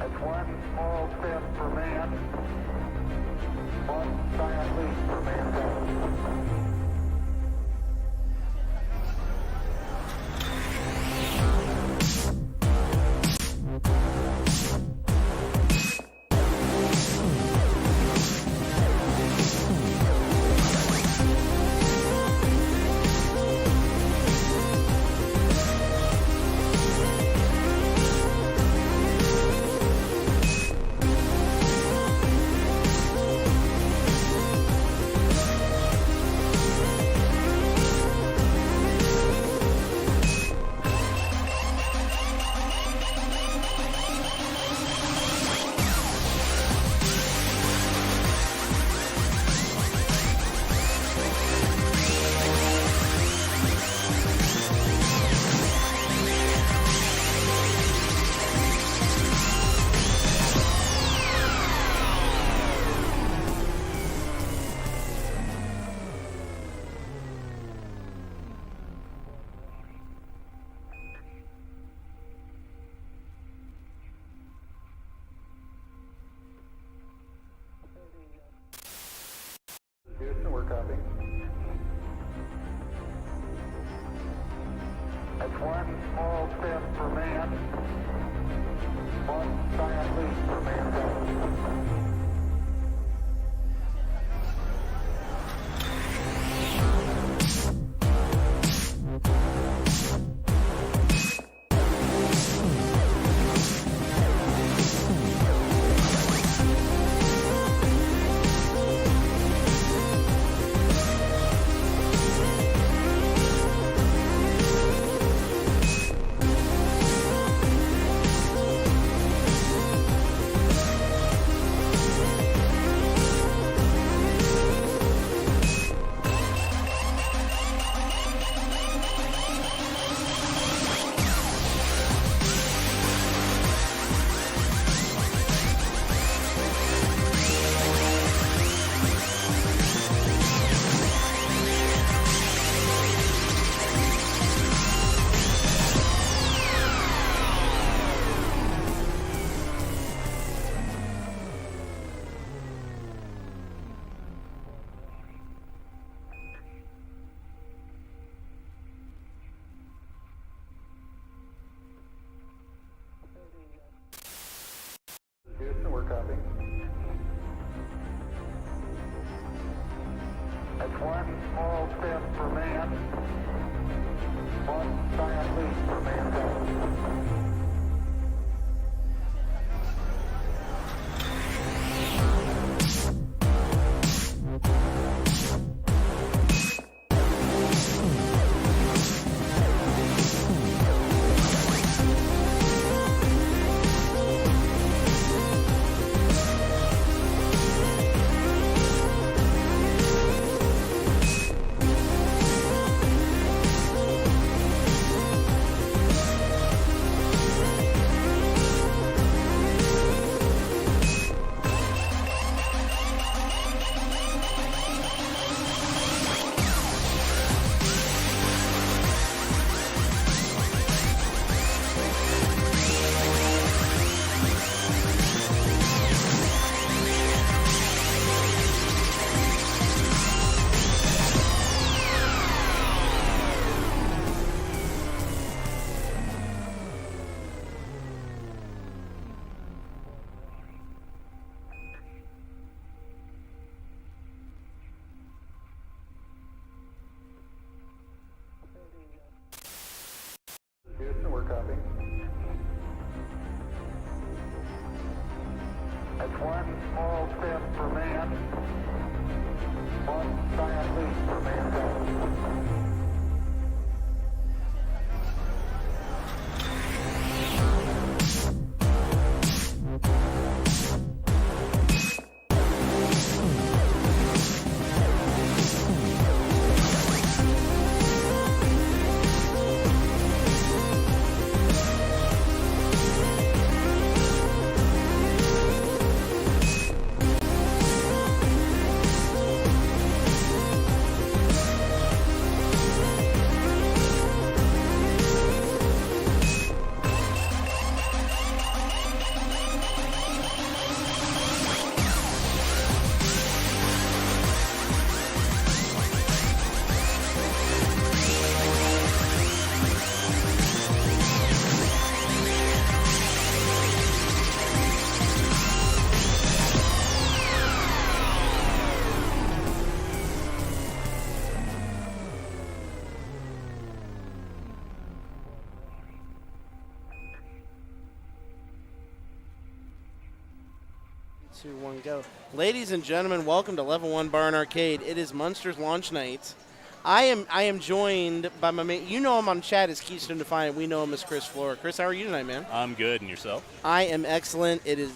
That's one small step for man, one giant leap for mankind. Houston, we're copying. That's one small step for man, one giant leap for mankind. Houston, we're copying. That's one small step for man, one giant leap for mankind. Houston, we're copying. That's one small step for man, one giant leap for mankind. 2, 1, go. Ladies and gentlemen, welcome to Level 1 Bar and Arcade. It is Munsters launch night. I am joined by my man. You know him on chat as Keystone Defiant. We know him as Chris Flora. Chris, how are you tonight, man? I'm good, and yourself? I am excellent. It is,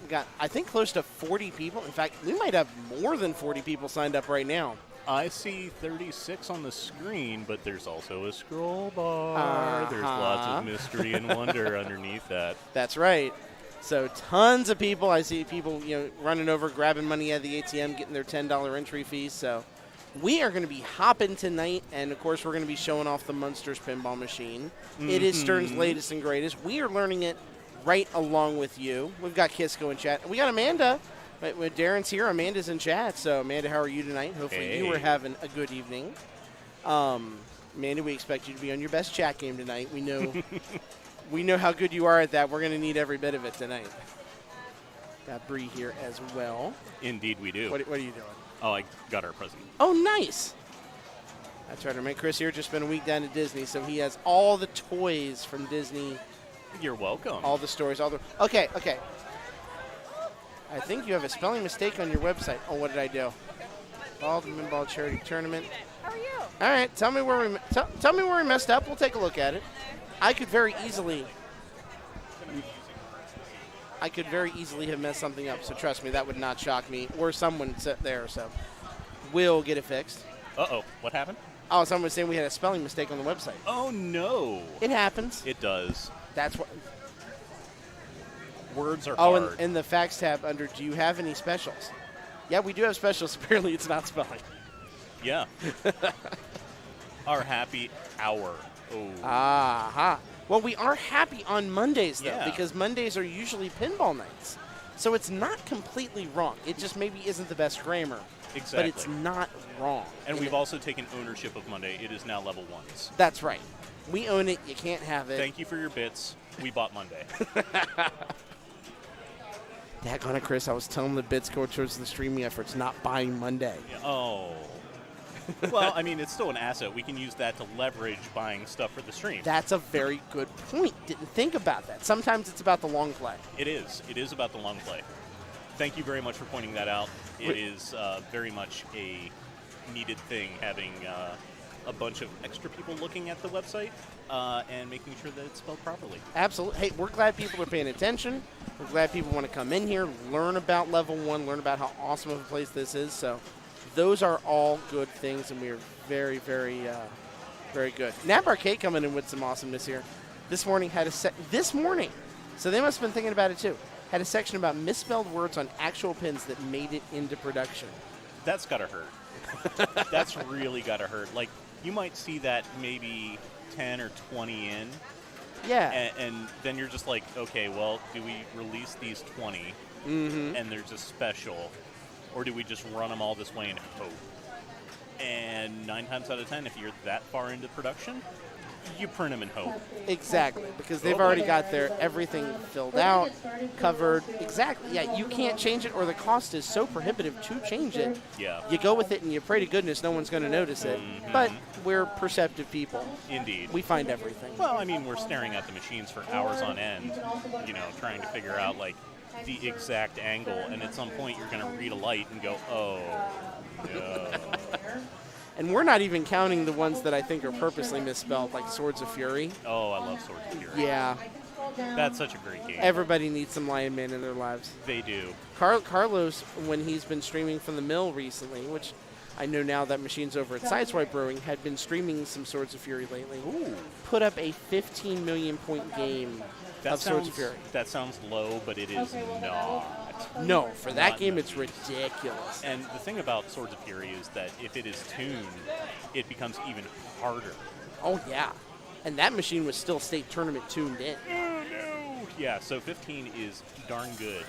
got, I think, close to 40 people. In fact, we might have more than 40 people signed up right now. I see 36 on the screen, but there's also a scroll bar. There's lots of mystery and wonder underneath that. That's right. So tons of people. I see people, running over, grabbing money at the ATM, getting their $10 entry fees. So we are going to be hopping tonight, and, of course, we're going to be showing off the Munsters pinball machine. Mm-hmm. It is Stern's latest and greatest. We are learning it right along with you. We've got Kisko in chat. We got Amanda. When Darren's here, Amanda's in chat. So, Amanda, how are you tonight? Hopefully you were having a good evening. Amanda, we expect you to be on your best chat game tonight. We know we know how good you are at that. We're going to need every bit of it tonight. Got Bree here as well. Indeed we do. What are you doing? Oh, I got our present. Oh, nice. That's right. Our man Chris here just spent a week down at Disney, so he has all the toys from Disney. You're welcome. All the stories. Okay. I think you have a spelling mistake on your website. Oh, what did I do? Ball the Minball Charity Tournament. How are you? All right. Tell me where we messed up. We'll take a look at it. I could very easily have messed something up, so trust me, that would not shock me or someone sat there, so we'll get it fixed. Uh-oh, what happened? Oh, someone was saying we had a spelling mistake on the website. Oh, no. It happens. It does. That's what. Words are hard. hard. And in the facts tab under, do you have any specials? Yeah, we do have specials. Apparently, it's not spelling. Yeah. Our happy hour. Oh. Aha. Well, we are happy on Mondays, though, Yeah. because Mondays are usually pinball nights. So it's not completely wrong. It just maybe isn't the best grammar. Exactly. But it's not wrong. And we've also taken ownership of Monday. It is now level 1s. That's right. We own it. You can't have it. Thank you for your bits. We bought Monday. Daggone it, Chris. I was telling the bits go towards the streaming efforts, not buying Monday. Yeah. Oh. Well, I mean, it's still an asset. We can use that to leverage buying stuff for the stream. That's a very good point. Didn't think about that. Sometimes it's about the long play. It is. It is about the long play. Thank you very much for pointing that out. It is very much a needed thing, having a bunch of extra people looking at the website and making sure that it's spelled properly. Absolutely. Hey, we're glad people are paying attention. We're glad people want to come in here, learn about Level 1, learn about how awesome of a place this is. So those are all good things, and we are very, very, very good. Nap Arcade coming in with some awesomeness here. This morning had this morning, so they must have been thinking about it too, had a section about misspelled words on actual pins that made it into production. That's got to hurt. That's really got to hurt. Like, you might see that maybe 10 or 20 in. Yeah. And then you're just like, okay, well, do we release these 20 and they're just special, or do we just run them all this way and hope? And 9 times out of 10, if you're that far into production, you print them and hope. Exactly, because they've already got their everything filled out, covered. Exactly. Yeah, you can't change it, or the cost is so prohibitive to change it. Yeah. You go with it and you pray to goodness no one's going to notice it. But we're perceptive people. Indeed. We find everything. Well, I mean, we're staring at the machines for hours on end, trying to figure out, like, the exact angle, and at some point you're going to read a light and go, oh, no. And we're not even counting the ones that I think are purposely misspelled, like Swords of Fury. Oh, I love Swords of Fury. Yeah. That's such a great game. Everybody needs some Lion Man in their lives. They do. Carlos, when he's been streaming from the mill recently, which I know now that machine's over at Sideswipe Brewing, had been streaming some Swords of Fury lately. Ooh. Put up a 15 million point game of Swords of Fury. That sounds low, but it is not. No, for that game it's ridiculous. And the thing about Swords of Fury is that if it is tuned, it becomes even harder. Oh, yeah. And that machine was still state tournament tuned in. Oh, no. Yeah, so 15 is darn good.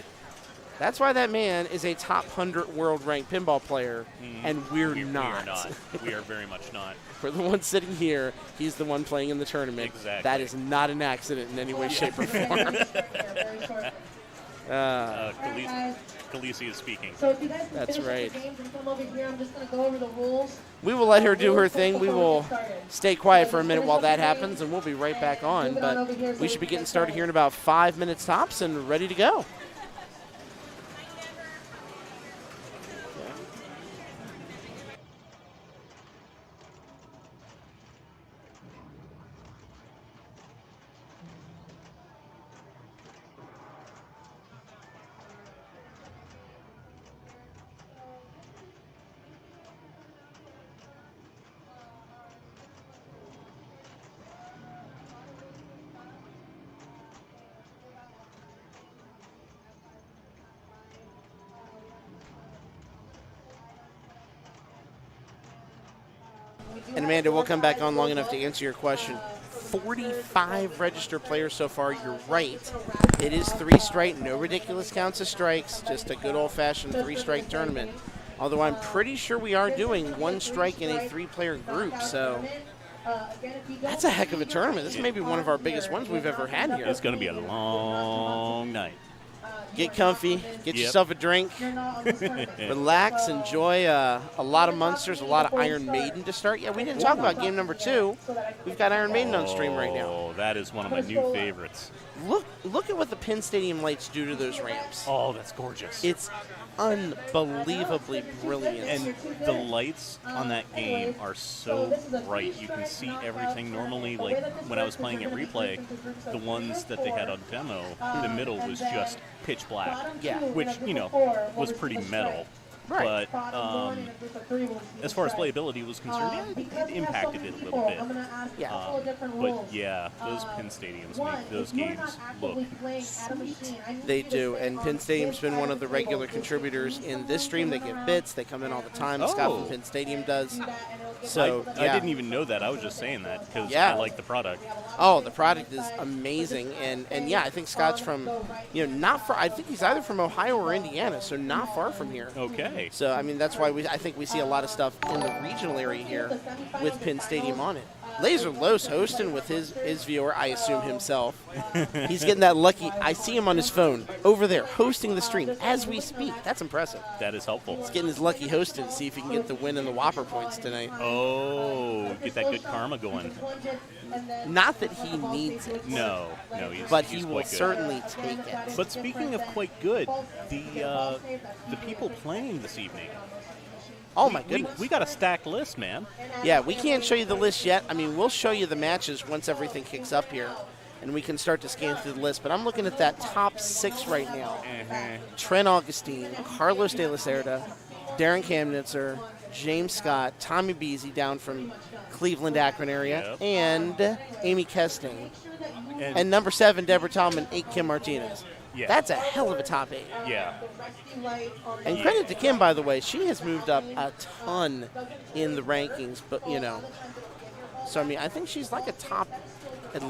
That's why that man is a top 100 world-ranked pinball player, and we're not. We are not. We are very much not. For the one sitting here, he's the one playing in the tournament. Exactly. That is not an accident in any way, shape, or form. Khaleesi is speaking. So if you guys can That's finish right. the games and come over here, I'm just going to go over the rules. We will let her do her thing. We will stay quiet for a minute while that happens, and we'll be right back on. But we should be getting started here in about 5 minutes tops and ready to go. And Amanda, we'll come back on long enough to answer your question. 45 registered players so far. You're right. It is 3 strike, no ridiculous counts of strikes, just a good old-fashioned 3-strike tournament. Although I'm pretty sure we are doing 1 strike in a 3-player group, so that's a heck of a tournament. This may be one of our biggest ones we've ever had here. It's going to be a long night. Get comfy, get yourself a drink, relax, enjoy a lot of Munsters, a lot of Iron Maiden to start. Yeah, we didn't talk about game number 2. We've got Iron Maiden on stream right now. Oh, that is one of my new favorites. Look at what the Penn Stadium lights do to those ramps. Oh, that's gorgeous. It's unbelievably brilliant. And the lights on that game are so bright. You can see everything. Normally, like when I was playing at replay, the ones that they had on demo, the middle was just pitch black. Yeah. Which, was pretty metal. Right. But as far as playability was concerned, it impacted it a little bit. Yeah. But yeah, those Penn Stadiums make those games look sweet. They do, and Penn Stadium's been one of the regular contributors in this stream. They give bits. They come in all the time. Scott from Penn Stadium does. So I didn't even know that. I was just saying that because I like the product. Oh, the product is amazing, and yeah, I think Scott's from, not far. I think he's either from Ohio or Indiana, so not far from here. Okay. So I mean, that's why I think we see a lot of stuff in the regional area here with Penn Stadium on it. Laser Los hosting with his viewer, I assume himself. He's getting that lucky. I see him on his phone over there hosting the stream as we speak. That's impressive. That is helpful. He's getting his lucky hosting to see if he can get the win and the Whopper points tonight. Oh, get that good karma going. Not that he needs it. No, but he's he will quite good. certainly take it. But speaking of quite good, the people playing this evening. Oh, my goodness. We got a stacked list, man. Yeah, we can't show you the list yet. I mean, we'll show you the matches once everything kicks up here, and we can start to scan through the list. But I'm looking at that top 6 right now. Trent Augustein, Carlos Dalaserda, Darren Kamnitzer, James Scott, Tommy Beasy down from Cleveland, Akron area, and Amy Kesting. And number 7, Deborah Tahlman, 8, Kim Martinez. Yeah. That's a hell of a top 8. Yeah. And credit to Kim, by the way. She has moved up a ton in the rankings, but, So, I mean, I think she's like at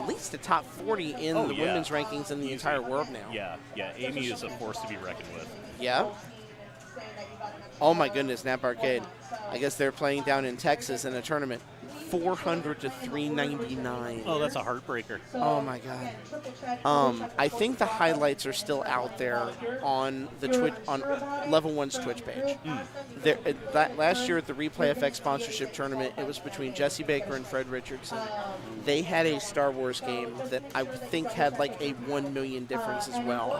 least a top 40 in the women's rankings in the entire world now. Yeah. Amy is a force to be reckoned with. Yeah. Oh, my goodness, Nap Arcade. I guess they're playing down in Texas in a tournament. 400 to 399. Oh, that's a heartbreaker. Oh my God. I think the highlights are still out there on the Twitch, on Level 1's Twitch page. Last year at the Replay FX sponsorship tournament, it was between Jesse Baker and Fred Richardson. They had a Star Wars game that I think had like a 1 million difference as well.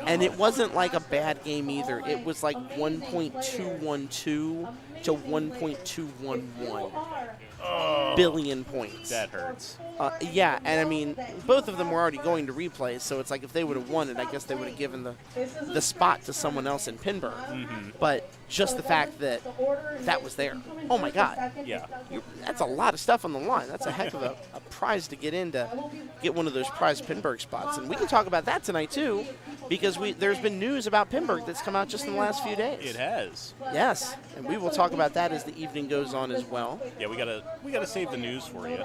And it wasn't like a bad game either. It was like 1.212 to 1.211. billion points. That hurts. Yeah, and I mean, both of them were already going to replays, so it's like if they would have won it, I guess they would have given the spot to someone else in Pinburg. But just the fact that that was there. Oh, my God. Yeah. That's a lot of stuff on the line. That's a heck of a prize to get in to get one of those prize Pinburg spots. And we can talk about that tonight, too, because there's been news about Pinburg that's come out just in the last few days. It has. Yes, and we will talk about that as the evening goes on as well. Yeah, we gotta save the news for you.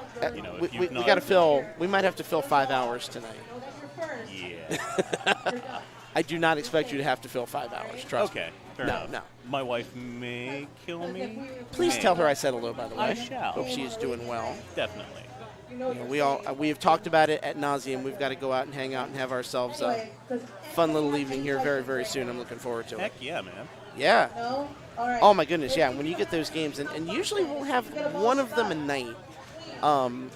We got to fill. We might have to fill 5 hours tonight. Yeah. I do not expect you to have to fill 5 hours. Trust me. Okay. Fair enough. No. My wife may kill me. Please tell her I said hello, by the way. I shall. Hope she is doing well. Definitely. We have talked about it at nauseum. We've got to go out and hang out and have ourselves a fun little evening here very, very soon. I'm looking forward to it. Heck yeah, man. Yeah. Oh, my goodness, yeah. When you get those games, and usually we'll have one of them a night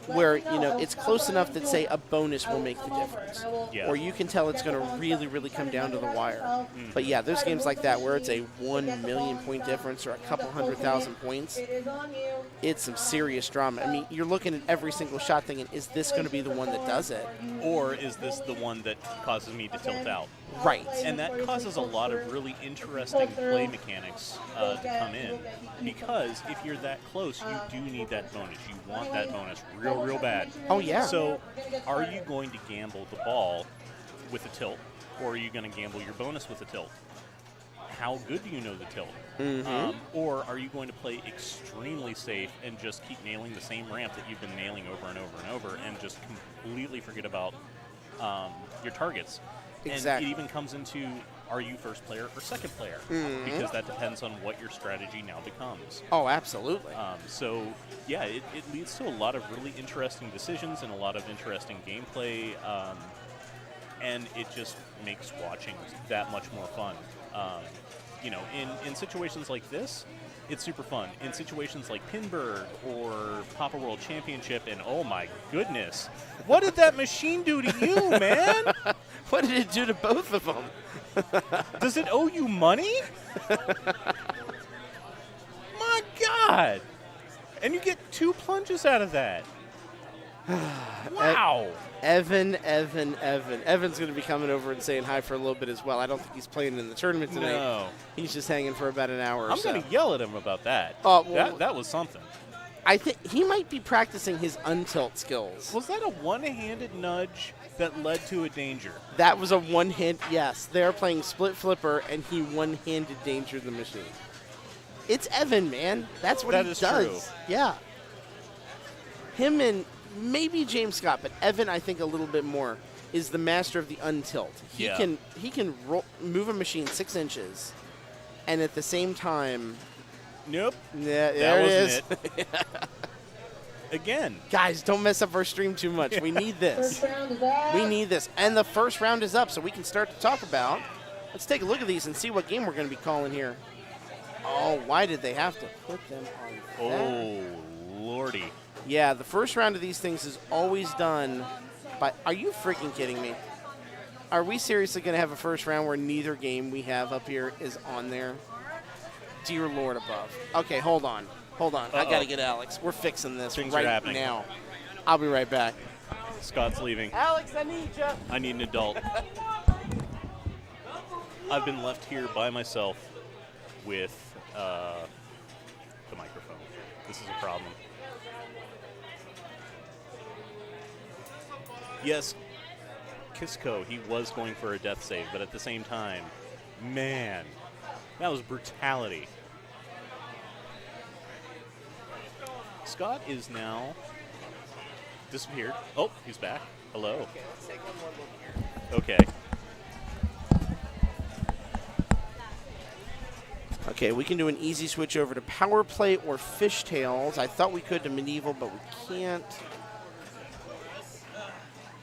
where, it's close enough that, say, a bonus will make the difference. Yeah. Or you can tell it's going to really, really come down to the wire. But, yeah, there's games like that where it's a 1 million point difference or a couple 100,000 points. It's some serious drama. I mean, you're looking at every single shot thinking, is this going to be the one that does it? Or is this the one that causes me to tilt out? Right. And that causes a lot of really interesting play mechanics to come in, because if you're that close, you do need that bonus. You want that bonus real bad. Oh, yeah. So are you going to gamble the ball with a tilt, or are you going to gamble your bonus with a tilt? how good do you know the tilt? Or are you going to play extremely safe and just keep nailing the same ramp that you've been nailing over and over and over and just completely forget about your targets? Exactly. And it even comes into, are you first player or second player? Because that depends on what your strategy now becomes. Oh, absolutely. So, yeah, it leads to a lot of really interesting decisions and a lot of interesting gameplay, and it just makes watching that much more fun. You know, in situations like this, it's super fun. In situations like Pinburg or Papa World Championship, and oh my goodness, what did that machine do to you, man? What did it do to both of them? Does it owe you money? My God. And you get 2 plunges out of that. Wow. Evan's going to be coming over and saying hi for a little bit as well. I don't think he's playing in the tournament tonight. No. He's just hanging for about an hour or I'm so. going to yell at him about that. Oh, well, that was something. I think he might be practicing his untilt skills. Was that a one-handed nudge that led to a danger? That was a one-hand, yes. They're playing split flipper, and he one-handed dangered the machine. It's Evan, man. That's what That he is does. true. Yeah. Him and maybe James Scott, but Evan, I think a little bit more, is the master of the untilt. He can move a machine 6 inches, and at the same time, Nope. yeah, That there it is. wasn't it. Again. Guys, don't mess up our stream too much. We need this. First round is out. We need this. And the first round is up, so we can start to talk about. Let's take a look at these and see what game we're going to be calling here. Oh, why did they have to put them on that? Oh, lordy. Yeah, the first round of these things is always done by... Are you freaking kidding me? Are we seriously going to have a first round where neither game we have up here is on there? Dear Lord above. Okay, hold on. Hold on. I got to get Alex. We're fixing this Things are right happening. now. I'll be right back. Scott's leaving. Alex, I need you. I need an adult. I've been left here by myself with the microphone. This is a problem. Yes, Kisko, he was going for a death save, but at the same time, man, that was brutality. Scott is now disappeared. Oh, he's back. Hello. Okay, let's take one more look here. Okay. Okay, we can do an easy switch over to Power Play or Fishtails. I thought we could to Medieval, but we can't.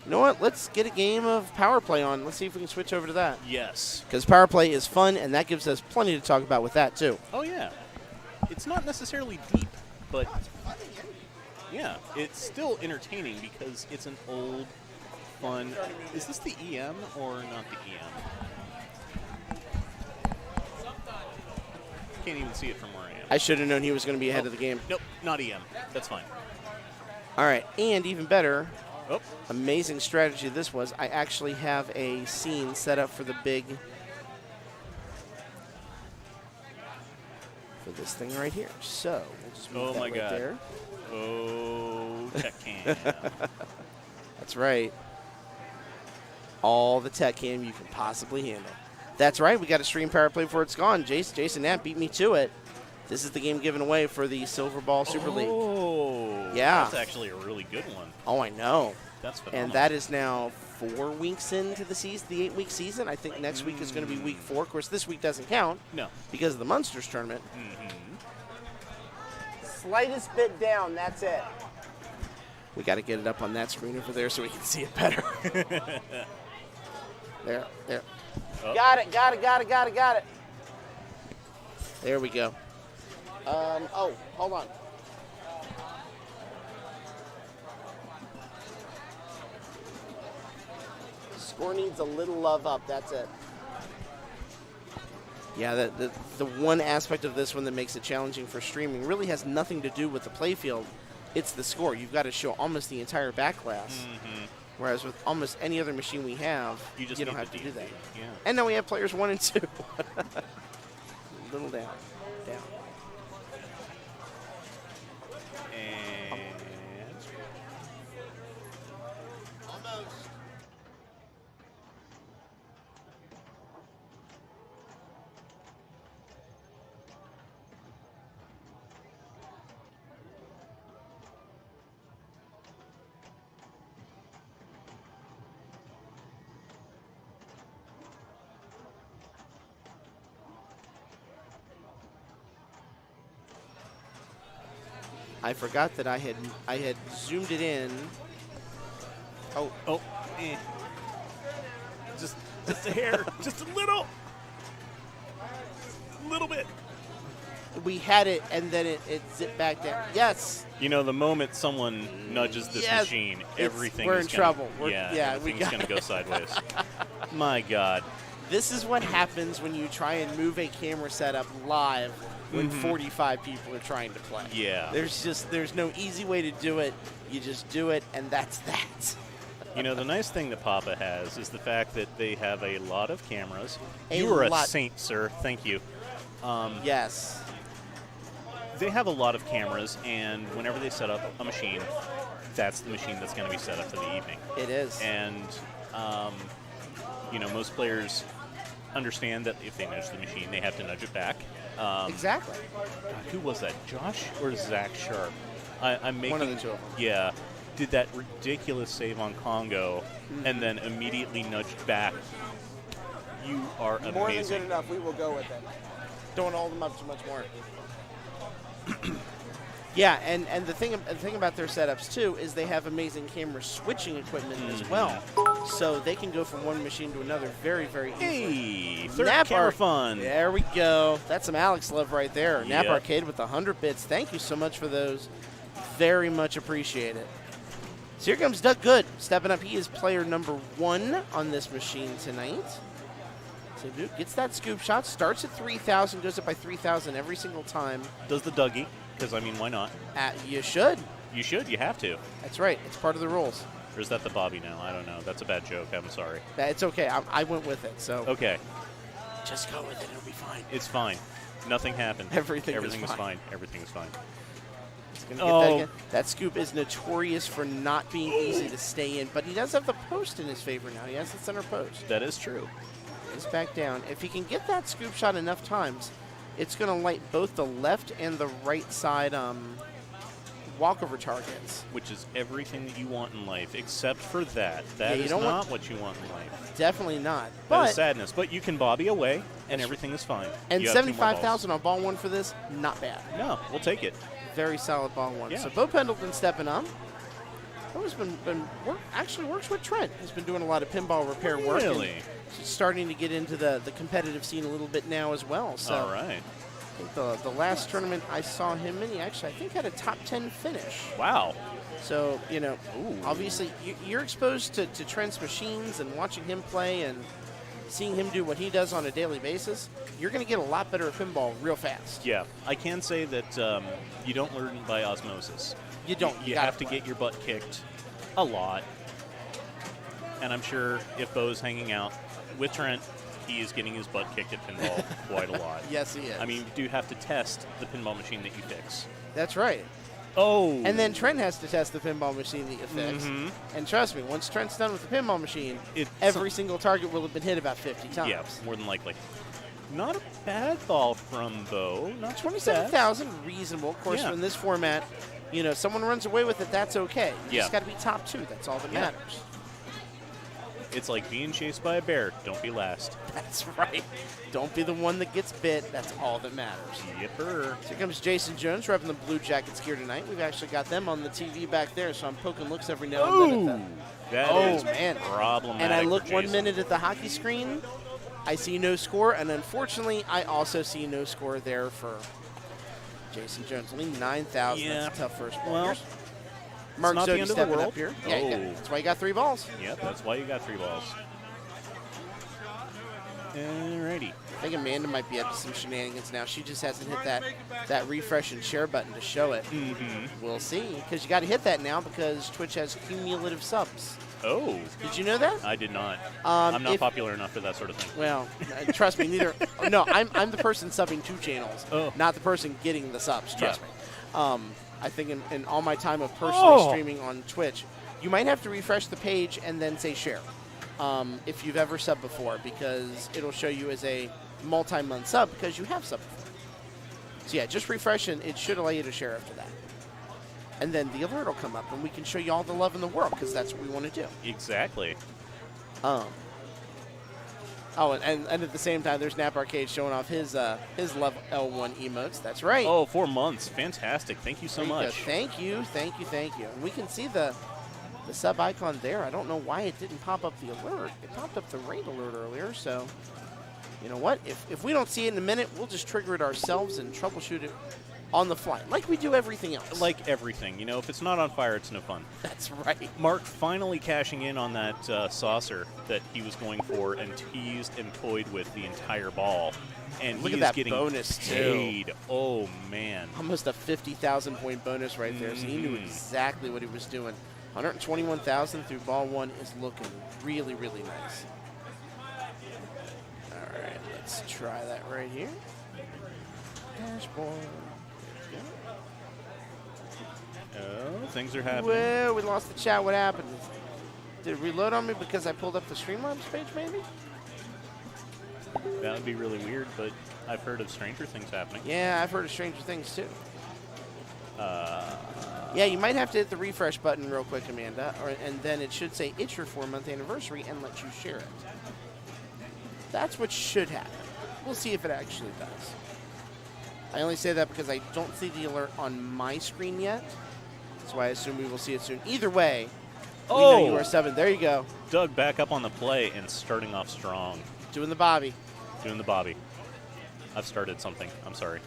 You know what? Let's get a game of Power Play on. Let's see if we can switch over to that. Yes. Because Power Play is fun, and that gives us plenty to talk about with that, too. Oh, yeah. It's not necessarily deep, but yeah, it's still entertaining because it's an old, fun... Is this the EM or not the EM? Can't even see it from where I am. I should have known he was going to be ahead of the game. Nope, not EM. That's fine. All right, and even better, Oh, amazing strategy this was, I actually have a scene set up for the big... for this thing right here. So, we'll just move Oh that my right God. there. oh, tech cam. That's right. All the tech cam you can possibly handle. That's right. We got a stream Power Play before it's gone. Jason Knapp beat me to it. This is the game given away for the Silver Ball Super League. Oh, Yeah. That's actually a really good one. Oh, I know. That's phenomenal. And that is now 4 weeks into the season, the 8-week season. I think next week is going to be week 4. Of course, this week doesn't count No. because of the Munsters tournament. Mm-hmm. Slightest bit down, that's it. We got to get it up on that screen over there so we can see it better. There. Oh. Got it. There we go. Oh, hold on. Score needs a little love up, that's it. Yeah, the one aspect of this one that makes it challenging for streaming really has nothing to do with the playfield. It's the score. You've got to show almost the entire back class. Mm-hmm. Whereas with almost any other machine we have, You just don't need have the to do that. Yeah. And now we have players 1 and 2. Little down. And I forgot that I had zoomed it in. Oh, just a hair, just a little bit. We had it, and then it zipped back down. Yes. You know, the moment someone nudges this Yes. machine, It's- everything we're is in gonna, trouble. everything's going to go sideways. My God. This is what happens when you try and move a camera setup live when 45 people are trying to play. Yeah. There's no easy way to do it. You just do it, and that's that. You know, the nice thing that Papa has is the fact that they have a lot of cameras. A You are lot. a saint, sir. Thank you. Yes. They have a lot of cameras, and whenever they set up a machine, that's the machine that's going to be set up for the evening. It is. And, you know, most players understand that if they nudge the machine, they have to nudge it back. Exactly. God, who was that, Josh or Zach Sharp? I'm making One of the two of them. Yeah, did that ridiculous save on Congo, and then immediately nudged back. You are amazing. More than good enough. We will go with it. Don't hold them up too much more. Yeah, and the thing about their setups too is they have amazing camera switching equipment as well, so they can go from one machine to another very, very easily. Hey, third camera fun. There we go. That's some Alex love right there. Nap Yep. Arcade with 100 bits. Thank you so much for those. Very much appreciate it. So here comes Doug Good stepping up. He is player number 1 on this machine tonight. So Duke gets that scoop shot, starts at 3,000, goes up by 3,000 every single time. Does the Dougie, because, I mean, why not? You should. You should. You have to. That's right. It's part of the rules. Or is that the Bobby now? I don't know. That's a bad joke. I'm sorry. It's okay. I went with it. So Okay. just go with it. It'll be fine. It's fine. Nothing happened. Everything is is fine. Everything is fine. He's gonna get that again. That scoop is notorious for not being easy to stay in, but he does have the post in his favor now. He has the center post. That is true. He's back down. If he can get that scoop shot enough times, it's going to light both the left and the right side walkover targets. Which is everything that you want in life, except for that. That you is don't not want- what you want in life. Definitely not. That But is sadness. But you can Bobby away, and everything is fine. and You have 2 more balls. 75,000 on ball 1 for this, not bad. No, we'll take it. Very solid ball 1. Yeah. So Bo Pendleton stepping up. Bo's actually works with Trent. He's been doing a lot of pinball repair work. and Really? he's starting to get into the competitive scene a little bit now as well. So All right. I think the last tournament I saw him in, he actually, I think, had a top 10 finish. Wow. So, you know, Ooh. obviously you're exposed to Trent's machines and watching him play and seeing him do what he does on a daily basis. You're going to get a lot better at pinball real fast. Yeah, I can say that you don't learn by osmosis. You don't. You gotta have to play. get your butt kicked a lot. And I'm sure if Bo's hanging out with Trent, he is getting his butt kicked at pinball quite a lot. Yes, he is. I mean, you do have to test the pinball machine that you fix. That's right. Oh. And then Trent has to test the pinball machine that you fix. Mhm. And trust me, once Trent's done with the pinball machine, It's- every single target will have been hit about 50 times. Yeah, more than likely. Not a bad ball from Bo. Not 27,000, reasonable. Of course, Yeah. in this format, you know, someone runs away with it, that's okay. You Yeah. just got to be top 2. That's all that Yeah. matters. It's like being chased by a bear. Don't be last. That's right. Don't be the one that gets bit. That's all that matters. Yipper. So here comes Jason Jones repping the Blue Jackets gear tonight. We've actually got them on the TV back there, so I'm poking looks every now and then at them. That Oh, is man. problematic. And I for look 1 Jason. minute at the hockey screen, I see no score, and unfortunately, I also see no score there for Jason Jones. Only 9,000. Yeah. That's a tough first ball. Well, Here's Mark not the Zodi end of the stepping world. up here. Yeah, Oh. that's why you got 3 balls. Yep, that's why you got 3 balls. Alrighty. I think Amanda might be up to some shenanigans now. She just hasn't hit that refresh and share button to show it. Mm-hmm. We'll see, because you got to hit that now because Twitch has cumulative subs. Oh, Did you know that? I did not. I'm not if- popular enough for that sort of thing. Well, trust me, neither. No, I'm the person subbing 2 channels, Oh. not the person getting the subs. Trust Yeah. me. I think in all my time of personally Oh. streaming on Twitch, you might have to refresh the page and then say share. If you've ever subbed before, because it'll show you as a multi-month sub because you have subbed before. So yeah, just refresh and it should allow you to share after that. And then the alert will come up and we can show you all the love in the world because that's what we want to do. Exactly. Oh, and at the same time, there's Nap Arcade showing off his level L1 emotes. That's right. Oh, 4 months. Fantastic. Thank you so There you go. much. Thank you. And we can see the sub icon there. I don't know why it didn't pop up the alert. It popped up the raid alert earlier, so you know what? If we don't see it in a minute, we'll just trigger it ourselves and troubleshoot it on the fly, like we do everything else. Like everything. You know, if it's not on fire, it's no fun. That's right. Mark finally cashing in on that saucer that he was going for and teased and toyed with the entire ball. And Look he at is that getting bonus, too. paid. Oh, man. Almost a 50,000 point bonus right there, so he knew exactly what he was doing. 121,000 through ball 1 is looking really, really nice. All right, let's try that right here. Dashboard. Oh, things are happening. Well, we lost the chat. What happened? Did it reload on me because I pulled up the Streamlabs page, maybe? That would be really weird, but I've heard of stranger things happening. Yeah, I've heard of stranger things, too. Yeah, you might have to hit the refresh button real quick, Amanda, and then it should say it's your 4-month anniversary and let you share it. That's what should happen. We'll see if it actually does. I only say that because I don't see the alert on my screen yet. That's why I assume we will see it soon. Either way, we know you are 7. There you go. Doug back up on the play and starting off strong. Doing the Bobby. Doing the Bobby. I've started something. I'm sorry.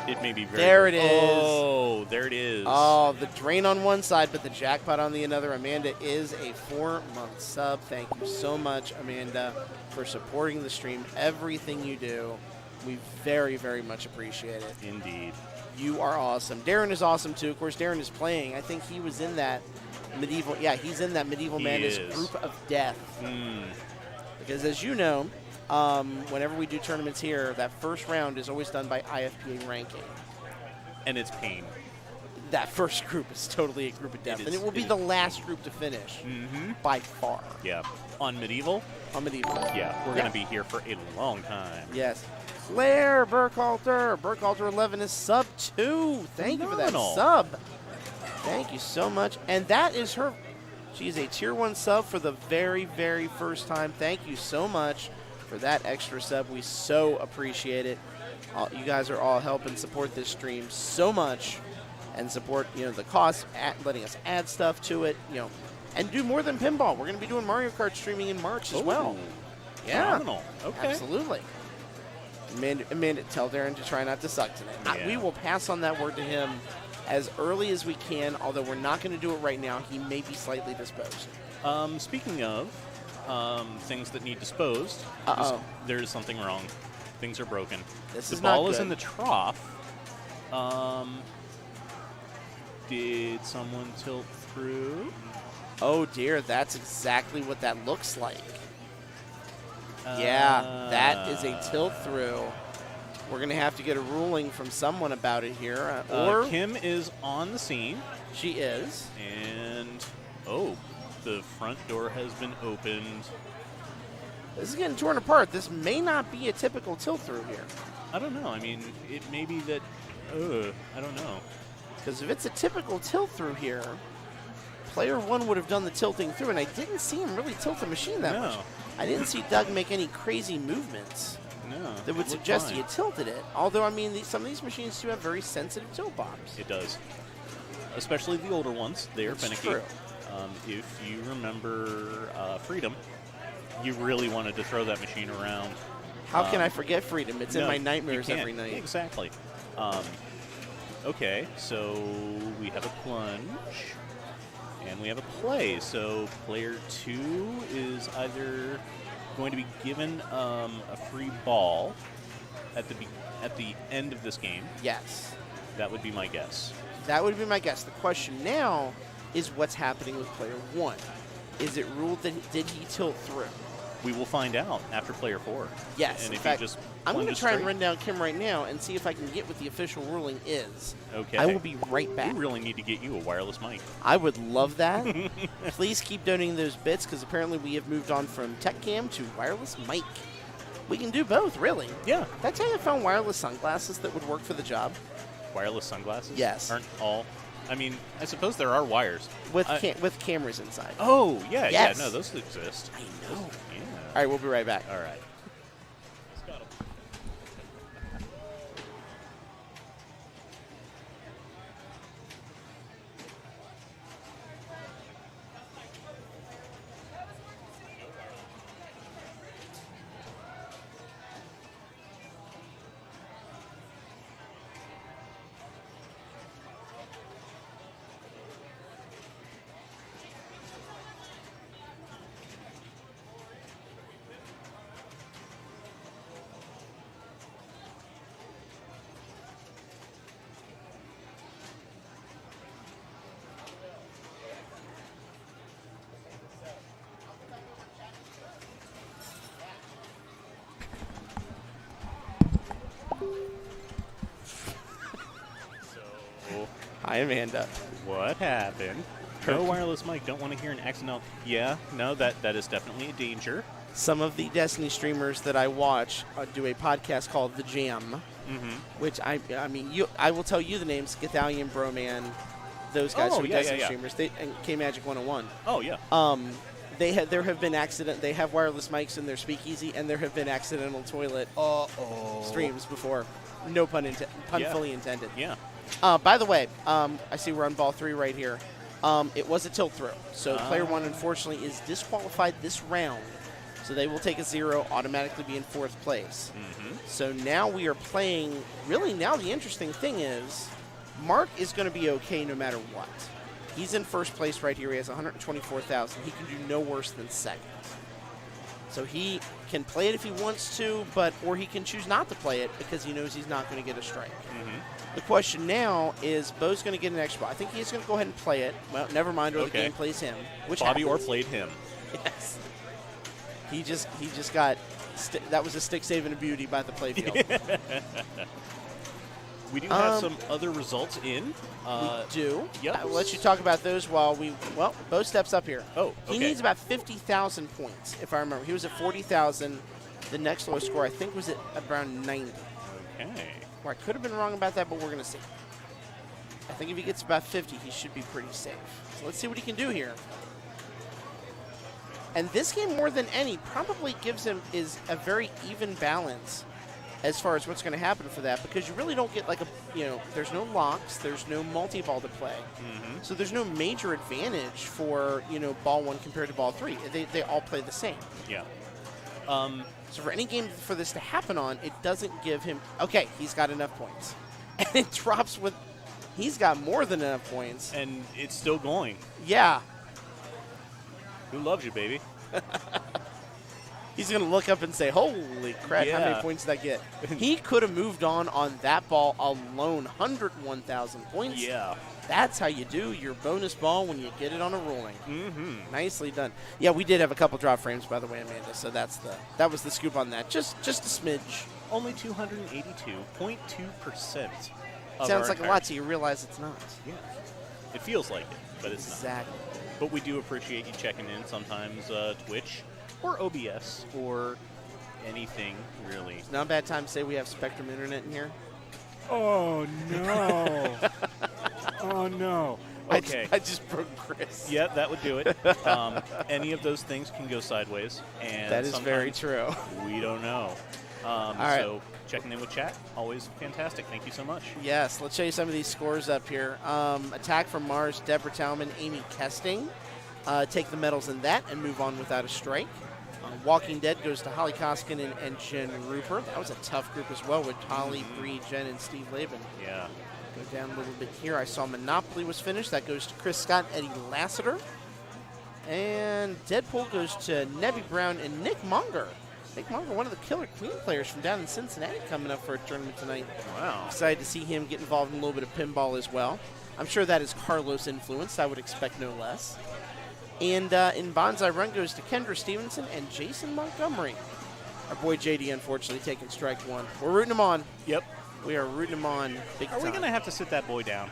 It may be very... There it is. Oh, there it is. Oh, the drain on one side, but the jackpot on the other. Amanda is a 4-month sub. Thank you so much, Amanda, for supporting the stream. Everything you do, we very, very much appreciate it. Indeed. You are awesome. Darren is awesome, too. Of course, Darren is playing. I think he was in that medieval... Yeah, he's in that Medieval Madness group of death. Because as you know, whenever we do tournaments here, that first round is always done by IFPA ranking. And it's pain. That first group is totally a group of death. And it will be the last group to finish by far. Yeah. On Medieval? On Medieval. Yeah, we're going to be here for a long time. Yes. Claire Burkhalter. Burkhalter 11 is sub 2. Thank you for that sub. Thank you so much. And that is her. She's a tier 1 sub for the very, very first time. Thank you so much for that extra sub. We so appreciate it. You guys are all helping support this stream so much and support, the cost, letting us add stuff to it, and do more than pinball. We're going to be doing Mario Kart streaming in March as well. Yeah. Phenomenal. Okay. Absolutely. Amanda, tell Darren to try not to suck tonight. Yeah. We will pass on that word to him as early as we can, although we're not going to do it right now. He may be slightly disposed. Speaking of things that need disposed, there's something wrong. Things are broken. This the is ball not is good. in the trough. Did someone tilt through? Oh, dear. That's exactly what that looks like. Yeah, that is a tilt through. We're going to have to get a ruling from someone about it here. Or Kim is on the scene. She is. And, the front door has been opened. This is getting torn apart. This may not be a typical tilt through here. I don't know. I mean, it may be that, I don't know. Because if it's a typical tilt through here, player 1 would have done the tilting through, and I didn't see him really tilt the machine that much. I didn't see Doug make any crazy movements that would suggest he had tilted it. Although, I mean, some of these machines do have very sensitive tilt bobs. It does. Especially the older ones. They are finicky. True. If you remember Freedom, you really wanted to throw that machine around. How can I forget Freedom? It's in my you nightmares can't. every night. Exactly. Okay, so we have a plunge. And we have a play. So player 2 is either going to be given a free ball at the end of this game. Yes. That would be my guess. That would be my guess. The question now is what's happening with player 1. Is it ruled that did he tilt through? We will find out after player 4. Yes. And In if fact, he just I'm going to plunges try and straight- run down Kim right now and see if I can get what the official ruling is. Okay. I will be right back. We really need to get you a wireless mic. I would love that. Please keep donating those bits because apparently we have moved on from tech cam to wireless mic. We can do both, really. Yeah. That's how I found wireless sunglasses that would work for the job. Wireless sunglasses? Yes. Aren't all... I mean, I suppose there are wires. With cameras inside. Oh, yeah, Yes. yeah. No, those exist. I know. Yeah. All right, we'll be right back. All right. Hi, Amanda. What happened? No wireless mic. Don't want to hear an accidental. Yeah, no, that is definitely a danger. Some of the Destiny streamers that I watch do a podcast called The Jam, which I will tell you the names: Gathalion, Broman, those guys who are Destiny streamers. And K-Magic 101. Oh yeah. There have been They have wireless mics in their speakeasy, and there have been accidental toilet streams before. No pun fully intended. Yeah. By the way, I see we're on ball 3 right here. It was a tilt throw, so player 1 unfortunately is disqualified this round. So they will take a 0, automatically be in 4th place. So now we are playing. Really, now the interesting thing is, Mark is going to be okay no matter what. He's in 1st place right here. He has 124,000. He can do no worse than 2nd. So he can play it if he wants to, or he can choose not to play it because he knows he's not going to get a strike. The question now is, Bo's going to get an extra ball. I think he's going to go ahead and play it. Well, never mind, or the game plays him. Which Bobby happens. or played him. Yes. He just got that was a stick save and a beauty by the playfield. We do have some other results in. We do. Yep. I'll let you talk about those while Bo steps up here. Oh, okay. He needs about 50,000 points, if I remember. He was at 40,000. The next lowest score, I think, was at around 90. Okay. Or I could have been wrong about that, but we're going to see. I think if he gets about 50, he should be pretty safe. So let's see what he can do here. And this game, more than any, probably gives him is a very even balance as far as what's going to happen for that, because you really don't get there's no locks, there's no multi-ball to play. So there's no major advantage for, ball 1 compared to ball 3. They all play the same. Yeah. So for any game for this to happen on, it doesn't give him, okay, he's got enough points. And it drops with, he's got more than enough points. And it's still going. Yeah. Who loves you, baby? He's going to look up and say, holy crap, how many points did I get? He could have moved on that ball alone, 101,000 points. Yeah. That's how you do your bonus ball when you get it on a rolling. Nicely done. Yeah, we did have a couple drop frames, by the way, Amanda, so that was the scoop on that. Just a smidge. Only 282.2%. Sounds like a lot, so you realize it's not. Yeah. It feels like it, but it's not. Exactly. But we do appreciate you checking in, sometimes Twitch or OBS or anything, really. It's not a bad time to say we have Spectrum Internet in here. Oh, no. Oh, no. Okay. I just broke Chris. Yeah, that would do it. Any of those things can go sideways. And that is very true. We don't know. right. So checking in with chat, always fantastic. Thank you so much. Yes, let's show you some of these scores up here. Attack from Mars, Deborah Tahlman, Amy Kesting. Take the medals in that and move on without a strike. Walking Dead goes to Holly Koskinen and Jen Rupert. That was a tough group as well with Holly, Bree, Jen, and Steve Laban. Yeah. Go down a little bit here. I saw Monopoly was finished. That goes to Chris Scott, Eddie Lassiter. And Deadpool goes to Nebby Brown and Nick Munger. Nick Munger, one of the Killer Queen players from down in Cincinnati, coming up for a tournament tonight. Wow. Excited to see him get involved in a little bit of pinball as well. I'm sure that is Carlos influenced. I would expect no less. And in Bonsai Run goes to Kendra Stevenson and Jason Montgomery. Our boy JD, unfortunately, taking strike 1. We're rooting him on. Yep. We are rooting him on big time. Are we going to have to sit that boy down?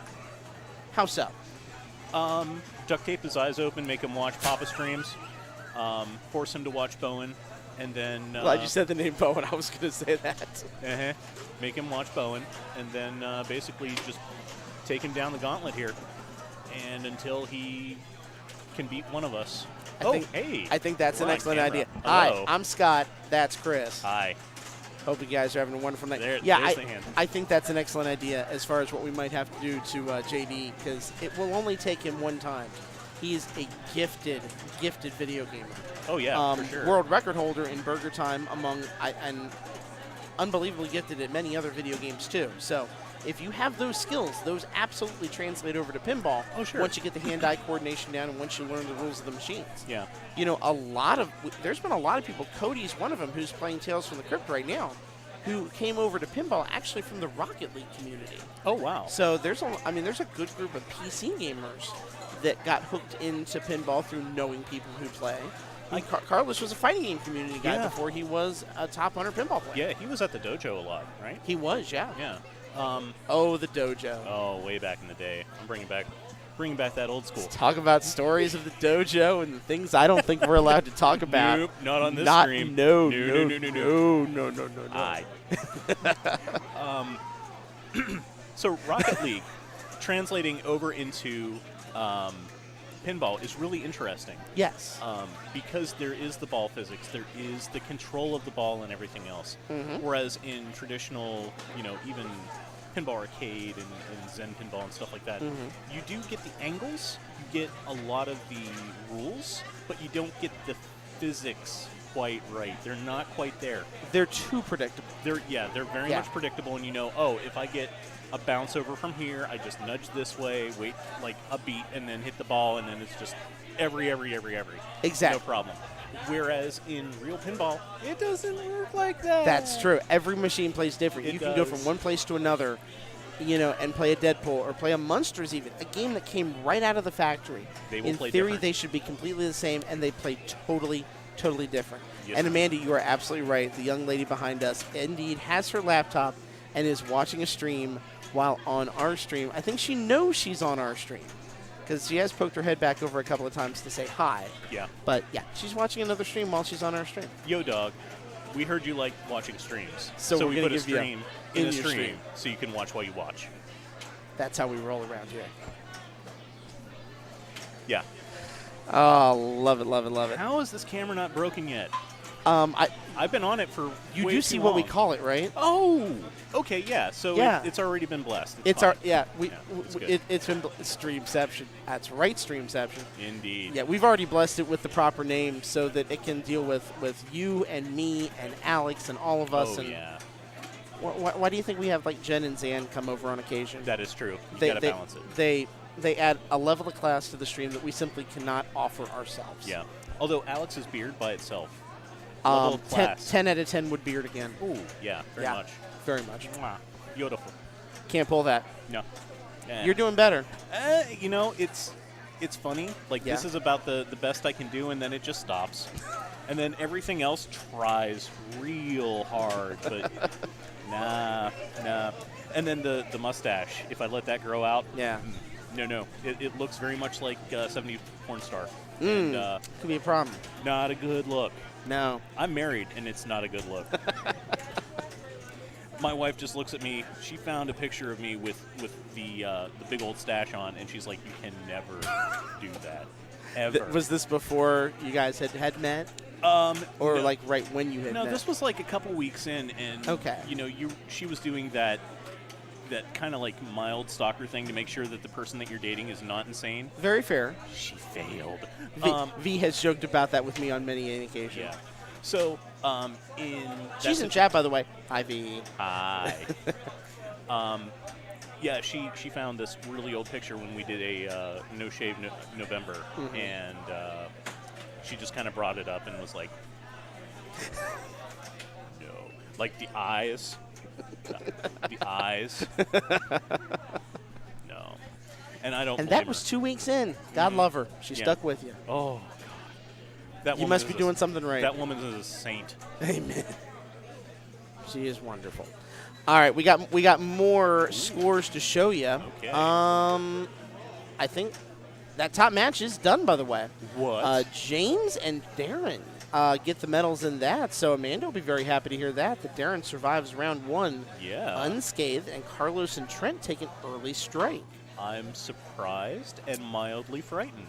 How so? Duct tape his eyes open, make him watch Papa streams, force him to watch Bowen, and then... Glad you said the name Bowen. I was going to say that. Make him watch Bowen, and then basically just take him down the gauntlet here. And until he can beat one of us. I think that's an We're on excellent camera. idea. Hello. Hi, I'm Scott. That's Chris. Hi. Hope you guys are having a wonderful night. There's yeah, the hand. I think that's an excellent idea as far as what we might have to do to JD, because it will only take him one time. He is a gifted video gamer. Oh, yeah, for sure. World record holder in burger time and unbelievably gifted at many other video games too. So if you have those skills, those absolutely translate over to pinball. Oh, sure. Once you get the hand-eye coordination down and once you learn the rules of the machines. Yeah. You know, there's been a lot of people. Cody's one of them who's playing Tales from the Crypt right now, who came over to pinball actually from the Rocket League community. Oh, wow. So there's a good group of PC gamers that got hooked into pinball through knowing people who play. Carlos was a fighting game community guy before he was a top 100 pinball player. Yeah, he was at the dojo a lot, right? He was, yeah. Yeah. The dojo. Oh, way back in the day. I'm bringing back that old school. Let's talk about stories of the dojo and the things I don't think we're allowed to talk about. Nope, not on this stream. No. Aye. So Rocket League translating over into pinball is really interesting. Yes. Because there is the ball physics, there is the control of the ball and everything else. Mm-hmm. Whereas in traditional, even pinball arcade and Zen pinball and stuff like that, you do get the angles, you get a lot of the rules, but you don't get the physics quite right. They're not quite there. They're too predictable. They're very much predictable, and if I get a bounce over from here, I just nudge this way, wait like a beat, and then hit the ball, and then it's just every. Exactly. No problem. Whereas in real pinball, it doesn't work like that. That's true. Every machine plays different. You can go from one place to another, and play a Deadpool or play a Munsters even, a game that came right out of the factory. They will in play theory, different. they should be completely the same, and they play totally different. Yes, and sir. Amanda, you are absolutely right. The young lady behind us indeed has her laptop and is watching a stream while on our stream. I think she knows she's on our stream because she has poked her head back over a couple of times to say hi. Yeah. But, yeah, she's watching another stream while she's on our stream. Yo, dog, we heard you like watching streams. So we're we gonna put a give you stream in in a your stream stream. so you can watch while you watch. That's how we roll around here. Yeah. Oh, love it. How is this camera not broken yet? I've been on it for You way do too see what we long. call it, right? Oh, okay, yeah. So Yeah. it's already been blessed. It's fine. our it's good. it's been Streamception. That's right, Streamception. Indeed. Yeah, we've already blessed it with the proper name so that it can deal with you and me and Alex and all of us. Oh, and yeah. Why do you think we have like Jen and Zan come over on occasion? That is true. You gotta balance it. They add a level of class to the stream that we simply cannot offer ourselves. Yeah. Although Alex's beard by itself, level of class. 10 out of 10 would beard again. Ooh, yeah, very much. Very much. Mwah. Beautiful. Can't pull that. No. Eh. You're doing better. It's funny. Like, Yeah. this is about the best I can do, and then it just stops. And then everything else tries real hard, but nah. And then the mustache, if I let that grow out, Yeah. no. It looks very much like 70s porn star. Mm. And Could be a problem. not a good look. No. I'm married, and it's not a good look. My wife just looks at me. She found a picture of me with the big old stash on, and she's like, "You can never do that, ever." Was this before you guys had met? Or no. like right when you had No, met? this was like a couple weeks in, and Okay. she was doing that kind of like mild stalker thing to make sure that the person that you're dating is not insane. Very fair. She failed. V has joked about that with me on many an occasion. Yeah. So, She's in chat, by the way. Hi, V. Hi. Yeah, she found this really old picture when we did a No Shave November, and she just kind of brought it up and was like, no. Like the eyes. The eyes. No. And I don't And blame that was her. 2 weeks in. God love her. She Yeah. stuck with you. Oh, God. That You woman must is be doing something right. That woman is a saint. Amen. She is wonderful. All right, we got more scores to show you. Okay. I think that top match is done, by the way. What? James and Darren get the medals in that, so Amanda will be very happy to hear that Darren survives round one Yeah. unscathed, and Carlos and Trent take an early strike. I'm surprised and mildly frightened.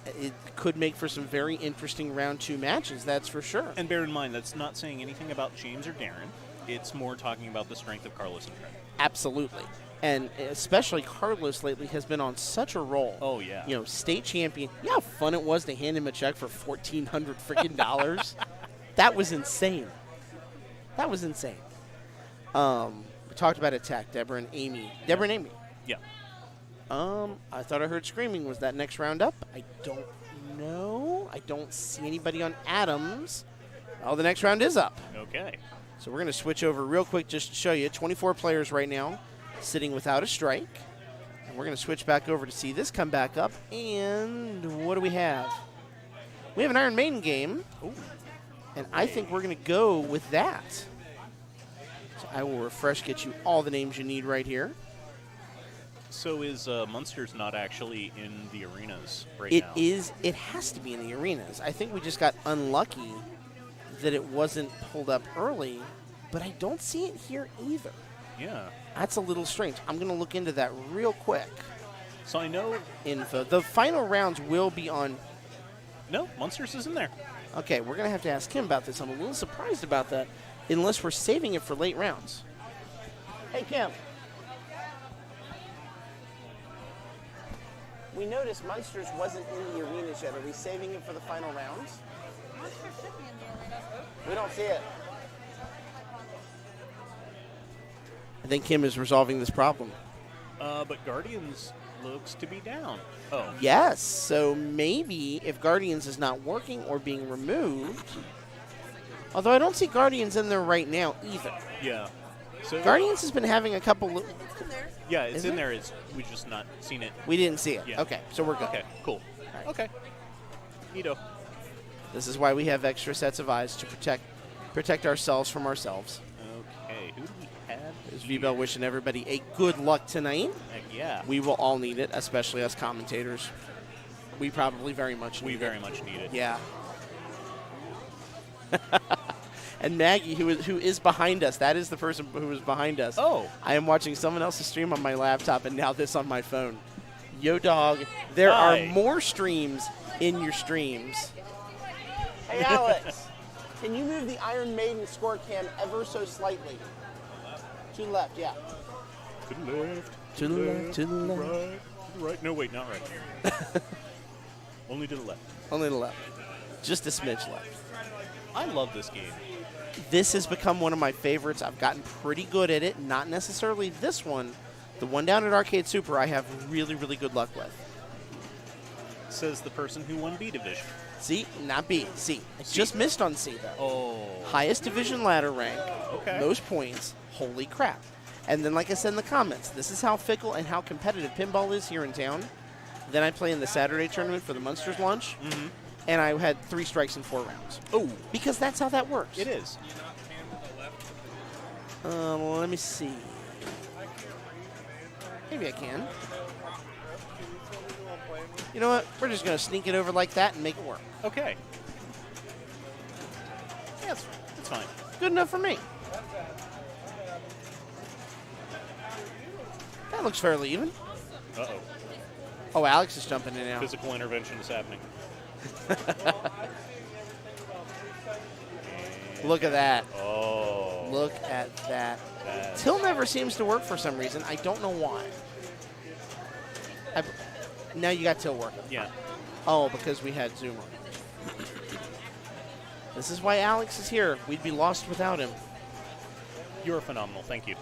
it could make for some very interesting round 2 matches, that's for sure. And bear in mind, that's not saying anything about James or Darren. It's more talking about the strength of Carlos and Trent. Absolutely. And especially Carlos lately has been on such a roll. Oh, yeah. You know, state champion. You know how fun it was to hand him a check for $1,400 freaking dollars? That was insane. That was insane. We talked about attack, Deborah and Amy. Deborah and Amy. Yeah. I thought I heard screaming. Was that next round up? I don't know. I don't see anybody on Adams. Oh, the next round is up. Okay. So we're going to switch over real quick just to show you. 24 players right now sitting without a strike. And we're going to switch back over to see this come back up. And what do we have? We have an Iron Maiden game. Ooh. And I think we're going to go with that. So I will refresh, get you all the names you need right here. So is Munsters not actually in the arenas right It now? is. It has to be in the arenas. I think we just got unlucky that it wasn't pulled up early, but I don't see it here either. Yeah. That's a little strange. I'm going to look into that real quick. So I know. Info. The final rounds will be on. No, Munsters is in there. Okay, we're going to have to ask him about this. I'm a little surprised about that, unless we're saving it for late rounds. Hey, Kim. We noticed Munsters wasn't in the arenas yet. Are we saving it for the final rounds? Munsters should be in the arenas. We don't see it. I think Kim is resolving this problem. But Guardians looks to be down. Oh. Yes, so maybe if Guardians is not working or being removed, although I don't see Guardians in there right now either. Yeah. So Guardians has been having a couple. It's in there. Yeah, it's Is in it? there. We've just not seen it. We didn't see it. Yeah. Okay, so we're good. Okay, cool. right. Okay. Neato. This is why we have extra sets of eyes to protect ourselves from ourselves. Okay, who do we have? There's here? V-Bell wishing everybody a good luck tonight. Heck yeah. We will all need it, especially us commentators. We probably very much need We it. very much need it. Yeah. And Maggie, who is behind us, that is the person who is behind us. Oh. I am watching someone else's stream on my laptop and now this on my phone. Yo, dog, there Hi. are more streams in your streams. Hey, Alex, can you move the Iron Maiden score cam ever so slightly? To the left, yeah. To the left. To the left, to the left. Right. To the right. No, wait, not right. Only to the left. Only the left. Just a smidge left. I love this game. This has become one of my favorites. I've gotten pretty good at it. Not necessarily this one. The one down at Arcade Super I have really, really good luck with. Says the person who won B Division. C, not B, C. I C. just missed on C, though. Oh. Highest division ladder rank, Okay. most points, holy crap. And then, like I said in the comments, this is how fickle and how competitive pinball is here in town. Then I play in the Saturday tournament for the Munsters launch, and I had 3 strikes in 4 rounds. Oh. Because that's how that works. It is. Let me see. Maybe I can. You know what? We're just going to sneak it over like that and make it work. Okay. Yeah, it's fine. Good enough for me. That looks fairly even. Uh-oh. Oh, Alex is jumping in now. Physical intervention is happening. Look at that. Oh. Look at that. That. Till never seems to work for some reason. I don't know why. Now you got Till working. Yeah. Oh, because we had Zoom on. This is why Alex is here. We'd be lost without him. You're phenomenal. Thank you.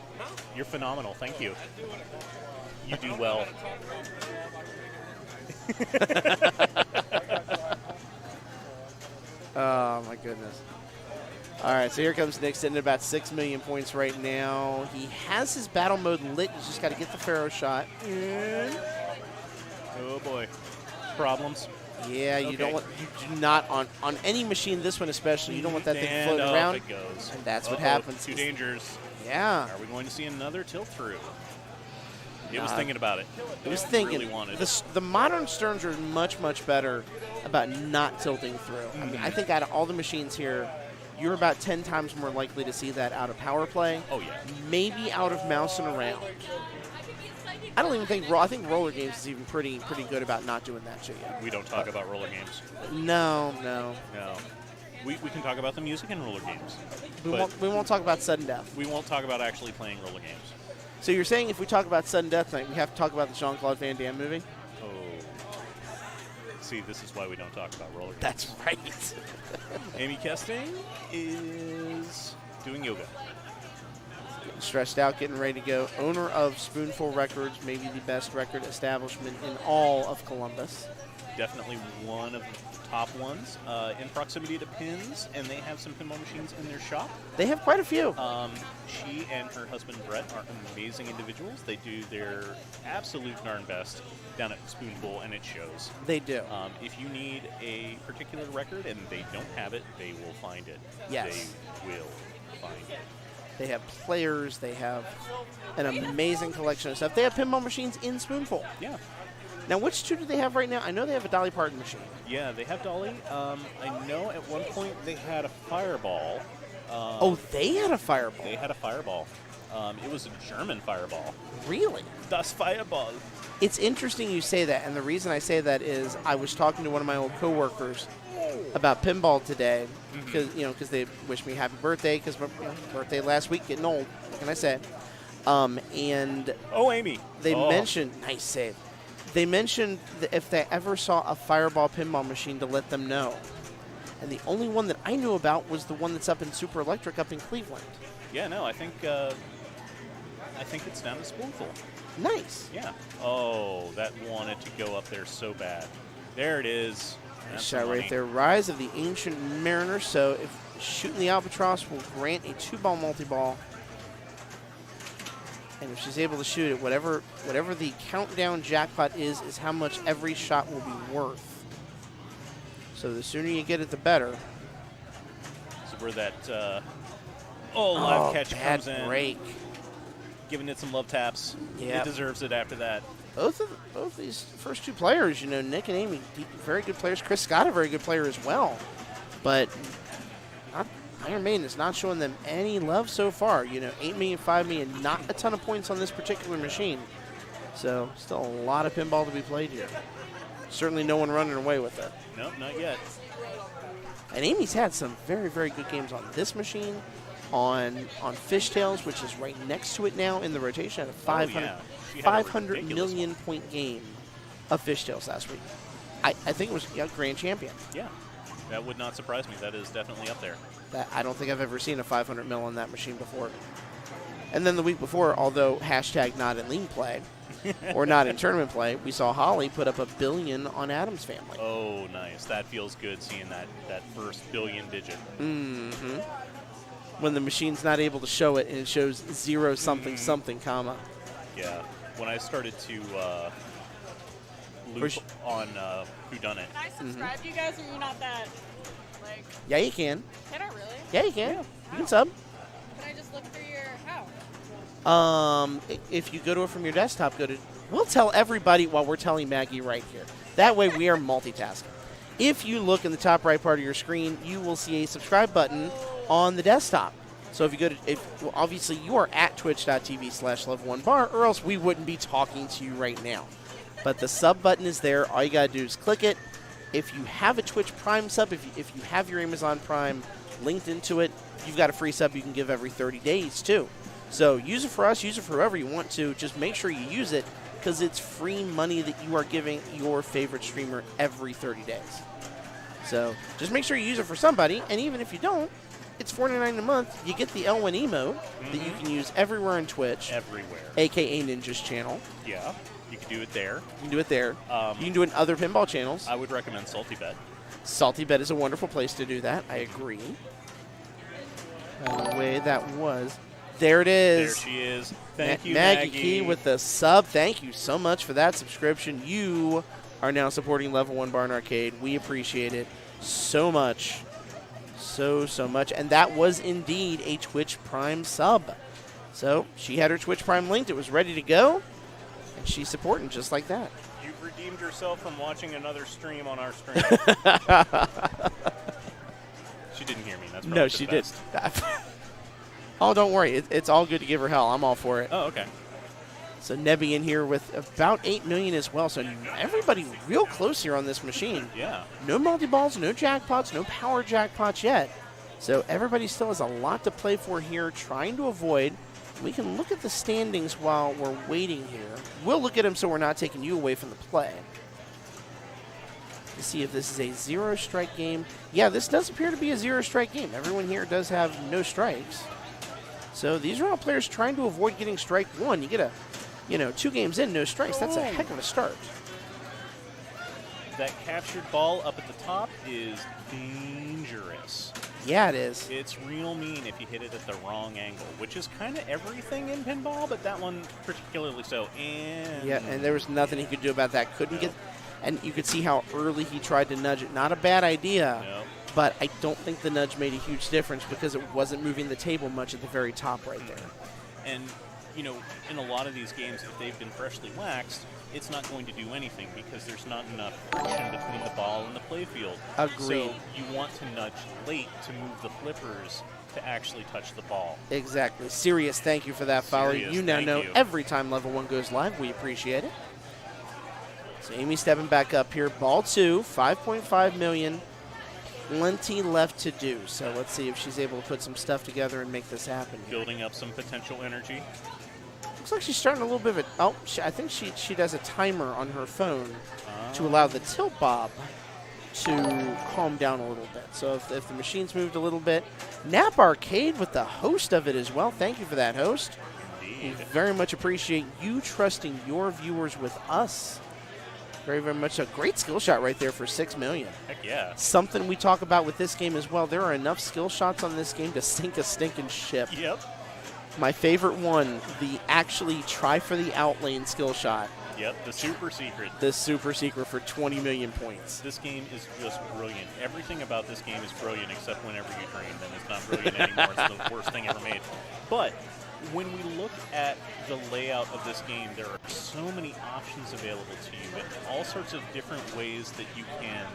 You're phenomenal. Thank you. You do well. Oh, my goodness. All right, so here comes Nick sitting at about 6 million points right now. He has his battle mode lit. He's just got to get the Pharaoh shot. Oh, boy. Problems. Yeah, you Okay. don't want, you do not, on any machine, this one especially, you don't want that thing And floating up around. it goes. And that's what Uh-oh, happens. 2 dangers. Yeah. Are we going to see another tilt through? It was Nah. thinking about it. I was thinking, Really wanted it. the modern Sterns are much, much better about not tilting through. I mean, I think out of all the machines here, you're about 10 times more likely to see that out of power play. Oh, yeah. Maybe out of mouse and around. I don't even think I think Roller Games is even pretty good about not doing that shit yet. We don't talk about roller games. No. No. We can talk about the music in roller games. We won't talk about sudden death. We won't talk about actually playing roller games. So you're saying if we talk about sudden death night, we have to talk about the Jean-Claude Van Damme movie? Oh. See, this is why we don't talk about roller games. That's right. Amy Kesting is doing yoga. Getting stressed out, getting ready to go. Owner of Spoonful Records, maybe the best record establishment in all of Columbus. Definitely one of the top ones in proximity to pins, and they have some pinball machines in their shop. They have quite a few. She and her husband Brett are amazing individuals. They do their absolute darn best down at Spoonful, and it shows. They do. If you need a particular record and they don't have it, they will find it. Yes. They will find it. They have players. They have an amazing collection of stuff. They have pinball machines in Spoonful. Yeah. Now, which two do they have right now? I know they have a Dolly Parton machine. Yeah, they have Dolly. I know at one point they had a Fireball. They had a Fireball. They had a Fireball. It was a German Fireball. Really? Das Fireball. It's interesting you say that, and the reason I say that is I was talking to one of my old coworkers about pinball today because they wished me happy birthday because my birthday last week, getting old. What can I say? And Amy. They mentioned nice save. They mentioned that if they ever saw a Fireball pinball machine to let them know. And the only one that I knew about was the one that's up in Super Electric up in Cleveland. Yeah, no, I think it's down to Spoonful. Nice. Yeah. Oh, that wanted to go up there so bad. There it is. That's Shot the money. right there. Rise of the Ancient Mariner. So if shooting the Albatross will grant a 2-ball multi-ball. And if she's able to shoot it, whatever the countdown jackpot is how much every shot will be worth. So the sooner you get it, the better. So where that live catch bad comes in, break. giving it some love taps. Yep. It deserves it after that. Both these first two players, Nick and Amy, very good players. Chris Scott, a very good player as well. But Iron Maiden is not showing them any love so far. 8 million, 5 million, not a ton of points on this particular machine. So still a lot of pinball to be played here. Certainly no one running away with it. Nope, not yet. And Amy's had some very, very good games on this machine, on Fishtails, which is right next to it now in the rotation. Had a 500 million point game of Fishtails last week. I think it was grand champion. Yeah, that would not surprise me. That is definitely up there. I don't think I've ever seen a 500 mil on that machine before. And then the week before, although hashtag not in league play or not in tournament play, we saw Holly put up $1 billion on Adam's Family. Oh, nice. That feels good seeing that first billion digit. Mm-hmm. When the machine's not able to show it and it shows 0 something something comma. Yeah. When I started to loop on Whodunit. Can I subscribe to you guys, or are you not that, Yeah, you can. Can I really? Yeah, you can. Yeah. You can sub. Can I just look through your how? If you go to it from your desktop, we'll tell everybody while we're telling Maggie right here. That way we are multitasking. If you look in the top right part of your screen, you will see a subscribe button on the desktop. So if you go to, obviously you are at twitch.tv/love1bar, or else we wouldn't be talking to you right now. But the sub button is there. All you got to do is click it. If you have a Twitch Prime sub, if you have your Amazon Prime linked into it, you've got a free sub you can give every 30 days too. So use it for us, use it for whoever you want to. Just make sure you use it because it's free money that you are giving your favorite streamer every 30 days. So just make sure you use it for somebody, and even if you don't, it's $4.99 a month. You get the L1 emote that you can use everywhere on Twitch. Everywhere. A.K.A. Ninja's channel. Yeah, you can do it there. You can do it there. You can do it in other pinball channels. I would recommend Salty Bet. Salty Bet is a wonderful place to do that. I agree. By the way, that was. There it is. There she is. Thank you, Maggie Key with the sub. Thank you so much for that subscription. You are now supporting Level 1 Barn Arcade. We appreciate it so much. So much. And that was indeed a Twitch Prime sub. So she had her Twitch Prime linked. It was ready to go. And she's supporting just like that. You've redeemed yourself from watching another stream on our stream. She didn't hear me. That's No, she did. Oh, don't worry. It's all good to give her hell. I'm all for it. Oh, okay. So Nebby in here with about 8 million as well. So everybody real close here on this machine. Yeah. No multi-balls, no jackpots, no power jackpots yet. So everybody still has a lot to play for here, trying to avoid. We can look at the standings while we're waiting here. We'll look at them so we're not taking you away from the play. To see if this is a zero-strike game. Yeah, this does appear to be a zero-strike game. Everyone here does have no strikes. So these are all players trying to avoid getting strike one. You get 2 games in, no strikes. That's a heck of a start. That captured ball up at the top is dangerous. Yeah, it is. It's real mean if you hit it at the wrong angle, which is kind of everything in pinball, but that one particularly so. And yeah, and there was nothing he could do about that. Couldn't get, and you could see how early he tried to nudge it. Not a bad idea, but I don't think the nudge made a huge difference because it wasn't moving the table much at the very top right there. And, in a lot of these games, if they've been freshly waxed, it's not going to do anything because there's not enough friction between the ball and the playfield. Agreed. So you want to nudge late to move the flippers to actually touch the ball. Exactly. Serious, thank you for that, Fowler. Serious, You now thank know you. every time Level 1 goes live, we appreciate it. So Amy stepping back up here. Ball 2, 5.5 million. Plenty left to do. So let's see if she's able to put some stuff together and make this happen here. Building up some potential energy. Looks like she's starting a little bit of I think she does a timer on her phone to allow the tilt bob to calm down a little bit. So if the machine's moved a little bit. Nap Arcade with the host of it as well. Thank you for that, host. We Indeed. very much appreciate you trusting your viewers with us. Very, very much a great skill shot right there for 6 million. Heck yeah. Something we talk about with this game as well. There are enough skill shots on this game to sink a stinking ship. Yep. My favorite one, the actually try for the outlane skill shot. Yep, the super secret. The super secret for 20 million points. This game is just brilliant. Everything about this game is brilliant except whenever you dream, then it's not brilliant anymore. It's the worst thing ever made. But when we look at the layout of this game, there are so many options available to you and all sorts of different ways that you can,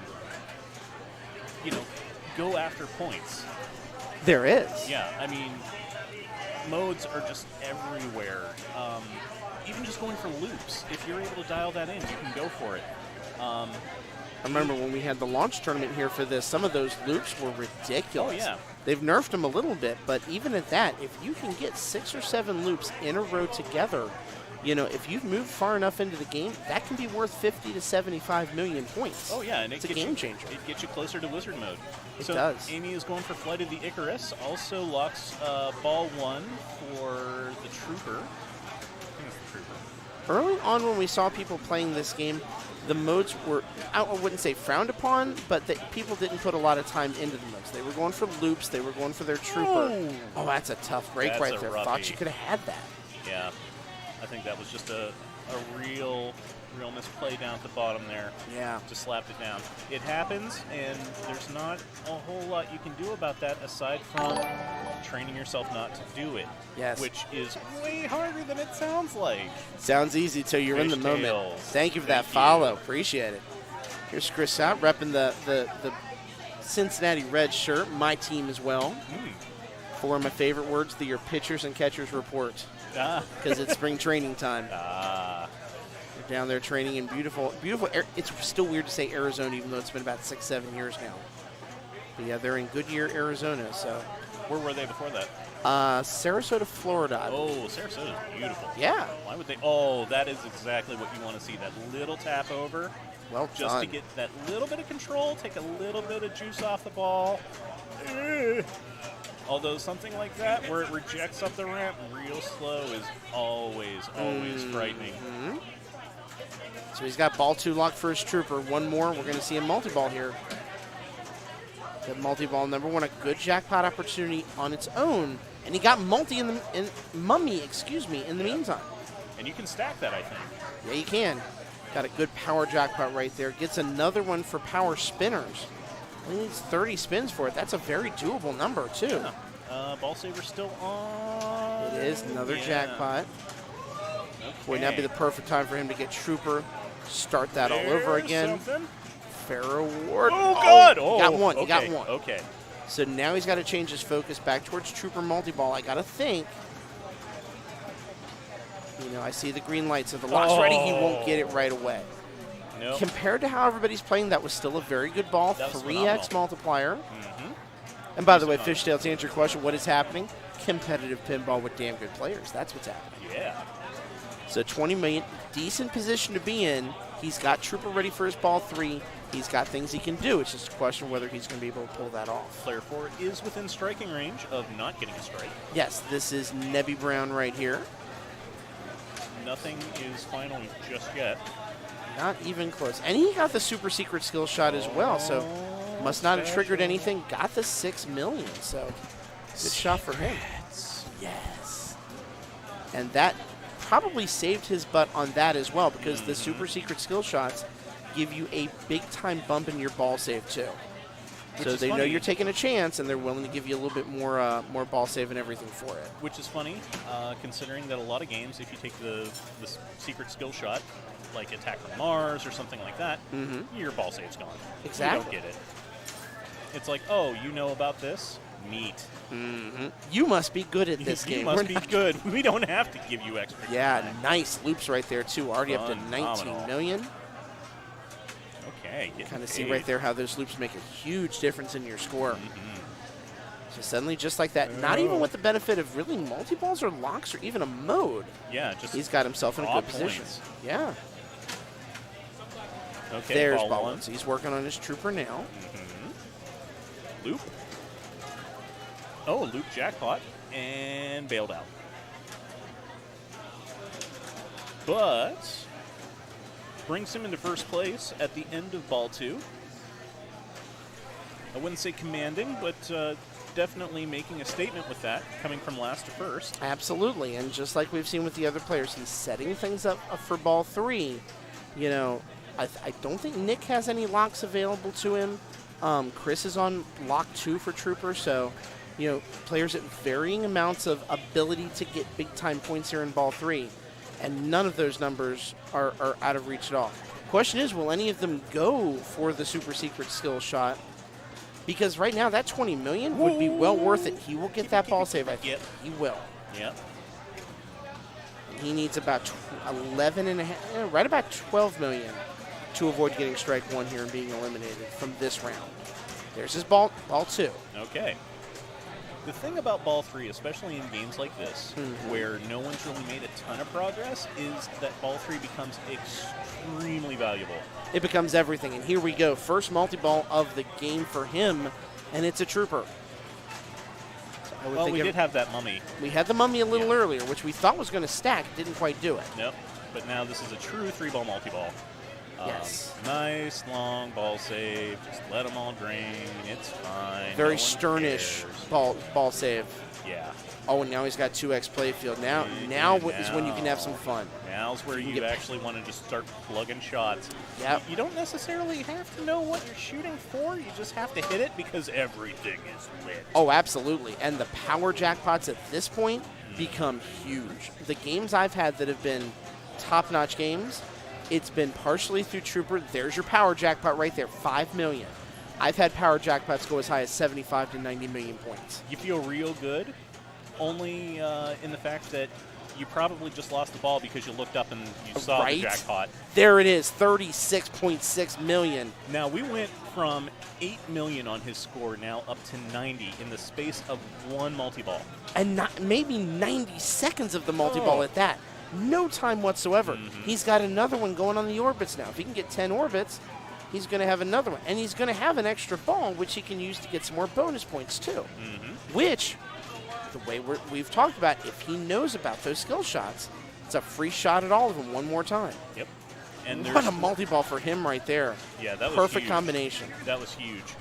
go after points. There is. Yeah, I mean, modes are just everywhere. Even just going for loops. If you're able to dial that in, you can go for it. I remember when we had the launch tournament here for this, some of those loops were ridiculous. Oh, yeah. They've nerfed them a little bit, but even at that, if you can get 6 or 7 loops in a row together, if you've moved far enough into the game, that can be worth 50 to 75 million points. Oh, yeah, and it's a game changer. It gets you closer to wizard mode. It so does. Amy is going for Flight of the Icarus, also locks ball 1 for the Trooper. I think it's the Trooper. Early on when we saw people playing this game, the modes were, I wouldn't say frowned upon, but people didn't put a lot of time into the modes. They were going for loops. They were going for their Trooper. Oh, that's a tough break That's right a there. roughie. Thought you could have had that. Yeah, I think that was just a real misplay down at the bottom there. Yeah. Just slapped it down. It happens, and there's not a whole lot you can do about that aside from training yourself not to do it. Yes. Which is way harder than it sounds like. Sounds easy till you're in the moment. Fishtails. Thank you for that Thank follow. you. Appreciate it. Here's Chris out, repping the Cincinnati Reds shirt. My team as well. Four of my favorite words, your pitchers and catchers report. Because it's spring training time. They're down there training in beautiful. It's still weird to say Arizona, even though it's been about 6-7 years now. But yeah, they're in Goodyear, Arizona. So Where were they before that? Sarasota, Florida. I believe. Oh, Sarasota is beautiful. Yeah. Why would they? Oh, that is exactly what you want to see. That little tap over. Well Just done. to get that little bit of control, take a little bit of juice off the ball. Although something like that, where it rejects up the ramp real slow, is always frightening. So he's got ball 2 locked for his Trooper. One more. We're going to see a multi-ball here. The multi-ball number 1, a good jackpot opportunity on its own. And he got multi in the meantime. And you can stack that, I think. Yeah, you can. Got a good power jackpot right there. Gets another one for power spinners. He needs 30 spins for it. That's a very doable number, too. Yeah. Ball saver still on. It is another jackpot. Would not be the perfect time for him to get Trooper. Start that all over again. Fair reward. Oh, God. Oh, you got one. Okay. You got one. Okay. So now he's got to change his focus back towards Trooper multi-ball. I got to think. You know, I see the green lights. If the lock's ready, he won't get it right away. Nope. Compared to how everybody's playing, that was still a very good ball. That was 3x phenomenal. multiplier. Mhm. And by the way, Fishtail, to answer your question, what is happening? Competitive pinball with damn good players. That's what's happening. Yeah. So 20 million, decent position to be in. He's got Trooper ready for his ball 3. He's got things he can do. It's just a question of whether he's going to be able to pull that off. Player 4 is within striking range of not getting a strike. Yes, this is Nebby Brown right here. Nothing is final just yet. Not even close. And he got the super secret skill shot as well, so must not have triggered anything. Got the 6 million, so good shot for him. Yes. And that probably saved his butt on that as well, because the super secret skill shots give you a big time bump in your ball save too. So they know you're taking a chance, and they're willing to give you a little bit more ball save and everything for it. Which is funny, considering that a lot of games, if you take the secret skill shot, like Attack from Mars or something like that, your ball save's gone. Exactly. You don't get it. It's like, oh, you know about this? Neat. You must be good at this game. You must be good. We don't have to give you extra. Yeah, time. nice loops right there too. Already up to Phenomenal. 19 million. Okay. Kind of see right there how those loops make a huge difference in your score. So suddenly, just like that, not even with the benefit of really multi-balls or locks or even a mode, Yeah, just he's got himself in a raw good position. points. Yeah. Okay, There's ball ball one. one. So he's working on his Trooper now. Loop. Oh, loop jackpot and bailed out. But brings him into first place at the end of ball 2. I wouldn't say commanding, but definitely making a statement with that, coming from last to first. Absolutely, and just like we've seen with the other players, he's setting things up for ball 3. You know, I don't think Nick has any locks available to him. Chris is on lock 2 for Trooper, so, you know, players at varying amounts of ability to get big-time points here in ball 3, and none of those numbers are out of reach at all. Question is, will any of them go for the super secret skill shot? Because right now, that 20 million would be well worth it. He will get that ball save, I think. Yep. He will. Yep. He needs about 11 and a half, right about 12 million to avoid getting strike 1 here and being eliminated from this round. There's his ball 2. Okay. The thing about ball 3, especially in games like this, where no one's really made a ton of progress, is that ball 3 becomes extremely valuable. It becomes everything, and here we go. First multi-ball of the game for him, and it's a Trooper. So I would Well, think we did have that mummy. we had the mummy a little earlier, which we thought was going to stack. Didn't quite do it. Nope. But now this is a true 3-ball multi-ball. Yes. Nice long ball save. Just let them all drain. It's fine. Very No one sternish cares. ball save. Yeah. Oh, and now he's got 2x playfield. Now is when you can have some fun. Now's where you actually want to just start plugging shots. Yep. You don't necessarily have to know what you're shooting for. You just have to hit it because everything is lit. Oh, absolutely. And the power jackpots at this point become huge. The games I've had that have been top-notch games, it's been partially through Trooper. There's your power jackpot right there, 5 million. I've had power jackpots go as high as 75 to 90 million points. You feel real good, only in the fact that you probably just lost the ball because you looked up and you saw the jackpot. There it is, 36.6 million. Now, we went from 8 million on his score now up to 90 in the space of one multi-ball. And not, maybe 90 seconds of the multi-ball at that. No time whatsoever. He's got another one going on the orbits now. If he can get 10 orbits, he's going to have another one. And he's going to have an extra ball, which he can use to get some more bonus points, too. Which, the way we've talked about, if he knows about those skill shots, it's a free shot at all of them one more time. Yep. And What a multi-ball for him right there. Yeah, that was Perfect huge. combination. That was huge.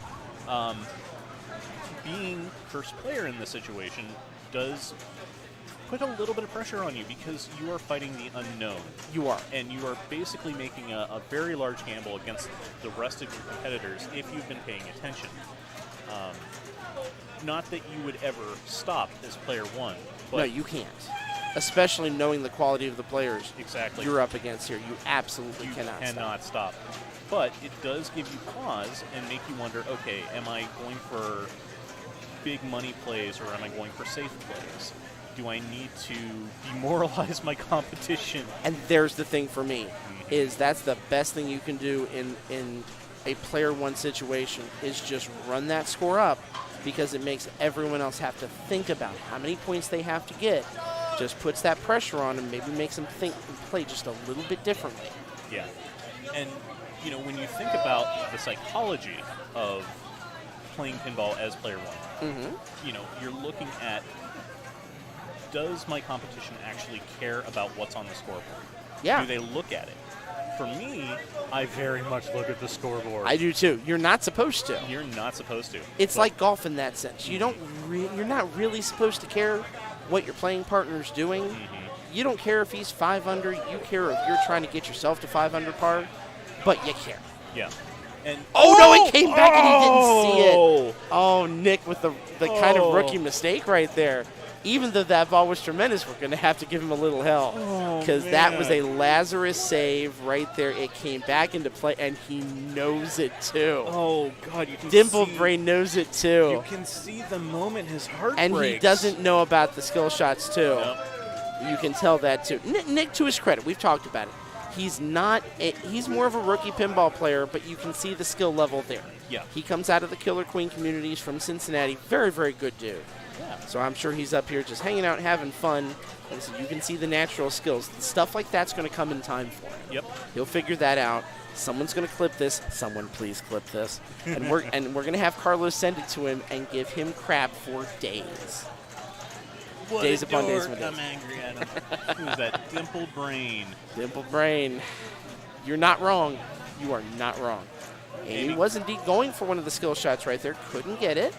Being first player in this situation does put a little bit of pressure on you because you are fighting the unknown. You are. And you are basically making a very large gamble against the rest of your competitors if you've been paying attention. Not that you would ever stop as player 1. But No, you can't. Especially knowing the quality of the players exactly. you're up against here. You absolutely You cannot stop. But it does give you pause and make you wonder, okay, am I going for big money plays or am I going for safe plays? do I need to demoralize my competition? And there's the thing for me, is that's the best thing you can do in a player one situation is just run that score up, because it makes everyone else have to think about how many points they have to get. Just puts that pressure on them, maybe makes them think and play just a little bit differently. Yeah. And, you know, when you think about the psychology of playing pinball as player one, you know, you're looking at, does my competition actually care about what's on the scoreboard? Yeah. Do they look at it? For me, I very much look at the scoreboard. I do too. You're not supposed to. You're not supposed to. It's like golf in that sense. You don't you're not really supposed to care what your playing partner's doing. You don't care if he's 5 under. You care if you're trying to get yourself to 5 under par, but you care. Yeah. And no, it came back and he didn't see it. Oh, Nick with the kind of rookie mistake right there. Even though that ball was tremendous, we're going to have to give him a little help, because that was a Lazarus save right there. It came back into play, and he knows it too. Oh, God. You can Dimple see, Brain knows it too. You can see the moment his heart And breaks. he doesn't know about the skill shots too. Yep. You can tell that too. Nick, to his credit, we've talked about it. He's he's more of a rookie pinball player, but you can see the skill level there. Yeah. He comes out of the Killer Queen communities from Cincinnati. Very, very good dude. Yeah. So I'm sure he's up here just hanging out, having fun. And so you can see the natural skills. Stuff like that's going to come in time for him. Yep. He'll figure that out. Someone's going to clip this. Someone please clip this. And we're going to have Carlos send it to him and give him crap for days. What Days a upon days dork. upon days. I'm angry at him. Who's that? Dimple Brain. Dimple Brain. You're not wrong. You are not wrong. And he was indeed going for one of the skill shots right there. Couldn't get it.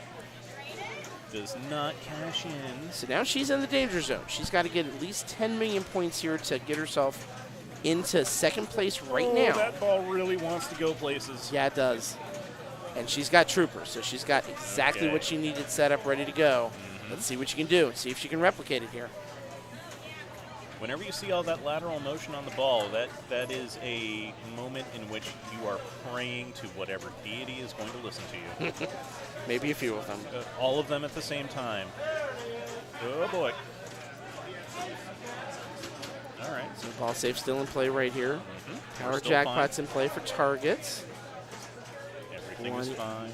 Does not cash in. So now she's in the danger zone. She's got to get at least 10 million points here to get herself into second place right now. That ball really wants to go places. Yeah, it does. And she's got troopers, so she's got exactly what she needed set up, ready to go. Let's see what she can do. See if she can replicate it here. Whenever you see all that lateral motion on the ball, that is a moment in which you are praying to whatever deity is going to listen to you. Maybe a few of them. All of them at the same time. Oh, boy. All right. So ball safe still in play right here. Power jackpot's in play for targets. Everything is fine.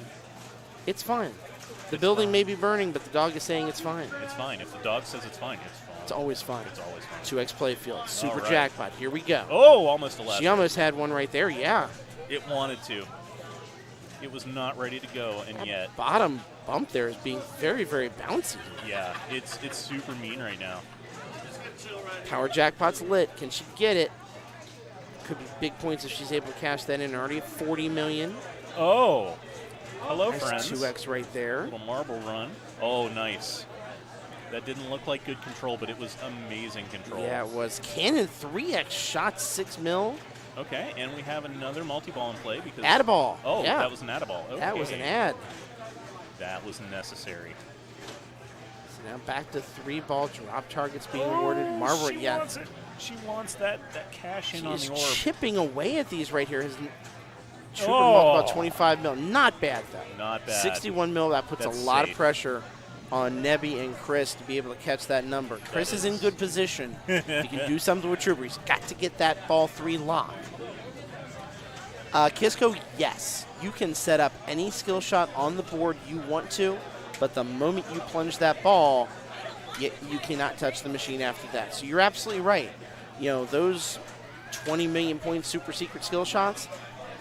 It's fine. The building may be burning, but the dog is saying it's fine. It's fine. If the dog says it's fine, it's fine. It's always fine. It's always fine. 2x playfield. Super right. jackpot. Here we go. Oh, almost a last. She almost had one right there, yeah. It wanted to. It was not ready to go, and yet. Bottom bump there is being very, very bouncy. Yeah, it's super mean right now. Power jackpot's lit. Can she get it? Could be big points if she's able to cash that in. Already at 40 million. Oh. Hello, Nice friends. 2x right there. Little marble run. Oh, nice. That didn't look like good control, but it was amazing control. Yeah, it was. Cannon 3x shot 6 mil. Okay, and we have another multi-ball in play because. Add-a-ball. Oh, yeah. that was an add-a-ball. Okay. That was an ad. That was necessary. So now back to 3-ball drop targets being awarded. Marble, yeah. She wants that cash in on She's the orb. chipping away at these right here. His Trooper about 25 mil. Not bad, though. Not bad. 61 mil. That puts That's a lot safe. of pressure on Nebby and Chris to be able to catch that number. Chris is in good position. If he can do something with Trooper, he's got to get that ball 3 locked. Kisco, yes. You can set up any skill shot on the board you want to, but the moment you plunge that ball, you cannot touch the machine after that. So you're absolutely right. You know, those 20 million point super secret skill shots,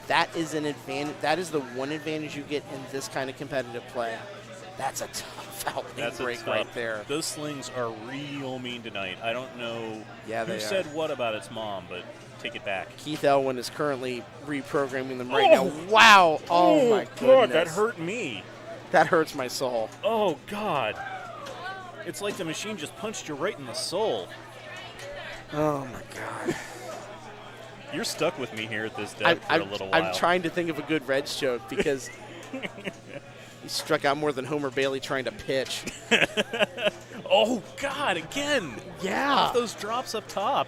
that is an advantage. That is the one advantage you get in this kind of competitive play. That's a tough outlet break right there. Those slings are real mean tonight. I don't know who said what about its mom, but take it back. Keith Elwin is currently reprogramming them right now. Wow. Oh, my goodness. God, that hurt me. That hurts my soul. Oh, God. It's like the machine just punched you right in the soul. Oh, my God. You're stuck with me here at this deck for a little while. I'm trying to think of a good Reds joke because he struck out more than Homer Bailey trying to pitch. Oh, God, again. Yeah. Off those drops up top.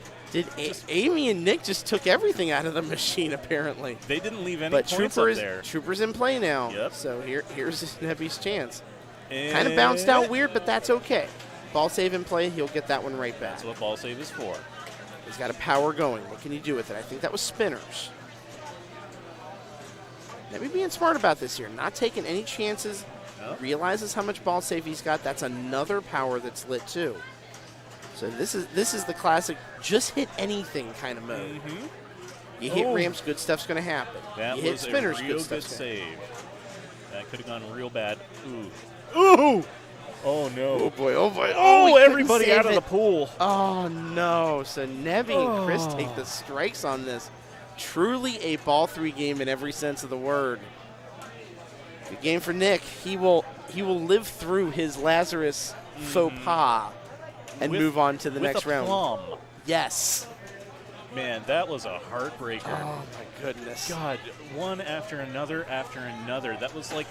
Amy and Nick just took everything out of the machine, apparently. They didn't leave any but points up there. Trooper's in play now. Yep. So here's Nebby's chance. And Kind of bounced out weird, but that's okay. Ball save in play, he'll get that one right back. That's what ball save is for. He's got a power going. What can you do with it? I think that was spinners. Maybe being smart about this here, not taking any chances. Oh. Realizes how much ball save he's got. That's another power that's lit too. So this is the classic just hit anything kind of mode. You hit ramps, good stuff's going to happen. That you hit was spinners, a real good good stuff's save. That could have gone real bad. Ooh. Ooh! Oh, no. Oh boy! Oh boy! Oh, we couldn't everybody save out of it. the pool. Oh no! So Nebby and Chris take the strikes on this. Truly a ball 3 game in every sense of the word. Good game for Nick. He will live through his Lazarus faux pas and move on to the next round. Plum. Yes. Man, that was a heartbreaker. Oh my goodness. God, one after another after another. That was like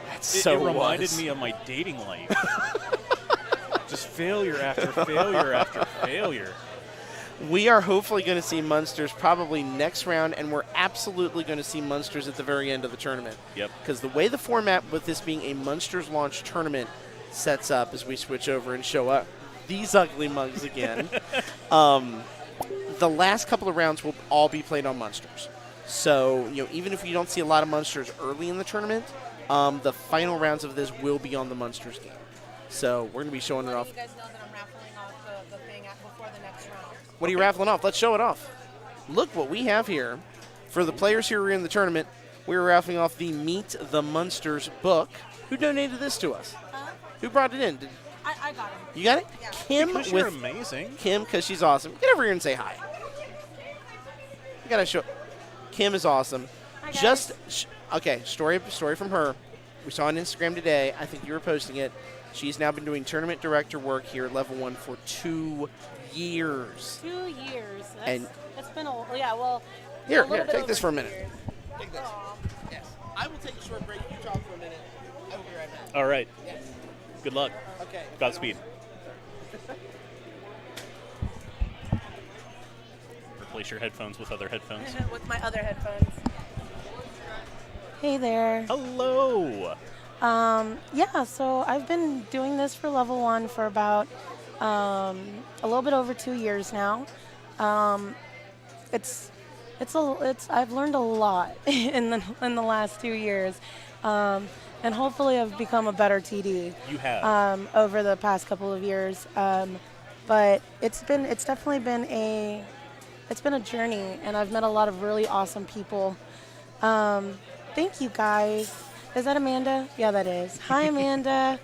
That's it reminded me of my dating life. Just failure after failure after failure. We are hopefully going to see Munsters probably next round, and we're absolutely going to see Munsters at the very end of the tournament. Yep. Because the way the format with this being a Munsters launch tournament sets up as we switch over and show up these ugly mugs again, the last couple of rounds will all be played on Munsters. So, even if you don't see a lot of Munsters early in the tournament, the final rounds of this will be on the Munsters game. So we're going to be showing it off. You guys know that I'm raffling off the thing before the next round. What are you raffling off? Let's show it off. Look what we have here. For the players who are in the tournament, we're raffling off the Meet the Munsters book. Who donated this to us? Who brought it in? I got him. You got it? Yeah. Kim Because with you're amazing. Kim, because she's awesome. Get over here and say hi. You gotta show. Kim is awesome. Hi, guys. Just okay. Story from her. We saw on Instagram today. I think you were posting it. She's now been doing tournament director work here at Level 1 for 2 years. 2 years. And- That's been well. Here, a little bit take over this for a 2 minute. years. Take this. Yes. I will take a short break. You talk for a minute. I will be right back. All right. Yes. Good luck. Okay. Godspeed. Replace your headphones with other headphones. With my other headphones. Hey there. Hello. Yeah, so I've been doing this for Level 1 for about a little bit over 2 years now. I've learned a lot in the last 2 years, and hopefully I've become a better TD. You have. Over the past couple of years, but it's definitely been a journey, and I've met a lot of really awesome people. Thank you guys. Is that Amanda? Yeah, that is. Hi, Amanda.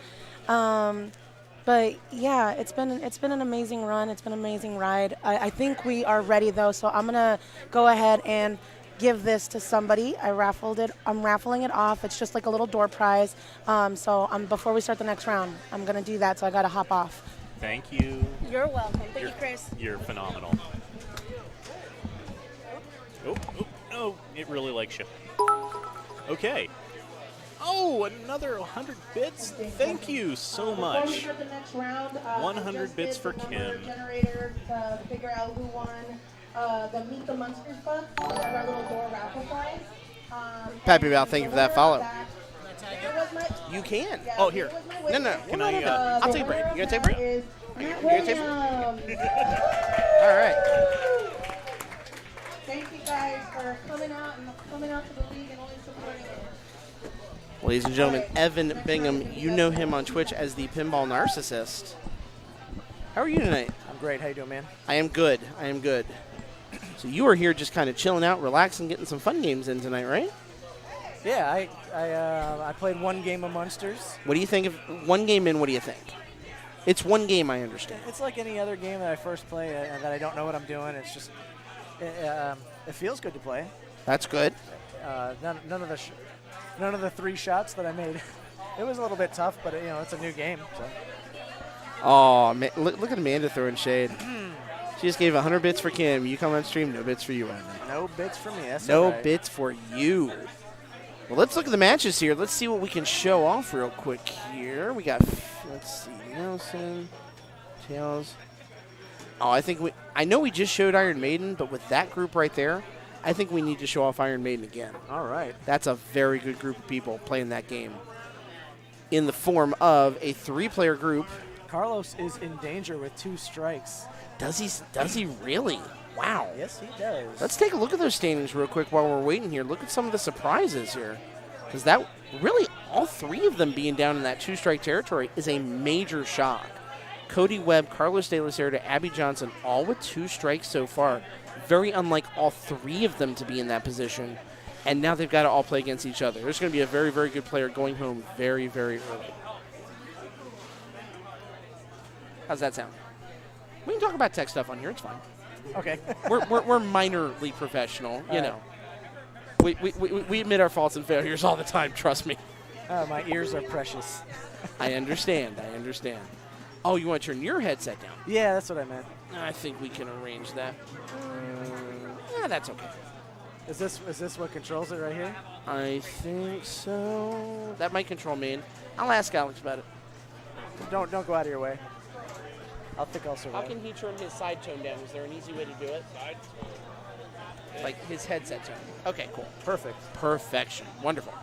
But yeah, it's been an amazing run. It's been an amazing ride. I think we are ready though, so I'm gonna go ahead and give this to somebody. I'm raffling it off. It's just like a little door prize. Before we start the next round, I'm gonna do that. So I gotta hop off. Thank you. You're welcome. Thank you, Chris. You're phenomenal. Oh, it really likes you. Okay. Oh, another 100 bits. Thank you so Before we much. start the next round, 100 just bits did for the number Kim. Generator to figure out who won the Meet the Munsters book. We have our little door raffle prize. Pappy Val, thank you for that follow. There was my- You can. yeah, Oh, there here. was my No, witness. no. Can I, I'll The take a break. winner You gonna of take a break? that is You Matt gonna take a Williams. All right. Thank you guys for coming out to the league and always supporting it. Ladies and gentlemen, Evan Bingham, you know him on Twitch as the Pinball Narcissist. How are you tonight? I'm great. How you doing, man? I am good. So you are here just kind of chilling out, relaxing, getting some fun games in tonight, right? Yeah, I played one game of Munsters. What do you think of one game in? What do you think? It's one game, I understand. It's like any other game that I first play that I don't know what I'm doing. It's just it feels good to play. That's good. None of the 3 shots that I made. It was a little bit tough, but it's a new game. So. Oh, man, look at Amanda throwing shade. She just gave 100 bits for Kim. You come on stream, no bits for you, Evan. No bits for me. That's No all right. bits for you. Well, let's look at the matches here. Let's see what we can show off real quick here. We got, let's see, Nelson, Tails. Oh, I know we just showed Iron Maiden, but with that group right there, I think we need to show off Iron Maiden again. All right. That's a very good group of people playing that game in the form of a 3-player group Carlos is in danger with 2 strikes. Does he really? Wow. Yes, he does. Let's take a look at those standings real quick while we're waiting here. Look at some of the surprises here. Because that really, all 3 of them being down in that 2-strike territory is a major shock. Cody Webb, Carlos Dalaserda, Abby Johnson, all with 2 strikes so far. Very unlike all 3 of them to be in that position. And now they've got to all play against each other. There's going to be a very, very good player going home very, very early. How's that sound? We can talk about tech stuff on here. It's fine. Okay. we're minorly professional, you know. We admit our faults and failures all the time, trust me. My ears are precious. I understand. Oh, you want to turn your headset down? Yeah, that's what I meant. I think we can arrange that. Yeah, that's okay. Is this what controls it right here? I think so. That might control me. I'll ask Alex about it. Don't go out of your way. I think I'll survive. How can he turn his side tone down? Is there an easy way to do it? Like his headset tone. Okay, cool. Perfect. Perfection. Wonderful.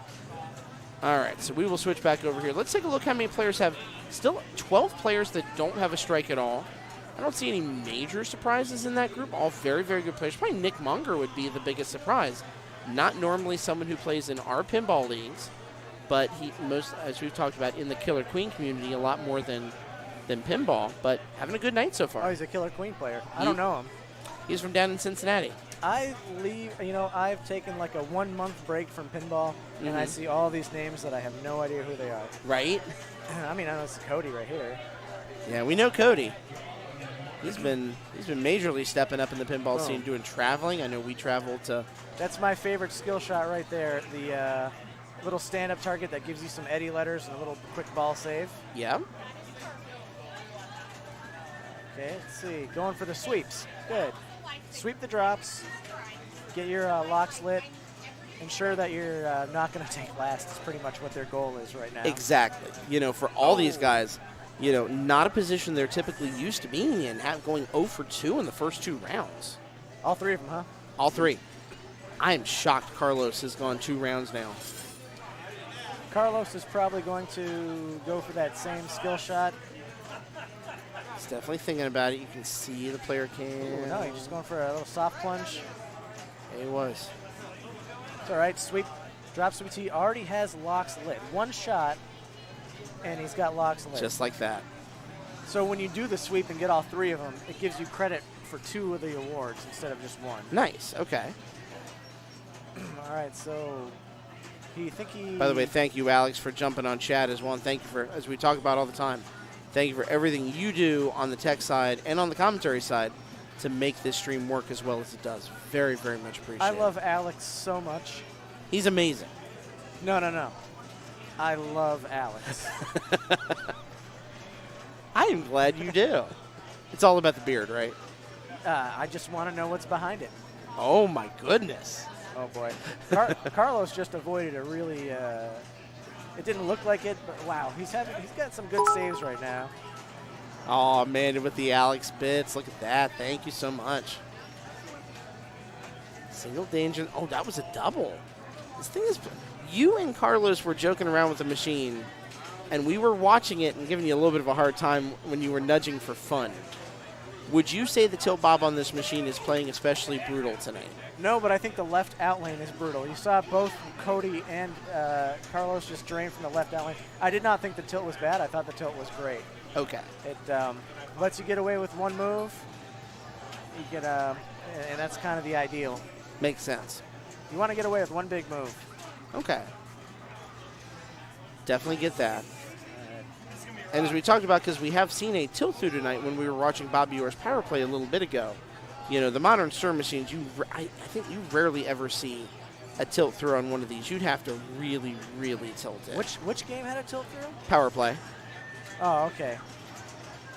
All right, so we will switch back over here. Let's take a look how many players have. Still 12 players that don't have a strike at all. I don't see any major surprises in that group. All very, very good players. Probably Nick Munger would be the biggest surprise. Not normally someone who plays in our pinball leagues, but as we've talked about, in the Killer Queen community, a lot more than pinball, but having a good night so far. Oh, he's a Killer Queen player. I don't know him. He's from down in Cincinnati. I've taken like a 1-month break from pinball, and I see all these names that I have no idea who they are. Right? I mean, I know it's Cody right here. Yeah, we know Cody. He's been majorly stepping up in the pinball scene, doing traveling. I know we traveled to. That's my favorite skill shot right there. The little stand-up target that gives you some eddy letters and a little quick ball save. Yeah. Okay, let's see. Going for the sweeps. Good. Sweep the drops. Get your locks lit. Ensure that you're not going to take last. Is pretty much what their goal is right now. Exactly. For all these guys, not a position they're typically used to being in, going 0 for 2 in the first 2 rounds. All 3 of them, huh? All 3. I am shocked Carlos has gone 2 rounds now. Carlos is probably going to go for that same skill shot. He's definitely thinking about it. You can see the player can. Ooh, no, he's just going for a little soft plunge. He was. It's all right. Sweep. Drop sweep. He already has locks lit. 1 shot, and he's got locks lit. Just like that. So when you do the sweep and get all 3 of them, it gives you credit for 2 of the awards instead of just 1. Nice. Okay. All right. So By the way, thank you, Alex, for jumping on chat as well. And thank you for, as we talk about all the time, thank you for everything you do on the tech side and on the commentary side to make this stream work as well as it does. Very, very much appreciated. I love Alex so much. He's amazing. No. I love Alex. I am glad you do. It's all about the beard, right? I just want to know what's behind it. Oh, my goodness. Oh, boy. Carlos just avoided a really it didn't look like it, but wow, he's got some good saves right now. Oh, man, with the Alex bits. Look at that. Thank you so much. Single danger. Oh, that was a double. This thing is... You and Carlos were joking around with the machine, and we were watching it and giving you a little bit of a hard time when you were nudging for fun. Would you say the tilt bob on this machine is playing especially brutal tonight? No, but I think the left out lane is brutal. You saw both Cody and Carlos just drain from the left out lane. I did not think the tilt was bad. I thought the tilt was great. Okay. It lets you get away with 1 move. You get and that's kind of the ideal. Makes sense. You want to get away with 1 big move. Okay. Definitely get that. And as we talked about, because we have seen a tilt through tonight when we were watching Bobby Orr's power play a little bit ago. The modern Sturm machines, I think you rarely ever see a tilt through on one of these. You'd have to really, really tilt it. Which game had a tilt through? Power play. Oh, okay.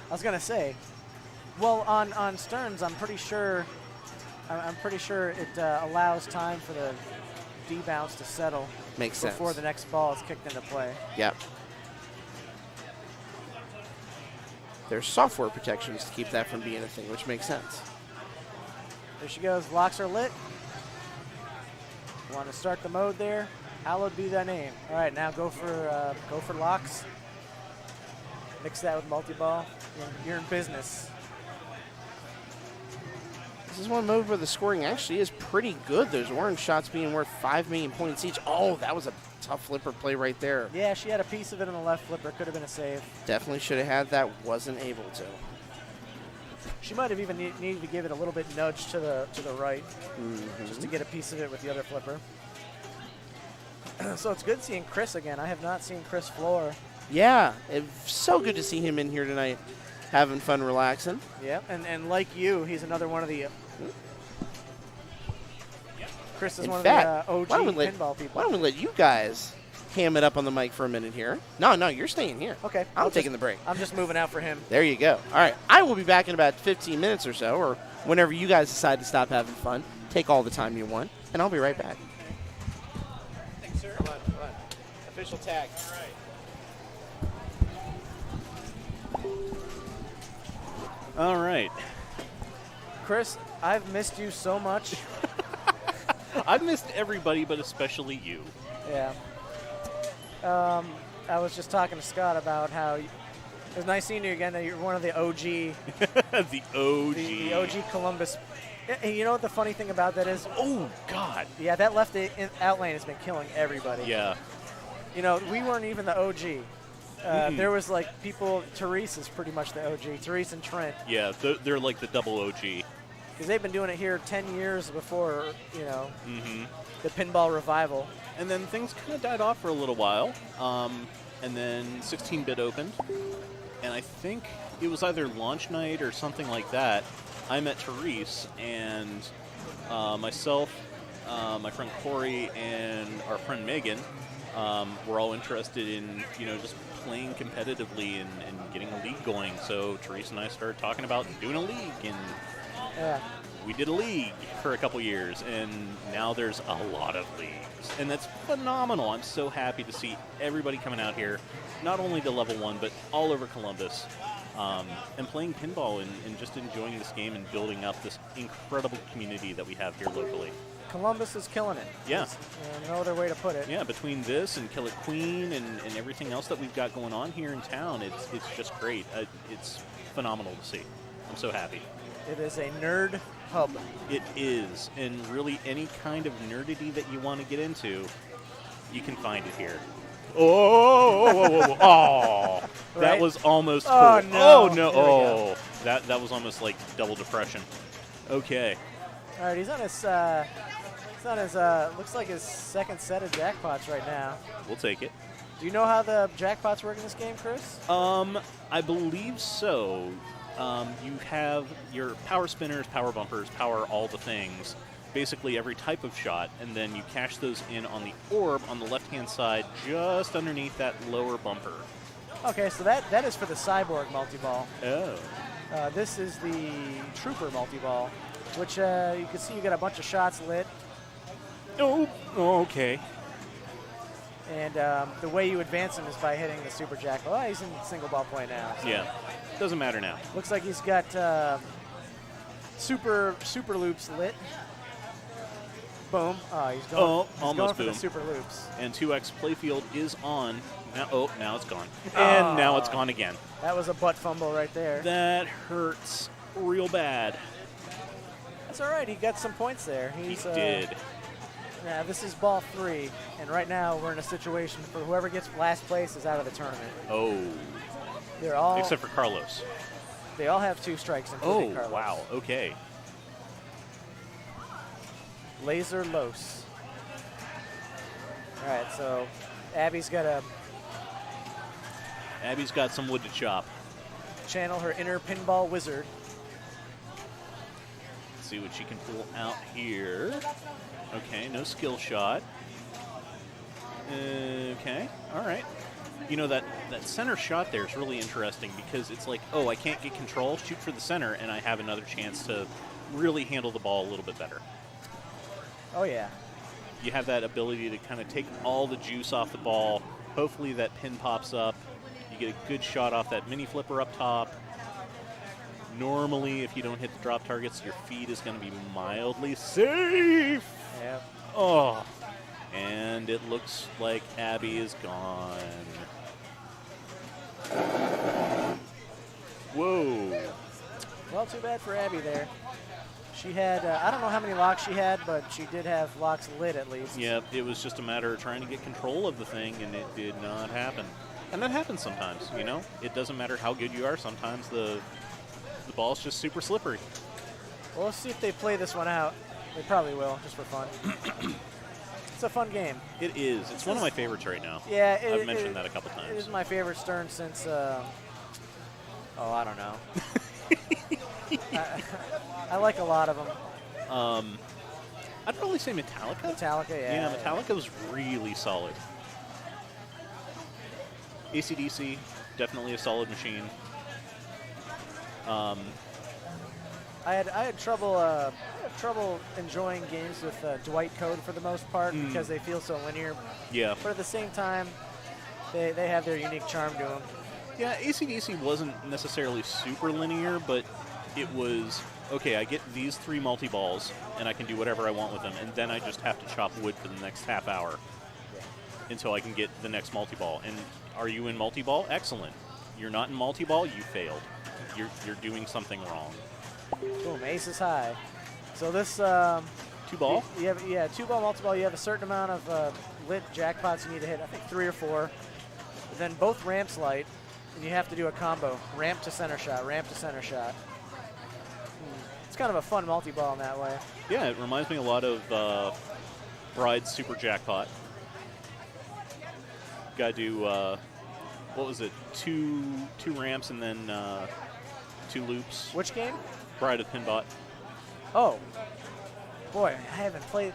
I was gonna say, well, on Stearns, I'm pretty sure it allows time for the D-bounce to settle. Makes sense. Before the next ball is kicked into play. Yep. There's software protections to keep that from being a thing, which makes sense. There she goes. Locks are lit. Want to start the mode there? Hallowed be thy name. All right, now go for locks. Mix that with multi-ball. You're in business. This is one mode where the scoring actually is pretty good. Those orange shots being worth 5 million points each. Oh, that was a tough flipper play right there. Yeah, she had a piece of it on the left flipper. Could have been a save. Definitely should have had that. Wasn't able to. She might have even needed to give it a little bit nudge to the right, just to get a piece of it with the other flipper. So it's good seeing Chris again. I have not seen Chris floor. Yeah, it's so good to see him in here tonight, having fun, relaxing. Yeah, and like you, he's another one of the. Chris is In one fact, of the OG pinball people. Why don't we let you guys ham it up on the mic for a minute here? No, you're staying here. Okay, I'm taking the break. I'm just moving out for him. There you go. All right, I will be back in about 15 minutes or so, or whenever you guys decide to stop having fun. Take all the time you want, and I'll be right back. Thanks, sir. Come on. Official tag. All right. Chris, I've missed you so much. I've missed everybody, but especially you. Yeah. I was just talking to Scott about how it was nice seeing you again. That you're one of the OG. The OG. The OG Columbus. And you know what the funny thing about that is? Oh, God. Yeah, that left out lane has been killing everybody. Yeah. You know, we weren't even the OG. There was like people. Therese is pretty much the OG. Therese and Trent. Yeah, they're like the double OG. Because they've been doing it here 10 years before, the pinball revival. And then things kind of died off for a little while. And then 16-bit opened. And I think it was either launch night or something like that. I met Therese, and myself, my friend Corey, and our friend Megan were all interested in, just playing competitively and getting a league going. So Therese and I started talking about doing a league, and we did a league for a couple years, and now there's a lot of leagues. And that's phenomenal. I'm so happy to see everybody coming out here, not only to Level 1, but all over Columbus, and playing pinball and just enjoying this game and building up this incredible community that we have here locally. Columbus is killing it. Yeah. There's no other way to put it. Yeah, between this and Kill It Queen and everything else that we've got going on here in town, it's just great. It's phenomenal to see. I'm so happy. It is a nerd hub. It is, and really any kind of nerdity that you want to get into, you can find it here. Oh, Right? that was almost cool. Oh, no. Oh, no. There we go. That was almost like double depression. Okay. All right, he's on his looks like his second set of jackpots right now. We'll take it. Do you know how the jackpots work in this game, Chris? I believe so. You have your power spinners, power bumpers, power all the things, basically every type of shot, and then you cash those in on the orb on the left-hand side, just underneath that lower bumper. Okay, so that is for the Cyborg multi-ball. Oh. This is the Trooper multi-ball, which you can see you got a bunch of shots lit. Oh, okay. And the way you advance him is by hitting the super jackpot. Oh, he's in single ball play now. So. Yeah, doesn't matter now. Looks like he's got super loops lit. Boom. Oh, he's going, almost going for boom. the super loops. And 2X playfield is on. Now it's gone. And now it's gone again. That was a butt fumble right there. That hurts real bad. That's all right. He got some points there. He did. Yeah, this is ball 3, and right now we're in a situation for whoever gets last place is out of the tournament. Oh. They're all Except for Carlos. They all have 2 strikes, including Carlos. Wow. Okay. Laser Los. All right, so Abby's got to some wood to chop. channel her inner pinball wizard. Let's see what she can pull out here. Okay, no skill shot. Okay, all right. You know, that center shot there is really interesting because it's like, oh, I can't get control, shoot for the center, and I have another chance to really handle the ball a little bit better. Oh, yeah. You have that ability to kind of take all the juice off the ball. Hopefully that pin pops up. You get a good shot off that mini flipper up top. Normally, if you don't hit the drop targets, your feed is going to be mildly safe. Yep. Oh, and it looks like Abby is gone. Whoa. Well, too bad for Abby there. She had, I don't know how many locks she had, but she did have locks lit at least. Yeah, it was just a matter of trying to get control of the thing, and it did not happen. And that happens sometimes, you know? It doesn't matter how good you are. Sometimes the ball's just super slippery. Well, let's see if they play this one out. They probably will, just for fun. It's a fun game. It is. It's one of my favorites right now. Yeah, I've mentioned that a couple It times. is my favorite Stern since, I don't know. I like a lot of them. I'd probably say Metallica. Metallica, yeah. Yeah, Metallica was really solid. AC/DC, definitely a solid machine. I had trouble enjoying games with Dwight Code for the most part because they feel so linear. Yeah. But at the same time, they have their unique charm to them. Yeah, AC/DC wasn't necessarily super linear, but it was, okay, I get these 3 multi-balls, and I can do whatever I want with them, and then I just have to chop wood for the next half hour until I can get the next multi-ball. And are you in multi-ball? Excellent. You're not in multi-ball? You failed. You're doing something wrong. Boom, ace is high. So this 2-ball? You have 2-ball, multi-ball. You have a certain amount of lit jackpots you need to hit. I think 3 or 4. But then both ramps light, and you have to do a combo: ramp to center shot, ramp to center shot. It's kind of a fun multi-ball in that way. Yeah, it reminds me a lot of Bride's Super Jackpot. Got to do, what was it, two ramps and then 2 loops. Which game? Bride of Pinbot. Oh, boy, I haven't played.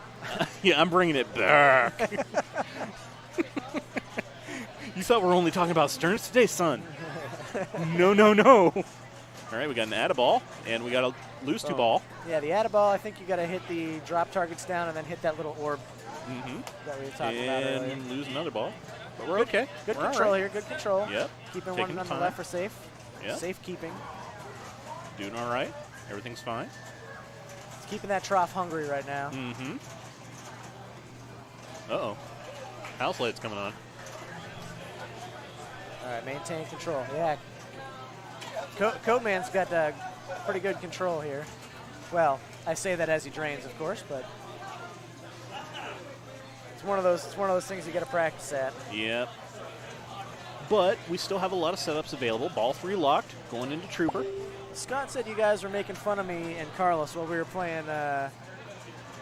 Yeah, I'm bringing it back. You thought we were only talking about Sterns today, son. No. All right, we got an add-a-ball, and we got a lose 2-ball. Yeah, the add-a-ball, I think you got to hit the drop targets down and then hit that little orb that we were talking about earlier. And lose another ball. But we're okay. Good We're control all right. here, good control. Yep. Keeping Taking one on the time. left for safe. Yep. Safe keeping. Doing all right. Everything's fine. It's keeping that trough hungry right now. Mm-hmm. Uh-oh. House light's coming on. All right, maintain control. Yeah. Codeman's got pretty good control here. Well, I say that as he drains, of course, but it's one of those things you got to practice at. Yep. But we still have a lot of setups available. Ball 3 locked, going into Trooper. Scott said you guys were making fun of me and Carlos while we were playing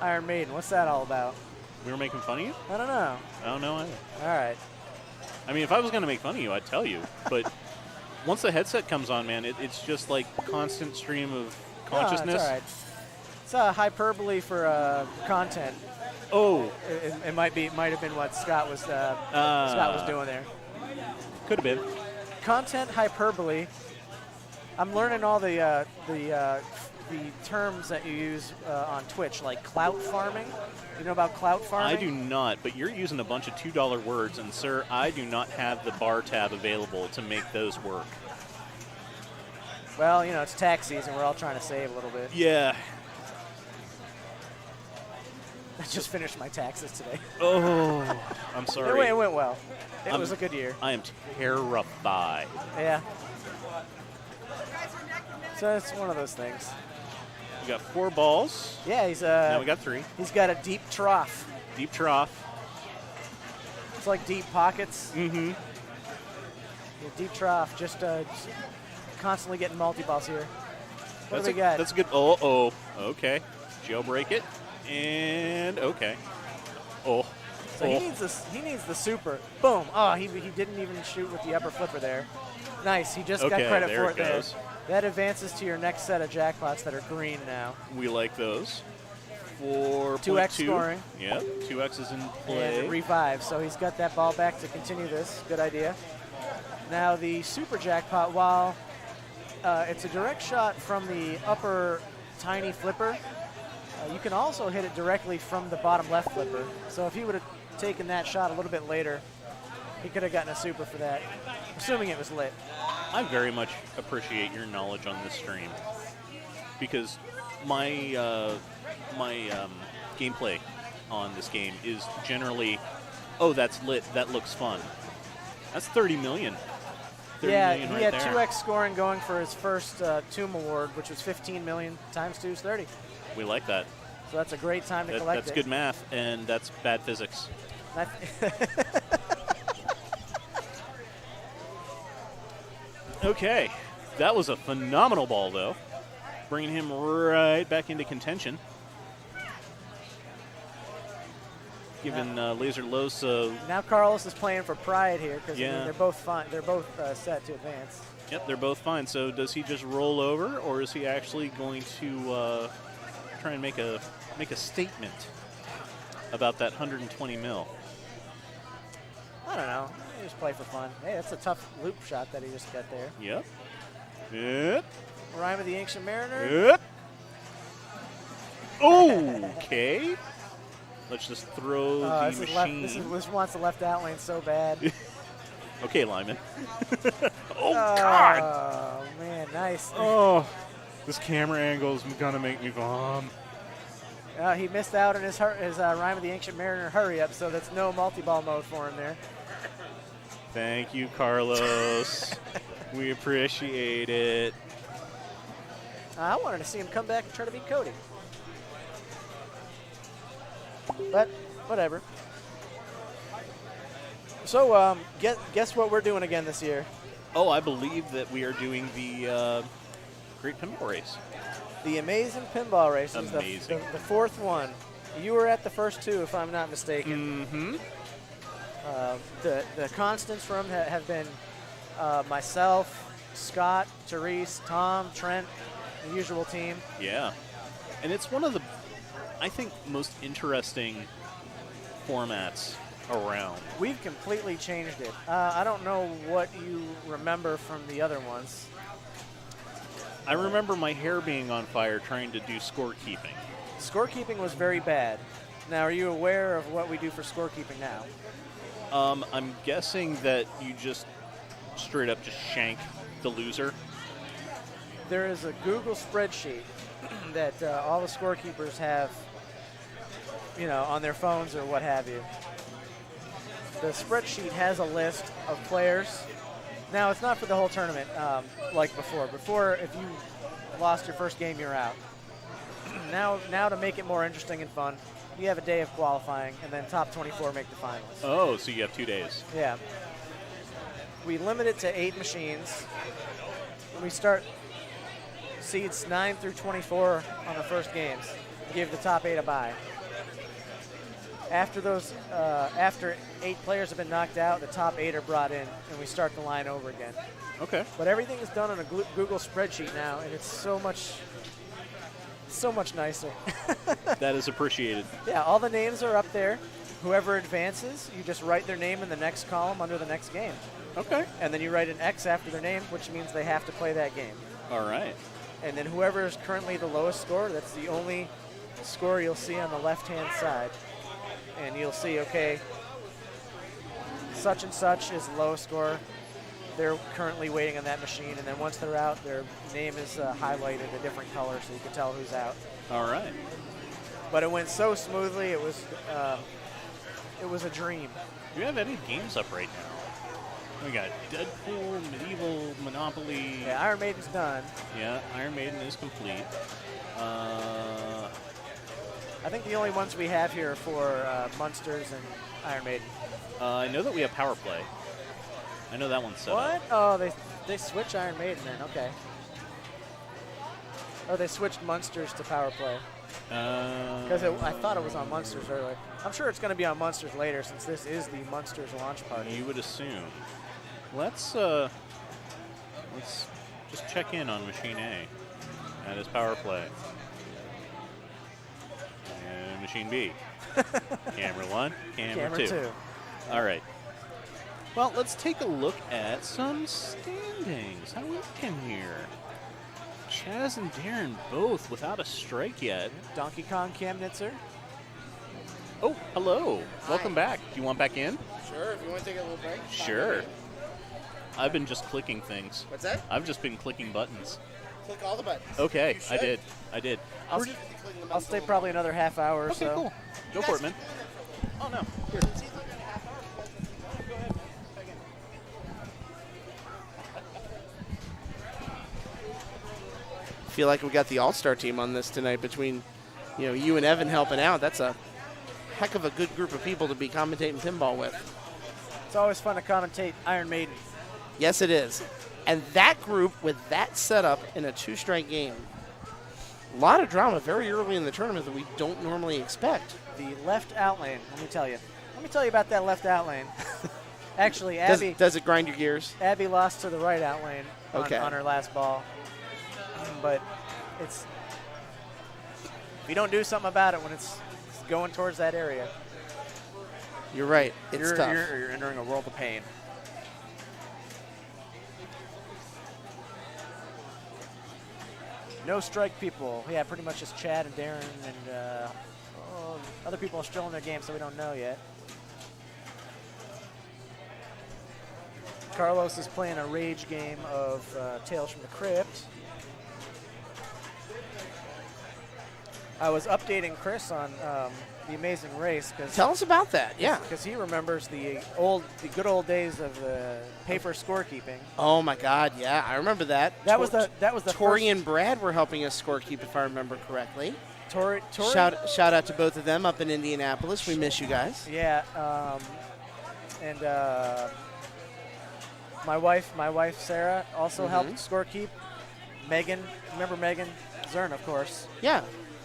Iron Maiden. What's that all about? We were making fun of you? I don't know. I don't know either. All right. I mean, if I was going to make fun of you, I'd tell you. But once the headset comes on, man, it's just like constant stream of consciousness. No, it's all right. It's hyperbole for content. Oh. It might have been what Scott was doing there. Could have been. Content hyperbole. I'm learning all the terms that you use on Twitch, like clout farming. You know about clout farming? I do not, but you're using a bunch of $2 words, and sir, I do not have the bar tab available to make those work. Well, you know, it's tax season. We're all trying to save a little bit. Yeah. I just finished my taxes today. Oh, I'm sorry. It went well. It was a good year. I am terrified. Yeah. So it's one of those things. We got 4 balls. Yeah, he's Now we got 3. He's got a deep trough. Deep trough. It's like deep pockets. Mm-hmm. Yeah, deep trough. Just constantly getting multi-balls here. What do we got? That's a good. Oh. Okay. Jailbreak it. And okay. Oh. So he needs the super. Boom. Oh, he didn't even shoot with the upper flipper there. Nice. He just got credit there for it it there. goes. That advances to your next set of jackpots that are green now. We like those. 4.2. 2x scoring. Yep. 2x is in play. And revive. So he's got that ball back to continue this. Good idea. Now the super jackpot, while it's a direct shot from the upper tiny flipper, you can also hit it directly from the bottom left flipper. So if he would have taken that shot a little bit later, he could have gotten a super for that, assuming it was lit. I very much appreciate your knowledge on this stream because my gameplay on this game is generally, oh, that's lit, that looks fun. That's 30 million. 30 Yeah, million he right had there. 2x scoring going for his first Tomb Award, which was 15 million times 2 is 30. We like that. So that's a great time to collect That's it. good math, and that's bad physics. Okay, that was a phenomenal ball, though. Bringing him right back into contention. Giving Laser Los Now Carlos is playing for pride here because Yeah. they're both fine. They're both set to advance. Yep, they're both fine. So does he just roll over, or is he actually going to try and make a statement about that 120 mil? I don't know. They just play for fun. Hey, that's a tough loop shot that he just got there. Yep. Yep. Rhyme of the Ancient Mariner. Yep. Okay. Let's just throw the machine. This wants the left out lane so bad. Okay, Lyman. God. Oh, man, nice. Oh, this camera angle is gonna make me vom. He missed out on his Rhyme of the Ancient Mariner hurry up, so that's no multi-ball mode for him there. Thank you, Carlos. We appreciate it. I wanted to see him come back and try to beat Cody. But whatever. So guess what we're doing again this year? Oh, I believe that we are doing the Great Pinball Race. The Amazing Pinball Race. Is Amazing. The fourth one. You were at the first two, if I'm not mistaken. Mm-hmm. The constants from have been myself, Scott, Therese, Tom, Trent, the usual team. Yeah. And it's one of the, I think, most interesting formats around. We've completely changed it. I don't know what you remember from the other ones. I remember my hair being on fire trying to do scorekeeping. Scorekeeping was very bad. Now, are you aware of what we do for scorekeeping now? I'm guessing that you just straight up just shank the loser. There is a Google spreadsheet that all the scorekeepers have, on their phones or what have you. The spreadsheet has a list of players. Now, it's not for the whole tournament like before. Before, if you lost your first game, you're out. Now, to make it more interesting and fun, you have a day of qualifying, and then top 24 make the finals. Oh, so you have 2 days. Yeah. We limit it to 8 machines. We start seeds 9 through 24 on the first games. Give the top 8 a bye. After those, after 8 players have been knocked out, the top 8 are brought in, and we start the line over again. Okay. But everything is done on a Google spreadsheet now, and it's so much nicer. That is appreciated. Yeah, all the names are up there. Whoever advances, you just write their name in the next column under the next game. Okay. And then you write an X after their name, which means they have to play that game. All right. And then whoever is currently the lowest score, that's the only score you'll see on the left-hand side. And you'll see, okay, such and such is the lowest score. They're currently waiting on that machine, and then once they're out, their name is highlighted a different color so you can tell who's out. All right. But it went so smoothly, it was a dream. Do you have any games up right now? We got Deadpool, Medieval, Monopoly. Yeah, Iron Maiden's done. Yeah, Iron Maiden is complete. I think the only ones we have here are for Munsters and Iron Maiden. I know that we have Power Play. I know that one's set What? up. Oh, they switched Iron Maiden then. Okay. Oh, they switched Munsters to Power Play. Because I thought it was on Munsters earlier. I'm sure it's going to be on Munsters later since this is the Munsters launch party. You would assume. Let's just check in on Machine A. That is Power Play. And Machine B. Camera 1, camera 2. All right. Well, let's take a look at some standings. How are we looking here? Chaz and Darren both without a strike yet. Donkey Kong Kamnitzer. Oh, hello. Welcome back. Do you want back in? Sure, if you want to take a little break. Sure. I've been just clicking things. What's that? I've just been clicking buttons. Click all the buttons. Okay, You I should. did. I did. I'll, We're just clicking the I'll buttons stay a little probably another half hour or Okay, so. cool. Go for it, man. Oh, no. Here. bit. See, it's like in a half hour. Go ahead, man. Back in. feel like we got the all-star team on this tonight between, you and Evan helping out. That's a heck of a good group of people to be commentating pinball with. It's always fun to commentate Iron Maiden. Yes, it is. And that group with that setup in a 2-strike game, a lot of drama very early in the tournament that we don't normally expect. The left out lane, let me tell you about that left out lane. Actually, Abby Does it grind your gears? Abby lost to the right out lane on her last ball. But if you don't do something about it when it's going towards that area, You're right. It's tough. You're entering a world of pain. No strike people. Yeah, pretty much just Chad and Darren and other people are still in their game, so we don't know yet. Carlos is playing a rage game of Tales from the Crypt. I was updating Chris on the Amazing Race because Tell us about that. Yeah. because he remembers the good old days of the paper scorekeeping. Oh my God. Yeah, I remember that. That was the Tori first, and Brad were helping us scorekeep, if I remember correctly. Tori. Shout out to both of them up in Indianapolis. We miss you guys. Yeah, and my wife Sarah also helped scorekeep. Megan, remember Megan Zern, of course. Yeah.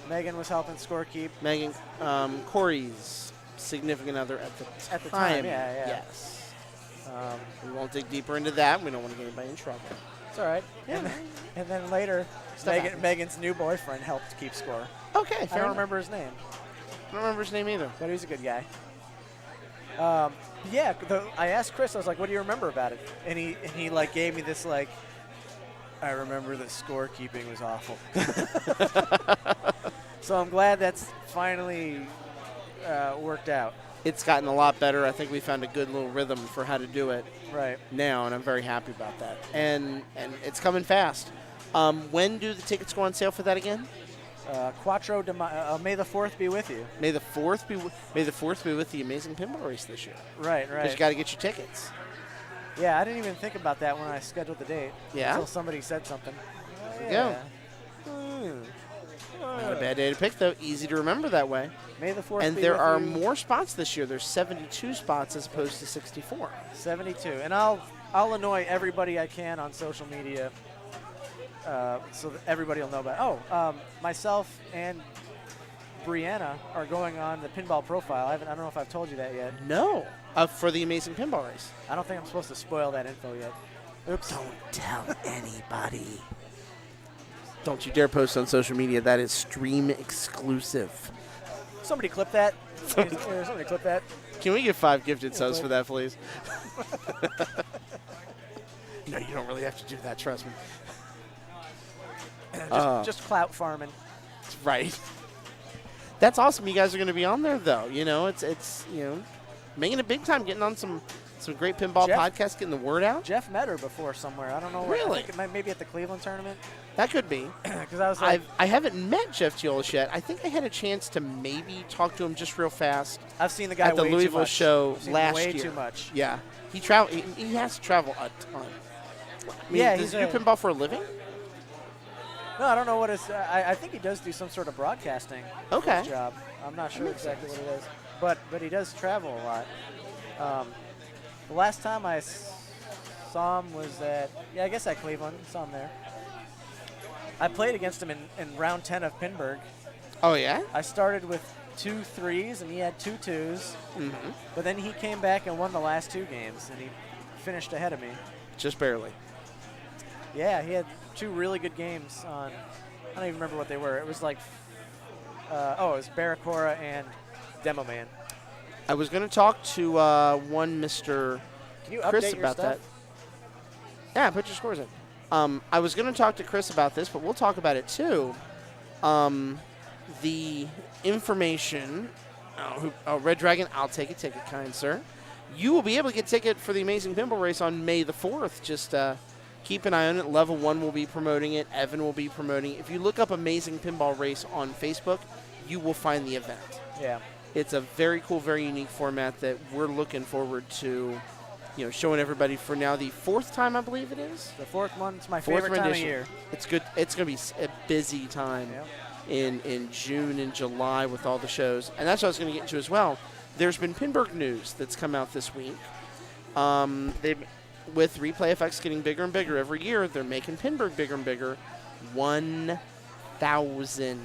Megan was helping scorekeep. Megan, Corey's significant other at the time, yeah. Yes. We won't dig deeper into that. We don't want to get anybody in trouble. It's all right. Yeah. And then later, Megan's new boyfriend helped keep score. Okay, I fair don't enough. remember his name, I don't remember his name either. but he was a good guy. Yeah, I asked Chris. I was like, "What do you remember about it?" And he like gave me this like, I remember that scorekeeping was awful. So I'm glad that's finally worked out. It's gotten a lot better. I think we found a good little rhythm for how to do it Right. now, and I'm very happy about that. And it's coming fast. When do the tickets go on sale for that again? Quattro de May the 4th be with you. May the 4th be with the Amazing Pinball Race this year. Right. Because you got to get your tickets. Yeah, I didn't even think about that when I scheduled the date. Yeah? Until somebody said something. There you go. Not a bad day to pick, though. Easy to remember that way. May the 4th And be there with are you. more spots this year. There's 72 spots as opposed to 64. 72. And I'll annoy everybody I can on social media so that everybody will know about it. Myself and Brianna are going on the pinball profile. I don't know if I've told you that yet. No. For the Amazing Pinball Race. I don't think I'm supposed to spoil that info yet. Oops. Don't tell anybody. Don't you dare post on social media. That is stream exclusive. Somebody clip that. Somebody clip that. Can we get 5 gifted subs for that, please? No, you don't really have to do that. Trust me. Just clout farming. Right. That's awesome. You guys are going to be on there, though. It's making it big time, getting on some great pinball podcasts, getting the word out. Jeff met her before somewhere. I don't know where. Really? I think maybe at the Cleveland tournament. That could be. Because I was like, I haven't met Jeff Teolis yet. I think I had a chance to maybe talk to him just real fast I've seen the guy at the way too Louisville much. show I've seen him last way year. too much. Yeah, he has to travel a ton. I mean, Yeah, does he's he do pinball for a living? No, I don't know what his. I think he does do some sort of broadcasting Okay. job. I'm not sure makes exactly sense. what it is, but he does travel a lot. The last time I saw him was at I guess at Cleveland. Saw him there. I played against him in round 10 of Pinburg. Oh yeah. I started with 2 3s and he had 2 2s, Mm-hmm. but then he came back and won the last 2 games and he finished ahead of me. Just barely. Yeah, he had 2 really good games on. I don't even remember what they were. It was like, it was Barracora and Demo Man. I was going to talk to one Mr. Can you Chris update your about stuff? that. Yeah, put your scores in. I was going to talk to Chris about this, but we'll talk about it too. The information. Red Dragon, I'll take a ticket, kind sir. You will be able to get a ticket for the Amazing Pinball Race on May the 4th. Just keep an eye on it. Level 1 will be promoting it. Evan will be promoting it. If you look up Amazing Pinball Race on Facebook, you will find the event. Yeah. It's a very cool, very unique format that we're looking forward to, showing everybody for now the 4th time, I believe it is. The 4th one. It's my Fourth favorite time of rendition. year. It's good. It's going to be a busy time in June and July with all the shows. And that's what I was going to get into as well. There's been Pinburg news that's come out this week. With Replay FX getting bigger and bigger every year, they're making Pinburg bigger and bigger. 1,000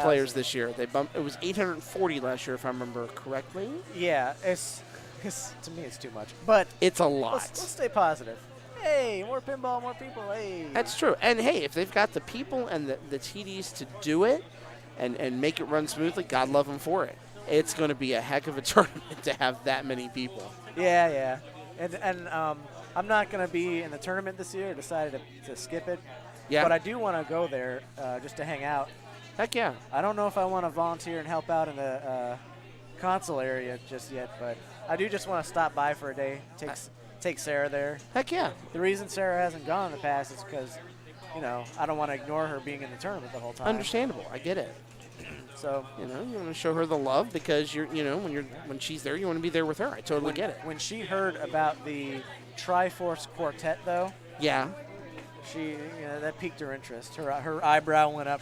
players this year. They bumped. It was 840 last year, if I remember correctly. Yeah, it's to me it's too much, but It's a lot. let's stay positive. Hey, more pinball, more people. Hey, That's true. And hey, if they've got the people and the TDs to do it and make it run smoothly, God love them for it. It's going to be a heck of a tournament to have that many people. yeah. And I'm not going to be in the tournament this year. I decided to skip it. Yeah. But I do want to go there just to hang out. Heck yeah. I don't know if I want to volunteer and help out in the console area just yet, but I do just want to stop by for a day, take Sarah there. Heck yeah. The reason Sarah hasn't gone in the past is because, I don't want to ignore her being in the tournament the whole time. Understandable. I get it. So You want to show her the love because when she's there, you want to be there with her. I totally get it. when she heard about the Triforce Quartet, though, Yeah. she that piqued her interest. Her eyebrow went up.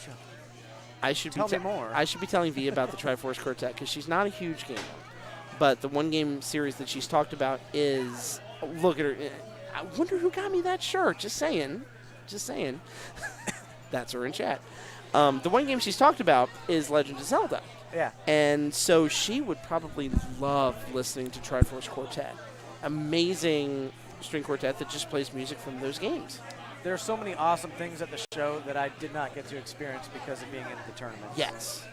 I should Tell be me more. I should be telling V about the Triforce Quartet because she's not a huge gamer, but the one game series that she's talked about is look at her. I wonder who got me that shirt. Just saying. That's her in chat. The one game she's talked about is Legend of Zelda. Yeah. And so she would probably love listening to Triforce Quartet. Amazing string quartet that just plays music from those games. There are so many awesome things at the show that I did not get to experience because of being in the tournament. Yes.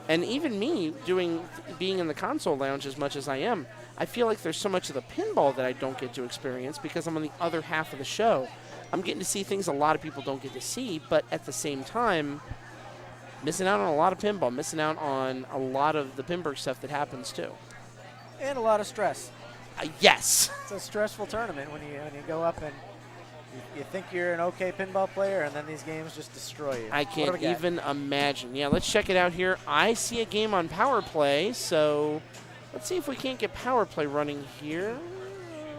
And even me being in the console lounge as much as I am, I feel like there's so much of the pinball that I don't get to experience because I'm on the other half of the show. I'm getting to see things a lot of people don't get to see, but at the same time, missing out on a lot of pinball, missing out on a lot of the Pinburg stuff that happens too. And a lot of stress. Yes. It's a stressful tournament when you go up and you think you're an okay pinball player, and then these games just destroy you. I can't even imagine. Yeah, let's check it out here. I see a game on Power Play, so let's see if we can't get Power Play running here.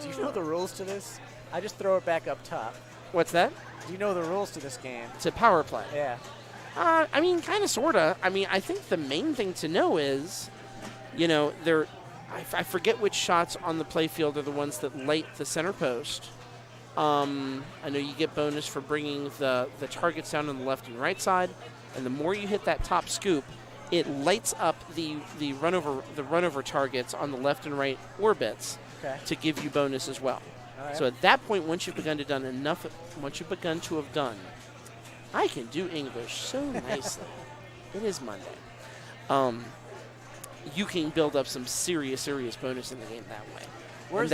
Do you know the rules to this? I just throw it back up top. What's that? Do you know the rules to this game? To Power Play. Yeah. I mean, kind of, sort of. I mean, I think the main thing to know is, I forget which shots on the playfield are the ones that light the center post. I know you get bonus for bringing the targets down on the left and right side, and the more you hit that top scoop, it lights up the runover targets on the left and right orbits to give you bonus as well. Right. So at that point, once you've begun to have done, I can do English so nicely. It is Monday. You can build up some serious bonus in the game that way. Is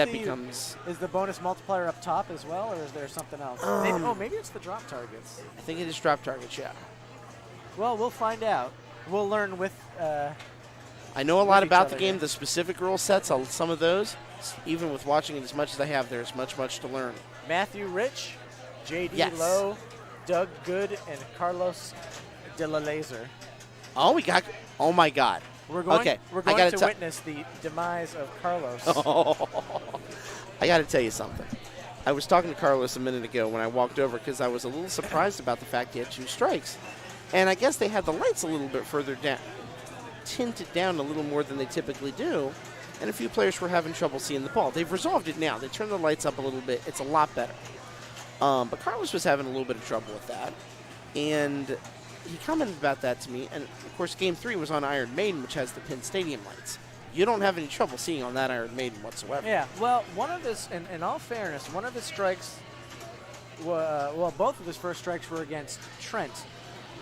the bonus multiplier up top as well, or is there something else? Maybe it's the drop targets. I think it is drop targets, yeah. Well, we'll find out. We'll learn with. I know a lot about the other, game, yeah. the specific rule sets, some of those. Even with watching it as much as I have, there's much to learn. Matthew Rich, JD Yes. Lowe, Doug Good, and Carlos Dalaserda. Oh my God. We're going to to witness the demise of Carlos. I got to tell you something. I was talking to Carlos a minute ago when I walked over because I was a little surprised about the fact he had 2 strikes. And I guess they had the lights a little bit further down, tinted down a little more than they typically do. And a few players were having trouble seeing the ball. They've resolved it now. They turned the lights up a little bit. It's a lot better. But Carlos was having a little bit of trouble with that. And he commented about that to me. And, of course, Game 3 was on Iron Maiden, which has the Penn Stadium lights. You don't have any trouble seeing on that Iron Maiden whatsoever. Yeah, well, one of his, in all fairness, one of his strikes, both of his first strikes were against Trent.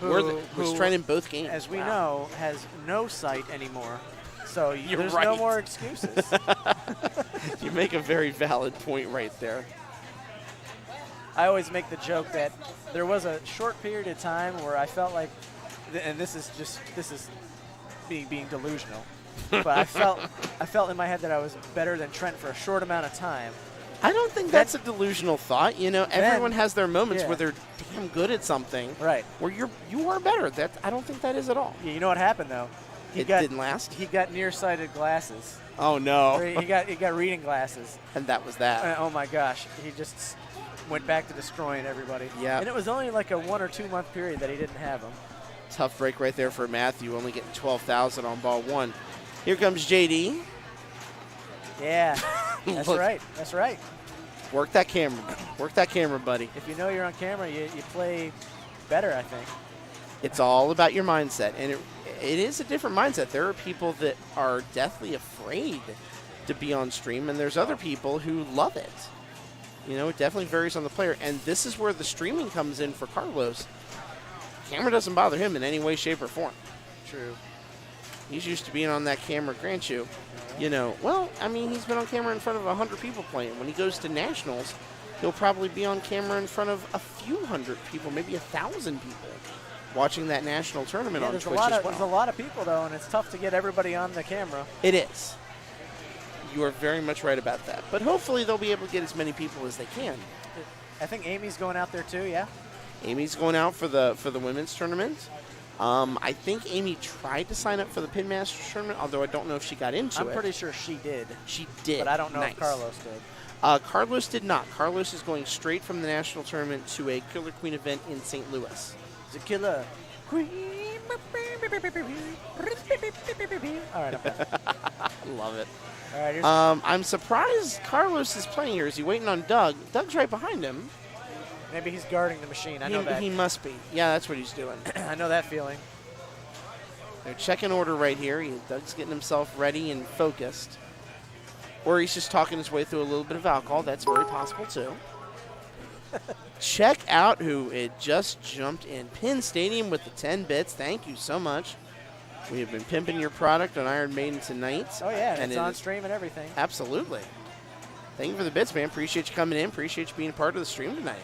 Was Trent in both games? As we know, has no sight anymore. So there's right. no more excuses. You make a very valid point right there. I always make the joke that there was a short period of time where I felt like, and this is being delusional, but I felt in my head that I was better than Trent for a short amount of time. I don't think that's a delusional thought. Everyone has their moments where they're damn good at something. Right. Where you are better. I don't think that is at all. You know what happened though? didn't last. He got nearsighted glasses. Oh no! He got reading glasses. And that was that. Oh my gosh! He just went back to destroying everybody. Yeah. And it was only like a 1 or 2 month period that he didn't have them. Tough break right there for Matthew, only getting 12,000 on ball 1. Here comes JD. Yeah, that's Look. right. That's right. Work that camera. Work that camera, buddy. If you know you're on camera, you play better, I think. It's all about your mindset, and it is a different mindset. There are people that are deathly afraid to be on stream, and there's other people who love it. You know, it definitely varies on the player, and this is where the streaming comes in for Carlos. Camera doesn't bother him in any way, shape, or form. True. He's used to being on that camera, grant you. You know, well, I mean, he's been on camera in front of 100 people playing. When he goes to nationals, he'll probably be on camera in front of a few hundred people, maybe 1,000 people, watching that national tournament on Twitch as well. There's a lot of people, though, and it's tough to get everybody on the camera. It is. You are very much right about that. But hopefully they'll be able to get as many people as they can. I think Amy's going out there, too, yeah? Amy's going out for the women's tournament. I think Amy tried to sign up for the Pin Masters tournament, although I don't know if she got into it. I'm pretty sure she did. She did. But I don't know Nice. if Carlos did. Carlos did not. Carlos is going straight from the national tournament to a Killer Queen event in St. Louis. The Killer Queen. All right, I'm done. Love it. All right, here's I'm surprised Carlos is playing here. Is he waiting on Doug? Doug's right behind him. maybe he's guarding the machine. I know that. He must be. Yeah, that's what he's doing. I know that feeling. They're checking order right here. Doug's getting himself ready and focused. Or he's just talking his way through a little bit of alcohol. That's very possible, too. Check out who it just jumped in. Pin Stadium with the 10 bits. Thank you so much. We have been pimping your product on Iron Maiden tonight. Oh, yeah, and it's it on is- stream and everything. Absolutely. Thank you for the bits, man. Appreciate you coming in. Appreciate you being a part of the stream tonight.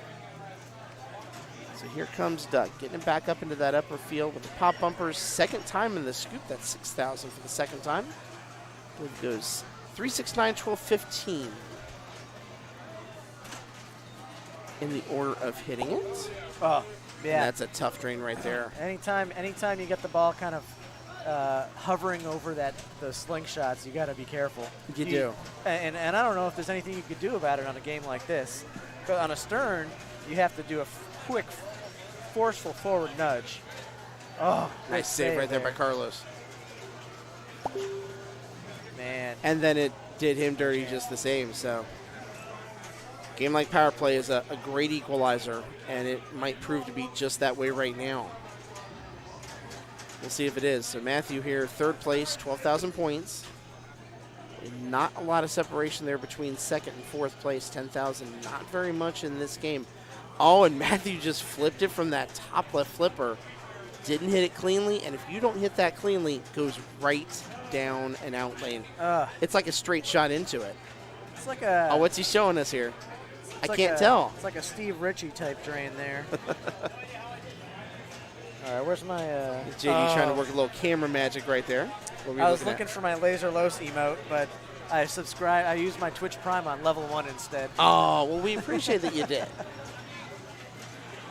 So here comes Doug, getting him back up into that upper field with the pop bumpers. Second time in the scoop. That's 6,000 for the second time. It goes 369, 12, 15 in the order of hitting it. Oh, yeah. And that's a tough drain right there. Anytime you get the ball kind of hovering over those slingshots, you got to be careful. You do. And I don't know if there's anything you could do about it on a game like this. But on a Stern, you have to do a quick, forceful forward nudge. Oh, good Nice save right there by Carlos. Man. And then it did him dirty just the same. So, game like Power Play is a great equalizer, and it might prove to be just that way right now. We'll see if it is. So Matthew here, third place, 12,000 points. Not a lot of separation there between second and fourth place, 10,000. Not very much in this game. Oh, and Matthew just flipped it from that top left flipper. Didn't hit it cleanly, and if you don't hit that cleanly, it goes right down and out lane. It's like a straight shot into it. It's like a. Oh, what's he showing us here? I like can't tell. It's like a Steve Ritchie type drain there. All right, where's my? JD trying to work a little camera magic right there. What were we I was looking looking at? for my Laser Los emote, but I used my Twitch Prime on level 1 instead. Oh, well, we appreciate that you did.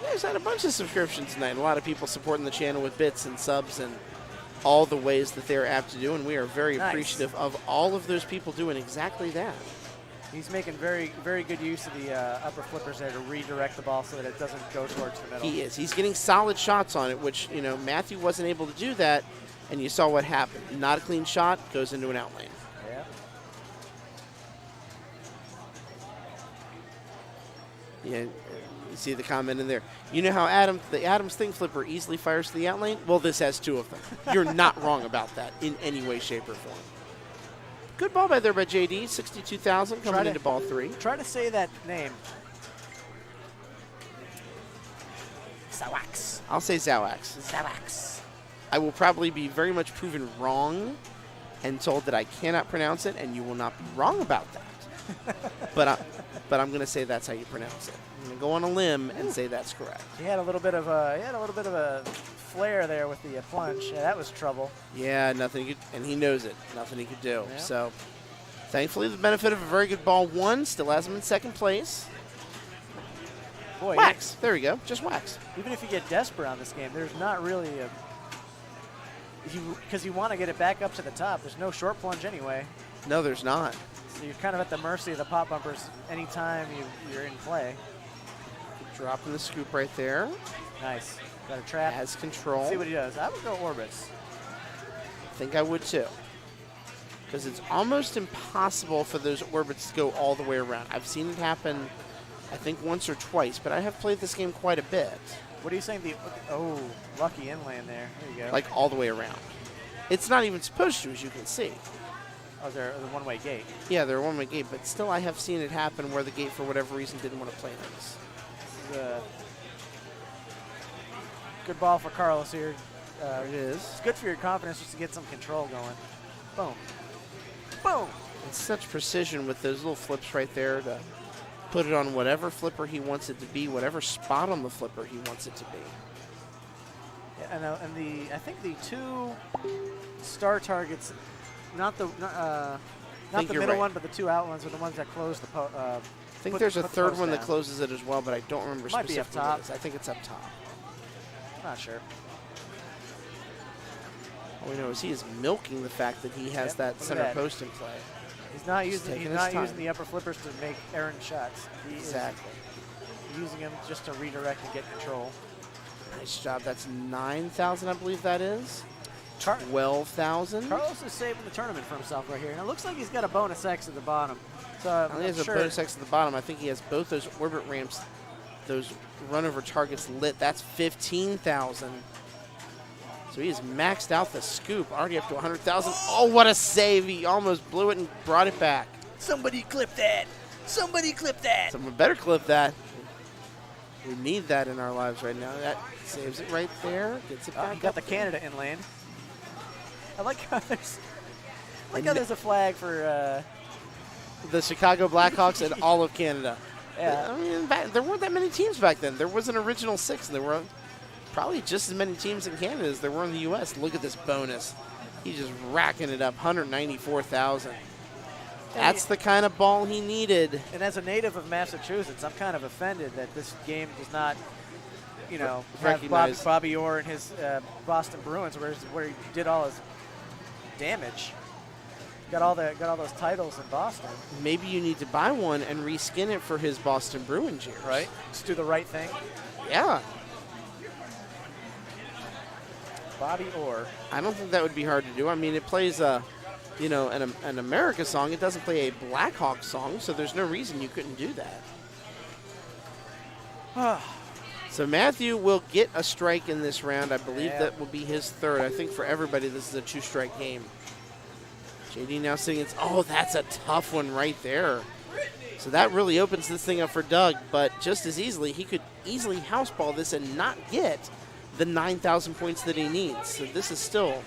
There's had a bunch of subscriptions tonight. A lot of people supporting the channel with bits and subs and all the ways that they're apt to do, and we are very Nice. appreciative of all of those people doing exactly that. He's making very, very good use of the upper flippers there to redirect the ball so that it doesn't go towards the middle. He is. He's getting solid shots on it, which, Matthew wasn't able to do that, and you saw what happened. Not a clean shot, goes into an out lane. Yeah. Yeah, you see the comment in there. You know how the Adams thing flipper easily fires to the out lane? Well, this has two of them. You're not wrong about that in any way, shape, or form. Good ball by there by JD. 62,000 coming into ball 3. Try to say that name. Zawax. I'll say Zawax. Zawax. I will probably be very much proven wrong and told that I cannot pronounce it, and you will not be wrong about that. but I'm going to say that's how you pronounce it. I'm going to go on a limb and say that's correct. He had a little bit of a flare there with the plunge. Yeah, that was trouble. Yeah, and he knows it. Nothing he could do. Yeah. So, thankfully, the benefit of a very good ball 1 still has him in second place. Boy, Wax. There we go. Just wax. even if you get desperate on this game, there's not really Because you want to get it back up to the top. There's no short plunge anyway. No, there's not. So you're kind of at the mercy of the pop bumpers anytime you're in play. Dropping the scoop right there. Nice. Got a trap. Has control. Let's see what he does. I would go orbits. I think I would too. Because it's almost impossible for those orbits to go all the way around. I've seen it happen, I think, once or twice, but I have played this game quite a bit. What are you saying? Oh, lucky inland there. There you go. Like all the way around. It's not even supposed to, as you can see. Oh, they're the one-way gate. Yeah, they're a one-way gate, but still I have seen it happen where the gate, for whatever reason, didn't want to play nice. Good ball for Carlos here. There it is. It's good for your confidence just to get some control going. Boom. Boom. It's such precision with those little flips right there to put it on whatever flipper he wants it to be, whatever spot on the flipper he wants it to be. Yeah, and I think the two star targets, not the middle right. one, but the two out ones are the ones that close the I think there's a third one that down. closes it as well, but I don't remember Might be specifically up top. what it is. I think it's up top. Not sure. All we know is he is milking the fact that he has that look at center that. post in play. He's not He's using taking his time. the upper flippers to make errant shots. He Exactly. is using them just to redirect and get control. Nice job. That's 9,000, I believe that is. Car 12,000. Carlos is saving the tournament for himself right here. And it looks like he's got a bonus X at the bottom. So I think he I'm has sure a bonus X at the bottom. I think he has both those orbit ramps, those run over targets lit. That's 15,000. So he has maxed out the scoop, already up to 100,000. Oh, what a save. He almost blew it and brought it back. somebody clip that. Somebody clip that. Someone better clip that. We need that in our lives right now. That saves it right there. Gets it back He got up the there. Canada inland. I like how there's a flag for The Chicago Blackhawks and all of Canada. yeah. I mean, there weren't that many teams back then. There was an original 6, and there were probably just as many teams in Canada as there were in the U.S. Look at this bonus. He's just racking it up, 194,000. That's the kind of ball he needed. And as a native of Massachusetts, I'm kind of offended that this game does not, have Recognize- Bobby Orr and his Boston Bruins, where he did all his damage. Got all those titles in Boston. Maybe you need to buy one and reskin it for his Boston Bruins years. Right. Just do the right thing. Yeah. Bobby Orr. I don't think that would be hard to do. I mean, it plays an America song. It doesn't play a Blackhawks song, so there's no reason you couldn't do that. So Matthew will get a strike in this round. I believe that will be his third. I think for everybody, this is a 2-strike game. JD now sitting. That's a tough one right there. So that really opens this thing up for Doug, but just as easily, he could easily houseball this and not get the 9,000 points that he needs. So this is still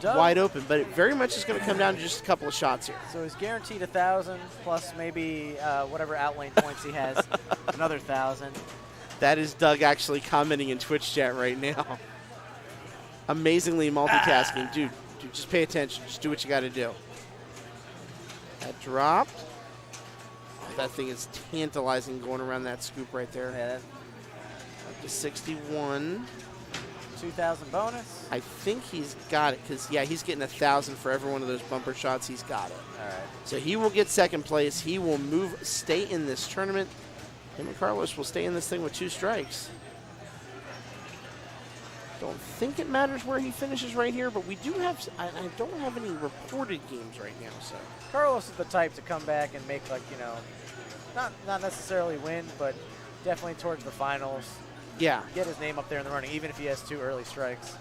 wide open, but it very much is going to come down to just a couple of shots here. So he's guaranteed 1,000 plus maybe whatever outlane points he has, another 1,000. That is Doug actually commenting in Twitch chat right now. Amazingly multitasking. Dude, just pay attention. Just do what you got to do. That dropped. Oh, that thing is tantalizing going around that scoop right there. Yeah, Up to 61. 2,000 bonus. I think he's got it because, he's getting 1,000 for every one of those bumper shots. He's got it. All right. So he will get second place. He will stay in this tournament. Him and Carlos will stay in this thing with 2 strikes. Don't think it matters where he finishes right here, but we do have. I don't have any reported games right now, so. Carlos is the type to come back and make not necessarily win, but definitely towards the finals. Yeah, Get his name up there in the running, even if he has 2 early strikes.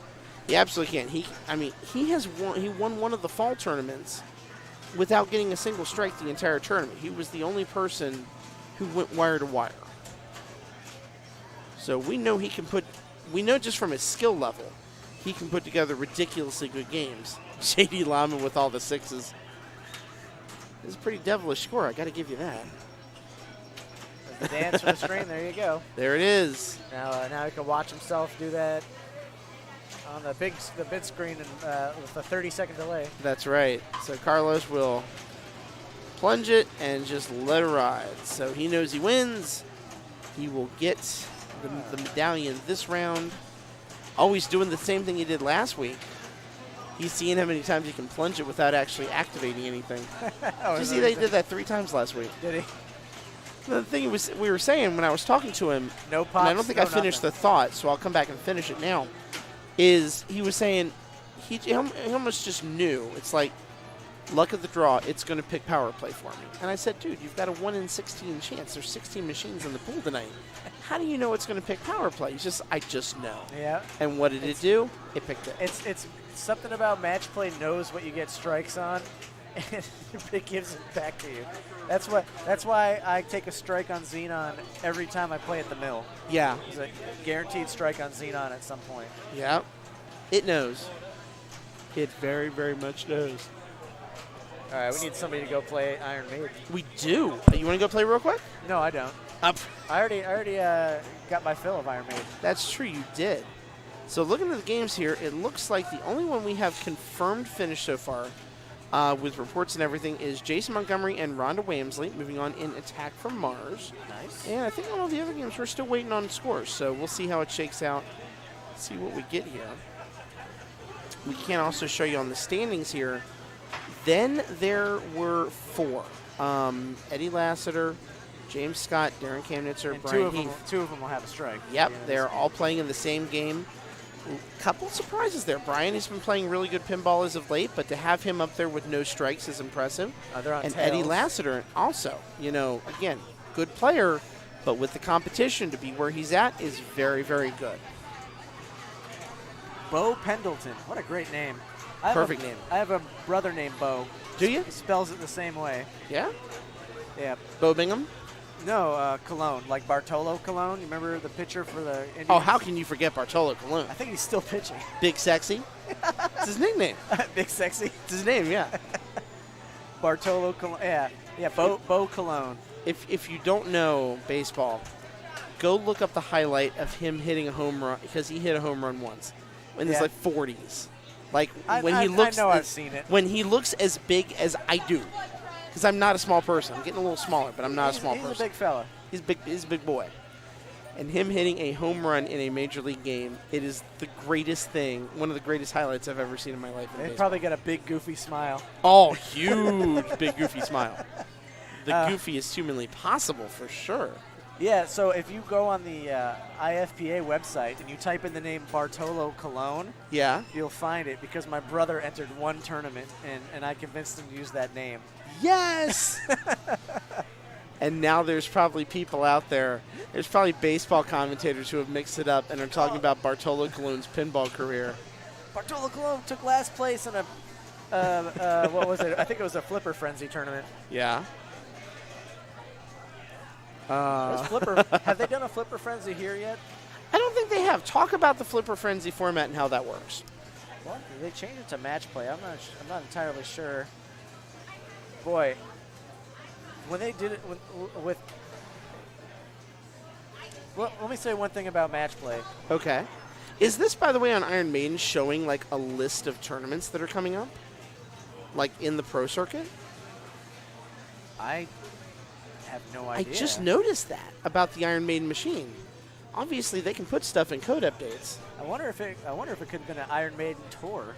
he absolutely can. He has won. He won one of the fall tournaments without getting a single strike the entire tournament. He was the only person who went wire to wire. So we know he can put. We know just from his skill level, he can put together ridiculously good games. JD Lyman with all the 6s. This is a pretty devilish score. I got to give you that. The dance for the screen. There you go. There it is. Now he can watch himself do that on the big screen and with a 30-second delay. That's right. So Carlos will plunge it and just let it ride. So he knows he wins. He will get the medallion this round. Always doing the same thing he did last week. He's seeing how many times he can plunge it without actually activating anything. Oh, Did you see they did that 3 times last week? Did he? The thing we were saying when I was talking to him, No and pops, I don't think no I finished nothing. the thought, so I'll come back and finish it now, is he was saying he almost just knew. It's like, luck of the draw, it's going to pick power play for me. And I said, dude, you've got a 1 in 16 chance. There's 16 machines in the pool tonight. How do you know it's going to pick power play? He's just, I just know. Yeah. And what did it do? It picked it. It's something about match play knows what you get strikes on, and it gives it back to you. That's why I take a strike on Xenon every time I play at the mill. Yeah. It's a guaranteed strike on Xenon at some point. Yeah. It knows. It very, very much knows. All right, we need somebody to go play Iron Maiden. We do. You want to go play real quick? No, I don't. I already got my fill of Iron Maiden. That's true, you did. So looking at the games here, it looks like the only one we have confirmed finish so far with reports and everything is Jason Montgomery and Rhonda Wamsley moving on in Attack from Mars. Nice. And I think all of the other games we're still waiting on scores, so we'll see how it shakes out, see what we get here. We can also show you on the standings here. Then there were 4. Eddie Lassiter, James Scott, Darren Kamnitzer, And Brian Heath. two of them will have a strike. Yep, Yeah, they're this all playing in the same game. Couple surprises there. Brian has been playing really good pinball as of late, but to have him up there with no strikes is impressive. they're on And tails. Eddie Lassiter also, again, good player, but with the competition to be where he's at is very, very good. Bo Pendleton. What a great name. I have Perfect name. I have a brother named Bo. Do you? He spells it the same way. Yeah? Yeah. Bo Bingham? No, Cologne, like Bartolo Cologne. You remember the pitcher for the Indians? Oh, how can you forget Bartolo Colon? I think he's still pitching. Big Sexy? It's his nickname. Big Sexy. It's his name, yeah. Bartolo Cologne. Yeah, Bo Cologne. If you don't know baseball, go look up the highlight of him hitting a home run, because he hit a home run once in his Yeah. like 40s. Like I know I've seen it. When he looks as big as I do, because I'm not a small person. I'm getting a little smaller, but I'm not a small He's person. a big fella. He's big. He's a big boy. And him hitting a home run in a major league game, it is the greatest thing. One of the greatest highlights I've ever seen in my life. In They baseball. probably got a big goofy smile. Oh, huge, big goofy smile. The goofiest humanly possible, for sure. Yeah, so if you go on the IFPA website and you type in the name Bartolo Cologne, Yeah. you'll find it because my brother entered one tournament and I convinced him to use that name. Yes. And now there's probably people out there. There's probably baseball commentators who have mixed it up and are talking about Bartolo Colon's pinball career. Bartolo Cologne took last place in a, what was it? I think it was a Flipper Frenzy tournament. Yeah. Have they done a Flipper Frenzy here yet? I don't think they have. Talk about the Flipper Frenzy format and how that works. What? Did they change it to match play? I'm not entirely sure. Boy, when they did it with well, let me say one thing about match play. Okay. Is this, by the way, on Iron Maiden showing like a list of tournaments that are coming up? Like in the pro circuit? I have no I idea. just noticed that about the Iron Maiden machine. Obviously, they can put stuff in code updates. I wonder if it could have been an Iron Maiden tour.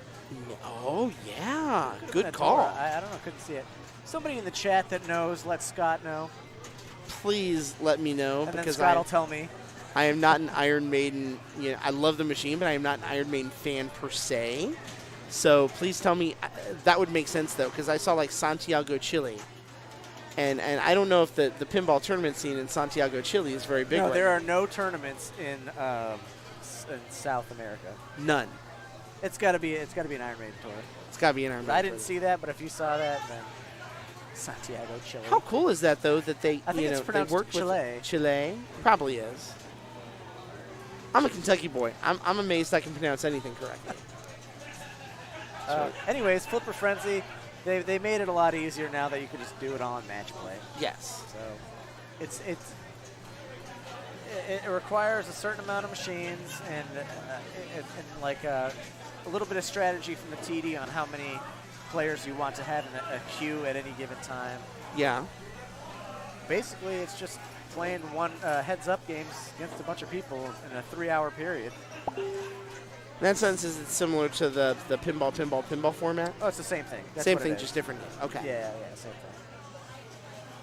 Oh, yeah. Could've been Good a call. tour. I don't know. Couldn't see it. Somebody in the chat that knows, let Scott know, Please let me know, and then because Scott will tell me. I am not an Iron Maiden. I love the machine, but I am not an Iron Maiden fan per se. So please tell me. That would make sense, though, because I saw like Santiago, Chile. And I don't know if the pinball tournament scene in Santiago, Chile is very big. No, right there now. are no tournaments in South America. None. It's got to be an Iron Maiden tour. It's got to be an Iron Maiden. I didn't see that, but if you saw that, then Santiago, Chile. How cool is that, though, that they I think it's they pronounced worked Chile. with Chile? Probably is. I'm a Kentucky boy. I'm amazed I can pronounce anything correctly. Anyways, Flipper Frenzy, they made it a lot easier now that you can just do it all in match play. Yes. So it requires a certain amount of machines and like a little bit of strategy from the TD on how many players you want to have in a queue at any given time. Yeah. Basically, it's just playing one heads-up games against a bunch of people in a 3-hour period. In that sense, is it similar to the pinball format? Oh, it's the same thing. That's Same what it thing, is. just different name. Okay. Yeah, same thing.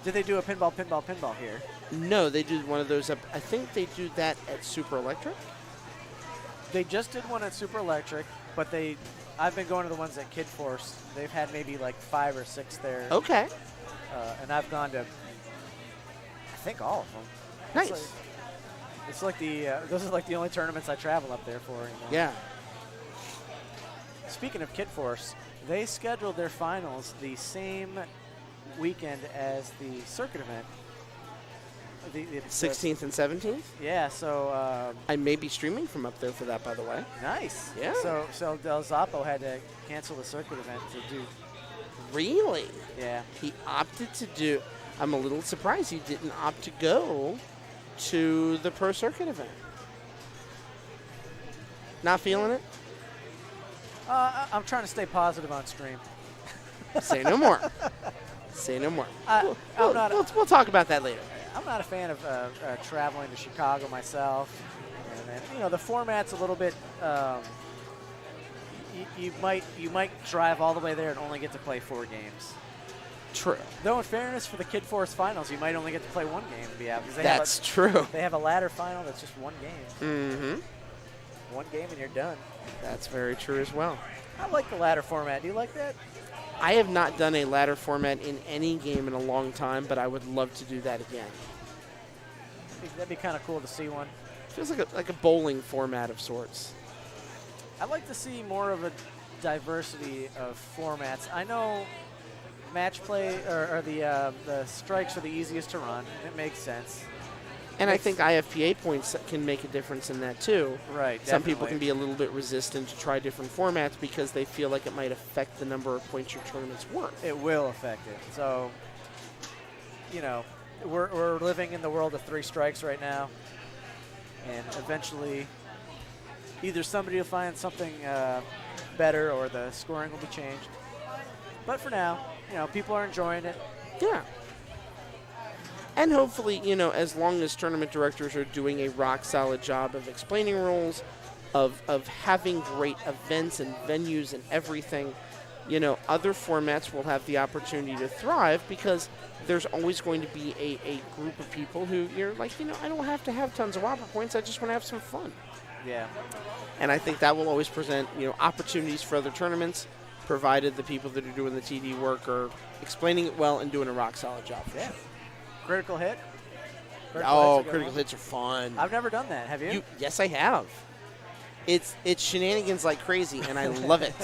Did they do a pinball here? No, they did one of those. I think they do that at Super Electric. They just did one at Super Electric, but I've been going to the ones at Kid Force. They've had maybe like 5 or 6 there. Okay. And I've gone to, I think, all of them. Nice. It's like those are like the only tournaments I travel up there for. You know? Yeah. Speaking of Kid Force, they scheduled their finals the same weekend as the circuit event. The 16th and 17th? Yeah, so I may be streaming from up there for that, by the way. nice. Yeah. So Del Zoppo had to cancel the circuit event to do. Really? Yeah. He opted to do. I'm a little surprised he didn't opt to go to the Pro Circuit event. Not feeling it? I'm trying to stay positive on stream. Say no more. Say no more. We'll talk about that later. I'm not a fan of traveling to Chicago myself. And the format's a little bit. You might drive all the way there and only get to play 4 games. True. Though in fairness, for the Kid Force finals, you might only get to play 1 game to be out. That's true. They have a ladder final that's just 1 game. Mm-hmm. 1 game and you're done. That's very true as well. I like the ladder format. Do you like that? I have not done a ladder format in any game in a long time, but I would love to do that again. That'd be kind of cool to see one. Feels like a bowling format of sorts. I'd like to see more of a diversity of formats. I know match play or the strikes are the easiest to run. It makes sense. And I think IFPA points can make a difference in that too. Right. Some people can be a little bit resistant to try different formats because they feel like it might affect the number of points your tournament's worth. It will affect it. So, we're living in the world of 3 strikes right now, and eventually, either somebody will find something better or the scoring will be changed. But for now, people are enjoying it. Yeah. And hopefully, as long as tournament directors are doing a rock-solid job of explaining rules, of having great events and venues and everything, other formats will have the opportunity to thrive because there's always going to be a group of people who you're like, I don't have to have tons of Whopper points. I just want to have some fun. Yeah. And I think that will always present, opportunities for other tournaments, provided the people that are doing the TD work are explaining it well and doing a rock-solid job. Yeah. Critical hit? Critical hits are fun. I've never done that. Have you? Yes, I have. It's shenanigans like crazy, and I love it.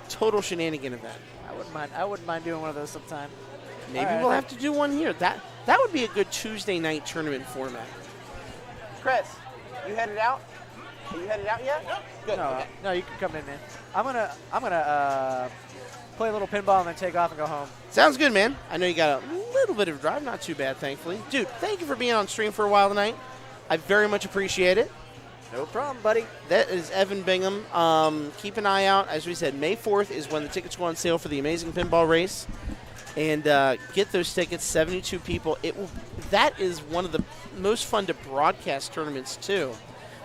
Total shenanigan event. I wouldn't mind doing one of those sometime. Maybe we'll have to do one here. That would be a good Tuesday night tournament format. Chris, you headed out? Are you headed out yet? No. Good. No, okay. no, you can come in, man. I'm gonna play a little pinball and then take off and go home. Sounds good, man. I know you got a little bit of a drive, not too bad, thankfully. Dude, thank you for being on stream for a while tonight. I very much appreciate it. No problem, buddy. That is Evan Bingham. Keep an eye out. As we said, May 4th is when the tickets go on sale for the Amazing Pinball Race. And get those tickets, 72 people. That is one of the most fun to broadcast tournaments, too,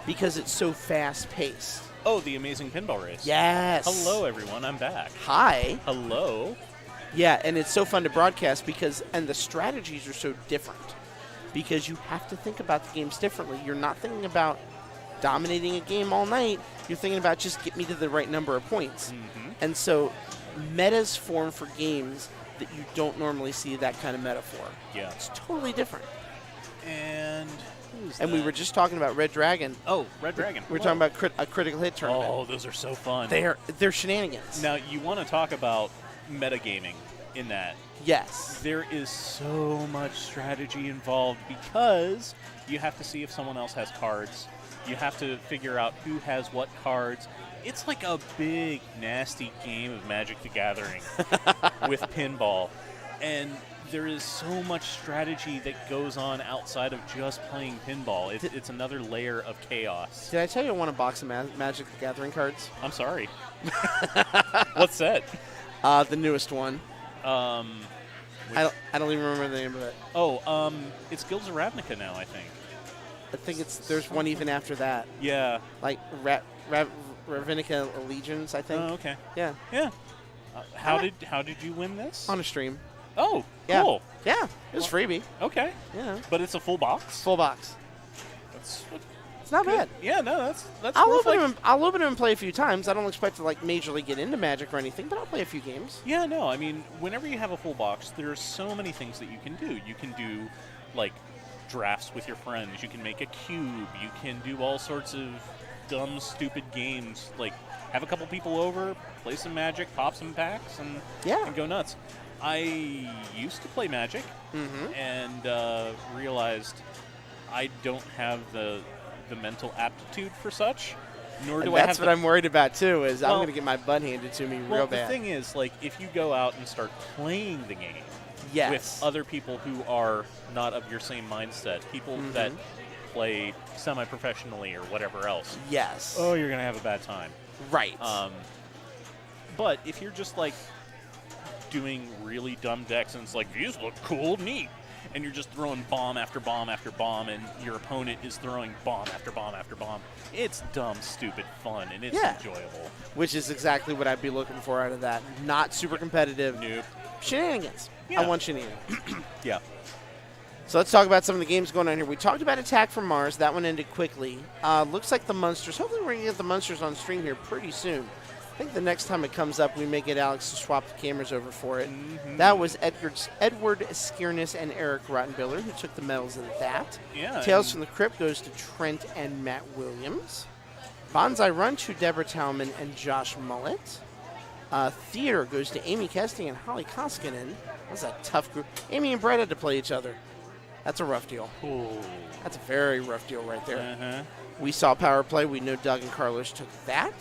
because it's so fast-paced. Oh, the Amazing Pinball Race. Yes. Hello, everyone. I'm back. Hi. Hello. Yeah, and it's so fun to broadcast and the strategies are so different because you have to think about the games differently. You're not thinking about dominating a game all night. You're thinking about just get me to the right number of points. Mm-hmm. And so metas form for games that you don't normally see that kind of metaphor. Yeah. It's totally different. And who's And we that? were just talking about Red Dragon. Oh, Red Dragon. We're talking about a critical hit tournament. Oh, those are so fun. They're shenanigans. Now, you want to talk about metagaming in that. Yes. There is so much strategy involved because you have to see if someone else has cards. You have to figure out who has what cards. It's like a big, nasty game of Magic the Gathering with pinball. And there is so much strategy that goes on outside of just playing pinball. It's another layer of chaos. Did I tell you I want a box of Magic the Gathering cards? I'm sorry. What's that? The newest one. I I don't even remember the name of it. It's Guilds of Ravnica now, I think. I think there's one even after that. Yeah. Like Ravenica Allegiance, I think. Oh, okay. Yeah, Yeah. How did you win this? on a stream. Oh, Yeah. cool. Yeah, it was freebie. Okay. Yeah, But it's a full box. full box. That's It's not bad. Yeah, no, that's I'll worth, open like- him. I'll open him and play a few times. I don't expect to like majorly get into Magic or anything, but I'll play a few games. Yeah, no, I mean, whenever you have a full box, there are so many things that you can do. You can do, like, drafts with your friends. You can make a cube. You can do all sorts of dumb, stupid games. Like, have a couple people over, play some Magic, pop some packs, and go nuts. I used to play Magic and realized I don't have the mental aptitude for such. Nor do I have That's what I'm worried about too. Is I'm Well- going to get my butt handed to me Well, real the bad. thing is, like, if you go out and start playing the game Yes. with other people who are not of your same mindset, people that play semi-professionally or whatever else, Yes. oh, you're going to have a bad time. Right. But if you're just, like, doing really dumb decks and it's like, these look cool, neat, and you're just throwing bomb after bomb after bomb, and your opponent is throwing bomb after bomb after bomb, it's dumb, stupid fun, and it's enjoyable. Which is exactly what I'd be looking for out of that. Not super competitive. Nope. Shenanigans. Yeah. I want shenanigans. Yeah. So let's talk about some of the games going on here. We talked about Attack from Mars. That one ended quickly. Looks like the Munsters. Hopefully we're going to get the Munsters on stream here pretty soon. I think the next time it comes up, we may get Alex to swap the cameras over for it. That was Edward Skiernis and Erich Rottenbiller who took the medals in that. Yeah. Tales from the Crypt goes to Trent and Matt Williams. Bonsai Run to Deborah Tahlman and Josh Mullett. Theater goes to Amy Kesting and Holly Koskinen. That's a tough group. Amy and Brett had to play each other. That's a rough deal. Ooh. That's a very rough deal right there. Uh-huh. We saw Power Play. We know Doug and Carlos took that.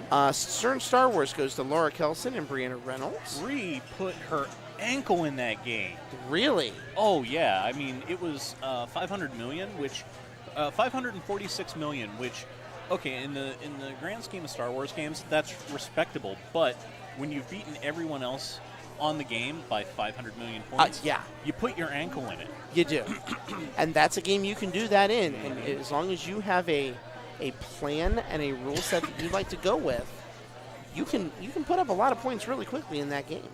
CERN Star Wars goes to Laura Kelson and Brianna Reynolds. Bree put her ankle in that game. Really? Oh yeah, I mean it was 500 million, which 546 million, which okay in the grand scheme of Star Wars games that's respectable, but when you've beaten everyone else on the game by 500 million points, Yeah, you put your ankle in it. you do. And that's a game you can do that in. And as long as you have a plan and a rule set that you'd like to go with, you can put up a lot of points really quickly in that game.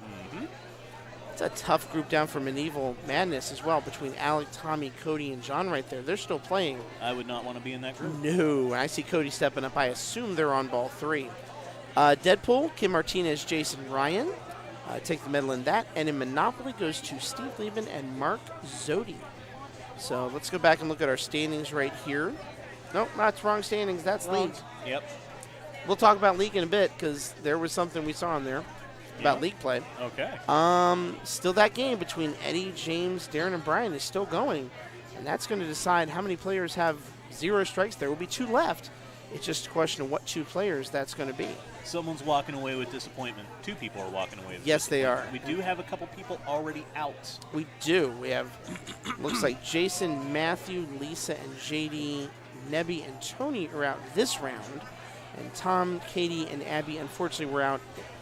It's a tough group down for Medieval Madness as well between Alec, Tommy, Cody, and John right there. They're still playing. I would not want to be in that group. No, I see Cody stepping up. I assume they're on ball 3. Deadpool, Kim Martinez, Jason Ryan take the medal in that. And in Monopoly goes to Steve Lieben and Mark Zodi. So let's go back and look at our standings right here. Nope, that's wrong standings. That's league. Yep. We'll talk about league in a bit because there was something we saw in there about league play. Okay. Still that game between Eddie, James, Darren, and Brian is still going. And that's going to decide how many players have 0 strikes. There will be 2 left. It's just a question of what 2 players that's going to be. Someone's walking away with disappointment. 2 people are walking away with Yes, they disappointment. are. We do have a couple people already out. We do. We have, looks like Jason, Matthew, Lisa, and JD, Nebby, and Tony are out this round. And Tom, Katie, and Abby, unfortunately, were out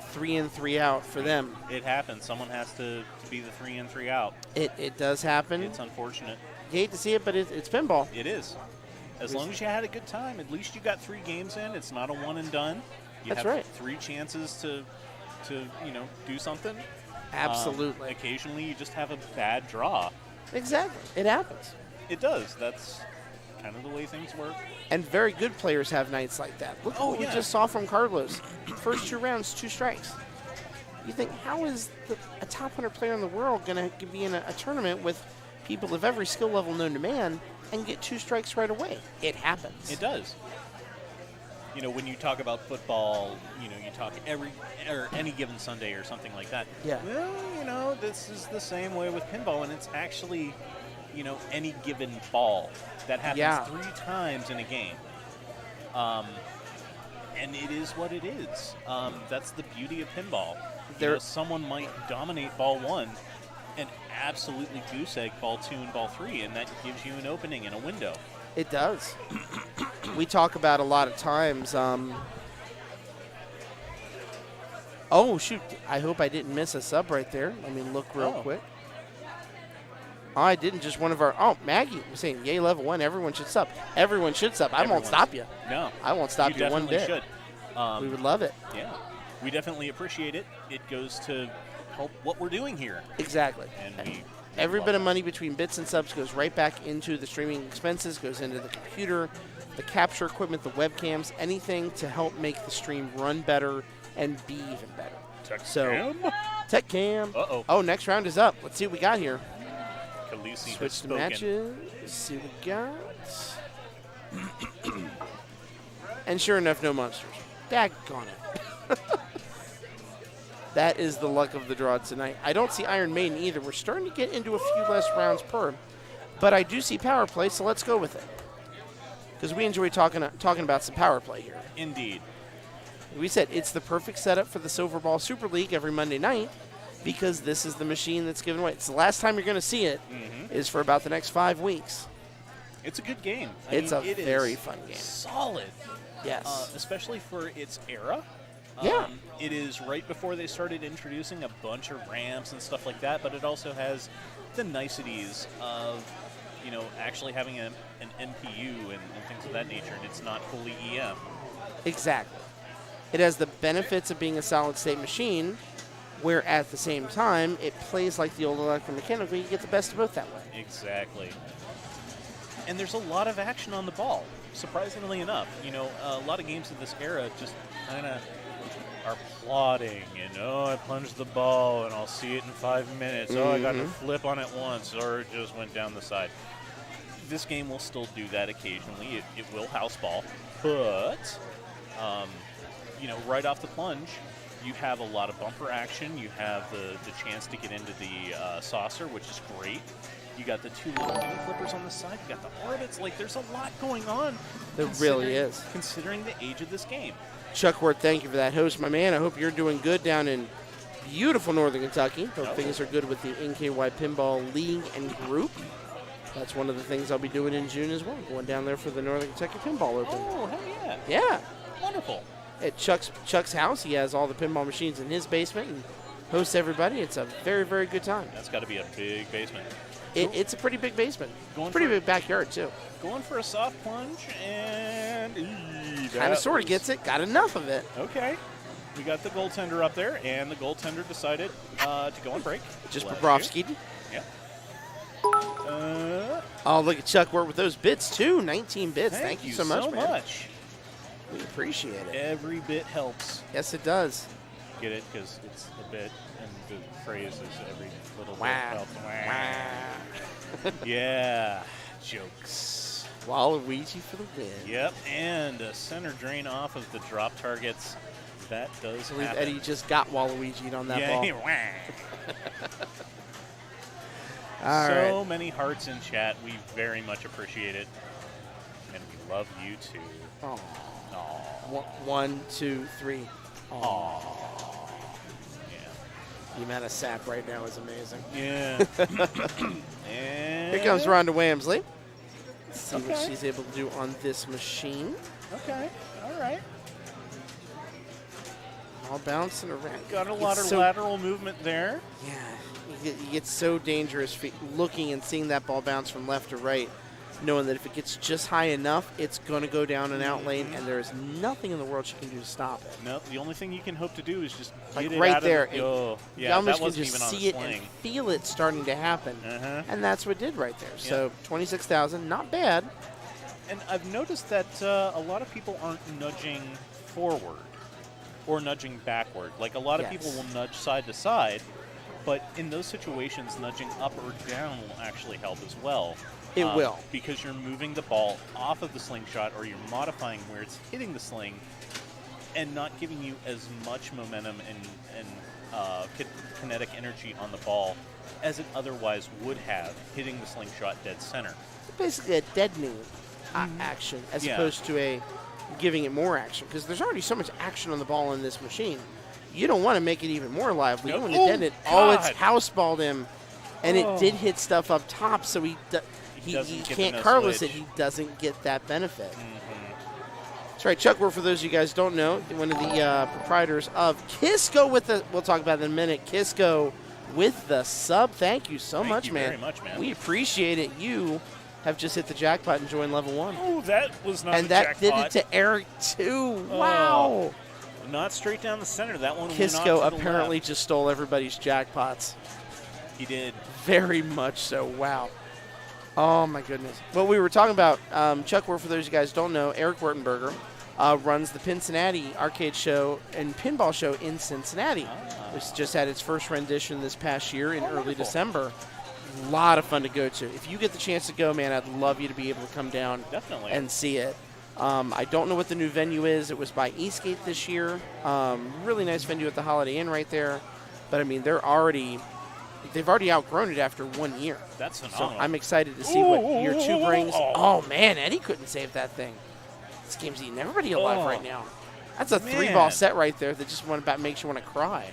3 in, 3 out for them. It happens. Someone has to be the 3 in, 3 out. It does happen. It's unfortunate. You hate to see it, but it's pinball. It is. As long as you had a good time, at least you got 3 games in. It's not a one and done. You That's have right. 3 chances to do something. Absolutely. Occasionally, you just have a bad draw. Exactly. It happens. It does. That's kind of the way things work. And very good players have nights like that. Look at what we just saw from Carlos. First 2 rounds, 2 strikes. You think, how is a top 100 player in the world going to be in a tournament with people of every skill level known to man and get 2 strikes right away? It happens. It does. When you talk about football, you talk any given Sunday or something like that. Yeah. Well, this is the same way with pinball, and it's actually, any given ball. That happens 3 times in a game. And it is what it is. That's the beauty of pinball. Someone might dominate ball 1 and absolutely goose egg ball 2 and ball 3, and that gives you an opening and a window. It does. We talk about a lot of times. Oh, shoot. I hope I didn't miss a sub right there. Let me look real quick. Oh, I didn't. Just one of our. Oh, Maggie was saying, "Yay, level 1. Everyone should sub. Everyone should sub. I won't stop you. No, I won't stop you one bit. Should. We would love it. Yeah, we definitely appreciate it. It goes to help what we're doing here. Exactly. And we every bit of money between bits and subs goes right back into the streaming expenses. Goes into the computer, the capture equipment, the webcams, anything to help make the stream run better and be even better. Tech cam. Uh-oh. Oh, next round is up. Let's see what we got here. Khaleesi has Switch to spoken. matches. See what we got. And sure enough, no monsters. Daggone it. That is the luck of the draw tonight. I don't see Iron Maiden either. We're starting to get into a few less rounds per. But I do see power play, so let's go with it. Because we enjoy talking about some power play here. Indeed. We said it's the perfect setup for the Silver Ball Super League every Monday night because this is the machine that's given away. It's the last time you're going to see it is for about the next 5 weeks. It's a good game. It's a very fun game. Solid. Yes. Especially for its era. Yeah. It is right before they started introducing a bunch of ramps and stuff like that, but it also has the niceties of, actually having an NPU and things of that nature, and it's not fully EM. Exactly. It has the benefits of being a solid-state machine, where at the same time, it plays like the old electromechanical. You get the best of both that way. Exactly. And there's a lot of action on the ball, surprisingly enough. A lot of games of this era just kind of are plodding. I plunged the ball and I'll see it in 5 minutes. Oh, I got to flip on it once, or it just went down the side. This game will still do that occasionally. It will house ball, but right off the plunge, you have a lot of bumper action. You have the chance to get into the saucer, which is great. You got the 2 little mini flippers on the side. You got the orbits. There's a lot going on. There really is. Considering the age of this game. Chuckworth, thank you for that, host, my man. I hope you're doing good down in beautiful Northern Kentucky. Hope things are good with the NKY Pinball League and Group. That's one of the things I'll be doing in June as well. Going down there for the Northern Kentucky Pinball Open. Oh, hell yeah. Yeah. Wonderful. At Chuck's house, he has all the pinball machines in his basement and hosts everybody. It's a very, very good time. That's got to be a big basement. It's a pretty big basement. Pretty big backyard, too. Going for a soft plunge, and kind of sort of gets it. Got enough of it. Okay. We got the goaltender up there, and the goaltender decided to go on break. Just Bobrovsky. Yeah. Oh, look at Chuck work with those bits, too. 19 bits. Thank you so much, man. Much. We appreciate it. Every bit helps. Yes, it does. Get it? Because it's a bit, and the phrase is every little Wow. bit helps. Wow. Yeah. Jokes. Waluigi for the win. Yep, and a center drain off of the drop targets. That does I believe happen. Eddie just got Waluigi'd on that ball. So many hearts in chat. We very much appreciate it. And we love you too. Oh. Aww. 1, 2, 3. Aww. The amount of sap right now is amazing. Yeah. And Here comes Rhonda Wamsley. Let's see what she's able to do on this machine. Okay. All right. All bouncing around. Got a lot of lateral movement there. Yeah. You get so dangerous looking and seeing that ball bounce from left to right, knowing that if it gets just high enough, it's going to go down an out lane, and there is nothing in the world she can do to stop it. No, the only thing you can hope to do is just Like get it right out there. Of the, You almost can just even on see it sling. and feel it starting to happen. And that's what it did right there. So 26,000, not bad. And I've noticed that a lot of people aren't nudging forward or nudging backward. Like a lot of people will nudge side to side, but in those situations, nudging up or down will actually help as well. It will. Because you're moving the ball off of the slingshot, or you're modifying where it's hitting the sling and not giving you as much momentum and kinetic energy on the ball as it otherwise would have hitting the slingshot dead center. It's basically a deadening action as opposed to a giving it more action, because there's already so much action on the ball in this machine. You don't want to make it even more lively. You want to deaden it. Oh, it's houseballed him, and it did hit stuff up top, so he can't Carlos it. He doesn't get that benefit. That's right. Chuck, for those of you guys who don't know, one of the proprietors of Kisco we'll talk about it in a minute. Kisco with the sub. Thank you so Thank much, you man. very much, man. We appreciate it. You have just hit the jackpot and joined level 1. Oh, that was not And a that jackpot. did it to Erich, too. Oh. Wow. Not straight down the center. That one went off Kisco to the apparently left. just stole everybody's jackpots. He did. Very much so. Wow. Oh, my goodness. Well, we were talking about, Chuck, for those of you guys who don't know, Erich Rottenbiller runs the Cincinnati arcade show and pinball show in Cincinnati, which just had its first rendition this past year in early wonderful. December. A lot of fun to go to. If you get the chance to go, man, I'd love you to be able to come down Definitely. and see it. I don't know what the new venue is. It was by Eastgate this year. Really nice venue at the Holiday Inn right there. But, I mean, they've already outgrown it after 1 year. That's So phenomenal. I'm excited to see what year 2 brings. Oh, man, Eddie couldn't save that thing. This game's eating everybody alive right now. That's a 3-ball Man. set right there that just makes you want to cry.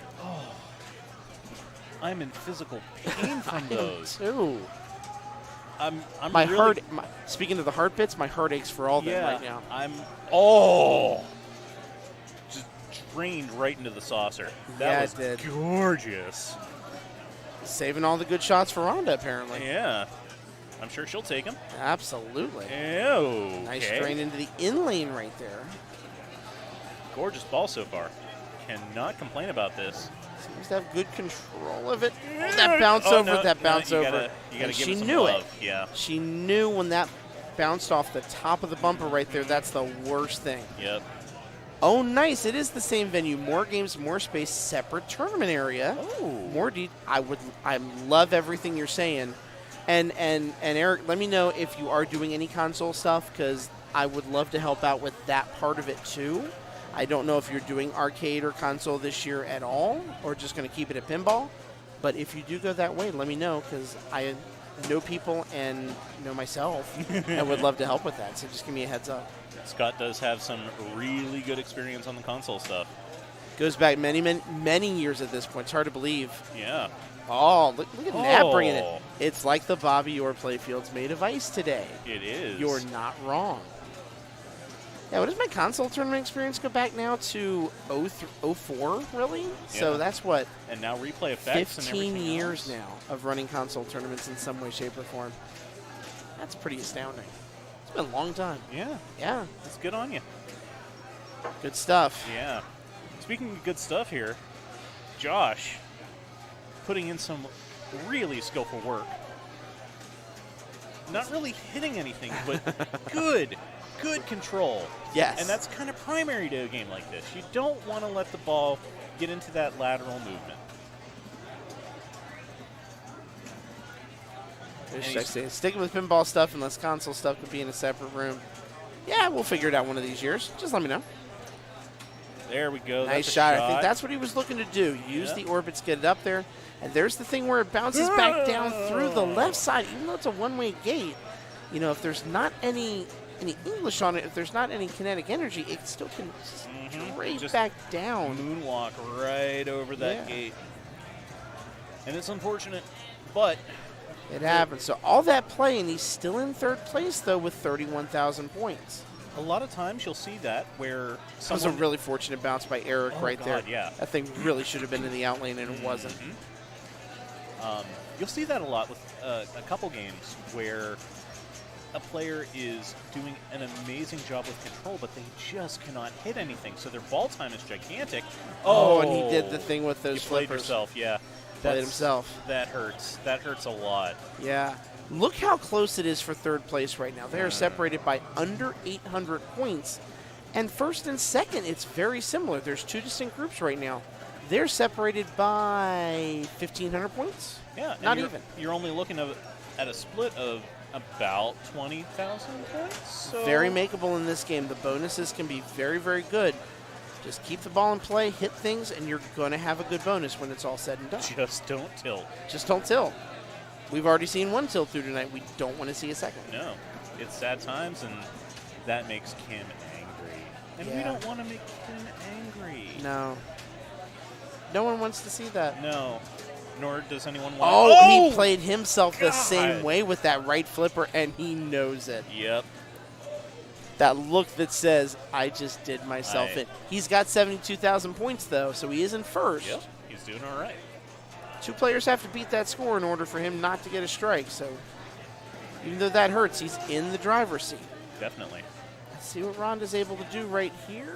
I'm in physical pain from those. Too. I'm My really, heart. Speaking of the heart bits, my heart aches for all of them Yeah, right now. just drained right into the saucer. Yeah, That it did. was gorgeous. Saving all the good shots for Rhonda, apparently. Yeah. I'm sure she'll take him. Absolutely. Okay. Nice drain into the in lane right there. Gorgeous ball so far. Cannot complain about this. Seems to have good control of it. Oh, that bounce over. No, That bounce you over. Gotta, you gotta And give she it some knew love. it. Yeah. She knew when that bounced off the top of the bumper right there. That's the worst thing. Yep. Oh, nice. It is the same venue. More games, more space, separate tournament area. Oh. More I love everything you're saying. And Erich, let me know if you are doing any console stuff, because I would love to help out with that part of it too. I don't know if you're doing arcade or console this year at all, or just going to keep it at pinball. But if you do go that way, let me know, because I know people and know myself and would love to help with that. So just give me a heads up. Scott does have some really good experience on the console stuff. Goes back many years at this point. It's hard to believe. Yeah. Oh, look at Nat bringing it. Oh. It's like the Bobby Orr playfield's made of ice today. It is. You're not wrong. Yeah, what does my console tournament experience go back now to 04, really? So Yeah. that's what, And now replay effects and 15 everything years else. now of running console tournaments in some way, shape, or form. That's pretty astounding. It's been a long time. Yeah. Yeah, It's good on you. good stuff. Yeah. Speaking of good stuff here, Josh putting in some really skillful work. Not really hitting anything, but good control. Yes. And that's kind of primary to a game like this. You don't want to let the ball get into that lateral movement. Sticking with pinball stuff unless console stuff could be in a separate room. Yeah, we'll figure it out one of these years. Just let me know. There we go. Nice That's a shot. I think that's what he was looking to do. Use Yeah. the orbits, get it up there. And there's the thing where it bounces back down through the left side. Even though it's a one-way gate, you know, if there's not any English on it, if there's not any kinetic energy, it still can straight Just back down. moonwalk right over that Yeah. gate. And it's unfortunate, but It happens. So all that play, and he's still in third place, though, with 31,000 points. a lot of times you'll see that where That was someone a really fortunate bounce by Erich Oh, right God, there. yeah. That thing really should have been in the outlane, and it wasn't. You'll see that a lot with a couple games where a player is doing an amazing job with control, but they just cannot hit anything. So their ball time is gigantic. Oh, and he did the thing with those You played flippers. yourself, yeah. Played That's- himself. That hurts. That hurts a lot. Yeah. Look how close it is for third place right now. They are separated by under 800 points. And first and second, it's very similar. There's two distinct groups right now. They're separated by 1,500 points. Yeah, and Not you're, even. You're only looking at a split of about 20,000 points. So Very makeable in this game. The bonuses can be very, very good. Just keep the ball in play, hit things, and you're going to have a good bonus when it's all said and done. just don't tilt. Just don't tilt. We've already seen one tilt through tonight. We don't want to see a second. No, it's sad times, and that makes Kim angry. And we Yeah. don't want to make Kim angry. No. No one wants to see that. No. Nor does anyone want Oh, he played himself the God. same way with that right flipper, and he knows it. Yep. That look that says, I just did myself I- in. He's got 72,000 points, though, so he is in first. Yep. He's doing all right. 2 players have to beat that score in order for him not to get a strike. So even though that hurts, he's in the driver's seat. Definitely. Let's see what Rhonda's able to do right here.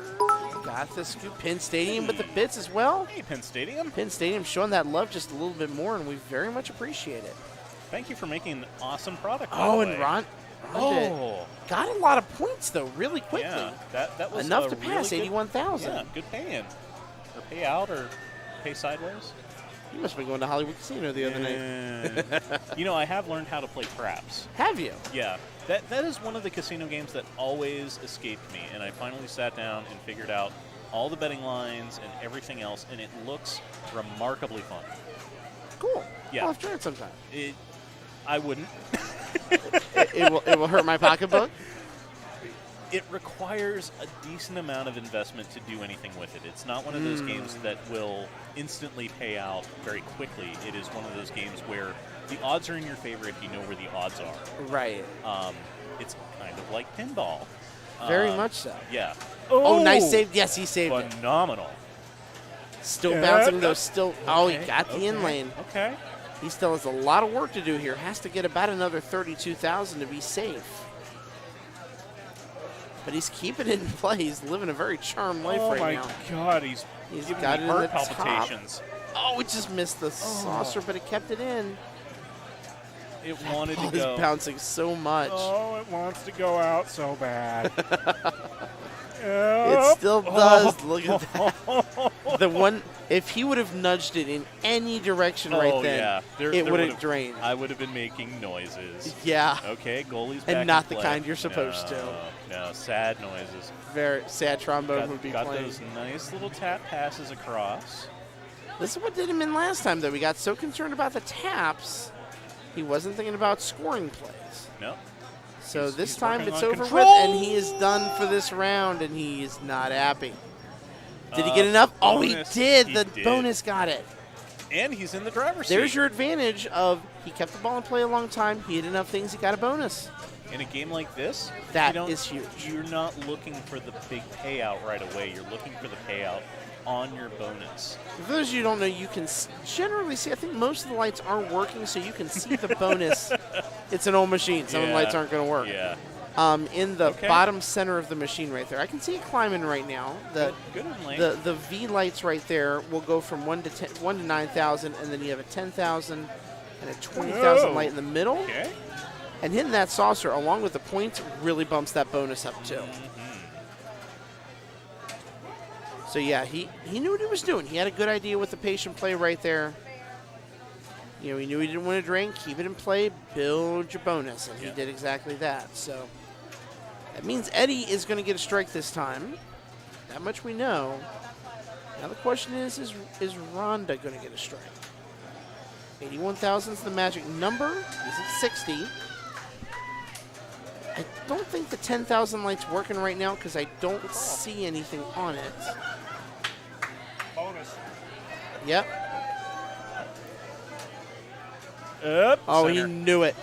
Got the scoop. Penn Stadium with the bits as well. Hey, Penn Stadium. Penn Stadium showing that love just a little bit more, and we very much appreciate it. Thank you for making an awesome product. Oh, by and the way. Rhonda got a lot of points, though, really quickly. Yeah, that was Enough a to pass really 81,000. Yeah, good pay-in. Or pay out or pay sideways. You must have been going to Hollywood Casino the other night. You know, I have learned how to play craps. Have you? Yeah, that is one of the casino games that always escaped me, and I finally sat down and figured out all the betting lines and everything else, and it looks remarkably fun. Cool. Yeah. I'll have to try it sometime. I wouldn't. it will hurt my pocketbook. It requires a decent amount of investment to do anything with it. It's not one of those games that will instantly pay out very quickly. It is one of those games where the odds are in your favor if you know where the odds are. Right. It's kind of like pinball. Very much so. Yeah. Oh, nice save. Yes, he saved it. Phenomenal. Still bouncing, though. Still. Oh, he Okay, got the in lane. Okay. He still has a lot of work to do here. Has to get about another 32,000 to be safe. But he's keeping it in play. He's living a very charmed life right now. Oh, my God. He's giving got me it in the heart top. palpitations. Oh, it just missed the saucer, but it kept it in. It wanted Ball to is go. bouncing so much. Oh, it wants to go out so bad. It still does. Look at that. The one, if he would have nudged it in any direction right then, yeah. it would have drained. I would have been making noises. Yeah. Okay, goalie's back And not in the play. kind you're supposed to. No, sad noises. Very sad trombone would be Got playing. those nice little tap passes across. This is what did him in last time, though. We got so concerned about the taps, he wasn't thinking about scoring plays. No. So He's- this he's time working it's on over control. with, and he is done for this round, and he is not happy. Did he get enough? Oh, he bonus. did. He The did. bonus got it. And he's in the driver's seat. There's your advantage of he kept the ball in play a long time. He had enough things. He got a bonus. In a game like this, That you don't- is huge. You're not looking for the big payout right away. You're looking for the payout on your bonus. For those of you who don't know, you can generally see, I think most of the lights aren't working, so you can see the bonus. It's an old machine. Some of the Yeah. lights aren't going to work. Yeah. In the Okay. bottom center of the machine right there. I can see it climbing right now. Good in lane. The V lights right there will go from 1 to 9,000, and then you have a 10,000 and a 20,000 light in the middle. Okay. And hitting that saucer along with the points really bumps that bonus up too. So yeah, he knew what he was doing. He had a good idea with the patient play right there. You know, he knew he didn't want to drain, keep it in play, build your bonus, and he did exactly that. So that means Eddie is going to get a strike this time. That much we know. Now the question is Rhonda going to get a strike? 81,000 is the magic number. He's at 60. I don't think the 10,000 light's working right now because I don't see anything on it. Bonus. Yep. Up. Oh, center. he knew it.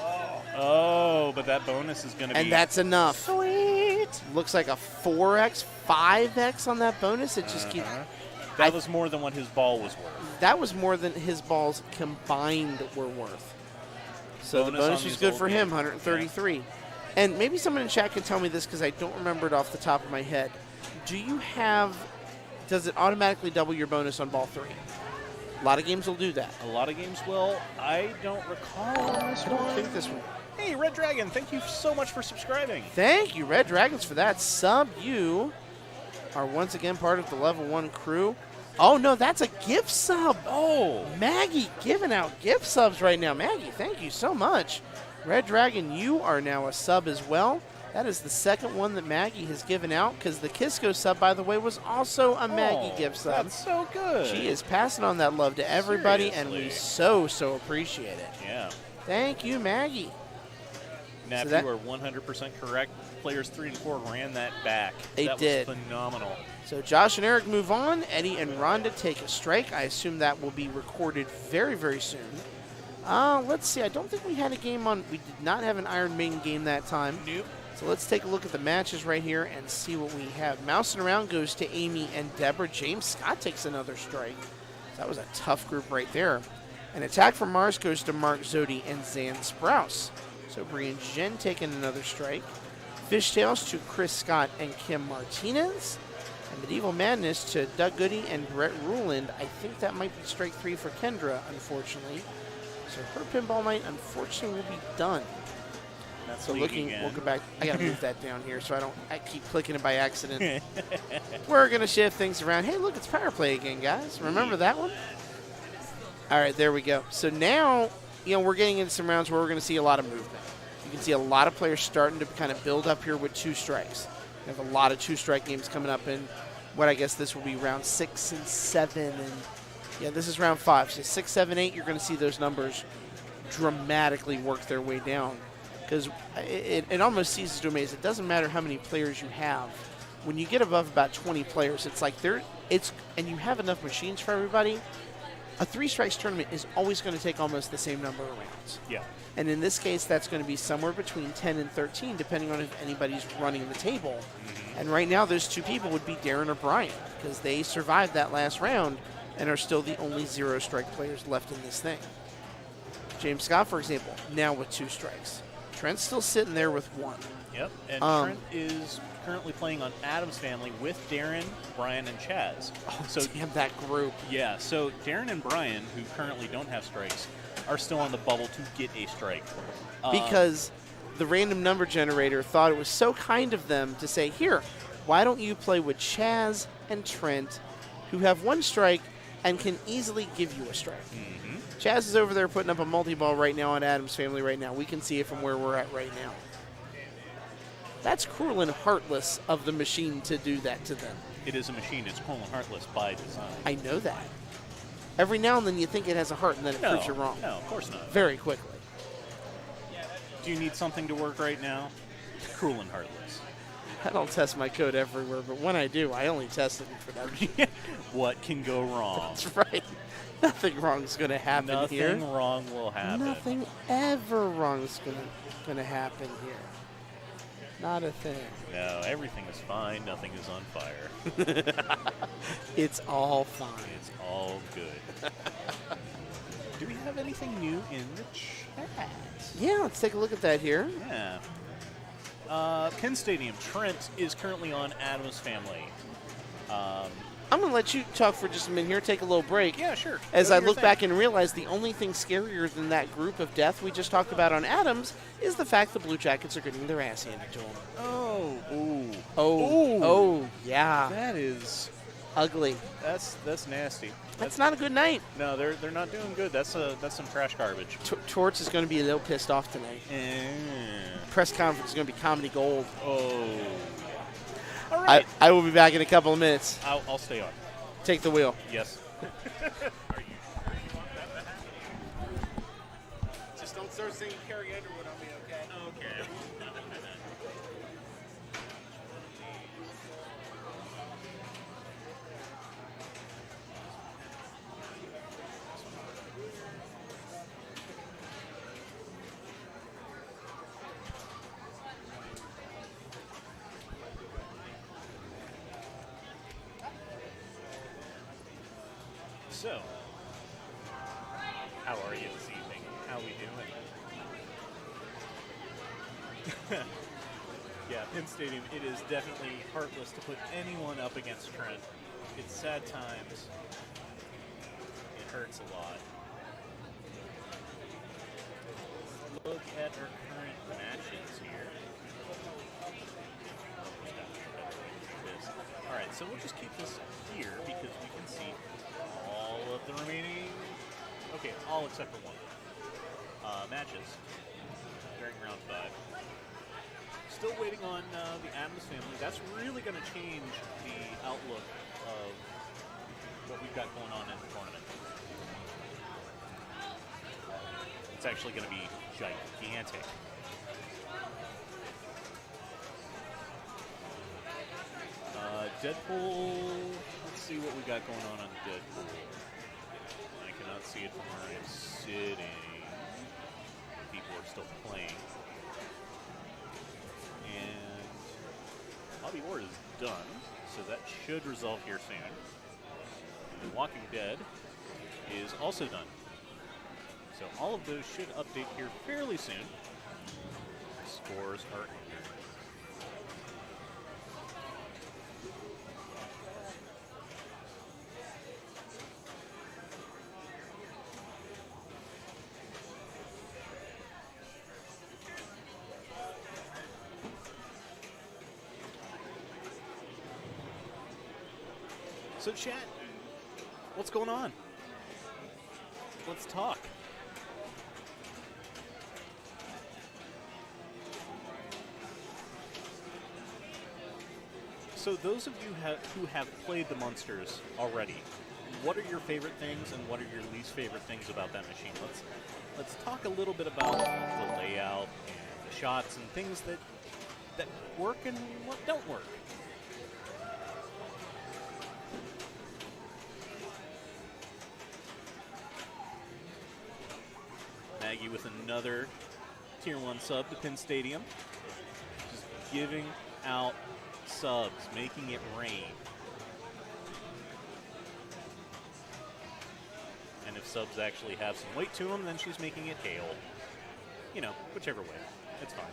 Oh, but that bonus is going to be. And that's enough. sweet. Looks like a 4x, 5x on that bonus. It just keeps. That was more than what his ball was worth. That was more than his balls combined were worth. So Bonus the bonus on was these good old for him, games. 133. And maybe someone in chat can tell me this because I don't remember it off the top of my head. Does it automatically double your bonus on ball 3? A lot of games will do that. A lot of games will. I don't recall on this I don't one. think this one. Hey, Red Dragon, thank you so much for subscribing. Thank you, Red Dragons, for that sub. You are once again part of the level 1 crew. Oh, no, that's a gift sub. Oh. Maggie giving out gift subs right now. Maggie, thank you so much. Red Dragon, you are now a sub as well. That is the second one that Maggie has given out because the Kisco sub, by the way, was also a Maggie gift sub. That's so good. She is passing on that love to everybody, and we Seriously. so appreciate it. Yeah. Thank you, Maggie. Nap, So that- you are 100% correct. Players 3 and 4 ran that back. They that did. was phenomenal. So Josh and Eric move on. Eddie and Rhonda take a strike. I assume that will be recorded very, very soon. Let's see. I don't think we had a game on. We did not have an Iron Maiden game that time. Nope. So let's take a look at the matches right here and see what we have. Mousing around goes to Amy and Deborah. James Scott takes another strike. That was a tough group right there. An attack from Mars goes to Mark Zodi and Zan Sprouse. So Brian Jen taking another strike. Fishtails to Chris Scott and Kim Martinez. And Medieval Madness to Doug Goody and Brett Ruland. I think that might be strike 3 for Kendra, unfortunately. So her pinball night, unfortunately, will be done. That's So league looking, again. we'll go back. I gotta move that down here so I keep clicking it by accident. We're gonna shift things around. Hey, look, it's power play again, guys. Remember that one? All right, there we go. So now, we're getting into some rounds where we're gonna see a lot of movement. You can see a lot of players starting to kind of build up here with 2 strikes. We have a lot of 2-strike games coming up in what I guess this will be round 6 and 7, and yeah, this is round 5. So 6, 7, 8, you're going to see those numbers dramatically work their way down, because it almost ceases to amaze. It doesn't matter how many players you have. When you get above about 20 players, it's like and you have enough machines for everybody. A 3-strikes tournament is always going to take almost the same number of rounds. Yeah. And in this case, that's going to be somewhere between 10 and 13, depending on if anybody's running the table. And right now, those 2 people would be Darren or Brian, because they survived that last round and are still the only 0-strike players left in this thing. James Scott, for example, now with 2 strikes. Trent's still sitting there with 1. Yep. And Trent is currently playing on Adam's Family with Darren, Brian, and Chaz. Oh, so damn that group. Yeah. So Darren and Brian, who currently don't have strikes, are still on the bubble to get a strike. Because the random number generator thought it was so kind of them to say, here, why don't you play with Chaz and Trent, who have 1 strike and can easily give you a strike. Chaz is over there putting up a multi-ball right now on Adam's Family right now. We can see it from where we're at right now. That's cruel and heartless of the machine to do that to them. It is a machine. It's cruel and heartless by design. I know that. Every now and then you think it has a heart, and then it proves you wrong. No, of course not. Very quickly. Do you need something to work right now? Cruel and heartless. I don't test my code everywhere, but when I do, I only test it for that. What can go wrong? That's right. Nothing wrong is going to happen here. Nothing wrong will happen. Nothing ever wrong is going to happen here. Not a thing. No, everything is fine. Nothing is on fire. It's all fine. It's all good. Do we have anything new in the chat? Yeah, let's take a look at that here. Yeah. Penn Stadium. Trent is currently on Adam's Family. I'm going to let you talk for just a minute here, take a little break. Yeah, sure. As Go I do your look thing. back and realize the only thing scarier than that group of death we just talked about on Adams is the fact the Blue Jackets are getting their ass handed to them. Oh, ooh. Oh, yeah. That is Ugly. that's nasty. That's not a good night. No, they're not doing good. That's some trash garbage. Torts is going to be a little pissed off tonight. Press conference is going to be comedy gold. Oh. All right. I will be back in a couple of minutes. I'll stay on. Take the wheel. Yes. Just don't start singing Carrie Underwood on me, okay? Okay. So, how are you this evening? How we doing? Yeah, Penn Stadium, it is definitely heartless to put anyone up against Trent. It's sad times. It hurts a lot. Look at our current matches here. Alright, so we'll just keep this here because we can see all of the remaining, okay, all except for one, matches during round 5. Still waiting on the Adams Family. That's really going to change the outlook of what we've got going on in the tournament. It's actually going to be gigantic. Deadpool, let's see what we got going on Deadpool. I cannot see it from where I'm sitting. People are still playing. And Bobby Ward is done, so that should resolve here soon. And Walking Dead is also done. So all of those should update here fairly soon. Scores are entered. So chat, what's going on? Let's talk. So those of you who have played the Munsters already, what are your favorite things and what are your least favorite things about that machine? Let's talk a little bit about the layout and the shots and things that work and what don't work. Maggie with another Tier 1 sub to Pin Stadium. Just giving out subs, making it rain. And if subs actually have some weight to them, then she's making it hail. You know, whichever way. It's fine.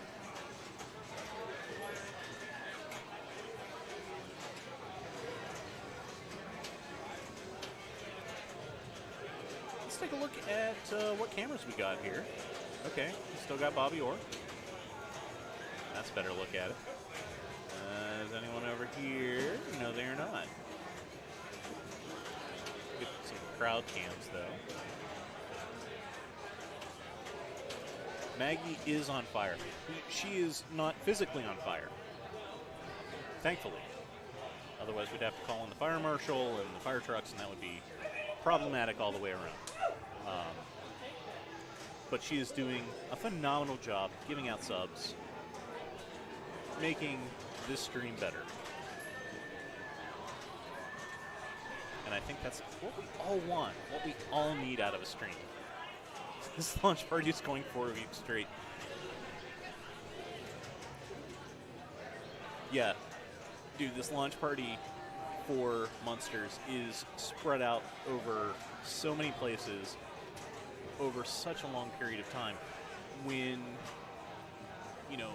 Let's take a look at what cameras we got here. Okay, still got Bobby Orr. That's a better look at it. Is anyone over here? No, they're not. Get some crowd cams, though. Maggie is on fire. She is not physically on fire. Thankfully. Otherwise, we'd have to call in the fire marshal and the fire trucks, and that would be problematic all the way around. But she is doing a phenomenal job giving out subs, making this stream better. And I think that's what we all want, what we all need out of a stream. This launch party is going 4 weeks straight. Yeah, dude, this launch party for Munsters is spread out over so many places over such a long period of time. When, you know,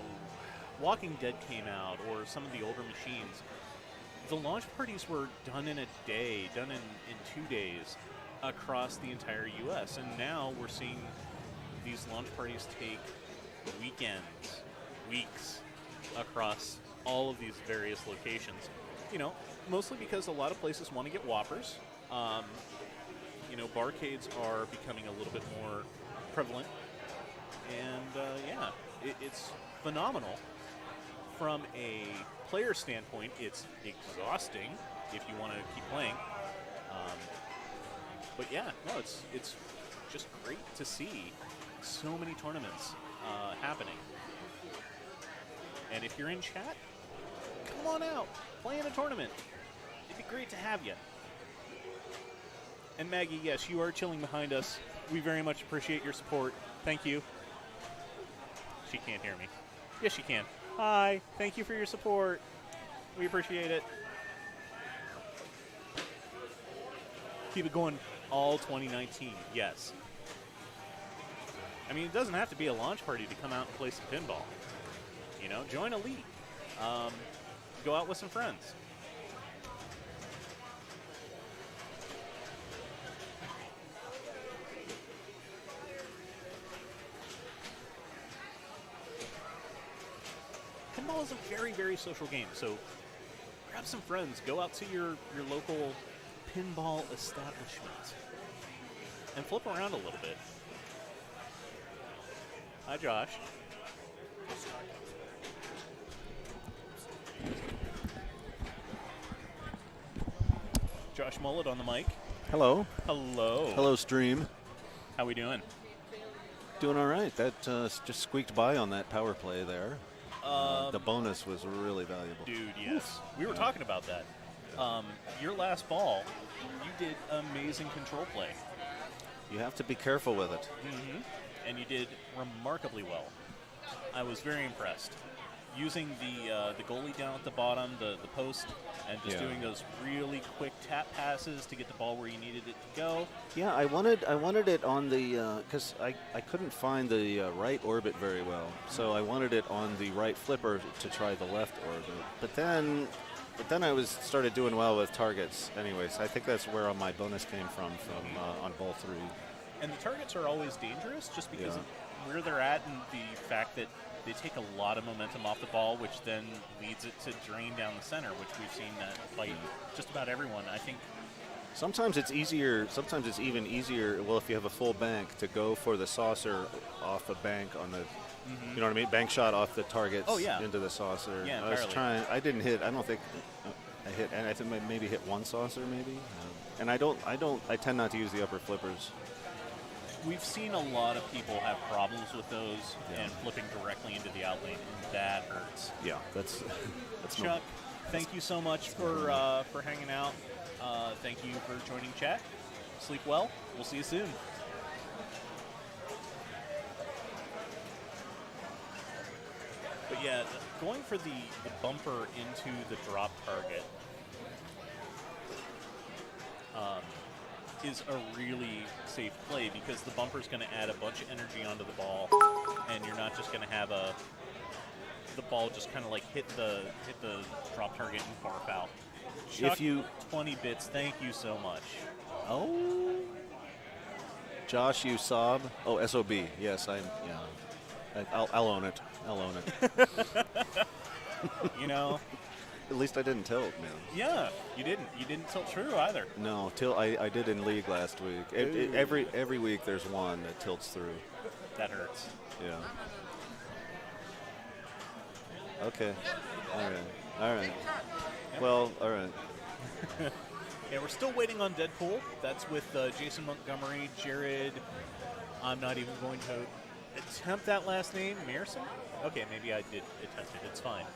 Walking Dead came out, or some of the older machines, the launch parties were done in a day, done in 2 days across the entire U.S. And now we're seeing these launch parties take weekends, weeks across all of these various locations. You know, mostly because a lot of places want to get Whoppers. You know, barcades are becoming a little bit more prevalent. And, yeah, it's phenomenal. From a player standpoint, it's exhausting if you want to keep playing. But yeah, no, it's just great to see so many tournaments happening. And if you're in chat, come on out, play in a tournament. It'd be great to have you. And Maggie, yes, you are chilling behind us. We very much appreciate your support. Thank you. She can't hear me. Yes, she can. Hi, thank you for your support. We appreciate it. Keep it going all 2019, yes. I mean, it doesn't have to be a launch party to come out and play some pinball. You know, join a league. Go out with some friends. Pinball is a very, very social game, so grab some friends. Go out to your local pinball establishment and flip around a little bit. Hi, Josh. Josh Mullet on the mic. Hello. Hello. Hello, stream. How we doing? Doing all right. That just squeaked by on that power play there. The bonus was really valuable. Dude, yes. We were talking about that. Your last ball, you did amazing control play. You have to be careful with it. Mm-hmm. And you did remarkably well. I was very impressed. using the goalie down at the bottom, the post, and just doing those really quick tap passes to get the ball where you needed it to go. Yeah, I wanted it on the because I couldn't find the right orbit very well, so I wanted it on the right flipper to try the left orbit. But then started doing well with targets. Anyways, I think that's where my bonus came from on ball 3. And the targets are always dangerous just because of where they're at and the fact that they take a lot of momentum off the ball, which then leads it to drain down the center, which we've seen that fight just about everyone. I think sometimes it's easier. Sometimes it's even easier. Well, if you have a full bank, to go for the saucer off a bank on the, you know what I mean, bank shot off the targets into the saucer. Yeah, I was trying. I didn't hit. I don't think I hit. And I think maybe hit one saucer, maybe. And I tend not to use the upper flippers. we've seen a lot of people have problems with those and flipping directly into the outlane, and that hurts. Yeah, that's Chuck, thank you so much for hanging out. Thank you for joining chat. Sleep well. We'll see you soon. But yeah, going for the bumper into the drop target is a really safe play because the bumper is going to add a bunch of energy onto the ball, and you're not just going to have the ball just kind of like hit the drop target and barf out. Chuck, if you 20 bits, thank you so much. Oh, Josh, you sob. Oh, SOB. Yes, I'll own it. I'll own it. You know. At least I didn't tilt, man. Yeah, you didn't. You didn't tilt true either. No, I did in league last week. Every week there's one that tilts through. That hurts. Yeah. Okay. All right. Well, all right. Yeah, we're still waiting on Deadpool. That's with Jason Montgomery, Jared. I'm not even going to attempt that last name. Meyerson? Okay, maybe I did attempt it. It's fine.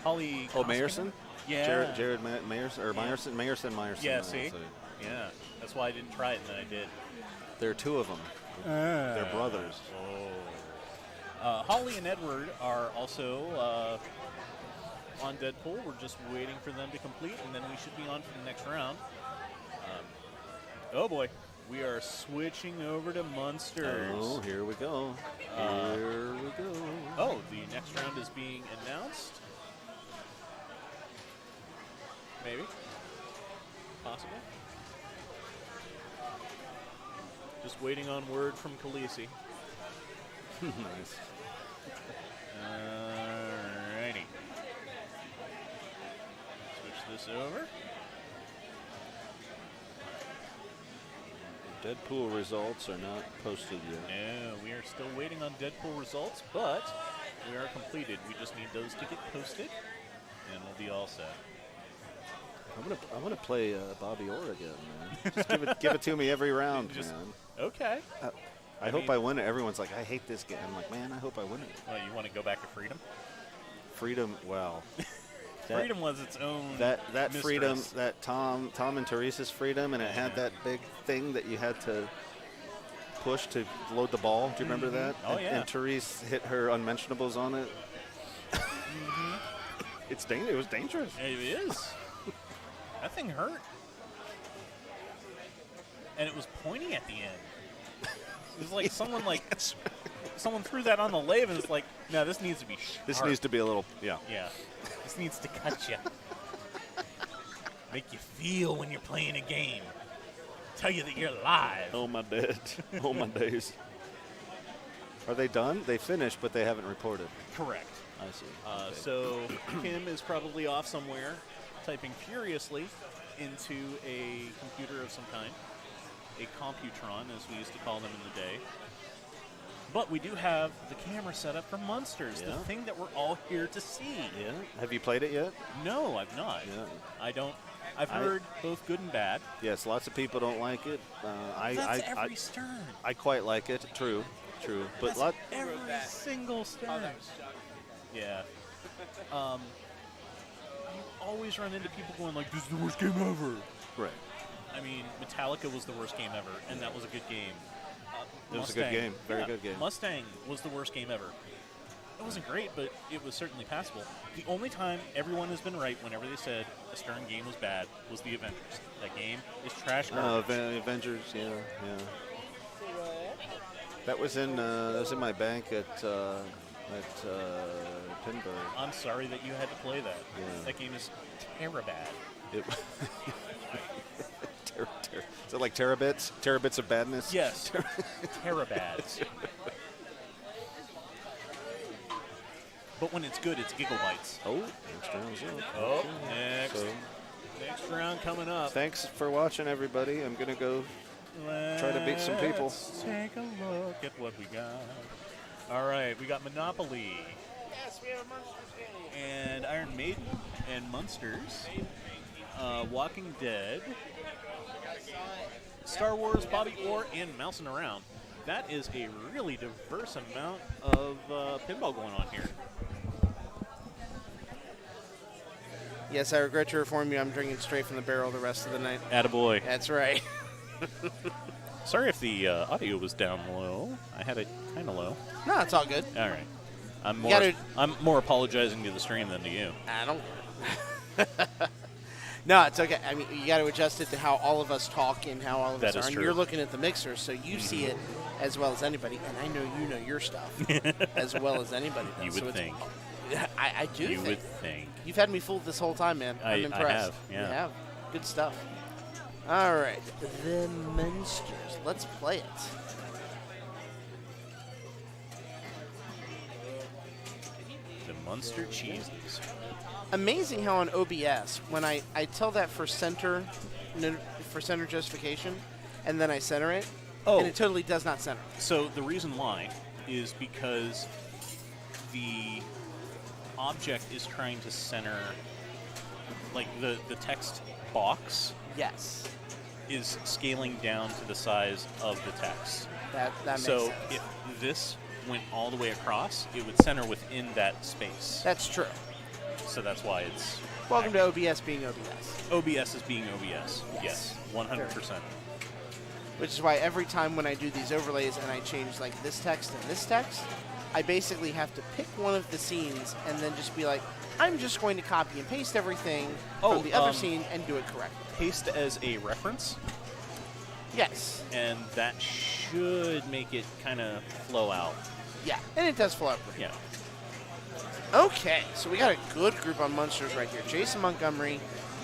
Holly. Oh, Koskinen? Meyerson? Yeah. Jared Meyerson or Meyerson? Meyerson. Yeah. See. Yeah. That's why I didn't try it, and then I did. There are two of them. They're brothers. Holly and Edward are also on Deadpool. We're just waiting for them to complete, and then we should be on for the next round. Oh boy, we are switching over to Munsters. Oh, here we go. Here we go. Oh, the next round is being announced. Maybe. Possible. Just waiting on word from Khaleesi. Nice. Alrighty. Switch this over. Deadpool results are not posted yet. No, we are still waiting on Deadpool results, but we are completed. We just need those to get posted, and we'll be all set. I want to play Bobby Orr again, man. Just give it to me every round, man. Okay. I hope I win it. Everyone's like, I hate this game. I'm like, man, I hope I win it. Well, you want to go back to Freedom? Freedom, wow. Freedom was its own that mistress. Freedom, that Tom and Teresa's Freedom, and it had that big thing that you had to push to load the ball. Do you remember that? Oh, yeah. And Therese hit her unmentionables on it. It was dangerous. It is. That thing hurt. And it was pointy at the end. It was like someone threw that on the lathe and it's like, no, this needs to be sharp. This needs to be a little, yeah. Yeah. This needs to cut you. Make you feel when you're playing a game. Tell you that you're alive. Oh, my days. Oh, my days. Are they done? They finished, but they haven't reported. Correct. I see. Okay. So Kim is probably off somewhere, typing furiously into a computer of some kind. A computron, as we used to call them in the day. But we do have the camera set up for Munsters, the thing that we're all here to see. Yeah. Have you played it yet? No, I've not. Yeah. I don't. I've heard both good and bad. Yes, lots of people don't like it. That's every Stern. I quite like it. True. But That's every single Stern. Yeah. You always run into people going like, "This is the worst game ever." Right. I mean, Metallica was the worst game ever, and that was a good game. It was a good game. Very good game. Mustang was the worst game ever. It wasn't great, but it was certainly passable. The only time everyone has been right whenever they said a Stern game was bad was the Avengers. That game is trash garbage. Avengers, yeah. That was in my bank at Pinburg. I'm sorry that you had to play that. Yeah. That game is terabad. Is it like terabits? Terabits of badness? Yes. Terabads. But when it's good, it's gigabytes. Oh, next round's up. Oh, Okay. next round coming up. Thanks for watching, everybody. I'm going to go try to beat some people. Let's take a look at what we got. All right, we got Monopoly. Yes, we have a Munsters game. And Iron Maiden and Munsters. Walking Dead. Star Wars, Bobby Orr, and Mousing Around. That is a really diverse amount of pinball going on here. Yes, I regret to inform you I'm drinking straight from the barrel the rest of the night. Attaboy. That's right. Sorry if the audio was down low. I had it kind of low. No, it's all good. All right. I'm gotta- more apologizing to the stream than to you. I don't. No, it's okay. I mean, you got to adjust it to how all of us talk and how all of That us is are. And true. you're looking at the mixer, so you see it as well as anybody. And I know you know your stuff as well as anybody does. You so would it's- think. I do You think. would think. You've had me fooled this whole time, man. I'm I impressed. have, yeah. You have. Good stuff. All right. The Munsters. Let's play it. The Munster cheeses. Amazing how on OBS, when I tell that for center justification, and then I center it, and it totally does not center. So the reason why is because the object is trying to center, like the text box Yes. is scaling down to the size of the text. That makes So sense. if this went all the way across, it would center within that space. That's true. So that's why it's Welcome to OBS being OBS. OBS is being OBS. Yes, 100%. Which is why every time when I do these overlays and I change like this text and this text, I basically have to pick one of the scenes and then just be like, I'm just going to copy and paste everything from the other scene and do it correctly. Paste as a reference, Yes. and that should make it kind of flow out. Yeah. And it does flow out pretty. Yeah. Okay, so we got a good group on Munsters right here. Jason Montgomery,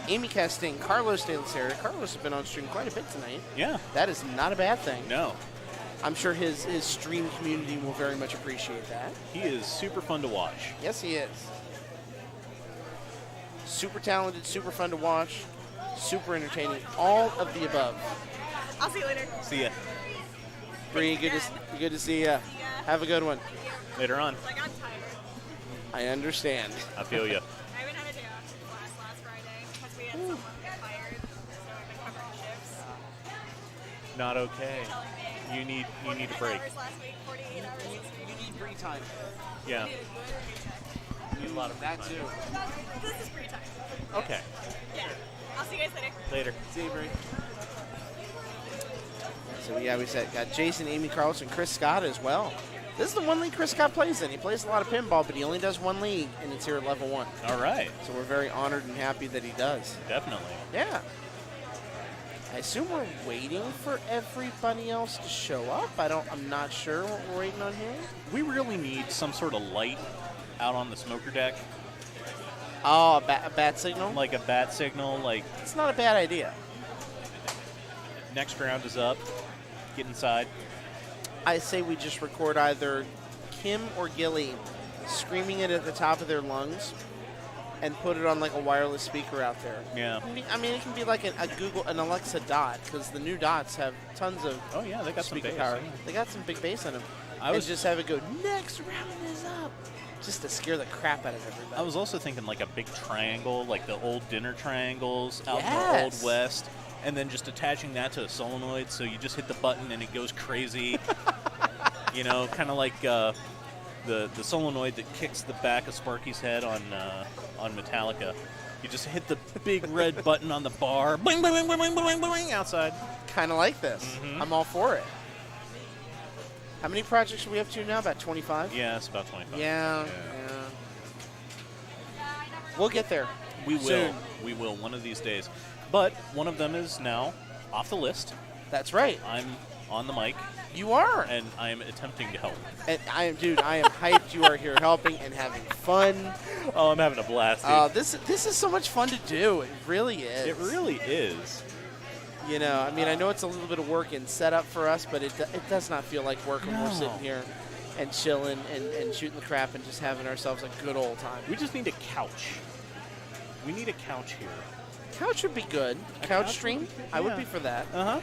Amy Casting, Carlos Dalaserda. Carlos has been on stream quite a bit tonight. Yeah. That is not a bad thing. No. I'm sure his stream community will very much appreciate that. He is super fun to watch. Yes, he is. Super talented, super fun to watch, super entertaining, all of the above. I'll see you later. See ya. Bree, good to see ya. Have a good one. Later on. Like, I'm tired. I understand. I feel you. I haven't had a day off last Friday because we had someone get fired, so I've been covering shifts. Not okay. You need a break. Hours last week, 48 hours this week. You need free time. Yeah. You need a lot of that too. This is free time. Okay. Yeah. I'll see you guys later. Later. See you, Bree. So yeah, we said got Jason, Amy Carlson, Chris Scott as well. This is the one league Chris Scott plays in. He plays a lot of pinball, but he only does one league, and it's here at level 1. All right. So we're very honored and happy that he does. Definitely. Yeah. I assume we're waiting for everybody else to show up. I'm not sure what we're waiting on here. We really need some sort of light out on the smoker deck, Oh, a bat signal? like a bat signal. Like It's not a bad idea. next round is up. Get inside. I say we just record either Kim or Gilly screaming it at the top of their lungs and put it on like a wireless speaker out there. Yeah. I mean, it can be like an Alexa Dot, because the new Dots have tons of Oh yeah, they got some speaker bass. power. They got some big bass in them. I And was just have it go, next round is up, just to scare the crap out of everybody. I was also thinking like a big triangle, like the old dinner triangles out in the Yes. Old West, and then just attaching that to a solenoid, so you just hit the button and it goes crazy. You know, kind of like the solenoid that kicks the back of Sparky's head on Metallica. You just hit the big red button on the bar, bling, bling, bling, bling, bling, bling, bling, outside. Kind of like this. Mhm. I'm all for it. How many projects are we up to now? About 25? Yeah, it's about 25. Yeah. We'll get there. We will. Soon. We will one of these days. But one of them is now off the list. That's right. I'm on the mic, You are. and I'm attempting to help. And I am hyped you are here helping and having fun. Oh, I'm having a blast, dude. This is so much fun to do. It really is. It really is. You know, I mean, I know it's a little bit of work and setup for us, but it does not feel like work when we're No. sitting here and chilling and shooting the crap and just having ourselves a good old time. We just need a couch. We need a couch here. Couch would be good. Couch stream? I would be for that. Uh-huh.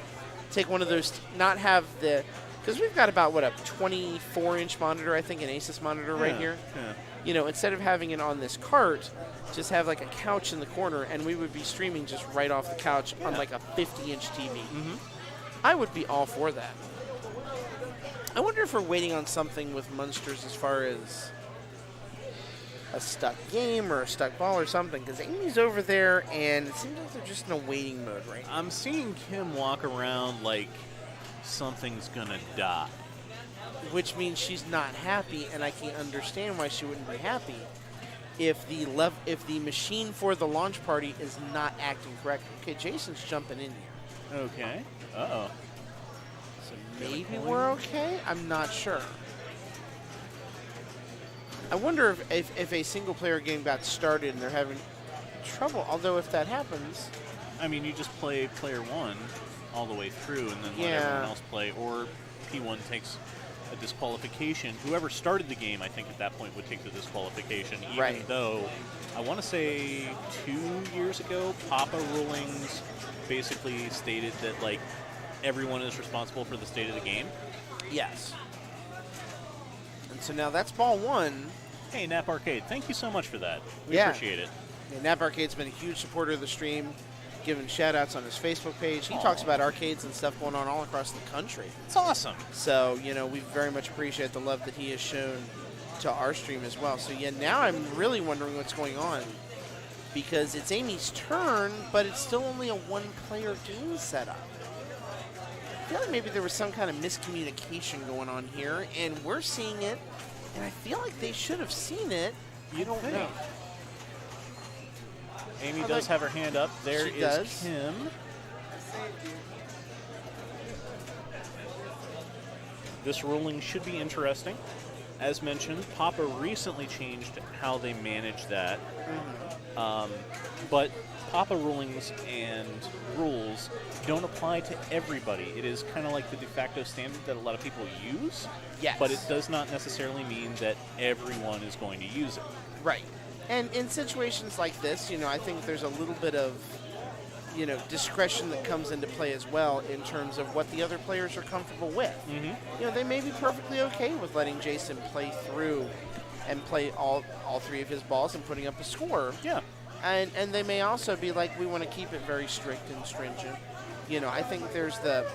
Take one of those, not have the, because we've got about, a 24-inch monitor, I think, an Asus monitor right here. Yeah. You know, instead of having it on this cart, just have like a couch in the corner, and we would be streaming just right off the couch on like a 50-inch TV. Mm-hmm. I would be all for that. I wonder if we're waiting on something with Munsters as far as a stuck game or a stuck ball or something, because Amy's over there, and it seems like they're just in a waiting mode right now. I'm seeing Kim walk around like something's gonna die. Which means she's not happy, and I can understand why she wouldn't be happy if the machine for the launch party is not acting correctly. Okay, Jason's jumping in here. Okay. Uh-oh. So maybe we're okay? I'm not sure. I wonder if a single-player game got started and they're having trouble, although if that happens... I mean, you just play player one all the way through and then let Yeah. everyone else play, or P1 takes a disqualification. Whoever started the game, I think at that point would take the disqualification, even Right. though I want to say 2 years ago, Papa Rulings basically stated that, like, everyone is responsible for the state of the game. Yes. And so now that's ball one. Hey, Nap Arcade, thank you so much for that. We Yeah. appreciate it. And Nap Arcade's been a huge supporter of the stream, giving shout-outs on his Facebook page. He talks about arcades and stuff going on all across the country. It's awesome. So, you know, we very much appreciate the love that he has shown to our stream as well. So, yeah, now I'm really wondering what's going on, because it's Amy's turn, but it's still only a one-player game setup. I feel like maybe there was some kind of miscommunication going on here, and we're seeing it, and I feel like they should have seen it. I don't know. Amy How does about- have her hand up. There She is does. Kim. This ruling should be interesting. As mentioned, Papa recently changed how they manage that. But Papa rulings and rules don't apply to everybody. It is kind of like the de facto standard that a lot of people use. Yes. But it does not necessarily mean that everyone is going to use it. Right. And in situations like this, you know, I think there's a little bit of, you know, discretion that comes into play as well in terms of what the other players are comfortable with. Mm-hmm. You know, they may be perfectly okay with letting Jason play through and play all three of his balls and putting up a score. Yeah. And they may also be like, we want to keep it very strict and stringent. You know, I think there's the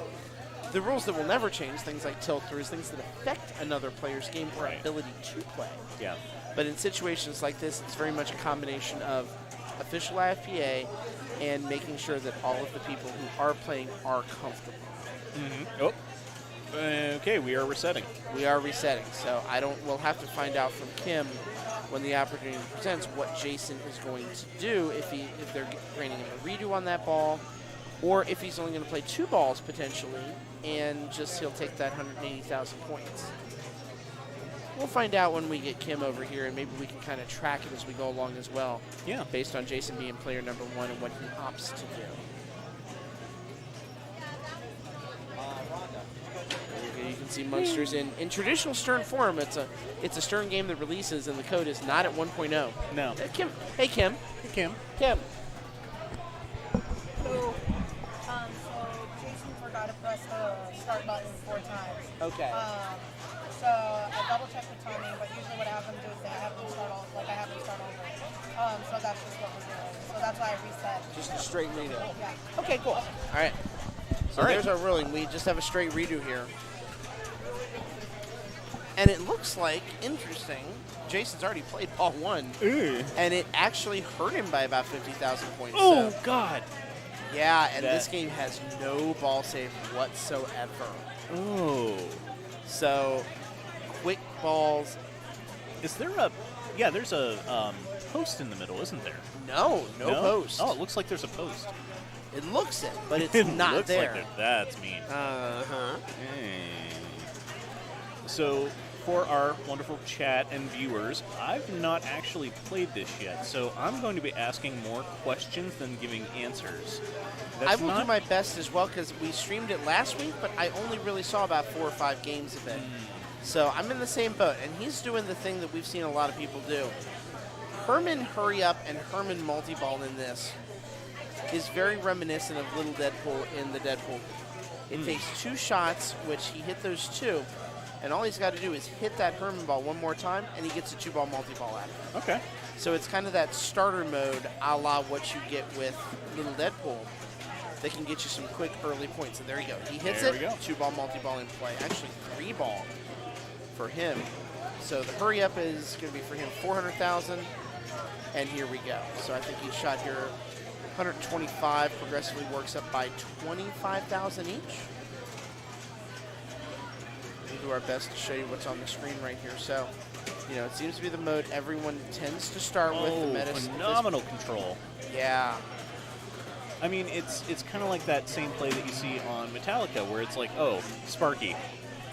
rules that will never change, things like tilt-throughs, things that affect another player's game or Right. ability to play. Yeah. But in situations like this, it's very much a combination of official IFPA and making sure that all of the people who are playing are comfortable. Mm-hmm. Oh. Okay, we are resetting. We are resetting, so we'll have to find out from Kim when the opportunity presents what Jason is going to do, if they're granting him a redo on that ball, or if he's only going to play two balls potentially, and just he'll take that 180,000 points. We'll find out when we get Kim over here, and maybe we can kind of track it as we go along as well. Yeah. Based on Jason being player number one and what he opts to do. You can see Munsters in traditional Stern form. It's a Stern game that releases, and the code is not at 1.0. No. Kim. Hey, Kim. Hey, Kim. Kim. So Jason forgot to press the start button 4 times. Okay. So I double checked with Tommy, but usually what happens is they have them start off, like I have them start over. So that's just what we're doing. So that's why I reset. Just a straight redo. Yeah. Okay, cool. All right. So All right. there's our ruling. We just have a straight redo here. And it looks like, interesting, Jason's already played ball one. And it actually hurt him by about 50,000 points. Oh, So, God. yeah, and That- this game has no ball save whatsoever. Oh. So, quick balls. Is there a? Yeah, there's a post in the middle, isn't there? No post. Oh, it looks like there's a post. It looks it, but it's It not looks there. Like that's mean. Uh-huh. So, for our wonderful chat and viewers, I've not actually played this yet, so I'm going to be asking more questions than giving answers. I will do my best as well because we streamed it last week, but I only really saw about 4 or 5 games of it. So I'm in the same boat, and he's doing the thing that we've seen a lot of people do. Herman Hurry Up and Herman Multiball in this is very reminiscent of Little Deadpool in the Deadpool. It takes 2 shots, which he hit those 2, and all he's got to do is hit that Herman ball one more time, and he gets a 2-ball multi-ball out of it. Okay. So it's kind of that starter mode a la what you get with Little Deadpool that can get you some quick early points. And there you go. He hits There it, we go. 2-ball multi-ball in play. Actually, 3-ball for him. So the hurry up is going to be for him 400,000, and here we go. So I think each shot here, 125, progressively works up by 25,000 each. We'll do our best to show you what's on the screen right here. So, you know, it seems to be the mode everyone tends to start with. The meta. Phenomenal control. Yeah. I mean, it's kind of like that same play that you see on Metallica, where it's like, oh, Sparky.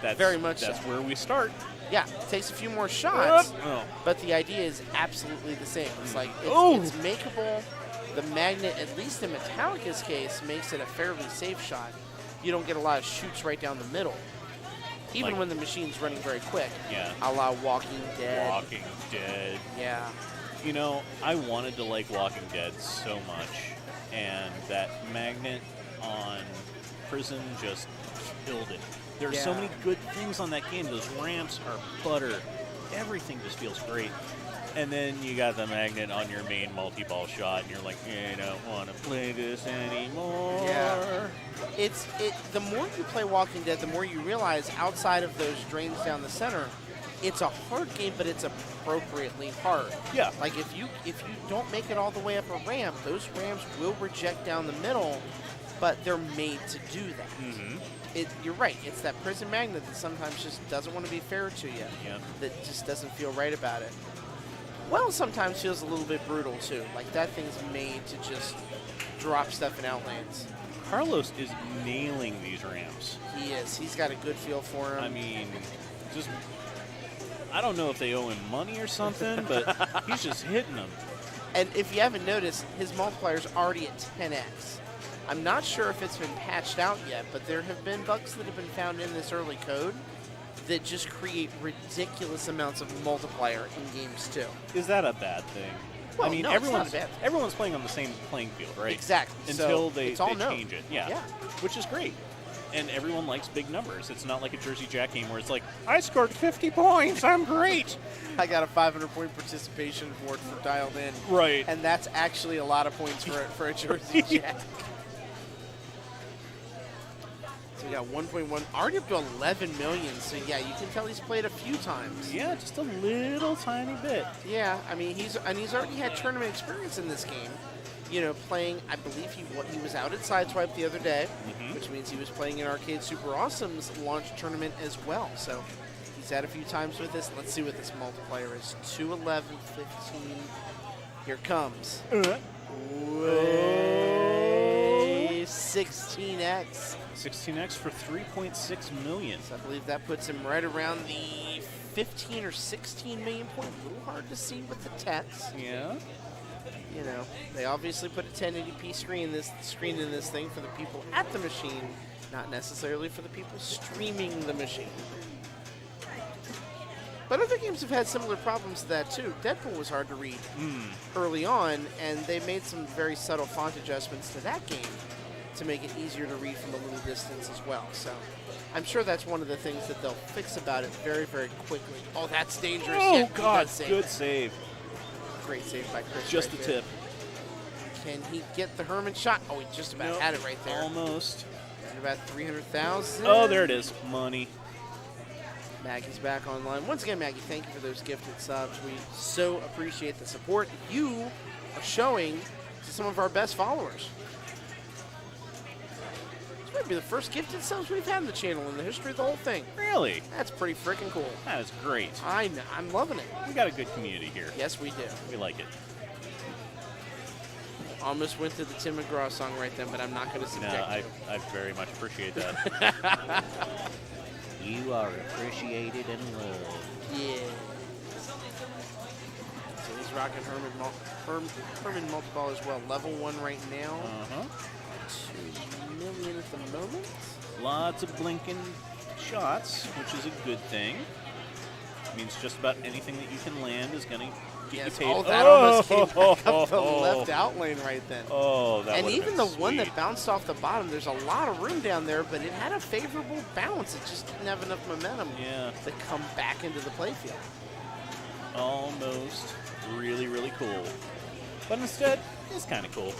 That's Very much That's so. where we start. Yeah, it takes a few more shots, Oh. but the idea is absolutely the same. It's like, Oh. it's makeable. The magnet, at least in Metallica's case, makes it a fairly safe shot. You don't get a lot of shoots right down the middle, even Like- when the machine's running very quick. Yeah. A la Walking Dead. Walking Dead. Yeah. You know, I wanted to like Walking Dead so much, and that magnet on Prison just killed it. There's so Yeah. many good things on that game. Those ramps are butter. Everything just feels great. And then you got the magnet on your main multi-ball shot, and you're like, I don't want to play this anymore. Yeah. The more you play Walking Dead, the more you realize outside of those drains down the center, it's a hard game, but it's appropriately hard. Yeah. Like if you don't make it all the way up a ramp, those ramps will reject down the middle, but they're made to do that. Mm-hmm. You're right. It's that prison magnet that sometimes just doesn't want to be fair to you. Yeah. That just doesn't feel right about it. Well, sometimes feels a little bit brutal too. Like that thing's made to just drop stuff in outlanes. Carlos is nailing these ramps. He is. He's got a good feel for him. I mean, just I don't know if they owe him money or something, but he's just hitting them. And if you haven't noticed, his multiplier's already at 10x. I'm not sure if it's been patched out yet, but there have been bugs that have been found in this early code that just create ridiculous amounts of multiplier in games too. Is that a bad thing? Well, I mean, no, it's not a bad thing. everyone's playing on the same playing field, right? Exactly. Until So they it's all known. change it. Yeah. Yeah. Which is great. And everyone likes big numbers. It's not like a Jersey Jack game where it's like, I scored 50 points. I'm great. I got a 500-point participation award for dialed in. Right. And that's actually a lot of points for a Jersey Jack. So we got 1.1, already up to 11 million. So yeah, you can tell he's played a few times. Yeah, just a little tiny bit. Yeah, I mean he's already had tournament experience in this game. You know, playing. I believe he was out at Sideswipe the other day, which means he was playing in Arcade Super Awesome's launch tournament as well. So he's had a few times with this. Let's see what this multiplier is. 2, 11, 15. Here it comes. Way 16x. 16x for 3.6 million. So I believe that puts him right around the 15 or 16 million point. A little hard to see with the text. Yeah. You know, they obviously put a 1080p screen in this thing for the people at the machine, not necessarily for the people streaming the machine. But other games have had similar problems to that too. Deadpool was hard to read early on, and they made some very subtle font adjustments to that game to make it easier to read from a little distance as well. So I'm sure that's one of the things that they'll fix about it very, very quickly. Oh, that's dangerous. Oh, Yeah, he God. does save Good it. save. Great save by Chris. Just right the there. tip. Can he get the Herman shot? Oh, he just about Nope. had it right there. Almost. At about 300,000. Oh, there it is. Money. Maggie's back online. Once again, Maggie, thank you for those gifted subs. We so appreciate the support you are showing to some of our best followers. This might be the first gifted subs we've had on the channel in the history of the whole thing. Really? That's pretty freaking cool. That is great. I know. I'm loving it. We got a good community here. Yes, we do. We like it. Almost went to the Tim McGraw song right then, but I'm not going to No, subject I very much appreciate that. You are appreciated and loved. Yeah. So he's rocking Herman multi-ball as well. Level 1 right now. Uh-huh. 2 million at the moment. Lots of blinking shots, which is a good thing. Means just about anything that you can land is going to get you paid. Oh, that almost came back up the left out lane right then. Oh, that And would've even been the one sweet. that bounced off the bottom, there's a lot of room down there, but it had a favorable bounce. It just didn't have enough momentum to come back into the playfield. Almost really, really cool. But instead, it's kind of cool.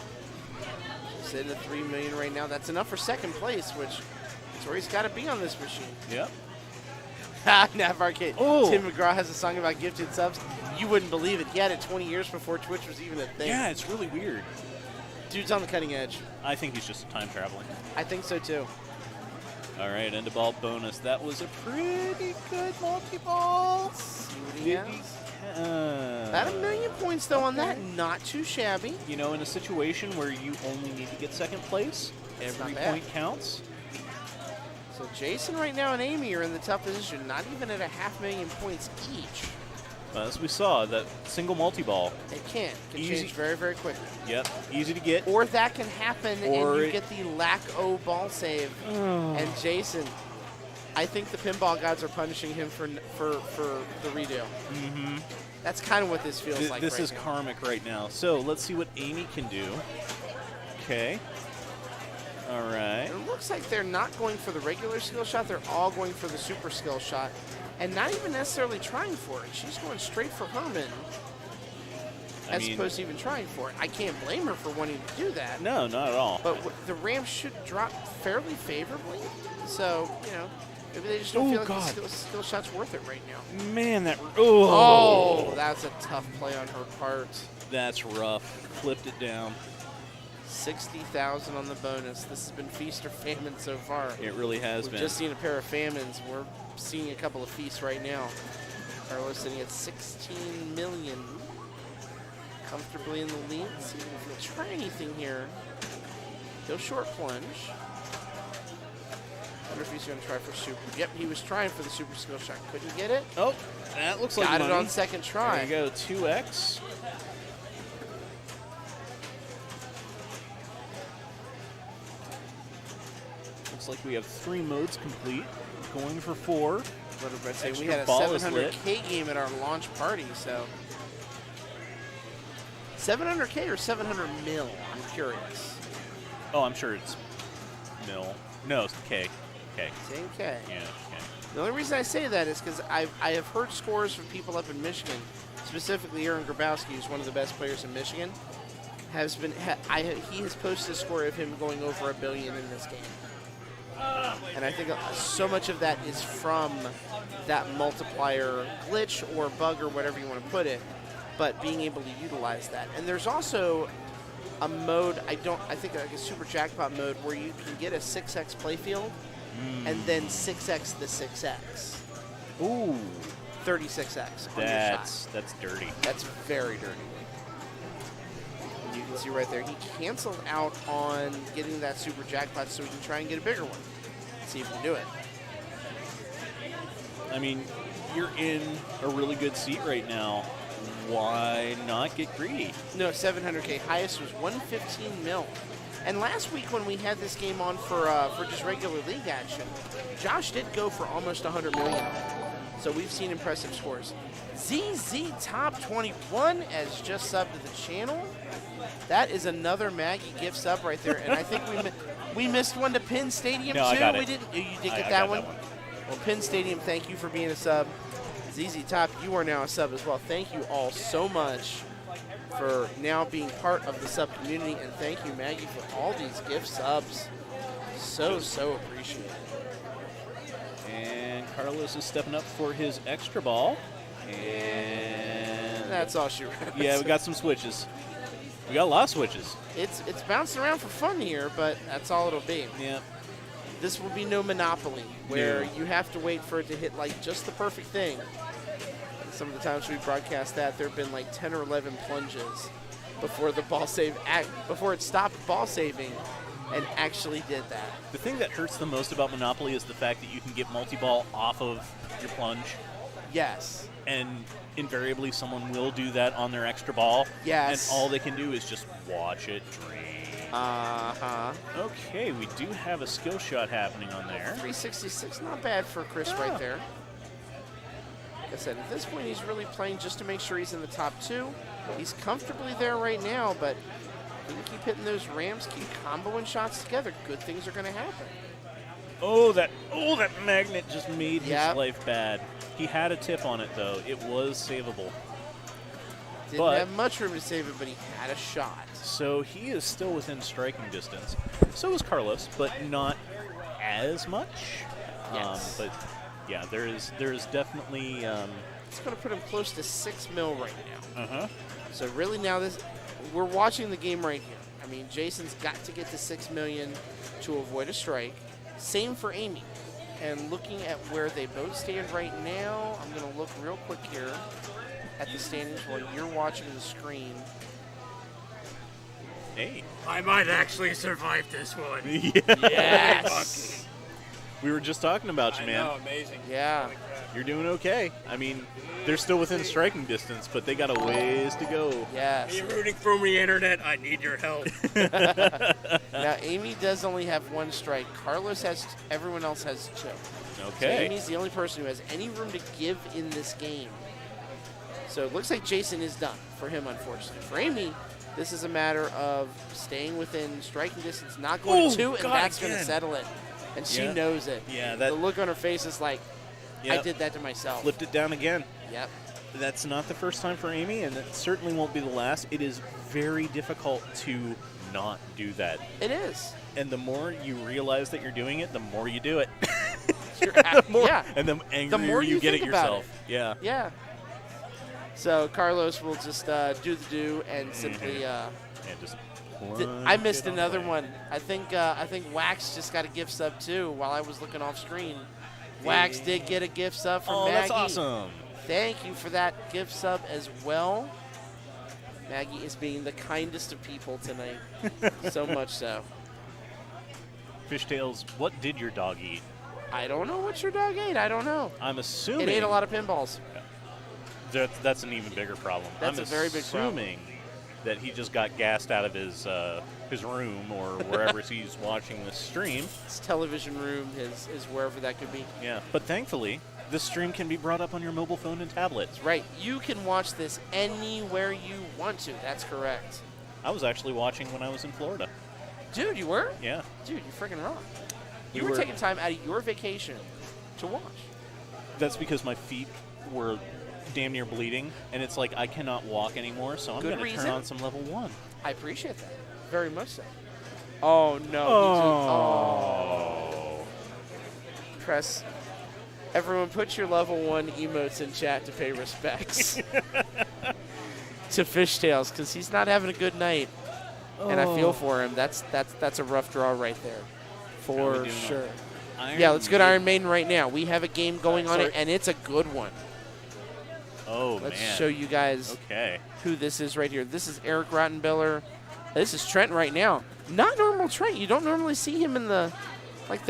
Sitting at 3 million right now. That's enough for second place, which is where he's got to be on this machine. Yep. Nav Arcade. Oh. Tim McGraw has a song about gifted subs. You wouldn't believe it. He had it 20 years before Twitch was even a thing. Yeah, it's really weird. Dude's on the cutting edge. I think he's just time traveling. I think so too. All right, end of ball bonus. That was a pretty good multi-ball. See what he has. Uh, About 1 million points though on that. Not too shabby. You know, in a situation where you only need to get second place, every not bad. point counts. So Jason right now and Amy are in the tough position. Not even at a 500,000 points each. As we saw, that single multi-ball. It can Easy. change very, very quickly. Yep, easy to get. Or that can happen Or and you it- get the lack-o ball save. And Jason, I think the pinball gods are punishing him for the redo. Mm-hmm. That's kind of what this feels like This right is now. karmic right now. So let's see what Amy can do. Okay. All right. It looks like they're not going for the regular skill shot. They're all going for the super skill shot. And not even necessarily trying for it. She's going straight for Herman as opposed to even trying for it. I can't blame her for wanting to do that. No, not at all. But the ramp should drop fairly favorably. So, you know, maybe they just don't feel like the skill shot's worth it right now. Man, that... Oh, that's a tough play on her part. That's rough. Flipped it down. 60,000 on the bonus. This has been feast or famine so far. It really has We've been. just seen a pair of famines. We're seeing a couple of feasts right now. Carlos sitting at 16 million. Comfortably in the lead. Let's see if he'll try anything here. He'll short plunge. Wonder if he's going to try for super. Yep, he was trying for the super skill shot. Couldn't get it. Oh, that looks like Got it money. on second try. There you go, 2x. Looks like we have 3 modes complete. Going for 4. What did I say? We Extra had a ball is lit. 700K game at our launch party, so. 700K or 700 mil? I'm curious. Oh, I'm sure it's mil. No, it's K. K. Same K. Yeah, K. The only reason I say that is because I have heard scores from people up in Michigan, specifically Aaron Grabowski, who's one of the best players in Michigan, he has posted a score of him going over $1 billion in this game. And I think so much of that is from that multiplier glitch or bug or whatever you want to put it, but being able to utilize that. And there's also a mode, I think like a super jackpot mode where you can get a 6x playfield and then 6x the 6x. Ooh. 36x on your shot. That's dirty. That's very dirty. And you can see right there, he canceled out on getting that super jackpot so he can try and get a bigger one. See if he can do it. I mean, you're in a really good seat right now. Why not get greedy? No, 700K. Highest was 115 mil. And last week when we had this game on for just regular league action, Josh did go for almost 100 million. So we've seen impressive scores. ZZ Top 21 has just subbed to the channel. That is another Maggie gift sub right there. And I think we missed one to Penn Stadium No, too. I got it. We didn't. You did I get got that that one? one. Well, Penn Stadium, thank you for being a sub. ZZ Top, you are now a sub as well. Thank you all so much for now being part of the sub community, and thank you, Maggie, for all these gift subs. So appreciated. And Carlos is stepping up for his extra ball. And That's all she wrote. yeah, we got some switches. We got a lot of switches. It's bouncing around for fun here, but that's all it'll be. Yeah. this will be no Monopoly where No. you have to wait for it to hit like just the perfect thing. Some of the times we broadcast that, there have been like 10 or 11 plunges before the ball save, before it stopped ball saving and actually did that. The thing that hurts the most about Monopoly is the fact that you can get multi-ball off of your plunge, Yes. and invariably someone will do that on their extra ball. Yes. And all they can do is just watch it drain. Uh-huh. Okay, we do have a skill shot happening on there. 366, not bad for Chris right Yeah. there. Like I said, at this point, he's really playing just to make sure he's in the top 2. He's comfortably there right now, but if he can keep hitting those rams, keep comboing shots together, good things are going to happen. Oh, that magnet just made his Yep. life bad. He had a tip on it, though. It was savable. Didn't But- have much room to save it, but he had a shot. So he is still within striking distance. So is Carlos, but not as much. Yes. But yeah, there is definitely. It's going to put him close to 6 mil right now. Uh-huh. So really now we're watching the game right here. I mean, Jason's got to get to 6 million to avoid a strike. Same for Amy. And looking at where they both stand right now, I'm going to look real quick here at the standings while you're watching the screen. Hey. I might actually survive this one. Yes! We were just talking about you, I man. know, amazing. Yeah. Holy crap. You're doing okay. I mean, they're still within striking distance, but they got a ways to go. Are Yes. you rooting for me, Internet? I need your help. Now, Amy does only have 1 strike. Carlos everyone else has 2. So Okay. Amy's the only person who has any room to give in this game. So it looks like Jason is done for him, unfortunately. For Amy, this is a matter of staying within striking distance, not going Oh, to 2, and God, that's going to again. settle it. And she Yeah. knows it. Yeah, The that look on her face is like, I Yep. did that to myself. flipped it down again. Yep. That's not the first time for Amy, and it certainly won't be the last. It is very difficult to not do that. It is. And the more you realize that you're doing it, the more you do it. Yeah. And the angrier more you get think at about yourself. Yeah. Yeah. So Carlos will just do the do and simply. And just I missed plunge it another away. one. I think Wax just got a gift sub too while I was looking off screen. Wax did get a gift sub from Oh, Maggie. that's awesome. Thank you for that gift sub as well. Maggie is being the kindest of people tonight. So much so. Fishtails, what did your dog eat? I don't know what your dog ate. I don't know. I'm assuming It ate a lot of pinballs. that's an even bigger problem. That's I'm a very big problem. assuming that he just got gassed out of his room or wherever he's watching this stream. His television room, his wherever that could be. Yeah, but thankfully, this stream can be brought up on your mobile phone and tablets. Right. You can watch this anywhere you want to. That's correct. I was actually watching when I was in Florida. Dude, you were? Yeah. Dude, you freaking rock. We You were were- taking time out of your vacation to watch. That's because my feet were damn near bleeding, and it's like I cannot walk anymore, so I'm Good going to turn reason. on some level 1. I appreciate that. Very much so. Oh, no. Oh. Press. Everyone, put your level 1 emotes in chat to pay respects to Fishtails, because he's not having a good night. And I feel for him. That's a rough draw right there. How we For doing sure. Iron Yeah, let's go to Maiden. Iron Maiden right now. We have a game going on Sorry. it, and it's a good one. Oh, Let's man. show you guys Okay. who this is right here. This is Erich Rottenbiller. This is Trent right now. Not normal Trent. You don't normally see him in the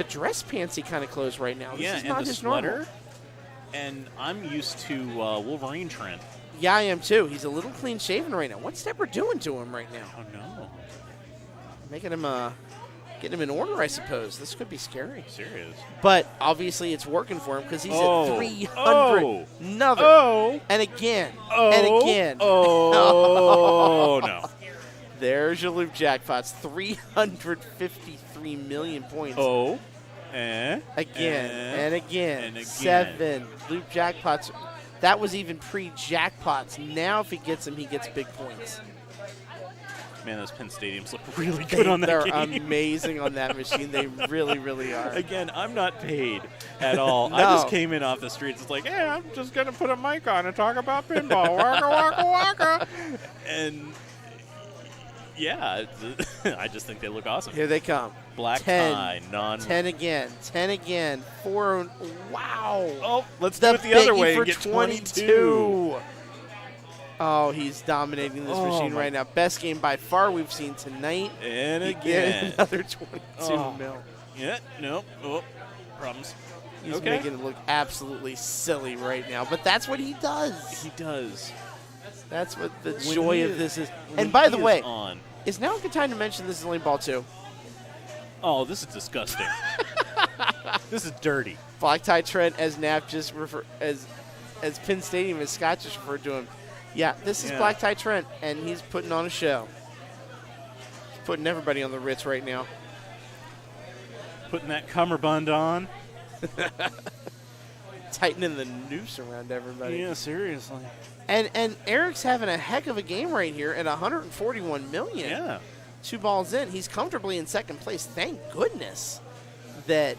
dress pantsy kind of clothes right now. This Yeah, is and not the his sweater. normal. And I'm used to Wolverine Trent. Yeah, I am too. He's a little clean shaven right now. What's Deborah doing to him right now? Oh, no. Making him getting him in order, I suppose. This could be scary. Serious. But obviously it's working for him because he's Oh. at 300. Oh. Another. Oh. And again. Oh. And again. Oh, no. There's your loop jackpots. 353 million points. Oh. Again And and again. and again. 7 loop jackpots. That was even pre-jackpots. Now if he gets them, he gets big points. Man, those Penn Stadiums look really good on that They're game. amazing on that machine. They really, really are. Again, I'm not paid at all. I No. just came in off the streets. It's like, hey, I'm just going to put a mic on and talk about pinball. Waka, waka, waka. And Yeah, I just think they look awesome. Here they come. Black 10, tie, 10 again. 10 again. 4. Wow. Oh, let's The do it the other biggie way for and get 22. Oh, he's dominating this machine my- right now. Best game by far we've seen tonight. And He again. get another 22 mil. Yeah, nope. Oh, problems. He's Okay. making it look absolutely silly right now, but that's what he does. He does. That's what the When joy he of is- this is. when And by he the is way, on. is now a good time to mention this is only ball 2. Oh, this is disgusting. This is dirty. Black Tie Trent, as Knapp just as Penn Stadium, as Scott just referred to him. Yeah, this is Yeah. Black Tie Trent, and he's putting on a show. He's putting everybody on the Ritz right now. Putting that cummerbund on. Tightening the noose around everybody. Yeah, seriously. And Erich's having a heck of a game right here at 141 million. Yeah. 2 balls in. He's comfortably in second place. Thank goodness that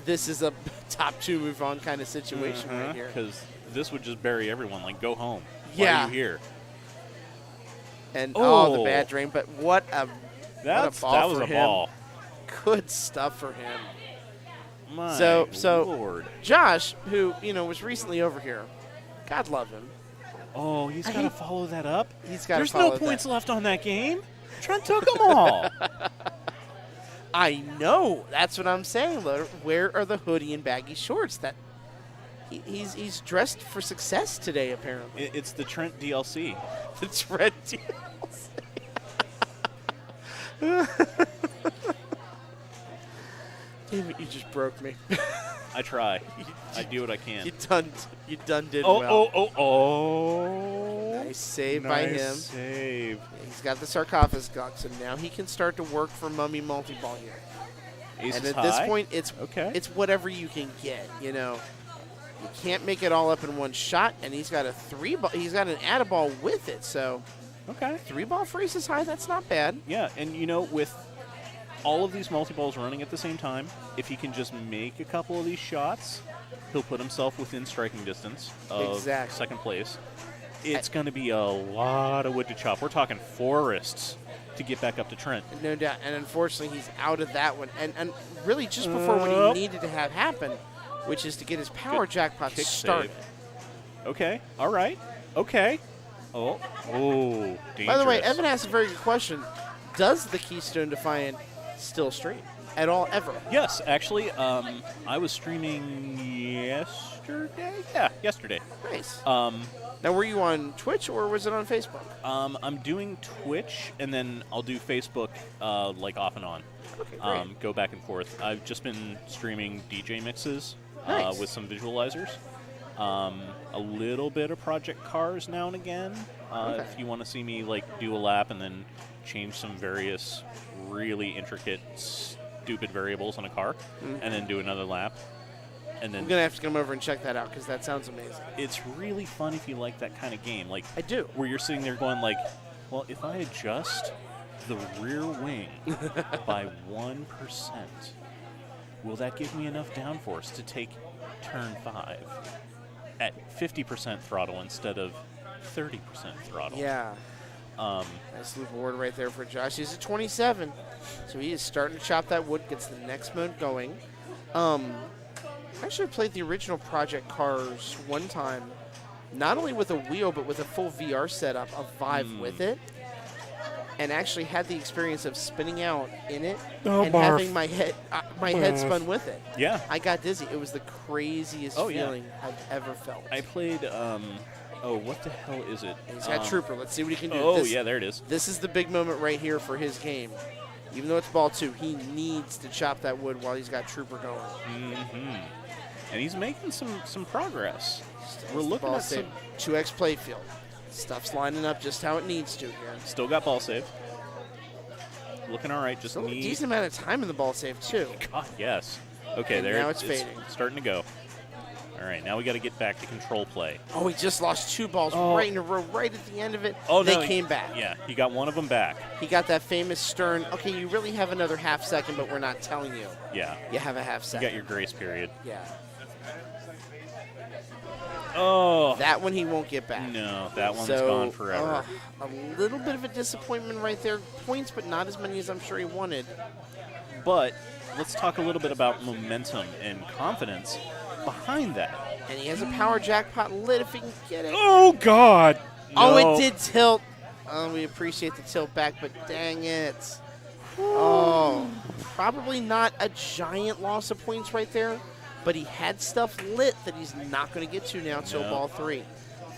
this is a top 2 move on kind of situation right here. Because this would just bury everyone. Like, go home. Yeah. Why are you here? And the Oh. bad drain, but what a That ball was for a him. ball. Good stuff for him. My So Lord. Josh, who was recently over here, God love him. Oh, he's I got to hate- follow that up? He's got to There's follow no points that. left on that game. Trent took them all. I know. That's what I'm saying. Where are the hoodie and baggy shorts? That he's dressed for success today, apparently. It's the Trent DLC. The Trent Damn it, you just broke me. I try. I do what I can. You done did Oh, well. oh. Nice save by him. Nice save. He's got the sarcophagus, so now he can start to work for Mummy multi-ball here. Ace And is at this high. point, it's whatever you can get. You can't make it all up in one shot. And he's got he's got an add-a-ball with it. So, 3-ball for ace is high. That's not bad. Yeah, and with all of these multi-balls running at the same time, if he can just make a couple of these shots, he'll put himself within striking distance of second place. It's going to be a lot of wood to chop. We're talking forests to get back up to Trent. No doubt. And unfortunately, he's out of that one. And really just before what he needed to have happen, which is to get his power jackpot kick started. save. Okay. All right. Okay. Oh. Dangerous. By the way, Evan asked a very good question. Does the Keystone Defiant still stream at all, ever? Yes, actually, I was streaming yesterday. Yeah, yesterday. Nice. Now, were you on Twitch or was it on Facebook? I'm doing Twitch, and then I'll do Facebook like off and on. Okay, great. Go back and forth. I've just been streaming DJ mixes Nice. with some visualizers. A little bit of Project Cars now and again. Okay. If you want to see me do a lap and then change some various really intricate, stupid variables on a car, and then do another lap. And then I'm going to have to come over and check that out because that sounds amazing. it's really fun if you like that kind of game. I do. Where you're sitting there going well, if I adjust the rear wing by 1%, will that give me enough downforce to take turn 5 at 50% throttle instead of 30% throttle? Yeah. Nice loop award right there for Josh. He's at 27, so he is starting to chop that wood, gets the next mode going. I actually played the original Project Cars one time, not only with a wheel, but with a full VR setup, a Vive with it, and actually had the experience of spinning out in it and having my head spun with it. Yeah. I got dizzy. It was the craziest Oh, yeah. feeling I've ever felt. I played, what the hell is it? He's got Trooper. Let's see what he can do. Oh, yeah, there it is. This is the big moment right here for his game. Even though it's ball 2, he needs to chop that wood while he's got Trooper going. Mm-hmm. And he's making some progress. We're That's the looking ball at save. 2x playfield. Stuff's lining up just how it needs to here. Still got ball save. Looking all right. Just Still a need. decent amount of time in the ball save, too. God, yes. Okay, And there. now it's fading. Starting to go. All right, now we got to get back to control play. Oh, he just lost 2 balls right in a row, right at the end of it. Oh, they no, came back. Yeah, he got one of them back. He got that famous stern, okay, you really have another half second, but we're not telling you. Yeah. You have a half You second. got your grace period. Yeah. Oh. That one he won't get back. No, that one's So, gone forever. A little bit of a disappointment right there. Points, but not as many as I'm sure he wanted. But let's talk a little bit about momentum and confidence behind that. And he has a power jackpot lit if he can get it. Oh, God. Oh, No. it did tilt. Oh, we appreciate the tilt back, but dang it. Oh, probably not a giant loss of points right there, but he had stuff lit that he's not going to get to now until No. ball 3.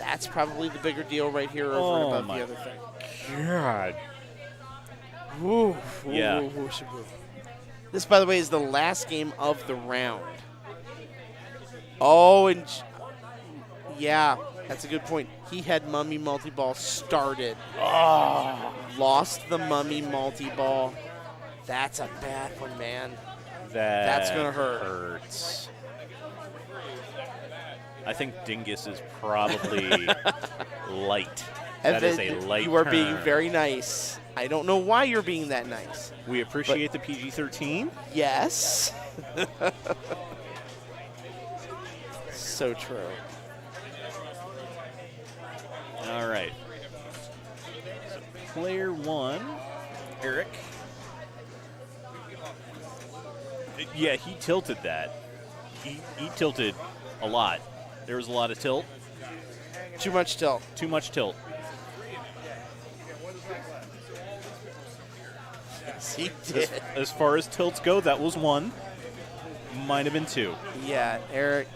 That's probably the bigger deal right here over and above my the other thing. God. Ooh, Yeah. ooh. This, by the way, is the last game of the round. Oh, and yeah, that's a good point. He had Mummy multi-ball started. Oh, lost the Mummy multi-ball. That's a bad one, man. That's going to hurt. Hurts. I think Dingus is probably light. That is a light You are being turn. very nice. I don't know why you're being that nice. We appreciate the PG-13. Yes. So true. All right. So player 1, Erich. Yeah, he tilted that. He tilted a lot. There was a lot of tilt. Too much tilt. Too much tilt. Yes, he did. As far as tilts go, that was 1. Might have been 2. Yeah, Erich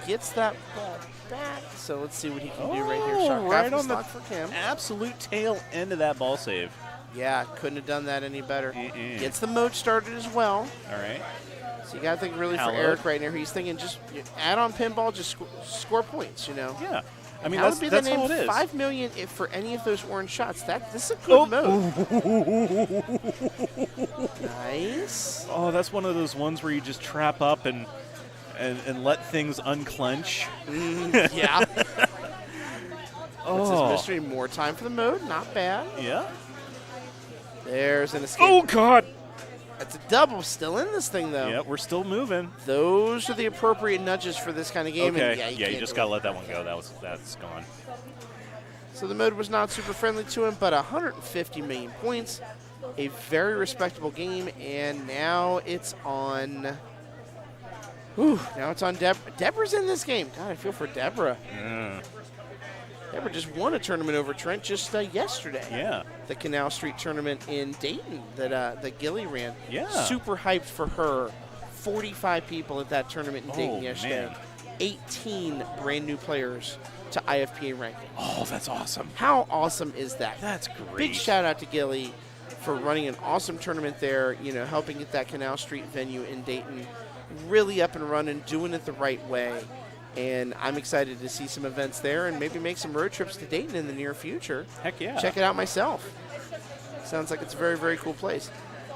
gets that ball back. So let's see what he can do right here. Oh, Shot right on the for him. absolute tail end of that ball save. Yeah, couldn't have done that any better. Mm-mm. Gets the mode started as well. All right. So you got to think really Hello. for Erich right now. He's thinking just add on pinball, just score points, you know. Yeah. I mean, That that's would be the how name it is. 5 million if for any of those orange shots. This is a good mode. Nice. Oh, that's one of those ones where you just trap up and let things unclench. Yeah. What's Oh. his mystery? More time for the mode. Not bad. Yeah. There's an escape. Oh, God. That's a double. Still in this thing, though. Yeah, we're still moving. Those are the appropriate nudges for this kind of game. Okay. And Yeah, you can't just do got to it. let that one go. That's gone. So the mode was not super friendly to him, but 150 million points. A very respectable game, and now it's on. Now it's on Deborah. Deborah's in this game. God, I feel for Deborah. Deborah just won a tournament over Trent just yesterday. Yeah. The Canal Street tournament in Dayton that Gilly ran. Yeah. Super hyped for her. 45 people at that tournament in Dayton Oh, yesterday. man. 18 brand new players to IFPA ranking. Oh, that's awesome. How awesome is that? That's great. Big shout out to Gilly for running an awesome tournament there, helping get that Canal Street venue in Dayton really up and running, doing it the right way. And I'm excited to see some events there and maybe make some road trips to Dayton in the near future. Heck yeah. Check it out myself. Sounds like it's a very, very cool place.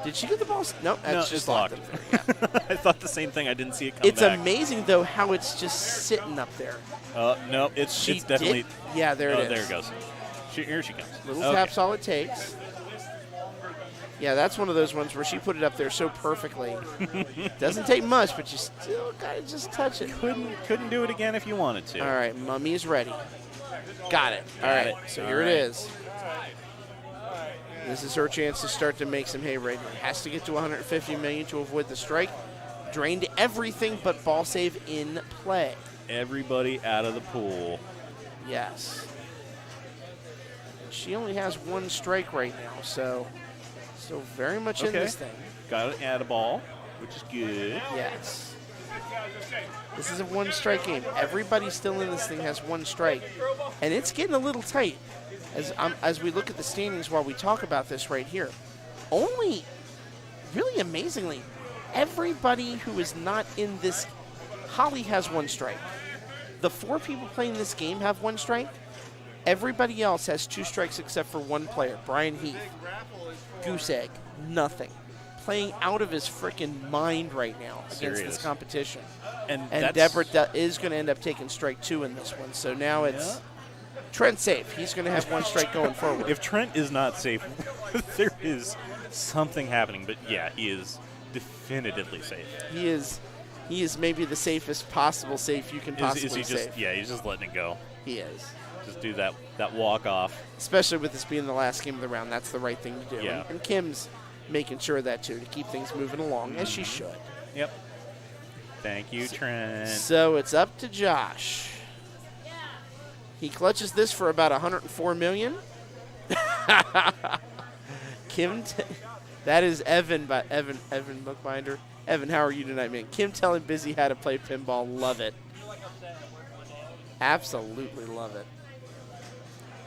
Did she get the ball? Nope, that's No, just it's locked. locked. Up there. Yeah. I thought the same thing. I didn't see it come It's back. amazing, though, how it's just sitting up there. No, it's definitely. Yeah, there it is. There it goes. Here she comes. Little Okay. tap's all it takes. Yeah, that's one of those ones where she put it up there so perfectly. Doesn't take much, but you still gotta just touch it. Couldn't do it again if you wanted to. All right, Mummy is ready. Got it. All right, so here it is. This is her chance to start to make some hay right here. Has to get to 150 million to avoid the strike. Drained everything but ball save in play. Everybody out of the pool. Yes. She only has 1 strike right now, so still very much in this thing. Got to add a ball, which is good. Yes. This is a 1 strike game. Everybody still in this thing has 1 strike, and it's getting a little tight. As we look at the standings while we talk about this right here, only, really amazingly, everybody who is not in this, Holly has 1 strike. The 4 people playing this game have 1 strike. Everybody else has 2 strikes except for 1 player, Brian Heath. Goose egg, nothing. Playing out of his freaking mind right now against this competition. And Deborah is going to end up taking strike 2 in this one. So now it's Trent safe. He's going to have 1 strike going forward. If Trent is not safe, there is something happening. But yeah, he is definitively safe. He is He is maybe the safest possible safe you can possibly Is he save. just? Yeah, he's just letting it go. He is. Just do that walk off. Especially with this being the last game of the round, that's the right thing to do. Yeah. And Kim's making sure of that too, to keep things moving along, as she should. Yep. Thank you, Trent. So it's up to Josh. He clutches this for about 104 million. That is Evan, Evan Bookbinder. Evan, how are you tonight, man? Kim telling Busy how to play pinball. Love it. Absolutely love it.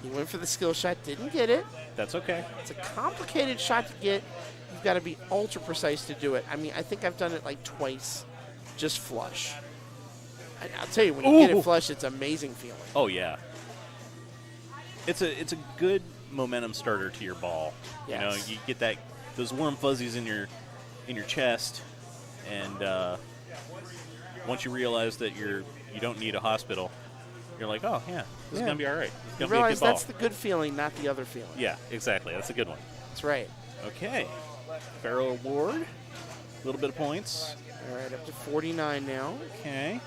He went for the skill shot, didn't get it. That's okay. It's a complicated shot to get. You've got to be ultra precise to do it. I mean, I think I've done it like twice, just flush. I'll tell you, when you get it flush, it's an amazing feeling. Oh yeah. It's a good momentum starter to your ball. Yes. You know, you get those warm fuzzies in your chest, and once you realize that you don't need a hospital, you're like, oh yeah, this is gonna be all right. It's You gonna be a realize good ball. that's the good feeling, not the other feeling. Yeah, exactly. That's a good one. That's right. Okay. Pharaoh Award. A little bit of points. All right, up to 49 now. Okay.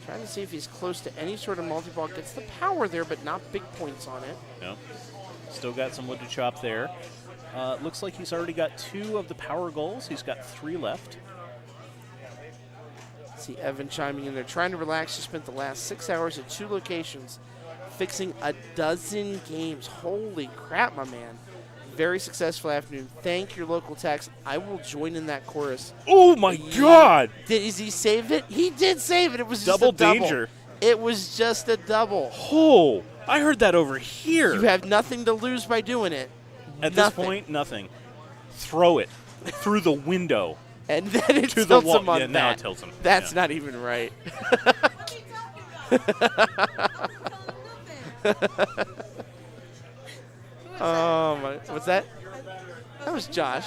Trying to see if he's close to any sort of multi-ball. Gets the power there, but not big points on it. Nope. Still got some wood to chop there. Looks like he's already got 2 of the power goals. He's got 3 left. See Evan chiming in there, trying to relax. He spent the last 6 hours at 2 locations, fixing a dozen games. Holy crap, my man. Very successful afternoon. Thank your local tax. I will join in that chorus. Oh, my God. Is he saved it? He did save it. It was just Double a double. danger. It was just a double. Oh, I heard that over here. You have nothing to lose by doing it. At Nothing. this point, nothing. Throw it through the window. And then it To the tilts wall. him on Yeah, that. now it tilts him. That's Yeah. not even right. Oh my! What's that? That was Josh.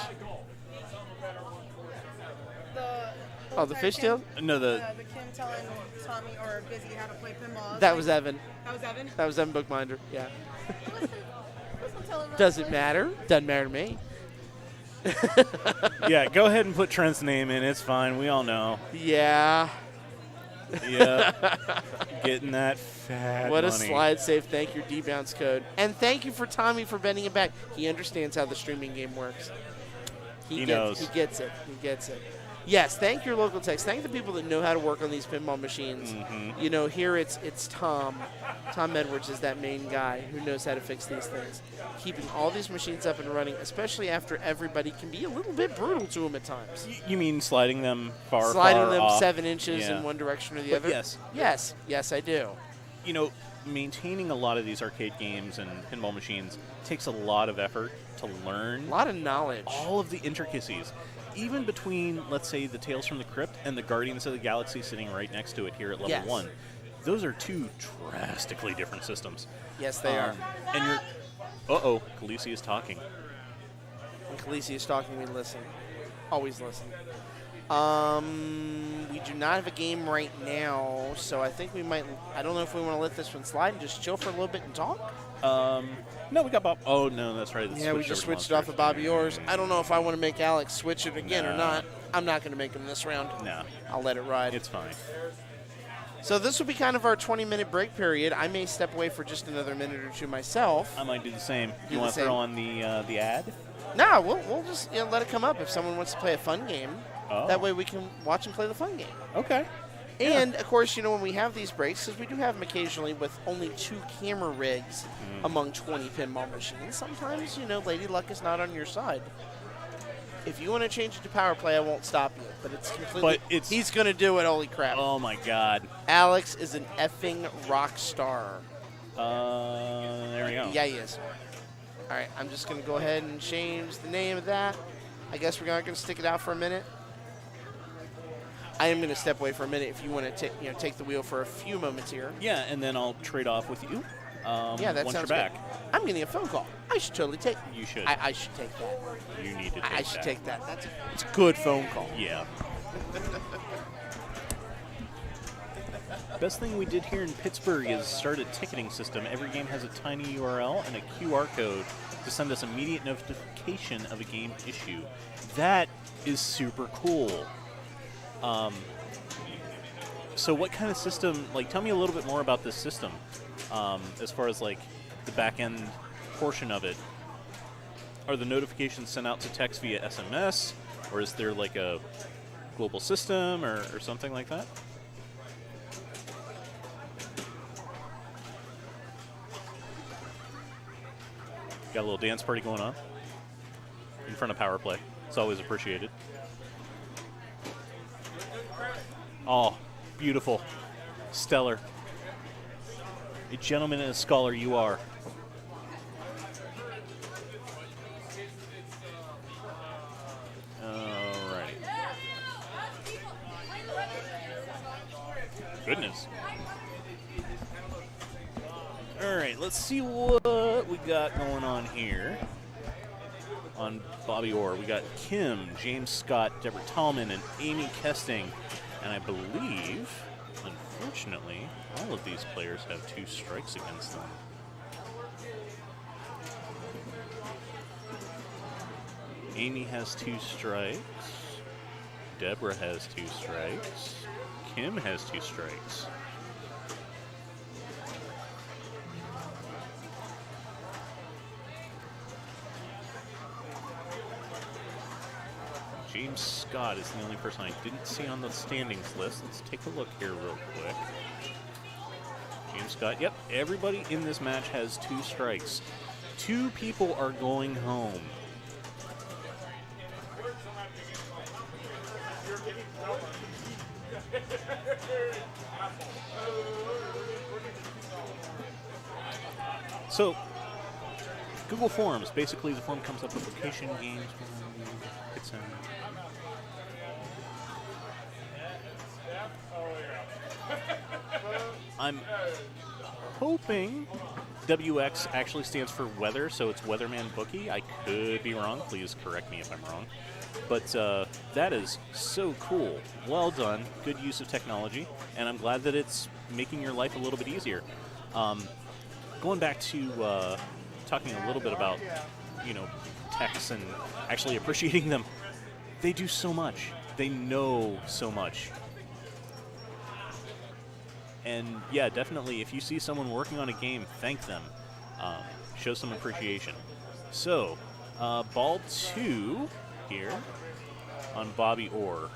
Oh, the fishtail? No, The Kim telling Tommy or Busy how to play pinball. That was Evan. That was Evan? That was Evan Bookbinder. Yeah. Listen, tell him Does it matter? Doesn't matter to me. yeah, go ahead and put Trent's name in. It's fine. We all know. Yeah. Yeah. Getting that fat What a money. slide save. Thank your D-bounce code. And thank you for Tommy for bending it back. He understands how the streaming game works. He knows. He gets it. He gets it. Yes, thank your local techs. Thank the people that know how to work on these pinball machines. Mm-hmm. You know, here it's Tom. Tom Edwards is that main guy who knows how to fix these things. Keeping all these machines up and running, especially after everybody can be a little bit brutal to them at times. You mean sliding them far Sliding them off? 7 inches Yeah. in one direction or the But other? yes. Yes, I do. You know, maintaining a lot of these arcade games and pinball machines takes a lot of effort to learn. A lot of knowledge. All of the intricacies. Even between, let's say, the Tales from the Crypt and the Guardians of the Galaxy sitting right next to it here at level Yes. 1. Those are 2 drastically different systems. Yes, they are. And you're... Uh-oh, Khaleesi is talking. When Khaleesi is talking, we listen. Always listen. We do not have a game right now, so I think we might... I don't know if we want to let this one slide and just chill for a little bit and talk. No, we got Bob. Oh, no, that's right. Yeah, we just switched it off of Bobby Orr's. I don't know if I want to make Alex switch it again or not. I'm not going to make him this round. No. I'll let it ride. It's fine. So this will be kind of our 20-minute break period. I may step away for just another minute or two myself. I might do the same. Do You the want to same. throw on the ad? No, we'll just let it come up if someone wants to play a fun game. Oh. That way we can watch and play the fun game. Okay. And, of course, when we have these breaks, because we do have them occasionally with only 2 camera rigs among 20 pinball machines, sometimes, Lady Luck is not on your side. If you want to change it to power play, I won't stop you. But it's completely... he's going to do it, holy crap. Oh, my God. Alex is an effing rock star. There we go. Yeah, he is. All right, I'm just going to go ahead and change the name of that. I guess we're not going to stick it out for a minute. I am going to step away for a minute if you want to take the wheel for a few moments here. Yeah, and then I'll trade off with you. Yeah, that once sounds you're back. good. I'm getting a phone call. I should totally take it. You should. I should take that. You need to take I should that. take that. It's a good phone call. Yeah. Best thing we did here in Pittsburgh is start a ticketing system. Every game has a tiny URL and a QR code to send us immediate notification of a game issue. That is super cool. So what kind of system, like, tell me a little bit more about this system as far as, like, the back-end portion of it. Are the notifications sent out to text via SMS, or is there, like, a global system or something like that? Got a little dance party going on in front of Power Play. It's always appreciated. Oh, beautiful. Stellar. A gentleman and a scholar you are. Alrighty. Goodness. Alright, let's see what we got going on here. On Bobby Orr, we got Kim, James Scott, Deborah Tahlman, and Amy Kesting. And I believe, unfortunately, all of these players have 2 strikes against them. Amy has 2 strikes. Deborah has 2 strikes. Kim has 2 strikes. James Scott is the only person I didn't see on the standings list. Let's take a look here real quick. James Scott, yep, everybody in this match has 2 strikes. 2 people are going home. So, Google Forms, basically the form comes up with location, games, it's I'm hoping WX actually stands for weather, so it's Weatherman Bookie. I could be wrong. Please correct me if I'm wrong. But that is so cool. Well done. Good use of technology, and I'm glad that it's making your life a little bit easier. Going back to talking a little bit about, you know, techs and actually appreciating them. They do so much. They know so much. And yeah, definitely, if you see someone working on a game, thank them. Show some appreciation. So, ball 2 here on Bobby Orr.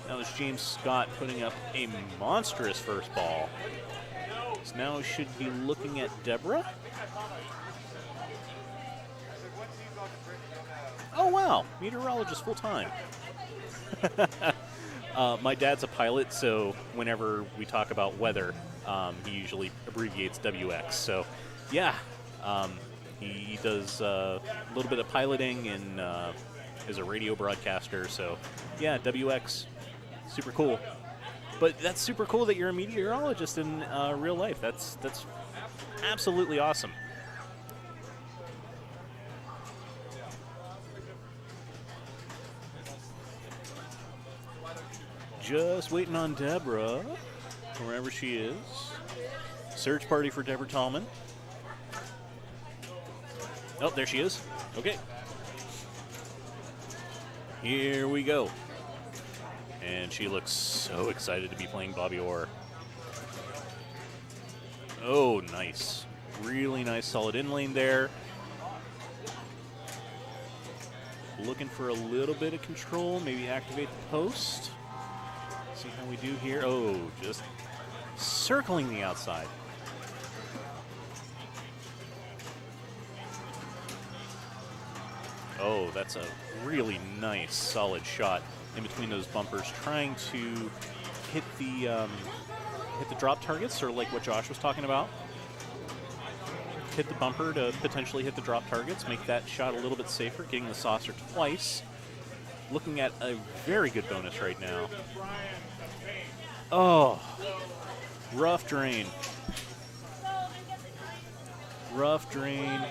That was James Scott putting up a monstrous first ball. So now we should be looking at Deborah. Oh, wow. Meteorologist full-time. My dad's a pilot, so whenever we talk about weather, he usually abbreviates WX. So, yeah, he does a little bit of piloting and is a radio broadcaster. So, yeah, WX, super cool. But that's super cool that you're a meteorologist in real life. That's absolutely awesome. Just waiting on Deborah, wherever she is. Search party for Deborah Tahlman. Oh, there she is. Okay. Here we go. And she looks so excited to be playing Bobby Orr. Oh, nice. Really nice, solid in lane there. Looking for a little bit of control, maybe activate the post. See how we do here. Oh, just circling the outside. Oh, that's a really nice, solid shot in between those bumpers, trying to hit the drop targets, or like what Josh was talking about. Hit the bumper to potentially hit the drop targets, make that shot a little bit safer, getting the saucer twice. Looking at a very good bonus right now. Oh, rough drain. Rough drain,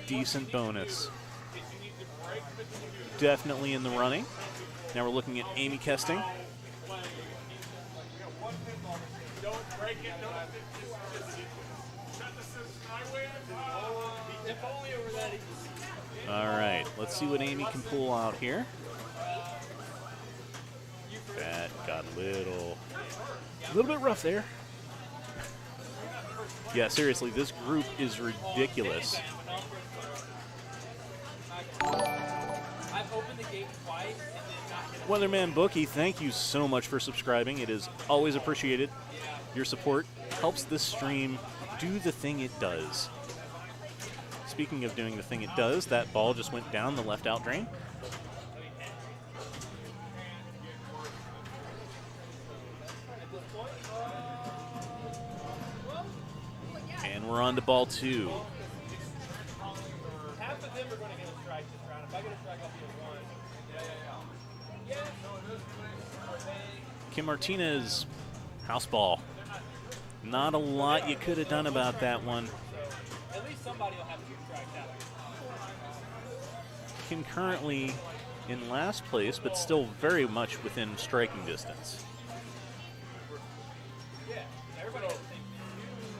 decent bonus. Definitely in the running. Now we're looking at Amy Kesting. All right, let's see what Amy can pull out here. That got a little bit rough there. Yeah, seriously, this group is ridiculous. Weatherman Bookie, thank you so much for subscribing. It is always appreciated. Your support helps this stream do the thing it does. Speaking of doing the thing it does, that ball just went down the left out drain. And we're on to ball 2. Half of them are going to get a strike this round. If I get a strike, I'll be a 1. Kim Martinez, house ball. Not a lot you could have done about that one. At least somebody will have to get striked out. Kim currently in last place, but still very much within striking distance.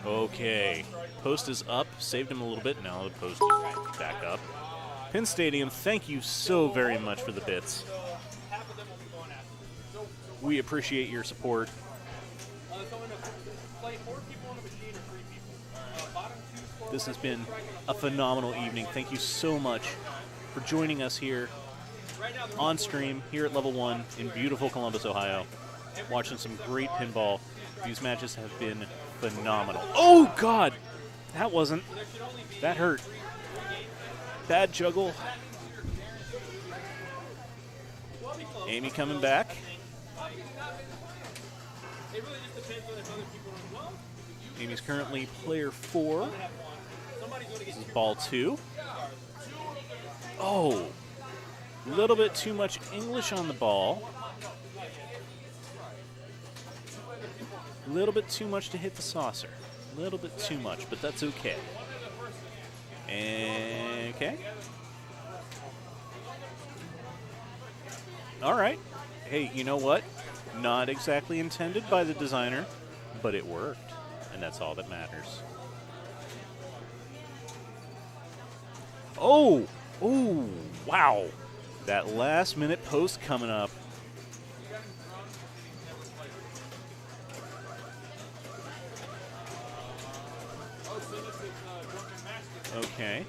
Okay, post is up. Saved him a little bit. Now the post is back up. Penn Stadium, thank you so very much for the bits. We appreciate your support. This has been a phenomenal evening. Thank you so much for joining us here on stream here at Level 1 in beautiful Columbus, Ohio. Watching some great pinball. These matches have been phenomenal. Oh, God! That hurt. Bad juggle. Amy coming back. Amy's currently player 4. This is ball 2. Oh, a little bit too much English on the ball. A little bit too much to hit the saucer. A little bit too much, but that's okay. Okay. All right. Hey, you know what? Not exactly intended by the designer, but it worked, and that's all that matters. Oh, wow. That last minute post coming up. Okay.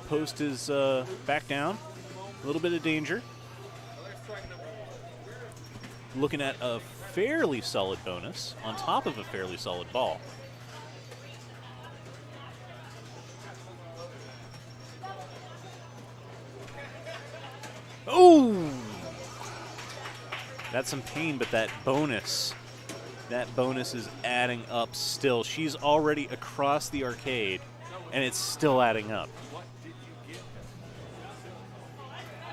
Post is back down. A little bit of danger. Looking at a fairly solid bonus on top of a fairly solid ball. Oh! That's some pain, but that bonus is adding up still. She's already across the arcade, and it's still adding up.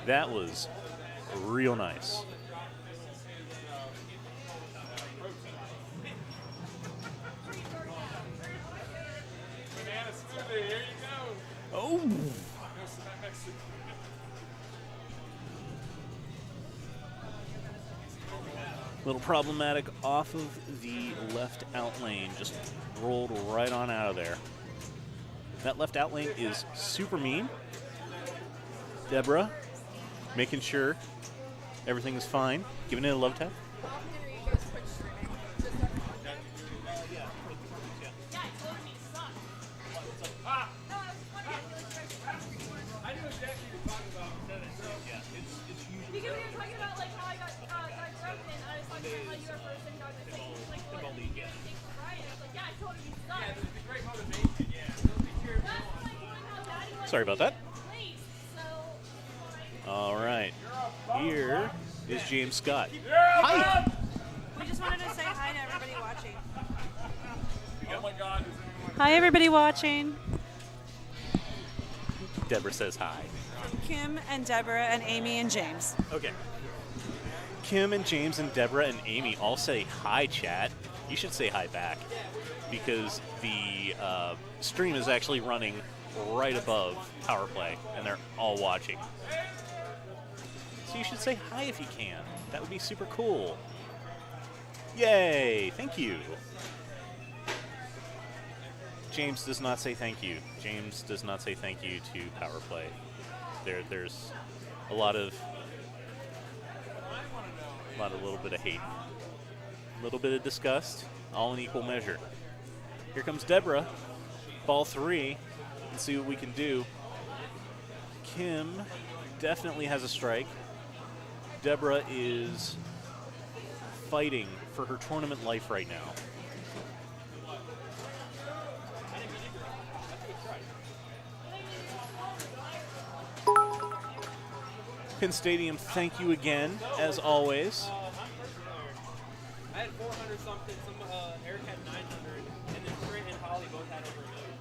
That was real nice. Oh! Little problematic off of the left out lane. Just rolled right on out of there. That left out lane is super mean. Deborah making sure everything is fine. Giving it a love tap. Sorry about that. All right. Here is James Scott. Hi. We just wanted to say hi to everybody watching. Oh my God. Hi, everybody watching. Deborah says hi. Kim and Deborah and Amy and James. Okay. Kim and James and Deborah and Amy all say hi, chat. You should say hi back because the stream is actually running right above Power Play, and they're all watching. So you should say hi if you can. That would be super cool. Yay! Thank you. James does not say thank you. James does not say thank you to Power Play. There's a lot of A little bit of hate. A little bit of disgust, all in equal measure. Here comes Deborah. Ball 3. Let's see what we can do. Kim definitely has a strike. Deborah is fighting for her tournament life right now. Pin Stadium, thank you again, as always. I had 400 something. Erich had 900, and then Trent and Holly both had over 1 million.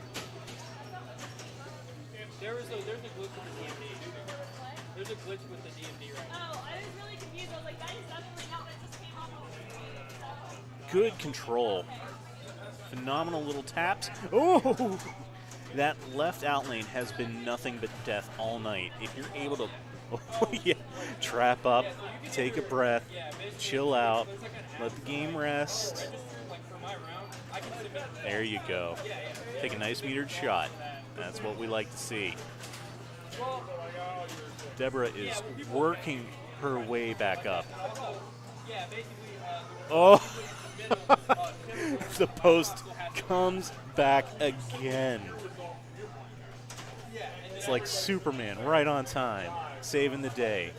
There's a glitch with the DMD. There's a glitch with the DMD right now. Oh, I was really confused. I was like, that is definitely not what just came up. Good control. Phenomenal little taps. Oh! That left out lane has been nothing but death all night. If you're able to trap up, take a breath, chill out, let the game rest. There you go. Take a nice metered shot. That's what we like to see. Deborah is working her way back up. Oh! The post comes back again. It's like Superman, right on time, saving the day.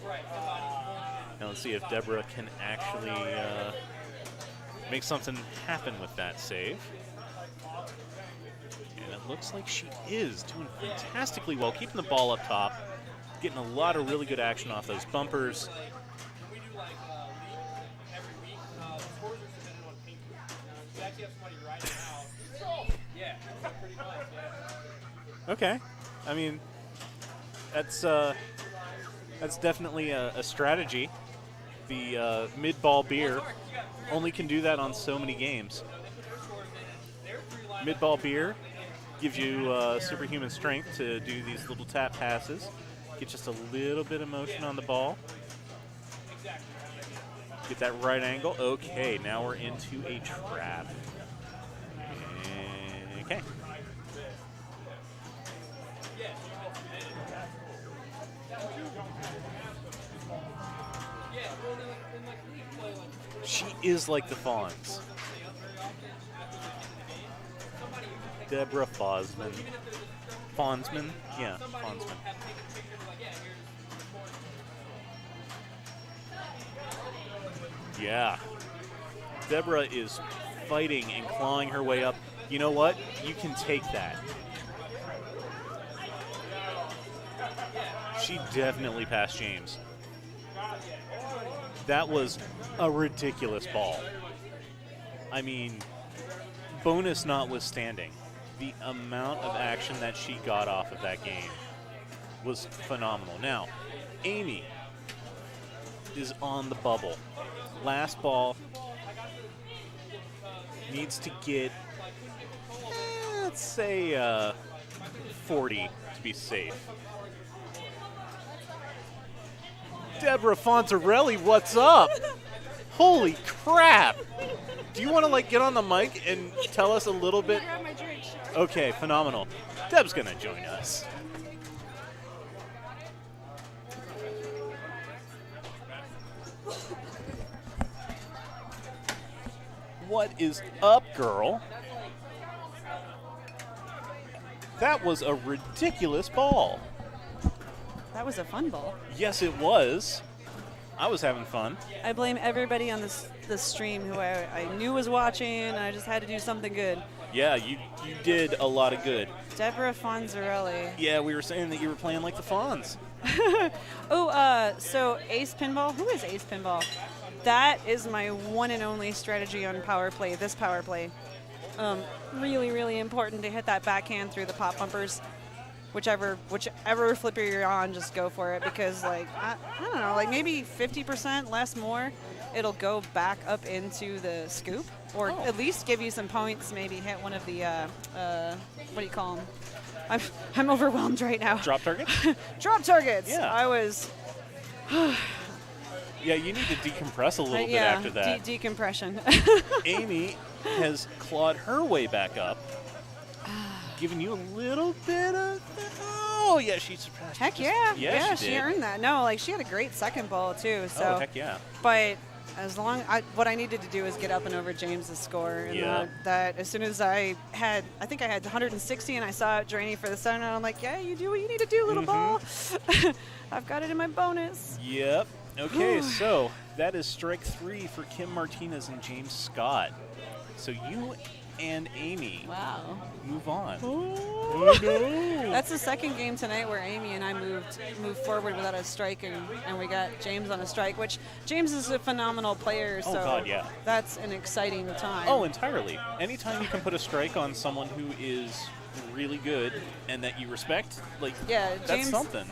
Now let's see if Deborah can actually make something happen with that save. And it looks like she is doing fantastically well, keeping the ball up top, getting a lot of really good action off those bumpers. We do like every week. The scores are submitted on paper. We actually have somebody writing out. Yeah, pretty much. Yeah. Okay, I mean, that's definitely a strategy. The mid-ball beer only can do that on so many games. Mid-ball beer gives you superhuman strength to do these little tap passes. Get just a little bit of motion on the ball. Get that right angle. Okay, now we're into a trap. Okay. She is like the Fawns. Deborah Fawnsman. Fawnsman? Yeah, Fawnsman. Yeah. Deborah is fighting and clawing her way up. You know what? You can take that. She definitely passed James. That was a ridiculous ball. I mean, bonus notwithstanding, the amount of action that she got off of that game was phenomenal. Now, Amy is on the bubble. Last ball needs to get, let's say, 40 to be safe. Deborah Fontarelli, what's up? Holy crap! Do you want to get on the mic and tell us a little bit? Okay, phenomenal. Deb's gonna join us. What is up, girl? That was a ridiculous ball. That was a fun ball. Yes, it was. I was having fun. I blame everybody on this stream who I knew was watching. I just had to do something good. Yeah, you did a lot of good. Deborah Fonzarelli. Yeah, we were saying that you were playing like the Fonz. So Ace Pinball. Who is Ace Pinball? That is my one and only strategy on power play. This power play. Really, really important to hit that backhand through the pop bumpers. Whichever flipper you're on, just go for it, because I don't know, maybe 50% less more, it'll go back up into the scoop, or at least give you some points. Maybe hit one of the what do you call them? I'm overwhelmed right now. Drop targets. Drop targets. Yeah. I was. Yeah, you need to decompress a little bit after that. Decompression. Amy has clawed her way back up. Giving you a little bit of, oh yeah, she surpassed. Heck yeah, yeah, she earned that. No, she had a great second ball too. So, oh heck yeah. But what I needed to do is get up and over James's score. And Yeah. that as soon as I think I had 160 and I saw it draining for the center, and I'm like, yeah, you do what you need to do, little ball. I've got it in my bonus. Yep. Okay, so that is strike 3 for Kim Martinez and James Scott. So you and Amy move on. That's the second game tonight where Amy and I moved forward without a strike, and we got James on a strike, which James is a phenomenal player, so God, yeah. that's an exciting time. Oh, entirely. Anytime you can put a strike on someone who is really good and that you respect, like, yeah, that's James, something.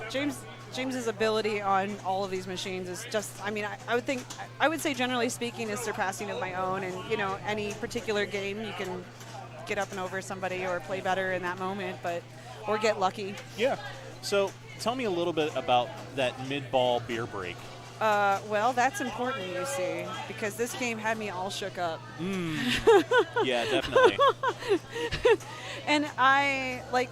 James's ability on all of these machines is just, I mean, I would say generally speaking is surpassing of my own, and any particular game you can get up and over somebody or play better in that moment, or get lucky. Yeah. So tell me a little bit about that mid-ball beer break. Well, that's important, you see, because this game had me all shook up. Yeah, definitely. And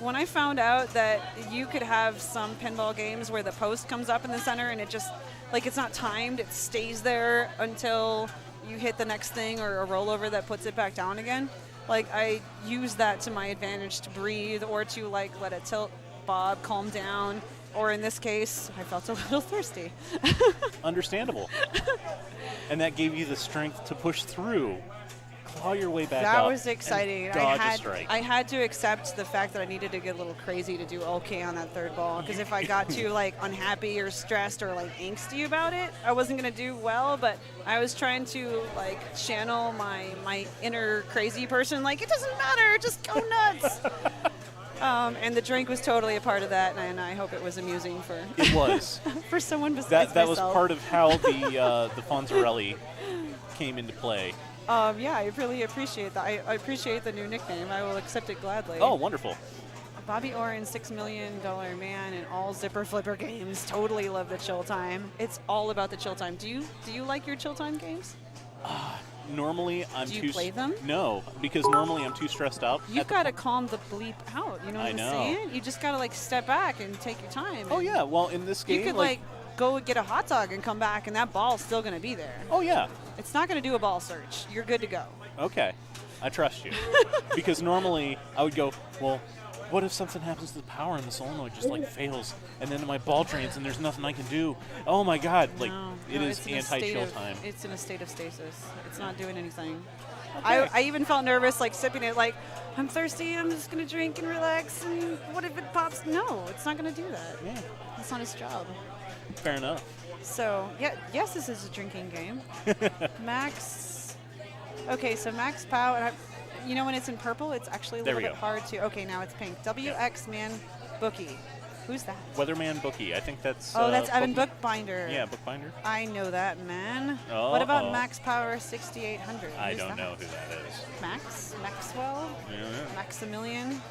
when I found out that you could have some pinball games where the post comes up in the center and it just, it's not timed, it stays there until you hit the next thing or a rollover that puts it back down again. I use that to my advantage to breathe or to, let it tilt, bob, calm down. Or in this case, I felt a little thirsty. Understandable. And that gave you the strength to push through, claw your way back up. That was exciting. And dodge a strike. I had to accept the fact that I needed to get a little crazy to do okay on that third ball. Because if I got too unhappy or stressed or angsty about it, I wasn't going to do well. But I was trying to channel my inner crazy person. It doesn't matter, just go nuts. And the drink was totally a part of that, and I hope it was amusing for It was. for someone besides that was myself. part of how the Fonzarelli came into play. Yeah, I really appreciate that. I appreciate the new nickname. I will accept it gladly. Oh, wonderful. Bobby Orrin, $6 million man in all zipper flipper games. Totally love the chill time. It's all about the chill time. Do you like your chill time games? Normally, I'm Do you too. play them? No, because normally I'm too stressed out. You've got to calm the bleep out. You know what I I'm know. saying? You just got to step back and take your time. Oh and yeah. Well, in this game, You could go get a hot dog and come back, and that ball's still going to be there. Oh yeah. It's not going to do a ball search. You're good to go. Okay, I trust you. Because normally I would go, well, what if something happens to the power and the solenoid just fails, and then my ball drains and there's nothing I can do? Oh my God! It is it's in a anti-chill time. It's in a state of stasis. It's not doing anything. Okay. I even felt nervous, sipping it. I'm thirsty. I'm just gonna drink and relax. And what if it pops? No, it's not gonna do that. Yeah. That's not his job. Fair enough. So yes, this is a drinking game. Max. Okay, so Max Pow. And when it's in purple, it's actually a There little we bit go. hard to. Okay, now it's pink. WX Man Bookie. Who's that? Weatherman Bookie. I think that's. Oh, that's Evan Bookie. Bookbinder. Yeah, Bookbinder. I know that man. Oh, What about Max Power 6800? I Who's don't that? know who that is. Maxwell? Yeah. Maximilian?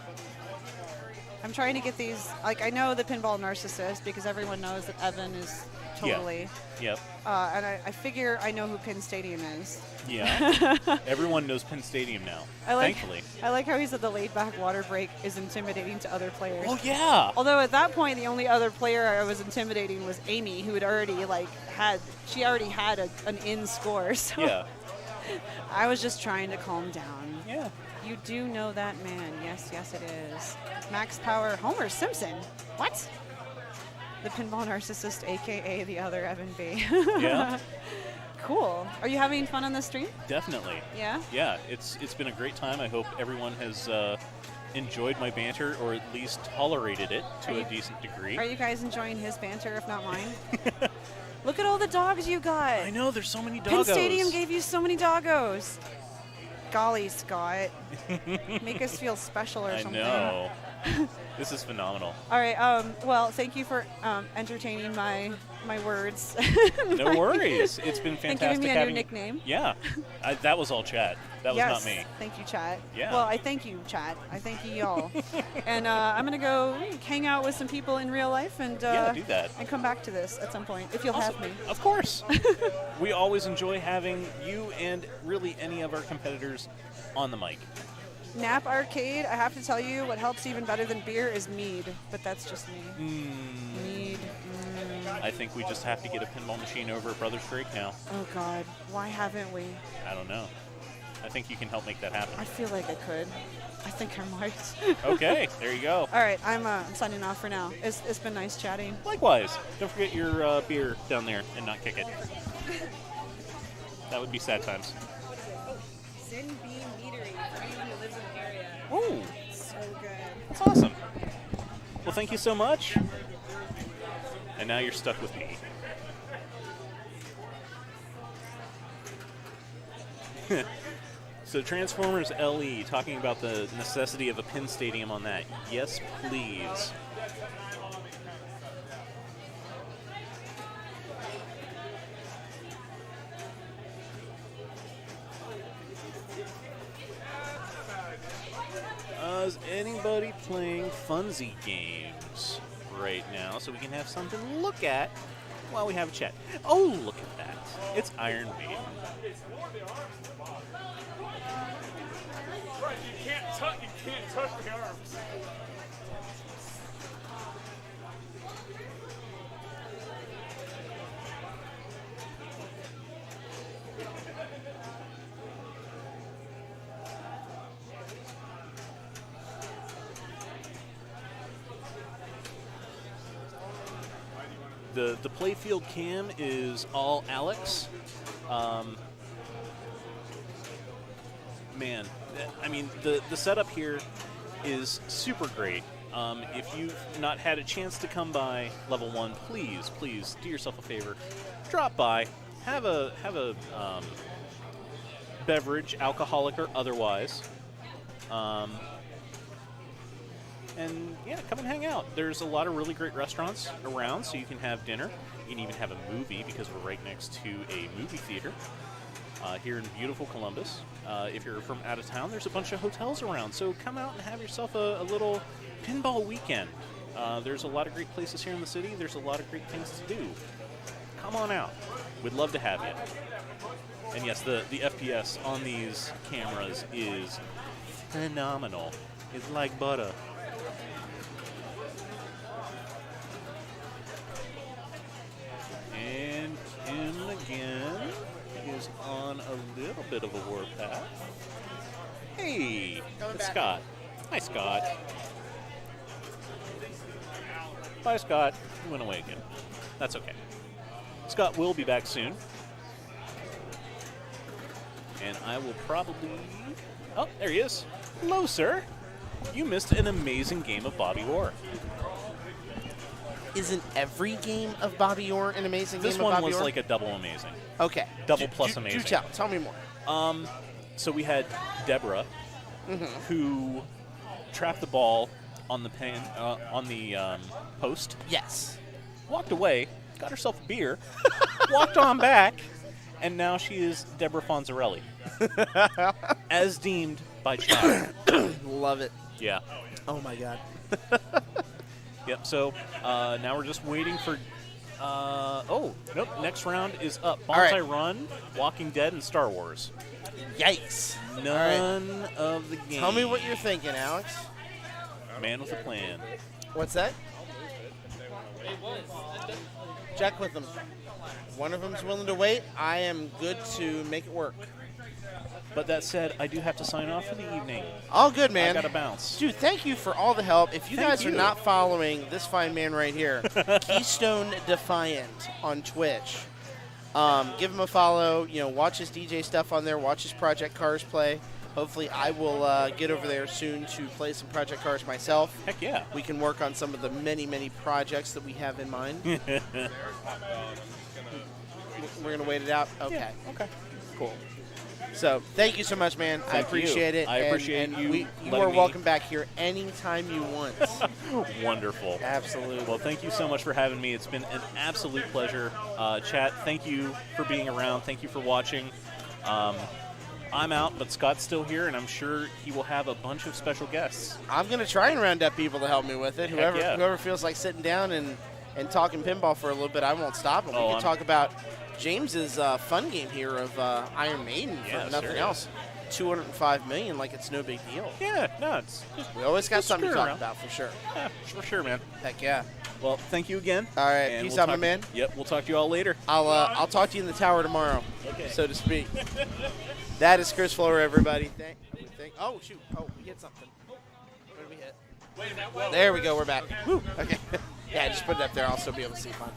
I'm trying to get these. I know the Pinball Narcissist because everyone knows that Evan is totally. Yep. And I figure I know who Pin Stadium is. Yeah. Everyone knows Penn Stadium now. Thankfully. I like how he said the laid back water break is intimidating to other players. Oh yeah. Although at that point the only other player I was intimidating was Amy, who had already had an in score. So Yeah. I was just trying to calm down. Yeah. You do know that man. Yes, it is. Max Power Homer Simpson. What? The Pinball Narcissist, a.k.a. the other Evan B. Yeah. Cool. Are you having fun on the stream? Definitely. Yeah? Yeah. It's been a great time. I hope everyone has enjoyed my banter, or at least tolerated it to a decent degree. Are you guys enjoying his banter, if not mine? Look at all the dogs you got. I know, there's so many doggos. Penn Stadium gave you so many doggos. Golly, Scott. Make us feel special or something. I know. This is phenomenal. All right. Well, thank you for entertaining my words. No worries. It's been fantastic and giving me a having new nickname. Yeah. That was all Chad. That was not me. Thank you, Chat. Yeah. Well, I thank you, Chat. I thank you, y'all. And I'm going to go hang out with some people in real life and Yeah, do that. and come back to this at some point, if you'll have me. Of course. We always enjoy having you and really any of our competitors on the mic. Nap Arcade, I have to tell you, what helps even better than beer is mead, but that's just me. Mead. I think we just have to get a pinball machine over at Brothers Drake now. Oh, God. Why haven't we? I don't know. I think you can help make that happen. I feel like I could. I think I might. Okay, there you go. All right, I'm signing off for now. It's been nice chatting. Likewise. Don't forget your beer down there and not kick it. That would be sad times. Sin Bean Eatery for anyone who lives in the area. Ooh, So good. that's awesome. Well, thank you so much. And now you're stuck with me. So Transformers LE, talking about the necessity of a pin stadium on that. Yes, please. Is anybody playing Funzy games right now so we can have something to look at while we have a chat? Oh, look at that. It's Iron Maiden. Right, you can't touch the arms. The playfield cam is all Alex. Man, I mean, the setup here is super great. If you've not had a chance to come by Level 1, please do yourself a favor. Drop by, have a beverage, alcoholic or otherwise. And yeah, come and hang out. There's a lot of really great restaurants around, so you can have dinner. You can even have a movie because we're right next to a movie theater here in beautiful Columbus. If you're from out of town, there's a bunch of hotels around, so come out and have yourself a little pinball weekend. There's a lot of great places here in the city. There's a lot of great things to do. Come on out. We'd love to have you. And yes, the FPS on these cameras is phenomenal. It's like butter. And Kim again is on a little bit of a warpath. Hey, it's Scott. Hi, Scott. Bye, Scott. He went away again. That's okay. Scott will be back soon. And I will probably... Oh, there he is. Hello, sir. You missed an amazing game of Bobby Orr. Isn't every game of Bobby Orr an amazing This game of one Bobby was Orr? like a double amazing. Okay. Double plus amazing. Do tell me more. So we had Deborah, who trapped the ball on the pen, on the post. Yes. Walked away, got herself a beer, walked on back, and now she is Deborah Fonzarelli, as deemed by Chad. Love it. Yeah. Oh my God. Yep. So now we're just waiting for. Oh nope. Next round is up. Bonsai right. Run, Walking Dead, and Star Wars. Yikes. None of the games. Tell me what you're thinking, Alex. Man with a plan. What's that? Check with them. One of them's willing to wait. I am good to make it work. But that said, I do have to sign off for the evening. All good, man. I gotta bounce. Dude, thank you for all the help. If you Thank guys you. are not following this fine man right here, Keystone Defiant on Twitch, give him a follow. You know, watch his DJ stuff on there. Watch his Project Cars play. Hopefully, I will get over there soon to play some Project Cars myself. Heck yeah. We can work on some of the many, many projects that we have in mind. We're gonna wait it out. Okay. Yeah, okay. Cool. So, thank you so much, man. I Thank appreciate you. it. I appreciate and you you letting are me- welcome back here anytime you want. Wonderful. Absolutely. Well, thank you so much for having me. It's been an absolute pleasure. Chat, thank you for being around. Thank you for watching. I'm out, but Scott's still here, and I'm sure he will have a bunch of special guests. I'm going to try and round up people to help me with it. Heck yeah. Whoever feels like sitting down and talking pinball for a little bit, I won't stop them. Oh, We can talk about James's fun game here of Iron Maiden Yeah, for nothing serious. else. $205 million, like it's no big deal. Yeah, no, it's We always got Just something to screw talk around. about for sure. yeah, for sure, man. Heck yeah. Well, thank you again. All right, And peace we'll out, my talk- man. Yep, we'll talk to you all later. I'll talk to you in the tower tomorrow, so to speak. That is Chris Fuller, everybody. Oh, shoot. Oh, we hit something. What did we hit? There we go. We're back. Woo. Okay. Yeah, just put it up there. I'll still be able to see fine.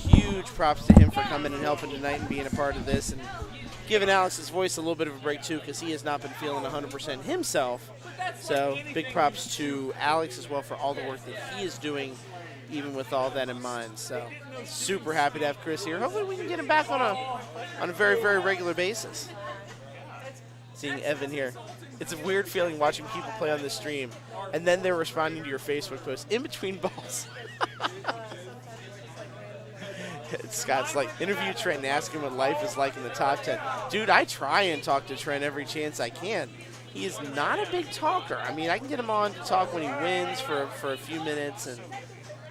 Huge props to him for coming and helping tonight and being a part of this and giving Alex's voice a little bit of a break, too, because he has not been feeling 100% himself. So big props to Alex as well for all the work that he is doing, even with all that in mind. So super happy to have Chris here. Hopefully we can get him back on a very, very regular basis. Seeing Evan here. It's a weird feeling watching people play on the stream, and then they're responding to your Facebook post in between balls. Scott's like, interview Trent and ask him what life is like in the top 10. Dude, I try and talk to Trent every chance I can. He is not a big talker. I mean, I can get him on to talk when he wins for a few minutes and,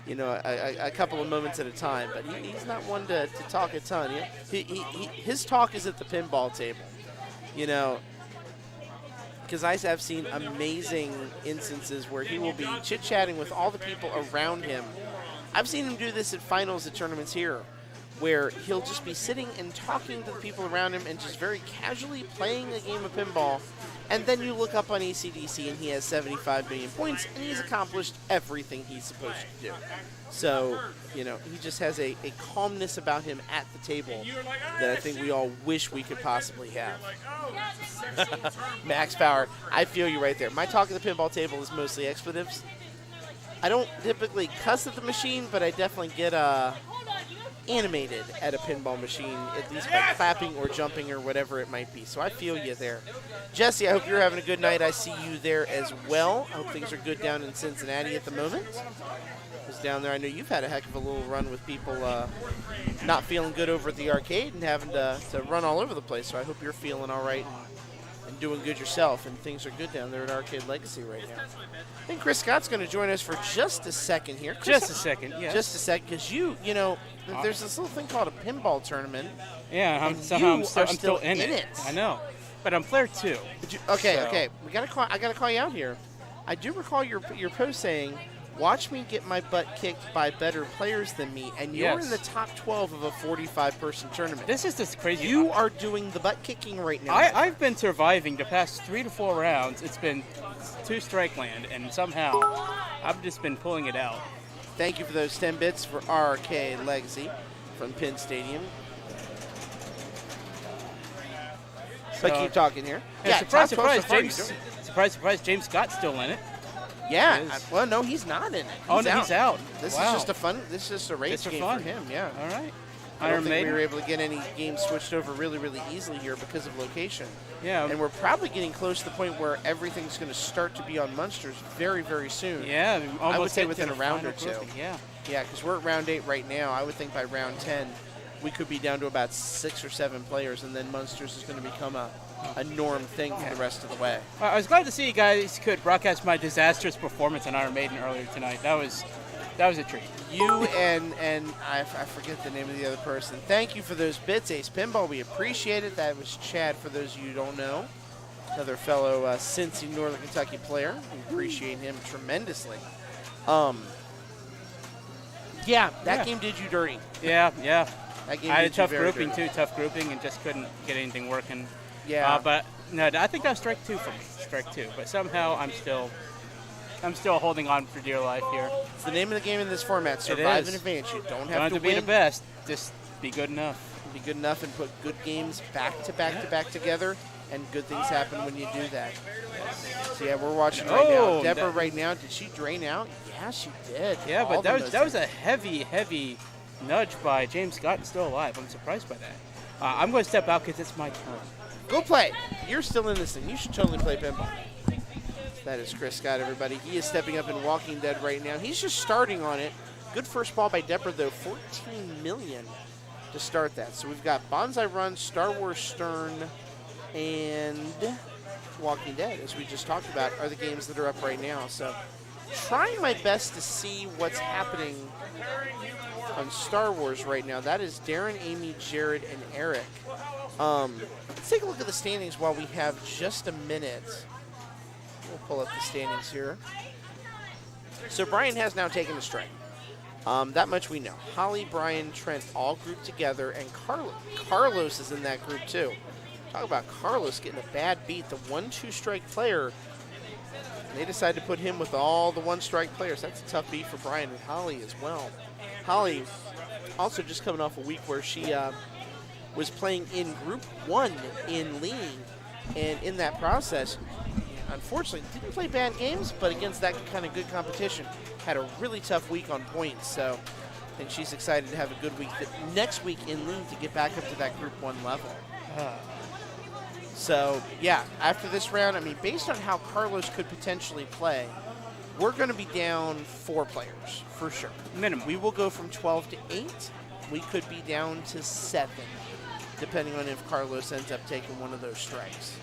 you know, a couple of moments at a time. But he's not one to talk a ton. His talk is at the pinball table, you know, because I have seen amazing instances where he will be chit-chatting with all the people around him. I've seen him do this at finals at tournaments here, where he'll just be sitting and talking to the people around him and just very casually playing a game of pinball. And then you look up on ACDC and he has 75 million points and he's accomplished everything he's supposed to do. So, you know, he just has a calmness about him at the table that I think we all wish we could possibly have. Max Power, I feel you right there. My talk at the pinball table is mostly expletives. I don't typically cuss at the machine, but I definitely get animated at a pinball machine, at least by clapping or jumping or whatever it might be. So I feel you there. Jesse, I hope you're having a good night. I see you there as well. I hope things are good down in Cincinnati at the moment. Because down there, I know you've had a heck of a little run with people not feeling good over at the arcade and having to run all over the place. So I hope you're feeling all right and doing good yourself, and things are good down there at Arcade Legacy right now. I think Chris Scott's going to join us for just a second here. Chris, just a second, yes. Just a second, because you know, there's this little thing called a pinball tournament. Yeah, I'm still in it. I know, but I'm player 2. Okay. I gotta call you out here. I do recall your post saying, "Watch me get my butt kicked by better players than me," and you're in the top 12 of a 45-person tournament. This is just crazy. You are doing the butt kicking right now. I've been surviving the past 3 to 4 rounds. It's been 2 strike land, and somehow I've just been pulling it out. Thank you for those 10 bits for Arcade Legacy from Penn Stadium. But keep talking here. Yeah, surprise, James Scott's still in it. Yeah. Well, no, he's not in it. He's out. This is just a fun. This is just a race game for him. Yeah. All right. I don't think we were able to get any games switched over really, really easily here because of location. Yeah. And we're probably getting close to the point where everything's going to start to be on Munsters very, very soon. Yeah. I would say within a round or two. Yeah. Yeah, because we're at round 8 right now. I would think by round 10, we could be down to about 6 or 7 players, and then Munsters is going to become a norm thing for the rest of the way. I was glad to see you guys could broadcast my disastrous performance on Iron Maiden earlier tonight. That was a treat. You and I forget the name of the other person. Thank you for those bits, Ace Pinball. We appreciate it. That was Chad, for those of you who don't know. Another fellow Cincy, Northern Kentucky player. We appreciate him tremendously. Yeah, that game did you dirty. Yeah. That game I had a did tough you very grouping dirty. too, tough grouping, and just couldn't get anything working. Yeah. But no, I think that was strike 2 for me. Strike 2. But somehow I'm still holding on for dear life here. It's the name of the game in this format. Survive and advance. You don't have to be win. the best. Just be good enough. Be good enough and put good games back to back together, and good things happen when you do that. So yeah, we're watching right now. Deborah right now, did she drain out? Yeah, she did. Yeah, but that was a heavy nudge by James Scott and still alive. I'm surprised by that. I'm going to step out because it's my turn. Go play. You're still in this thing. You should totally play pinball. That is Chris Scott, everybody. He is stepping up in Walking Dead right now. He's just starting on it. Good first ball by Deborah, though. 14 million to start that. So we've got Bonsai Run, Star Wars Stern, and Walking Dead, as we just talked about, are the games that are up right now. So trying my best to see what's happening on Star Wars right now. That is Darren, Amy, Jared, and Erich. Let's take a look at the standings while we have just a minute. We'll pull up the standings here. So Brian has now taken a strike. That much we know. Holly, Brian, Trent all grouped together, and Carlos is in that group too. Talk about Carlos getting a bad beat, the 1-2 strike player. And they decided to put him with all the 1-strike players. That's a tough beat for Brian and Holly as well. Holly also just coming off a week where she was playing in Group 1 in League, and in that process, unfortunately, didn't play bad games, but against that kind of good competition, had a really tough week on points. So I think she's excited to have a good week next week in League to get back up to that Group 1 level. So, yeah, after this round, I mean, based on how Carlos could potentially play, we're going to be down 4 players for sure. Minimum. We will go from 12 to 8. We could be down to 7, depending on if Carlos ends up taking one of those strikes.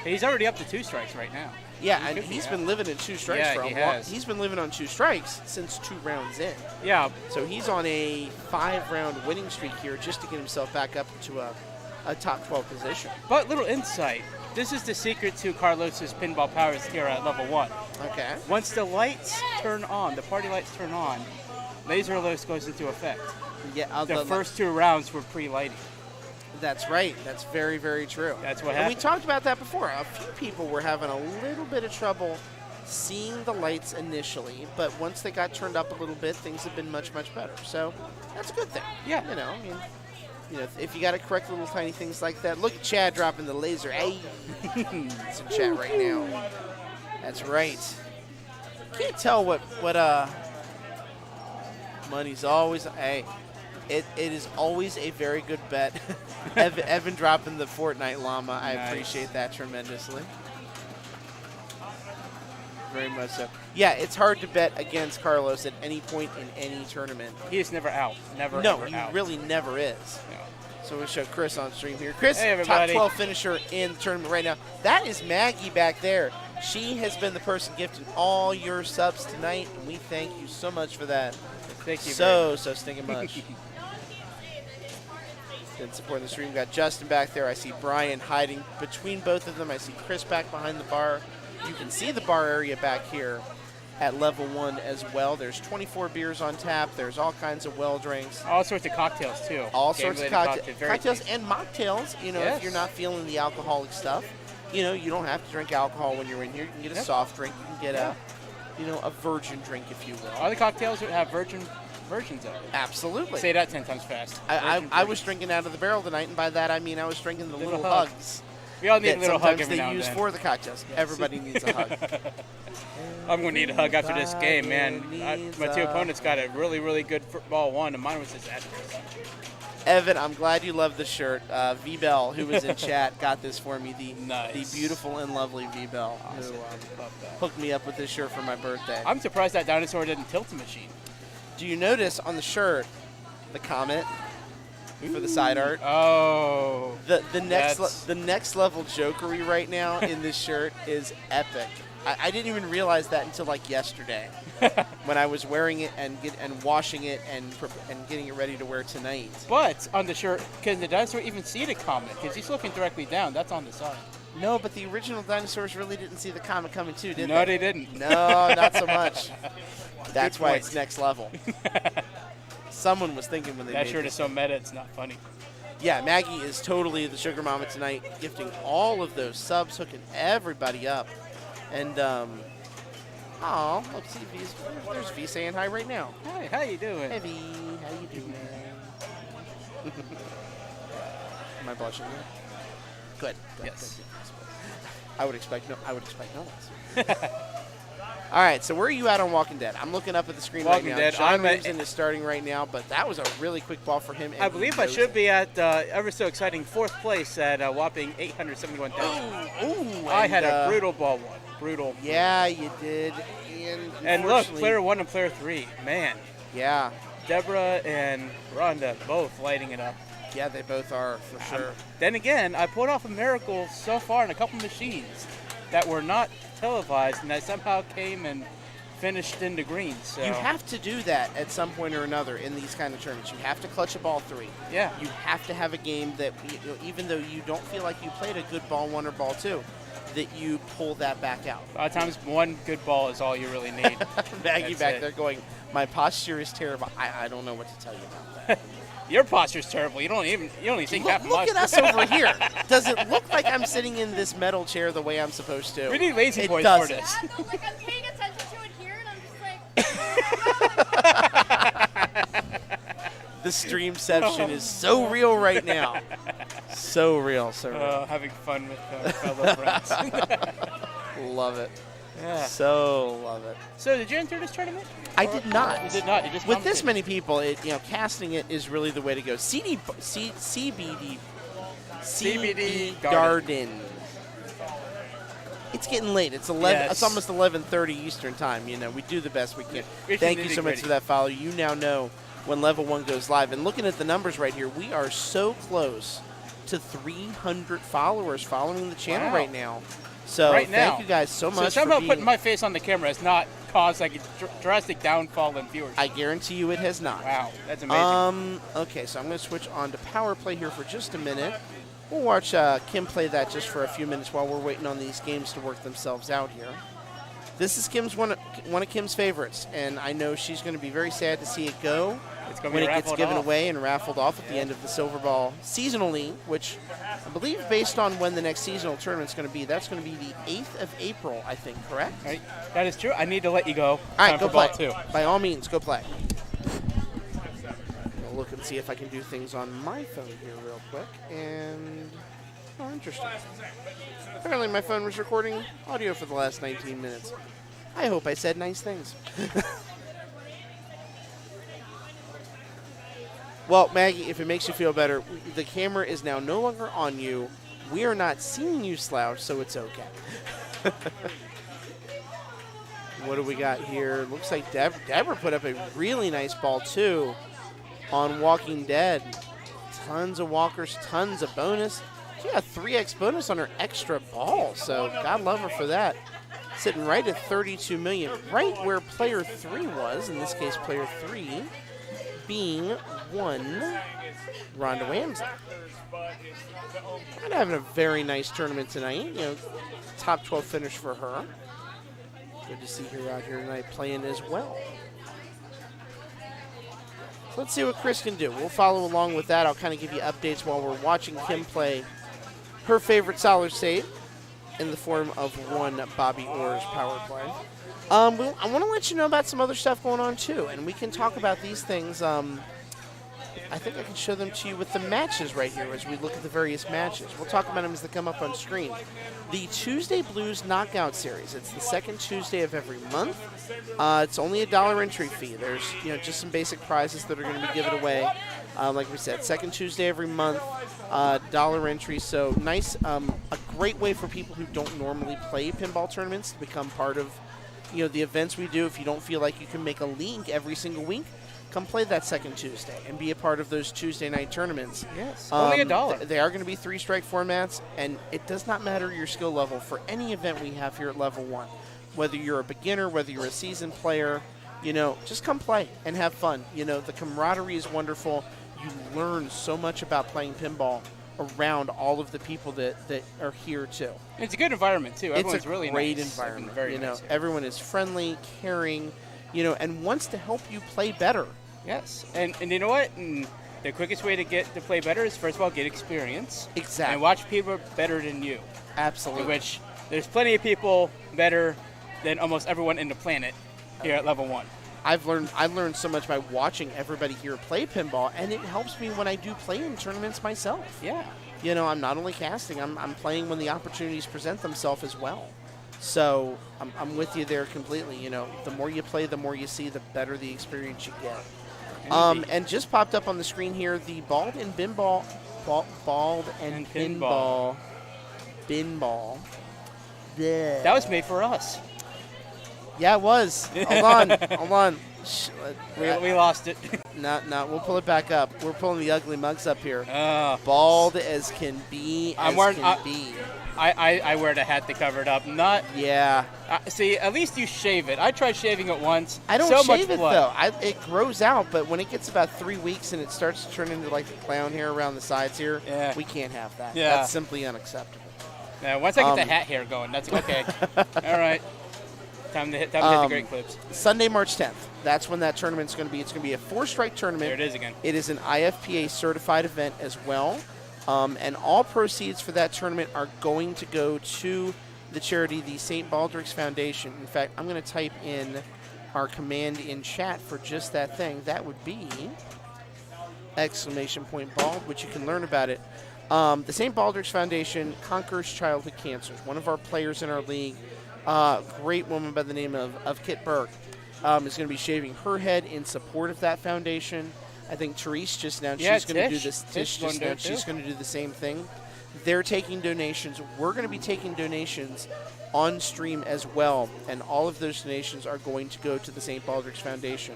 He's already up to 2 strikes right now. Yeah, and he's been living in 2 strikes for a while. Has. He's been living on 2 strikes since 2 rounds in. Yeah. So he's on a 5-round winning streak here just to get himself back up into a top 12 position. But little insight. This is the secret to Carlos's pinball powers here at level 1. Okay. Once the lights turn on, the party lights turn on, laser alert goes into effect. Yeah, the first 2 rounds were pre-lighting. That's right. That's very, very true. That's what and happened. We talked about that before. A few people were having a little bit of trouble seeing the lights initially, but once they got turned up a little bit, things have been much, much better. So that's a good thing. Yeah. You know, I mean, if you got to correct little tiny things like that. Look at Chad dropping the laser. Hey, it's in chat right now. That's right. Can't tell what money's always. Hey, it is always a very good bet. Evan dropping the Fortnite llama. I appreciate that tremendously. Very much so. Yeah, it's hard to bet against Carlos at any point in any tournament. He is never out. Never, no, ever he out. really never is. No. So we show Chris on stream here. Chris, hey, top 12 finisher in the tournament right now. That is Maggie back there. She has been the person gifting all your subs tonight, and we thank you so much for that. Thank you. So stinking much. Been supporting the stream. Got Justin back there. I see Brian hiding between both of them. I see Chris back behind the bar. You can see the bar area back here at level 1 as well. There's 24 beers on tap. There's all kinds of well drinks. All sorts of cocktails, too. All sorts of cocktails tasty. and mocktails. If you're not feeling the alcoholic stuff, you don't have to drink alcohol when you're in here. You can get a soft drink. You can get a virgin drink, if you will. All the cocktails have versions of it. Absolutely. Say that 10 times fast. I was drinking out of the barrel tonight, and by that I mean I was drinking the little hugs. We all need a little hug every now they and use then. for the cocktails. Yes. Everybody needs a hug. I'm going to need a hug after this game, man. My 2 opponents got a really, really good football one, and mine was disastrous. Evan, I'm glad you love the shirt. V-Bell, who was in chat, got this for me. The beautiful and lovely V-Bell, awesome. who hooked me up with this shirt for my birthday. I'm surprised that dinosaur didn't tilt the machine. Do you notice on the shirt the comet for the side art? Oh. The next level jokery right now in this shirt is epic. I didn't even realize that until like yesterday when I was wearing it and washing it and getting it ready to wear tonight. But on the shirt, can the dinosaur even see the comet? Because he's looking directly down. That's on the side. No, but the original dinosaurs really didn't see the comet coming too, did they? No, they didn't. No, not so much. That's why it's next level. Someone was thinking when they made that shirt is so meta, it's not funny. Yeah, Maggie is totally the sugar mama tonight, gifting all of those subs, hooking everybody up. And, let's see, there's V saying hi right now. Hi, how you doing? Hey, V, how you doing? Am I blushing now? Good. Yes. Good. I would expect no less. All right, so where are you at on Walking Dead? I'm looking up at the screen Walking right now. Dead, John Williamson is starting right now, but that was a really quick ball for him. I believe I should be at ever so exciting 4th place at a whopping 871,000. I had a brutal ball one. Brutal. Yeah, you did. And look, player 1 and player 3, man. Yeah. Deborah and Rhonda both lighting it up. Yeah, they both are, for sure. Then again, I pulled off a miracle so far in a couple machines that were not televised, and I somehow came and finished in the green. So you have to do that at some point or another in these kind of tournaments. You have to clutch a ball 3. Yeah. You have to have a game that, even though you don't feel like you played a good ball 1 or ball 2, that you pull that back out. A lot of times, one good ball is all you really need. Maggie That's back it. there going, my posture is terrible. I don't know what to tell you about that. Your posture's terrible. You don't even think half of Look mine. at us over here. Does it look like I'm sitting in this metal chair the way I'm supposed to? We need lazy It boys doesn't. for this. Yeah, no, like I'm paying attention to it here, and I'm just like, The streamception is so real right now. So real, so real. Having fun with fellow friends. Love it. Yeah. So love it. So did you enter this tournament? I did not. You did not. You just With this commented. many people, casting it is really the way to go. CBD CBD Garden. It's getting late. It's 11. Yes. It's almost 11:30 Eastern time. We do the best we can. It's Thank you so much nitty-gritty. for that follow. You now know when Level 1 goes live. And looking at the numbers right here, we are so close to 300 followers following the channel Wow. right now. So Right now. thank you guys so much So somehow for being. putting my face on the camera has not caused like a drastic downfall in viewership. I guarantee you it has not. Wow, that's amazing. Okay, so I'm going to switch on to power play here for just a minute. We'll watch Kim play that just for a few minutes while we're waiting on these games to work themselves out here. This is Kim's one of Kim's favorites, and I know she's going to be very sad to see it go It's gonna when be it gets raffled given off. away and raffled off at the end of the Silver Ball seasonally, which I believe based on when the next seasonal tournament's going to be, that's going to be the 8th of April, I think, correct? Right. That is true. I need to let you go. All right, Time go for ball play. 2. By all means, go play. I'll look and see if I can do things on my phone here real quick. And, oh, interesting. Apparently my phone was recording audio for the last 19 minutes. I hope I said nice things. Well, Maggie, if it makes you feel better, the camera is now no longer on you. We are not seeing you slouch, so it's okay. What do we got here? Looks like Deborah put up a really nice ball, too, on Walking Dead. Tons of walkers, tons of bonus. She got 3x bonus on her extra ball, so God love her for that. Sitting right at 32 million, right where player 3 was, in this case player 3 being one Rhonda Wamsley. And having a very nice tournament tonight, top 12 finish for her. Good to see her out here tonight playing as well. So let's see what Chris can do. We'll follow along with that. I'll kind of give you updates while we're watching Kim play her favorite solid state in the form of one Bobby Orr's power play. I want to let you know about some other stuff going on too, and we can talk about these things. I think I can show them to you with the matches right here as we look at the various matches. We'll talk about them as they come up on screen. The Tuesday Blues Knockout Series. It's the second Tuesday of every month. It's only $1 entry fee. There's just some basic prizes that are going to be given away. Like we said, second Tuesday every month, $1 entry. So nice, a great way for people who don't normally play pinball tournaments to become part of the events we do. If you don't feel like you can make a league every single week, come play that second Tuesday and be a part of those Tuesday night tournaments. Yes, only $1. They are going to be 3-strike formats, and it does not matter your skill level for any event we have here at Level 1. Whether you're a beginner, whether you're a seasoned player, just come play and have fun. The camaraderie is wonderful. You learn so much about playing pinball around all of the people that are here too. It's a good environment too. Everyone's It's a really great nice. environment. Very nice. Everyone is friendly, caring, and wants to help you play better. Yes, and you know what? And the quickest way to get to play better is first of all get experience. Exactly. And watch people better than you. Absolutely. Which there's plenty of people better than almost everyone in the planet here at Level 1. I've learned so much by watching everybody here play pinball, and it helps me when I do play in tournaments myself. Yeah. I'm not only casting, I'm playing when the opportunities present themselves as well. So I'm with you there completely. The more you play, the more you see, the better the experience you get. And just popped up on the screen here, the Bald and Pinball Binball. Yeah. That was made for us. Yeah, it was. Hold on. We lost it. No, we'll pull it back up. We're pulling the ugly mugs up here. Bald as can be. I wear the hat to cover it up. Not. Yeah. See, at least you shave it. I tried shaving it once. I don't so shave much it blood. though. It grows out, but when it gets about 3 weeks and it starts to turn into like the clown hair around the sides here, we can't have that. Yeah. That's simply unacceptable. Now, once I get the hat hair going, that's okay. All right. Time to hit the great clips. Sunday, March 10th. That's when that tournament's going to be. It's going to be a 4-strike tournament. There it is again. It is an IFPA certified event as well. And all proceeds for that tournament are going to go to the charity, the St. Baldrick's Foundation. In fact, I'm going to type in our command in chat for just that thing. That would be !bald, which you can learn about it. The St. Baldrick's Foundation conquers childhood cancers. One of our players in our league, great woman by the name of Kit Burke, is going to be shaving her head in support of that foundation. I think Therese just announced she's going to do this. Tish just announced she's going to do the same thing. They're taking donations. We're going to be taking donations on stream as well, and all of those donations are going to go to the St. Baldrick's Foundation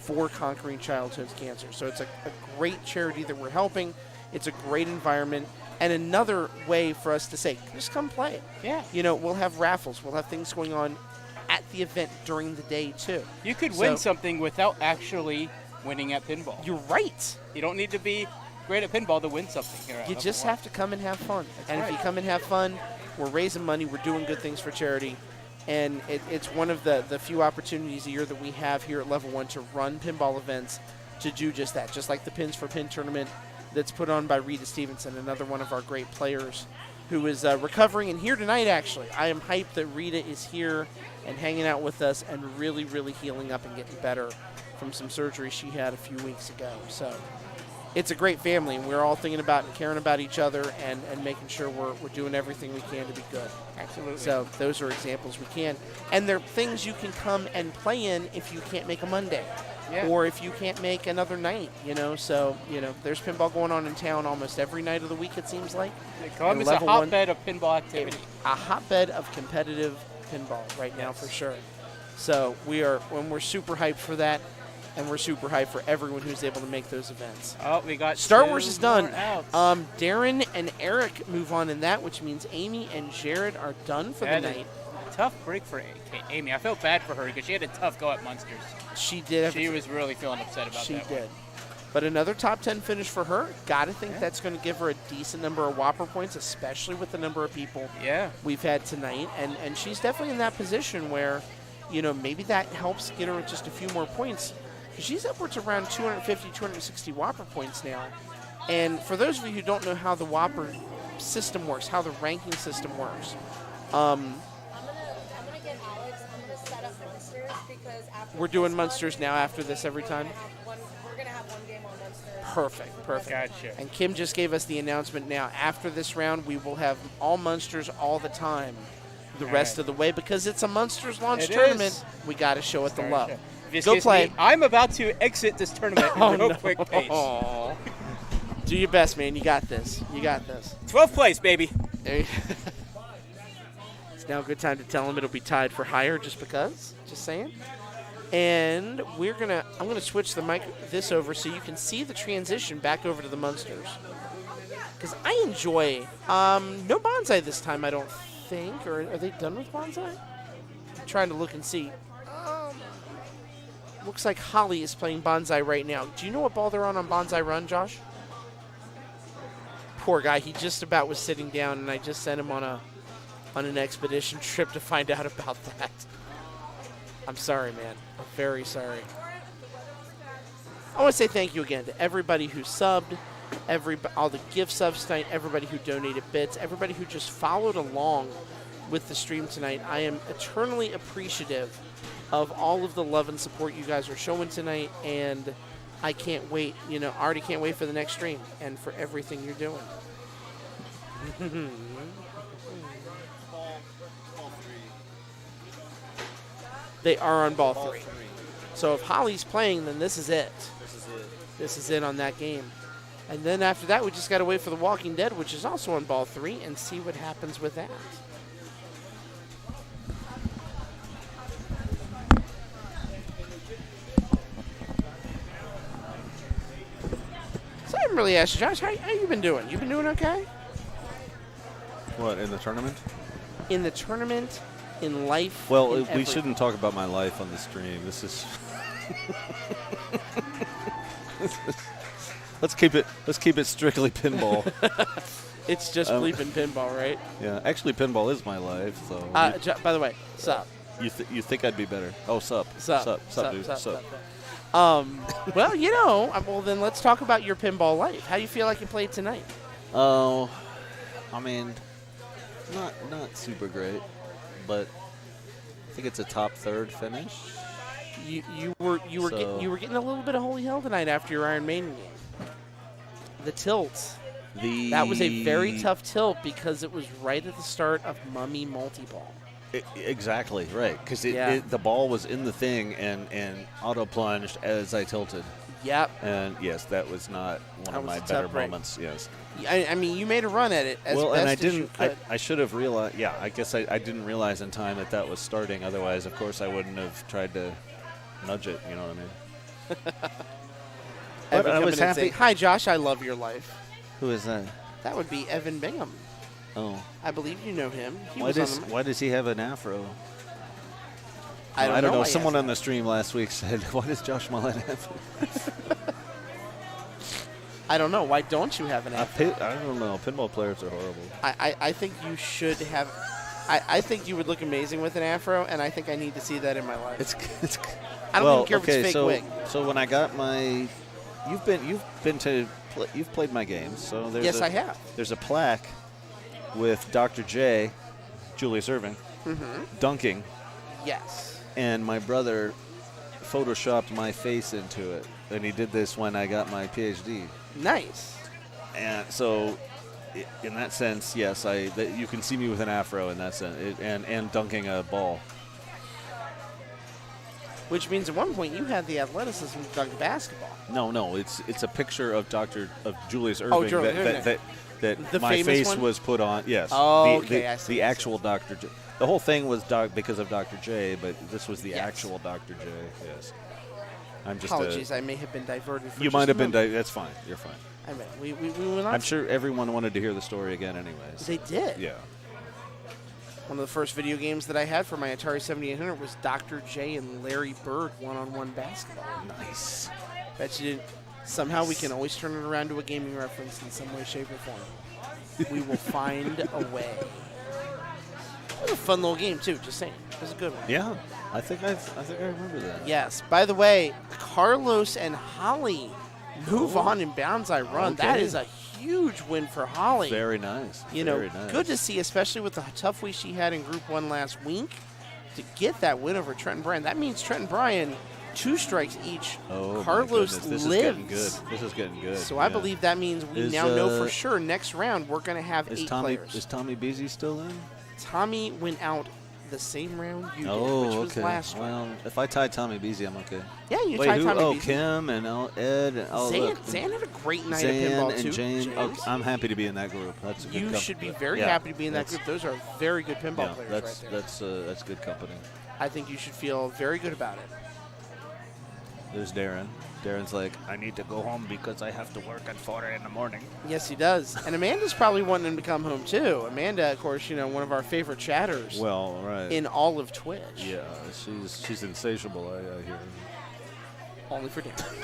for conquering childhood cancer. So it's a great charity that we're helping. It's a great environment, and another way for us to say, just come play it. Yeah. You know, we'll have raffles. We'll have things going on at the event during the day, too. You could win something without actually winning at pinball. You're right. You don't need to be great at pinball to win something here. You just have to come and have fun. That's If you come and have fun, we're raising money, we're doing good things for charity, and it's one of the few opportunities a year that we have here at Level 1 to run pinball events to do just that, just like the Pins for Pin tournament that's put on by Rita Stevenson, another one of our great players who is recovering and here tonight, actually. I am hyped that Rita is here and hanging out with us and really, really healing up and getting better from some surgery she had a few weeks ago. So it's a great family, and we're all thinking about and caring about each other and making sure we're doing everything we can to be good. Absolutely. So those are examples we can. And they're things you can come and play in if you can't make a Monday. Yeah. Or if you can't make another night, So, there's pinball going on in town almost every night of the week, it seems like. Columbus is a hotbed of pinball activity. A hotbed of competitive pinball right now, for sure. So we're super hyped for that, and we're super hyped for everyone who's able to make those events. Oh, we got Star Wars is done. Outs. Darren and Erich move on in that, which means Amy and Jared are done for the night. Tough break for Amy. I felt bad for her because she had a tough go at Munsters. She did. She was really feeling upset about that. She did. But another top 10 finish for her. Got to think that's going to give her a decent number of Whopper points, especially with the number of people we've had tonight. And she's definitely in that position where, maybe that helps get her just a few more points. She's upwards around 250, 260 Whopper points now. And for those of you who don't know how the Whopper system works, how the ranking system works, we're doing Munsters now after this every time. We're going to have one game on Munsters. Perfect. Gotcha. And Kim just gave us the announcement now. After this round, we will have all Munsters all the time the rest of the way because it's a Munsters launch tournament. We got to show it the love. Go play. I'm about to exit this tournament at a real quick pace. Do your best, man. You got this. 12th place, baby. It's now a good time to tell him it'll be tied for higher just because. Just saying. And I'm gonna switch the mic this over so you can see the transition back over to the Munsters. Because I enjoy no bonsai this time, I don't think. Or are they done with bonsai? I'm trying to look and see. Looks like Holly is playing bonsai right now. Do you know what ball they're on Bonsai Run, Josh? Poor guy, he just about was sitting down, and I just sent him on an expedition trip to find out about that. I'm sorry, man. I'm very sorry. I want to say thank you again to everybody who subbed, all the gift subs tonight, everybody who donated bits, everybody who just followed along with the stream tonight. I am eternally appreciative of all of the love and support you guys are showing tonight, and I can't wait. I already can't wait for the next stream and for everything you're doing. They are on ball 3. So if Holly's playing, then this is it. This is it on that game. And then after that, we just got to wait for The Walking Dead, which is also on ball 3, and see what happens with that. So I haven't really asked you, Josh, how you been doing? You been doing okay? What, in the tournament? In the tournament, in life. Well, we shouldn't talk about my life on the stream. This is let's keep it strictly pinball. It's just bleeping pinball, right? Yeah, actually, pinball is my life. So. By the way, sup? You think I'd be better? Oh, sup, dude, sup. Well, well then let's talk about your pinball life. How do you feel like you played tonight? Oh, I mean, not super great, but I think it's a top third finish. You were getting a little bit of holy hell tonight after your Iron Maiden game. The tilt. That was a very tough tilt because it was right at the start of Mummy Multi-Ball. Exactly, right. Because the ball was in the thing and auto-plunged as I tilted. Yep. And, yes, that was not one of my better moments, yes. I mean, you made a run at it as best and I as didn't. you could. I should have realized. Yeah, I guess I didn't realize in time that was starting. Otherwise, of course, I wouldn't have tried to nudge it. You know what I mean? But I was happy. Hi, Josh. I love your life. Who is that? That would be Evan Bingham. Oh. I believe you know him. Why does he have an afro? I don't know. Someone on the stream last week said, "Why does Josh Mullen have?" I don't know. Why don't you have an afro? I don't know. Pinball players are horrible. I think you should have. I think you would look amazing with an afro, and I think I need to see that in my life. I don't even care if it's fake wig. So when I got my, you've played my games. So I have. There's a plaque with Dr. J, Julius Erving, dunking. Yes. And my brother photoshopped my face into it, and he did this when I got my PhD. Nice. And so, in that sense, yes, you can see me with an afro in that sense, and dunking a ball. Which means at one point you had the athleticism to dunk basketball. No, it's a picture of Julius Erving that my face one? Was put on. Yes. Oh, okay. I see. The actual Dr. J. The whole thing was because of Dr. J, but this was the actual Dr. J. Yes. I'm just. Apologies, I may have been diverted. You might have been. That's fine. You're fine. I mean, we will not. I'm sure everyone wanted to hear the story again, anyways. They did. Yeah. One of the first video games that I had for my Atari 7800 was Dr. J and Larry Bird one-on-one basketball. Nice. Bet you didn't. Somehow we can always turn it around to a gaming reference in some way, shape, or form. We will find a way. It was a fun little game too. Just saying, it was a good one. Yeah, I think I remember that. Yes. By the way, Carlos and Holly move on in Banzai Run. Okay. That is a huge win for Holly. Very nice. Very nice. Good to see, especially with the tough week she had in Group 1 last week, to get that win over Trent and Brian. That means Trent and Brian, 2 strikes each. Oh, Carlos this lives. Is getting good. This is getting good. So I believe that means we now know for sure next round we're going to have 8 players. Is Tommy Beasy still in? Tommy went out the same round you did, which was last round. Well, if I tied Tommy Beasy, I'm okay. Yeah, tied Tommy Beasy. Kim and Ed and Zan had a great night at Zan pinball and too. James. Okay, I'm happy to be in that group. That's a good company. You should be very happy to be in that group. Those are very good pinball players right there. That's good company. I think you should feel very good about it. There's Darren. Darren's like, I need to go home because I have to work at 4 in the morning. Yes, he does. And Amanda's probably wanting him to come home, too. Amanda, of course, one of our favorite chatters. Well, right. In all of Twitch. Yeah, she's insatiable, I hear. Only for Darren.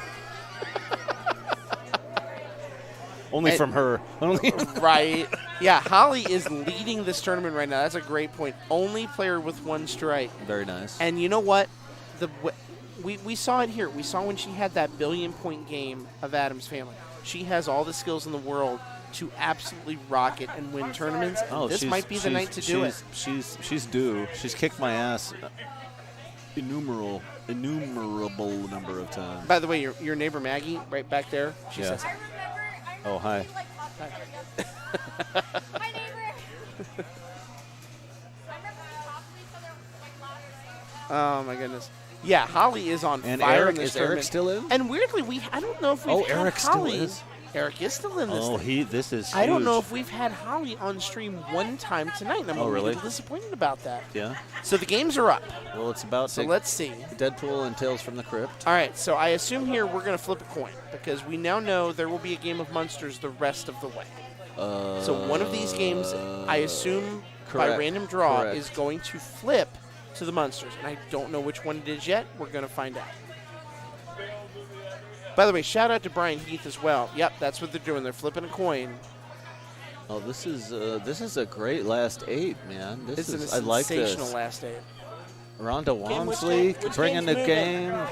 Only from her. Right. Yeah, Holly is leading this tournament right now. That's a great point. Only player with 1 strike. Very nice. And you know what? We saw it here. We saw when she had that billion-point game of Addams Family. She has all the skills in the world to absolutely rock it and win tournaments. And this might be the night to do it. She's due. She's kicked my ass innumerable number of times. By the way, your neighbor Maggie, right back there, she says, "Oh, hi." Hi, neighbor. Oh my goodness. Yeah, Holly is on fire in this tournament. Eric still in? And weirdly, I don't know if we've had Eric Holly. Still is? Eric is still in this thing. This is huge. I don't know if we've had Holly on stream one time tonight, and I'm a really? little disappointed about that. Yeah. So the games are up. Well, it's about So let's see. Deadpool and Tales from the Crypt. All right, so I assume here we're going to flip a coin, because we now know there will be a game of Munsters the rest of the way. So one of these games, I assume, by random draw, is going to flip to the Munsters. And I don't know which one it is yet. We're going to find out. By the way, shout out to Brian Heath as well. Yep, that's what they're doing. They're flipping a coin. Oh, this is a great last 8, man. This is I a like this. sensational last 8. Rhonda Game, which Wamsley game- which bringing game's the moving? game.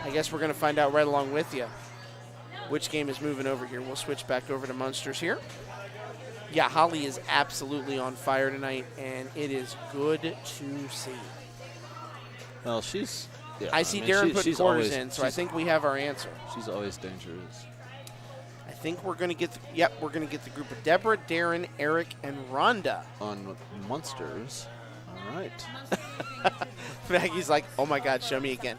I guess we're going to find out right along with you which game is moving over here. We'll switch back over to Munsters here. Yeah, Holly is absolutely on fire tonight, and it is good to see. Well, she's. Yeah, I see mean, Darren she- putting she's quarters always- in, so I think we have our answer. She's always dangerous. I think we're going to get. We're going to get the group of Deborah, Darren, Erich, and Rhonda On Munsters. All right. Maggie's like, oh my God, show me again.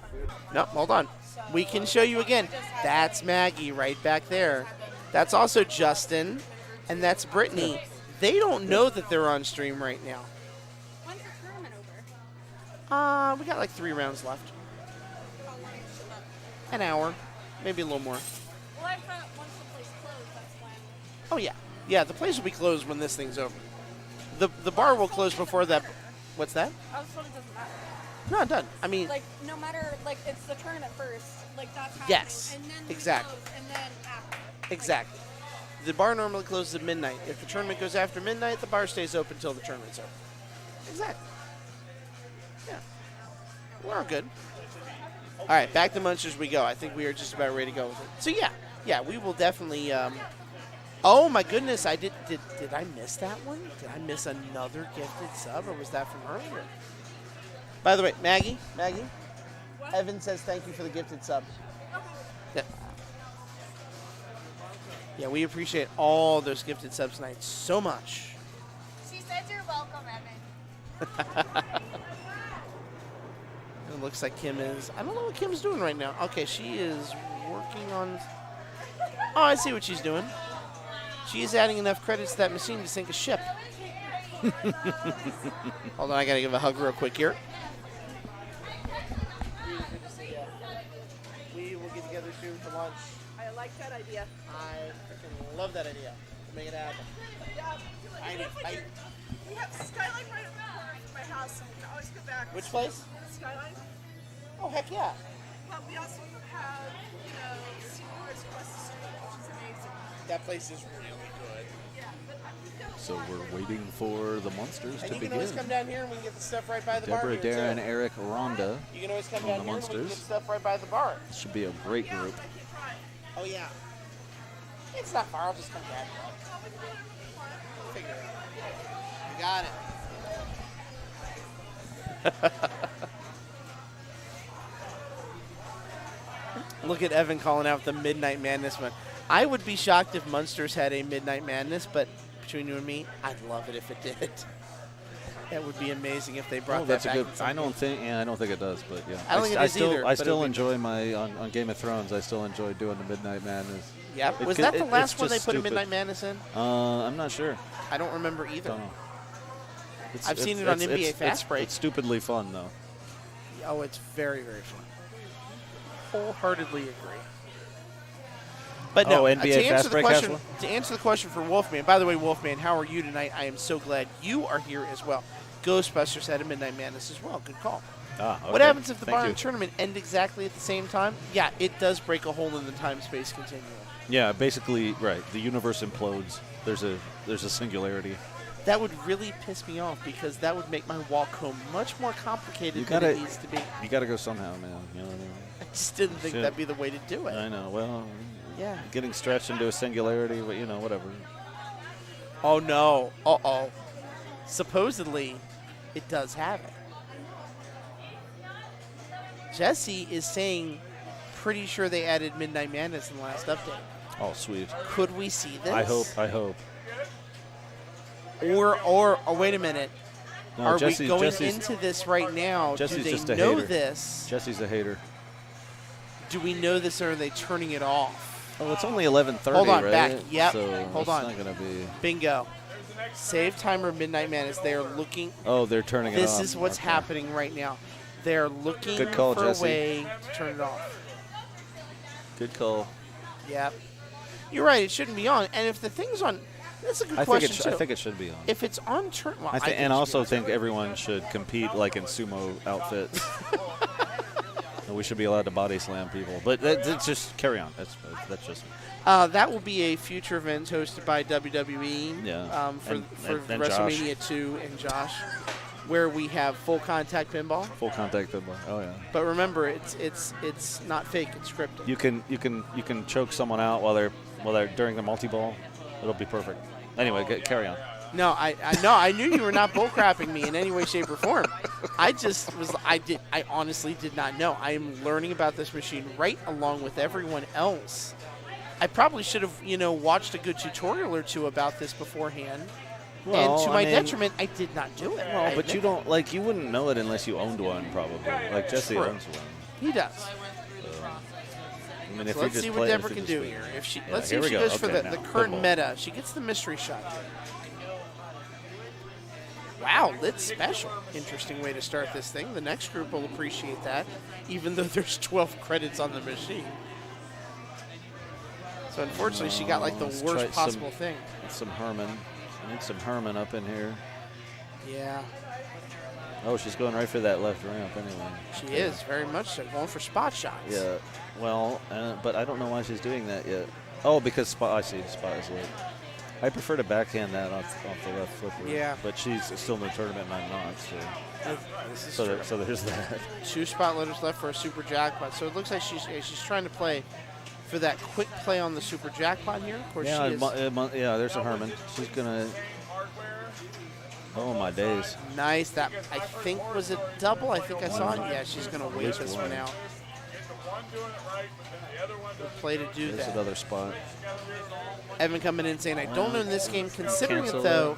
Nope, hold on. We can show you again. That's Maggie right back there. That's also Justin, and that's Brittany. They don't know that they're on stream right now. When's the tournament over? We got like 3 rounds left. How long is it up? An hour, maybe a little more. Well, I thought once the place closed, that's when. Oh yeah, yeah. The place will be closed when this thing's over. The bar will close before that. What's that? I was told it doesn't matter. No, it doesn't. I mean, Like, no matter, like, it's the tournament first. Like, that's happening. Yes, And then we exactly. close, and then after. exactly. The bar normally closes at midnight. If the tournament goes after midnight, the bar stays open until the tournament's over. Exactly. Yeah. We're all good. All right, back to Munsters we go. I think we are just about ready to go with it. So yeah, we will definitely. Oh my goodness, I did I miss that one? Did I miss another gifted sub, or was that from earlier? By the way, Maggie, What? Evan says thank you for the gifted sub. Yeah. Yeah, we appreciate all those gifted subs tonight so much. She said you're welcome, Evan. It looks like Kim is. I don't know what Kim's doing right now. Okay, she is working on. Oh, I see what she's doing. She is adding enough credits to that machine to sink a ship. Hold on, I gotta give a hug real quick here. We will get together soon for lunch. I like that idea. I freaking love that idea. We'll make it happen. We have Skyline right at the corner of my house, so we can always go back. Which place? Skyline. Oh, heck yeah. But we also have, seniors across the street, which is amazing. That place is really good. Yeah, but So we're waiting for the Munsters And to you can always come begin. down here and we can get the stuff right by the bar. Deborah, here, Darren, too. Erich, Rhonda. You can always come on down the here and we can get Munsters. stuff right by the bar. This should be a great group. Oh, yeah. It's not far. I'll just come grab it. Figure it out. You got it. Look at Evan calling out the Midnight Madness one. I would be shocked if Munsters had a Midnight Madness, but between you and me, I'd love it if it did. That would be amazing if they brought Oh, that that's a back. good. in some I don't games. think. Yeah, I don't think it does. But yeah, I don't think it is still, either, I but still it'll be- enjoy my on Game of Thrones. I still enjoy doing the Midnight Madness. Yep. It Was could- that the it- last it's one they just put a stupid. Midnight Madness in? I'm not sure. I don't remember either. Don't know. I've seen it on NBA Fast Break. It's stupidly fun though. Oh, it's very, very fun. Wholeheartedly agree. But no, Oh, NBA Fast Break has one? to answer the question for Wolfman. By the way, Wolfman, how are you tonight? I am so glad you are here as well. Ghostbusters had a Midnight Madness as well. Good call. Okay. What happens if the Thank bar you. and tournament end exactly at the same time? Yeah, it does break a hole in the time-space continuum. Yeah, basically, right. The universe implodes. There's a singularity. That would really piss me off because that would make my walk home much more complicated You than gotta, it needs to be. You got to go somehow, man. You know what I mean? I just didn't think Shit. that'd be the way to do it. I know. Well, Yeah. getting stretched into a singularity, but whatever. Oh no. Uh-oh. Supposedly, it does have it. Jesse is saying pretty sure they added Midnight Madness in the last update. Oh, sweet. Could we see this? I hope. Or wait a minute. No, Are Jesse's- we going Jesse's- into this right now? Jesse's Do they just a know hater. this? Jesse's a hater. Do we know this or are they turning it off? Oh, it's only 11:30, Hold on, right? back. Yep. So Hold that's on. not gonna be. Bingo. Save timer Midnight Madness. They are looking. Oh, they're turning it This on. is what's Okay. happening right now. They're looking Good call, for Jesse. a way to turn it off. Good call. Yep. You're right. It shouldn't be on. And if the thing's on, that's a good I question think too. I think it should be on. If it's on turn, well, I think and it should also be on. think everyone should compete like in sumo outfits. We should be allowed to body slam people, but that's just carry on. That's just. That will be a future event hosted by WWE. Yeah. For and WrestleMania Josh. 2 and Josh, where we have full contact pinball. Full contact pinball. Oh yeah. But remember, it's not fake. It's scripted. You can choke someone out while they're during the multi-ball. It'll be perfect. Anyway, carry on. No, I knew you were not bullcrapping me in any way, shape, or form. I honestly did not know. I am learning about this machine right along with everyone else. I probably should have, watched a good tutorial or two about this beforehand. Well, and to my detriment, I did not do it. Well, but you don't you wouldn't know it unless you owned one, probably. Like Jesse True. owns one. He does. I mean, So let's see what Deborah can do here. Let's see if she goes for the current meta. She gets the mystery shot. Wow, lit special. Interesting way to start this thing. The next group will appreciate that, even though there's 12 credits on the machine. So unfortunately, she got like the worst possible thing. Some Herman. I need some Herman up in here. Yeah. Oh, she's going right for that left ramp anyway. She is, very much so. Going for spot shots. Yeah. Well, but I don't know why she's doing that yet. Oh, because spot. I see. Spot is lit. I prefer to backhand that off the left flipper. Yeah. But she's still in the tournament and I'm not. So there's that. 2 spot loaders left for a super jackpot. So it looks like she's trying to play for that quick play on the super jackpot here. Of course, Yeah, she is. yeah. There's a Herman. She's gonna. Oh my days. Nice. That I think was a double. I think I saw it. Yeah, she's gonna wait this one out. Good play to do There's that. another spot. Evan coming in saying, I don't own this game. Considering it, though,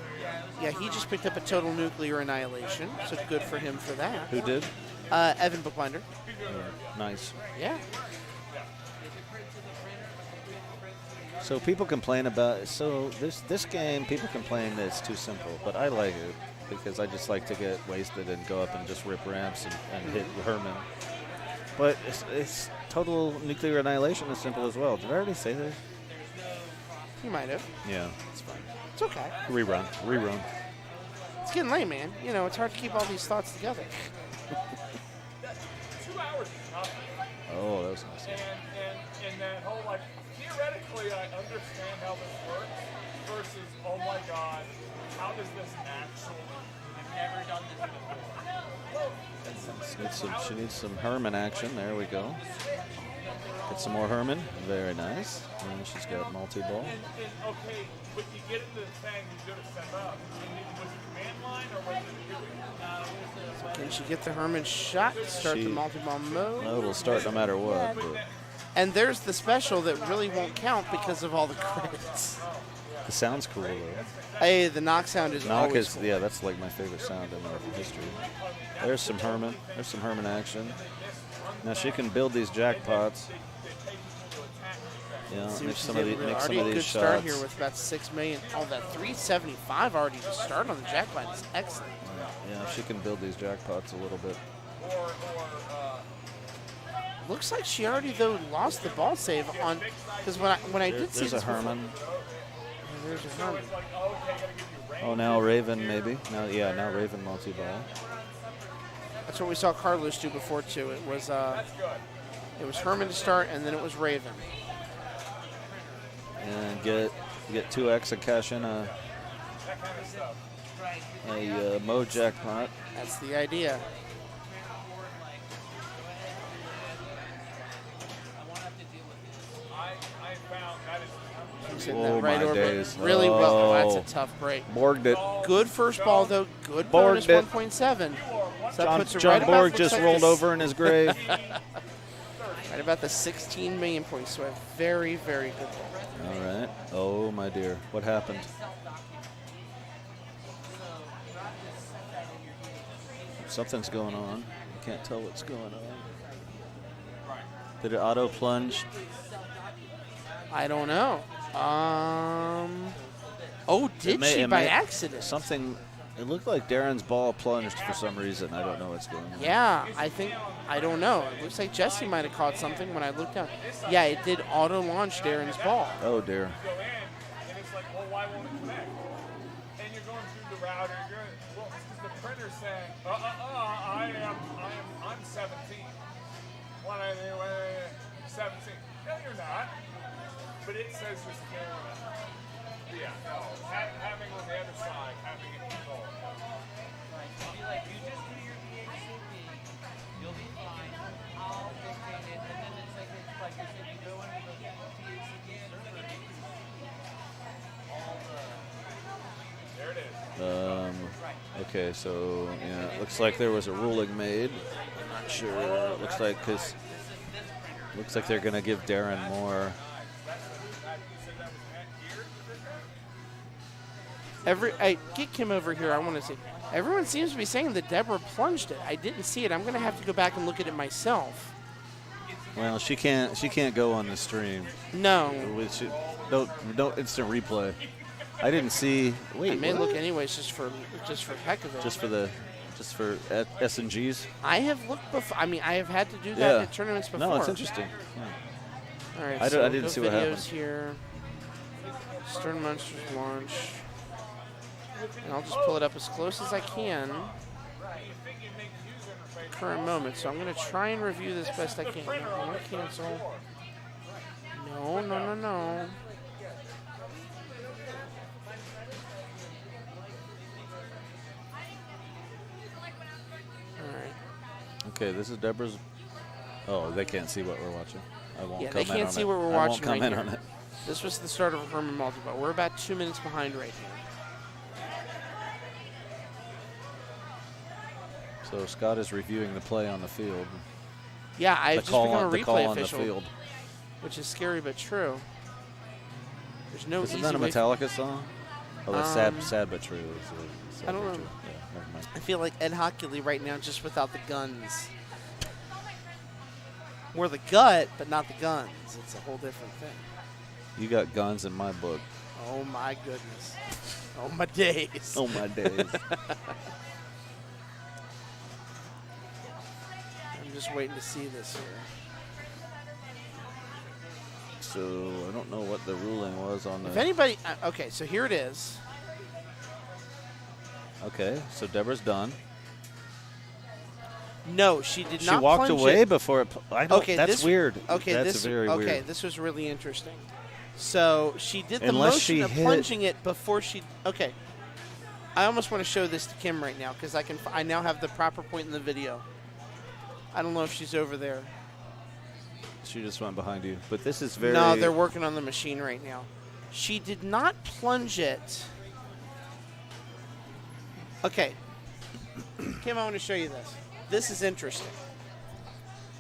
yeah, he just picked up a total nuclear annihilation. So good for him for that. Who did? Evan Bookbinder. Nice. Yeah. So people complain about this game. People complain that it's too simple, but I like it because I just like to get wasted and go up and just rip ramps and hit Herman. But it's total nuclear annihilation is simple as well. Did I already say that? You might have. Yeah, it's fine. It's okay. Rerun. It's getting late, man. It's hard to keep all these thoughts together. 2 hours is nothing. Oh, that was nice. And that whole, theoretically, I understand how this works versus, oh my God, how does this actually? I've never done this before. She needs some Herman action. There we go. Get some more Herman. Very nice. And she's got multi-ball. Okay, but you get into the thing, you go to set up. Was it command line or was it Can she get the Herman shot to start the multi-ball mode? No, it'll start no matter what. But and there's the special that really won't count because of all the credits. the sound's cool, though. Hey, the knock sound is Knock always is, cool. yeah, that's like my favorite sound in our history. There's some Herman. There's some Herman action. Now she can build these jackpots. Yeah, make some of these shots. Already a good start here with about 6 million. Oh, that 375 already to start on the jackpot is excellent. Yeah, she can build these jackpots a little bit. Looks like she already though lost the ball save on because when I did see There's this a Herman. There's a Herman. Oh, now Raven maybe. Now Raven multi-ball. That's what we saw Carlos do before too. It was Herman to start and then it was Raven. And get 2x and cash in a Mo jackpot. That's the idea. He's hitting that right my over. days. Really well. Oh, that's a tough break. Borged it. Good first ball though. Good Borged bonus it. 1.7. So that puts her John right Borg about, just like rolled this, over in his grave. right about the 16 million points. So a very, very good ball. All right. Oh, my dear. What happened? Something's going on. I can't tell what's going on. Did it auto plunge? I don't know. Oh, did she by accident? Something. It looked like Darren's ball plunged for some reason. I don't know what's going on. Yeah, I don't know. It looks like Jesse might have caught something when I looked down. Yeah, it did auto launch Darren's ball. Oh, dear. And it's like, well, why won't it connect? And you're going through the router. The printer's saying, I'm 17. What are they weighing? 17. No, you're not. But it says you're scared. Yeah, no. Having on the other side, having it controlled. Right. Be like, you just do your DHCP. You'll be fine. I'll dictate it. And then it's like you said, you go into the DHCP server. All the. There it is. Okay, so yeah, it looks like there was a ruling made. I'm not sure. It looks like they're gonna give Darren more. Get Kim over here. I want to see. Everyone seems to be saying that Deborah plunged it. I didn't see it. I'm going to have to go back and look at it myself. Well, she can't go on the stream. No. Don't instant replay. I didn't see. Wait, I may what? look anyways, just for heck of it. Just for S&Gs. I have looked before. I mean, I have had to do that at tournaments before. No, it's interesting. Yeah. All right. I so didn't see what happened here. Stern Munsters launch. And I'll just pull it up as close as I can. Current moment. So I'm going to try and review this best I can. I want to cancel. No. Alright. Okay, this is Deborah's. Oh, they can't see what we're watching. I won't. Yeah, comment they can't on see it. what we're I watching won't comment right on here. it. This was the start of a Herman multi-ball. We're about 2 minutes behind right here. So Scott is reviewing the play on the field. Yeah, I've just become a replay on official, the field. which is scary but true. There's no Isn't easy that a way. Metallica song? Oh, that's sad but true. I don't know. Yeah, never mind. I feel like Ed Hockley right now, just without the guns. More the gut, but not the guns. It's a whole different thing. You got guns in my book. Oh my goodness. Oh my days. Oh my days. I'm just waiting to see this here. So I don't know what the ruling was on the. If anybody, okay, so here it is. Okay, so Deborah's done. No, she did not. She walked plunge away it. before it. I don't. Okay, that's weird. Okay, that's very weird. Okay, this was really interesting. So she did the Unless motion she of hit- plunging it before she. Okay, I almost want to show this to Kim right now because I now have the proper point in the video. I don't know if she's over there. She just went behind you, but this is very. No, they're working on the machine right now. She did not plunge it. Okay, Kim, I want to show you this. This is interesting.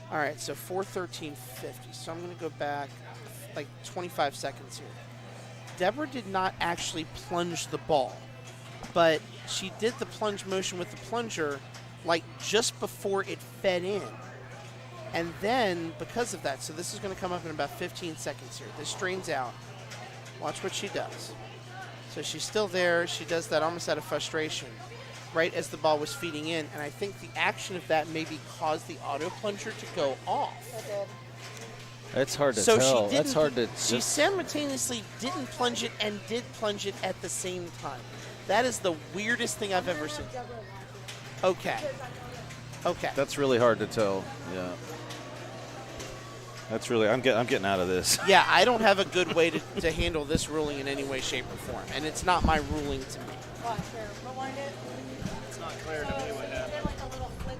All right, so 4:13:50. So I'm going to go back like 25 seconds here. Deborah did not actually plunge the ball, but she did the plunge motion with the plunger like just before it fed in. And then, because of that, so this is going to come up in about 15 seconds here. This strains out. Watch what she does. So she's still there. She does that almost out of frustration, right as the ball was feeding in. And I think the action of that maybe caused the auto plunger to go off. It did. That's hard to So tell. she That's hard to. She simultaneously didn't plunge it and did plunge it at the same time. That is the weirdest thing I've ever seen. Okay. Okay. That's really hard to tell. Yeah. That's really. I'm getting out of this. Yeah, I don't have a good way to handle this ruling in any way, shape, or form, and it's not my ruling to me. Watch here. Rewind it. It's not clear to me what happened. Like a little flip.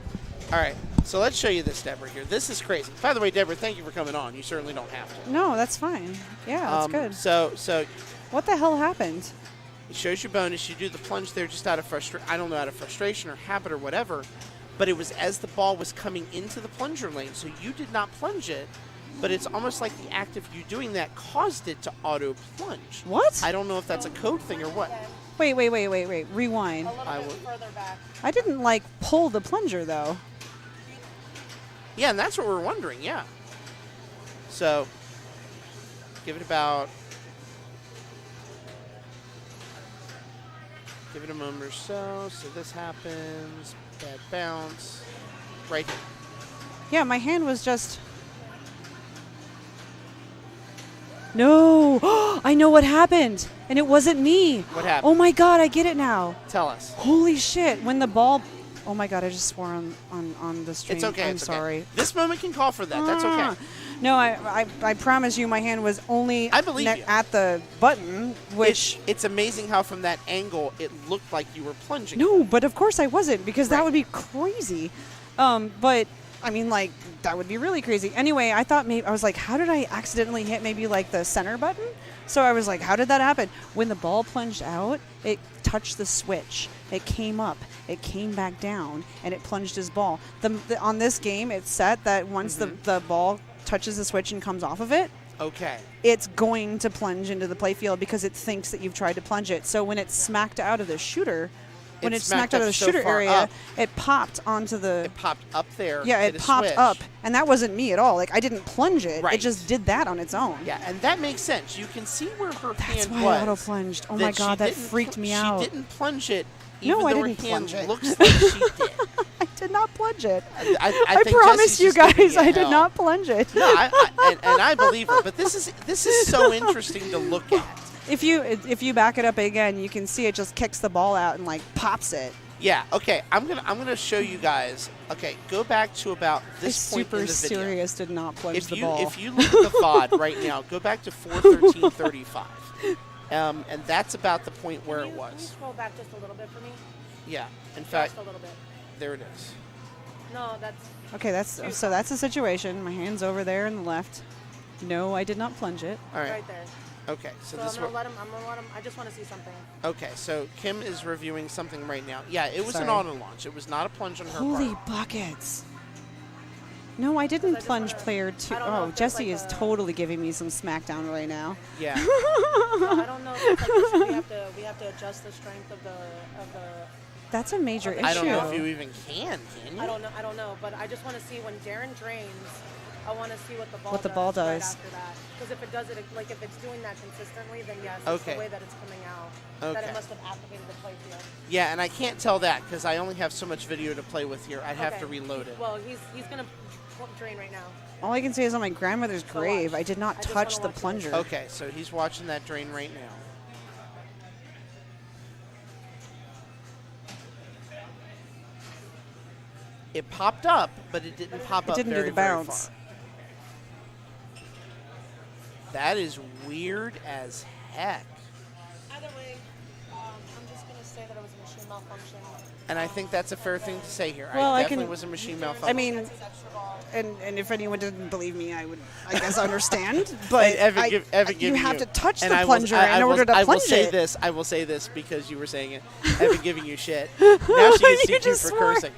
All right, so let's show you this, Deborah, here. This is crazy. By the way, Deborah, thank you for coming on. You certainly don't have to. No, that's fine. Yeah, that's good. So What the hell happened? it shows your bonus. You do the plunge there just out of frustration. I don't know, out of frustration or habit or whatever, but it was as the ball was coming into the plunger lane, so you did not plunge it, but it's almost like the act of you doing that caused it to auto plunge. What? I don't know if that's a code thing or what. Wait. Rewind. A little bit further back. I didn't like pull the plunger though. Yeah, and that's what we're wondering, yeah. So, give it a moment or so. So this happens, bad bounce, right here. Yeah, my hand was just. No! I know what happened, and it wasn't me. What happened? Oh my God, I get it now. Tell us. Holy shit! When the ball Oh my God! I just swore on the stream. It's okay. I'm it's sorry. Okay. This moment can call for that. That's okay. No, I promise you, my hand was only I believe you. at the button, which it's amazing how from that angle it looked like you were plunging. No, but of course I wasn't, because Right. that would be crazy. But I mean, like, that would be really crazy. Anyway, I thought maybe I was like, how did I accidentally hit maybe like the center button? So I was like, how did that happen? When the ball plunged out, it touched the switch. It came up, it came back down, and it plunged his ball. On this game, it's set that once the ball touches the switch and comes off of it, Okay. it's going to plunge into the playfield because it thinks that you've tried to plunge it. So when it's smacked out of the shooter, when It it's smacked smacked out of up the so shooter far area, up. it popped onto the. It popped up there. Yeah, hit it a popped switch. up, and that wasn't me at all. Like, I didn't plunge it. Right. It just did that on its own. Yeah, and that makes sense. You can see where her That's hand why was. I auto plunged. Oh that my she God, that didn't freaked me out. She didn't plunge it, even No, I though didn't her hand plunge it. looks like she did. I did not plunge it. I think promise Jesse's you just giving guys, you I did hell. not plunge it. No, and I believe her. But this is so interesting to look at. If you back it up again, you can see it just kicks the ball out and like pops it. Yeah. Okay. I'm gonna show you guys. Okay. Go back to about this I point super in the video. serious did not plunge the ball. If you look at the VOD right now, go back to 4:13:35, and that's about the point where it Can you was. scroll back just a little bit for me? Yeah. In fact, Just a little bit. there it is. No, that's. Okay, that's the situation. My hand's over there in the left. No, I did not plunge it. All right. Right there. Okay. So So this I'm gonna let him. I just want to see something. Okay, so Kim is reviewing something right now. Yeah, it was an Sorry. auto launch. It was not a plunge on her Holy part. buckets. No, I didn't just plunge wanna- player two. I don't know Oh, if it's Jesse like is a- totally giving me some smackdown right now. Yeah. So I don't know. If it's like this. We have to adjust the strength of the. That's a major issue. I don't know if you even can you? I don't know. But I just want to see when Darren drains. I want to see what the ball. What the ball right does. after that. Because if it does it, like if it's doing that consistently, then yes, it's Okay. the way that it's coming out. That Okay. it must have activated the play field. Yeah, and I can't tell that because I only have so much video to play with here. I'd have to Okay. reload it. Well, he's gonna drain right now. All I can say is on my grandmother's So grave, watch. I did not I just touch wanna the watch plunger. Okay, so he's watching that drain right now. It popped up, but it didn't pop up It didn't do very, the very bounce. far. That is weird as heck. Either way, I'm just gonna say that it was a machine malfunction. And I think that's a fair thing to say here. Well, I I definitely can- was a machine malfunction. I mean, and if anyone didn't believe me, I would, I guess, understand. But Evan, you giving have to touch and the I will- plunger in order to I will plunge say it. this. I will say this because you were saying it. Evan giving you shit. Now she gets You DQ just for swore. cursing.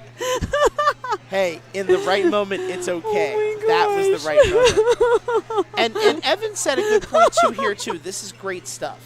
Hey, in the right moment, it's okay. Oh my That was the right moment. And Evan said a good point too here too. This is great stuff.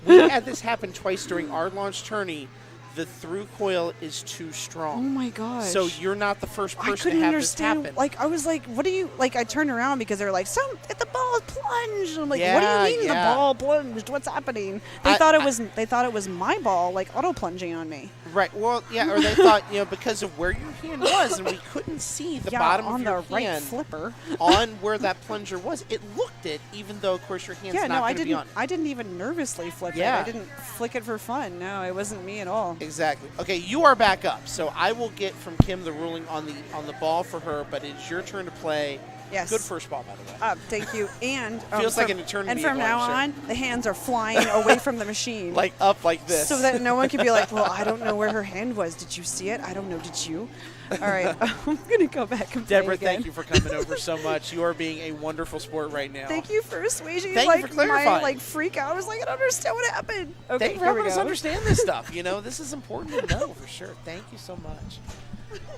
We had this happen twice during our launch tourney. The through coil is too strong. Oh my gosh. So you're not the first I person to couldn't have this understand. happen. Like, I was like, what do you, like, I turned around because they were like, the ball is plunged. I'm like, what do Yeah, you mean yeah. the ball plunged? What's happening? They thought it was my ball, like, auto plunging on me. Right. Well, yeah, or they thought, because of where your hand was, and we couldn't see the Yeah, bottom on of your the right hand flipper. on where that plunger was. It looked it, even though, of course, your hand's Yeah, not no, I going to be on. didn't. I didn't even nervously flip Yeah. it. I didn't flick it for fun. No, it wasn't me at all. Exactly. Okay, you are back up, so I will get from Kim the ruling on the ball for her, but it's your turn to play. Yes. Good first ball, by the way. Thank you. And Feels like an eternity And from at now launch, on, the hands are flying away from the machine. Like up like this. So that no one can be like, well, I don't know where her hand was. Did you see it? I don't know. Did you? All right. I'm going to go back and play Deborah, again. thank you for coming over so much. You are being a wonderful sport right now. Thank you for assuaging Thank you for clarifying. my freak out. I was like, I don't understand what happened. Okay, Thank you for here we helping us go. understand this stuff. This is important to know for sure. Thank you so much.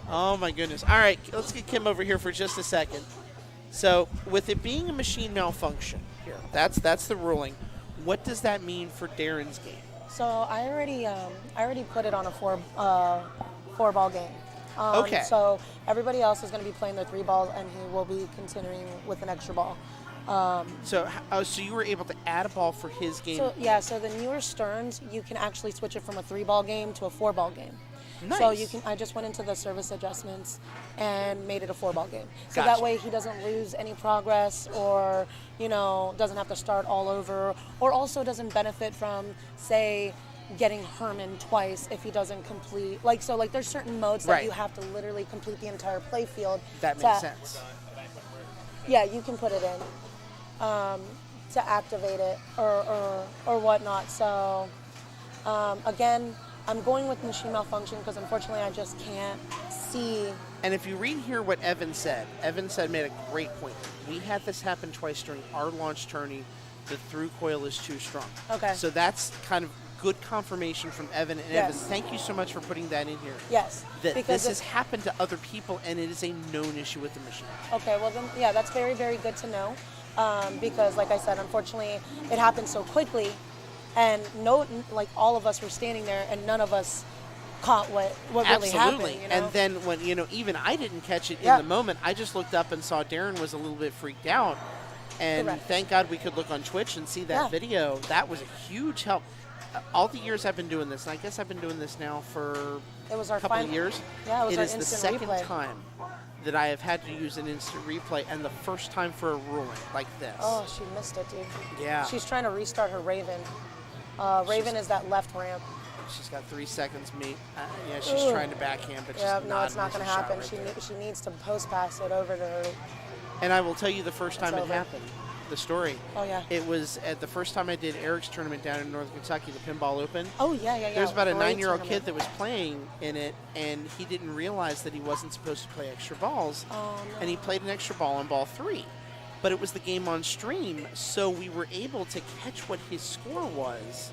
Oh my goodness. All right, let's get Kim over here for just a second. So, with it being a machine malfunction here, that's the ruling. What does that mean for Darren's game? So I already put it on a four ball game. Okay. So everybody else is going to be playing their 3 balls, and he will be continuing with an extra ball. So you were able to add a ball for his game. So the newer Stearns, you can actually switch it from a 3 ball game to a 4 ball game. Nice. So I just went into the service adjustments and made it a 4 ball game. So Gotcha. that way he doesn't lose any progress, or doesn't have to start all over, or also doesn't benefit from, say, getting Herman twice if he doesn't complete. Like, so, like, there's certain modes that Right. you have to literally complete the entire play field. That to- makes sense. Yeah, you can put it in to activate it or whatnot. So, again, I'm going with machine malfunction because unfortunately I just can't see. And if you read here what Evan said made a great point. We had this happen twice during our launch tourney. The through coil is too strong. Okay. So that's kind of good confirmation from Evan. And Yes. Evan, thank you so much for putting that in here. Yes. That because this has happened to other people, and it is a known issue with the machine. Okay, well then, yeah, that's very, very good to know. Because, like I said, unfortunately, it happened so quickly, and like all of us were standing there, and none of us caught what really Absolutely. happened. You know? And then when, even I didn't catch it Yeah. in the moment, I just looked up and saw Darren was a little bit freaked out. And Correct. thank God we could look on Twitch and see that Yeah. video. That was a huge help. All the years I've been doing this, and I guess I've been doing this now for It was our a couple of final- years. Yeah, it was our is the instant second replay. time that I have had to use an instant replay, and the first time for a ruling like this. Oh, she missed it, dude. Yeah. She's trying to restart her Raven. Raven is that left ramp. She's got 3 seconds, mate. Yeah, she's Ugh. trying to backhand, but Yeah, she's no, it's not going to shot happen. right She needs to post pass it over to her. And I will tell you the first time it over. happened, the story. Oh, yeah. It was at the first time I did Erich's tournament down in Northern Kentucky, the Pinball Open. Oh, yeah. There's about a Great 9-year-old tournament. kid that was playing in it, and he didn't realize that he wasn't supposed to play extra balls. Oh, no. And he played an extra ball on ball 3. But it was the game on stream, so we were able to catch what his score was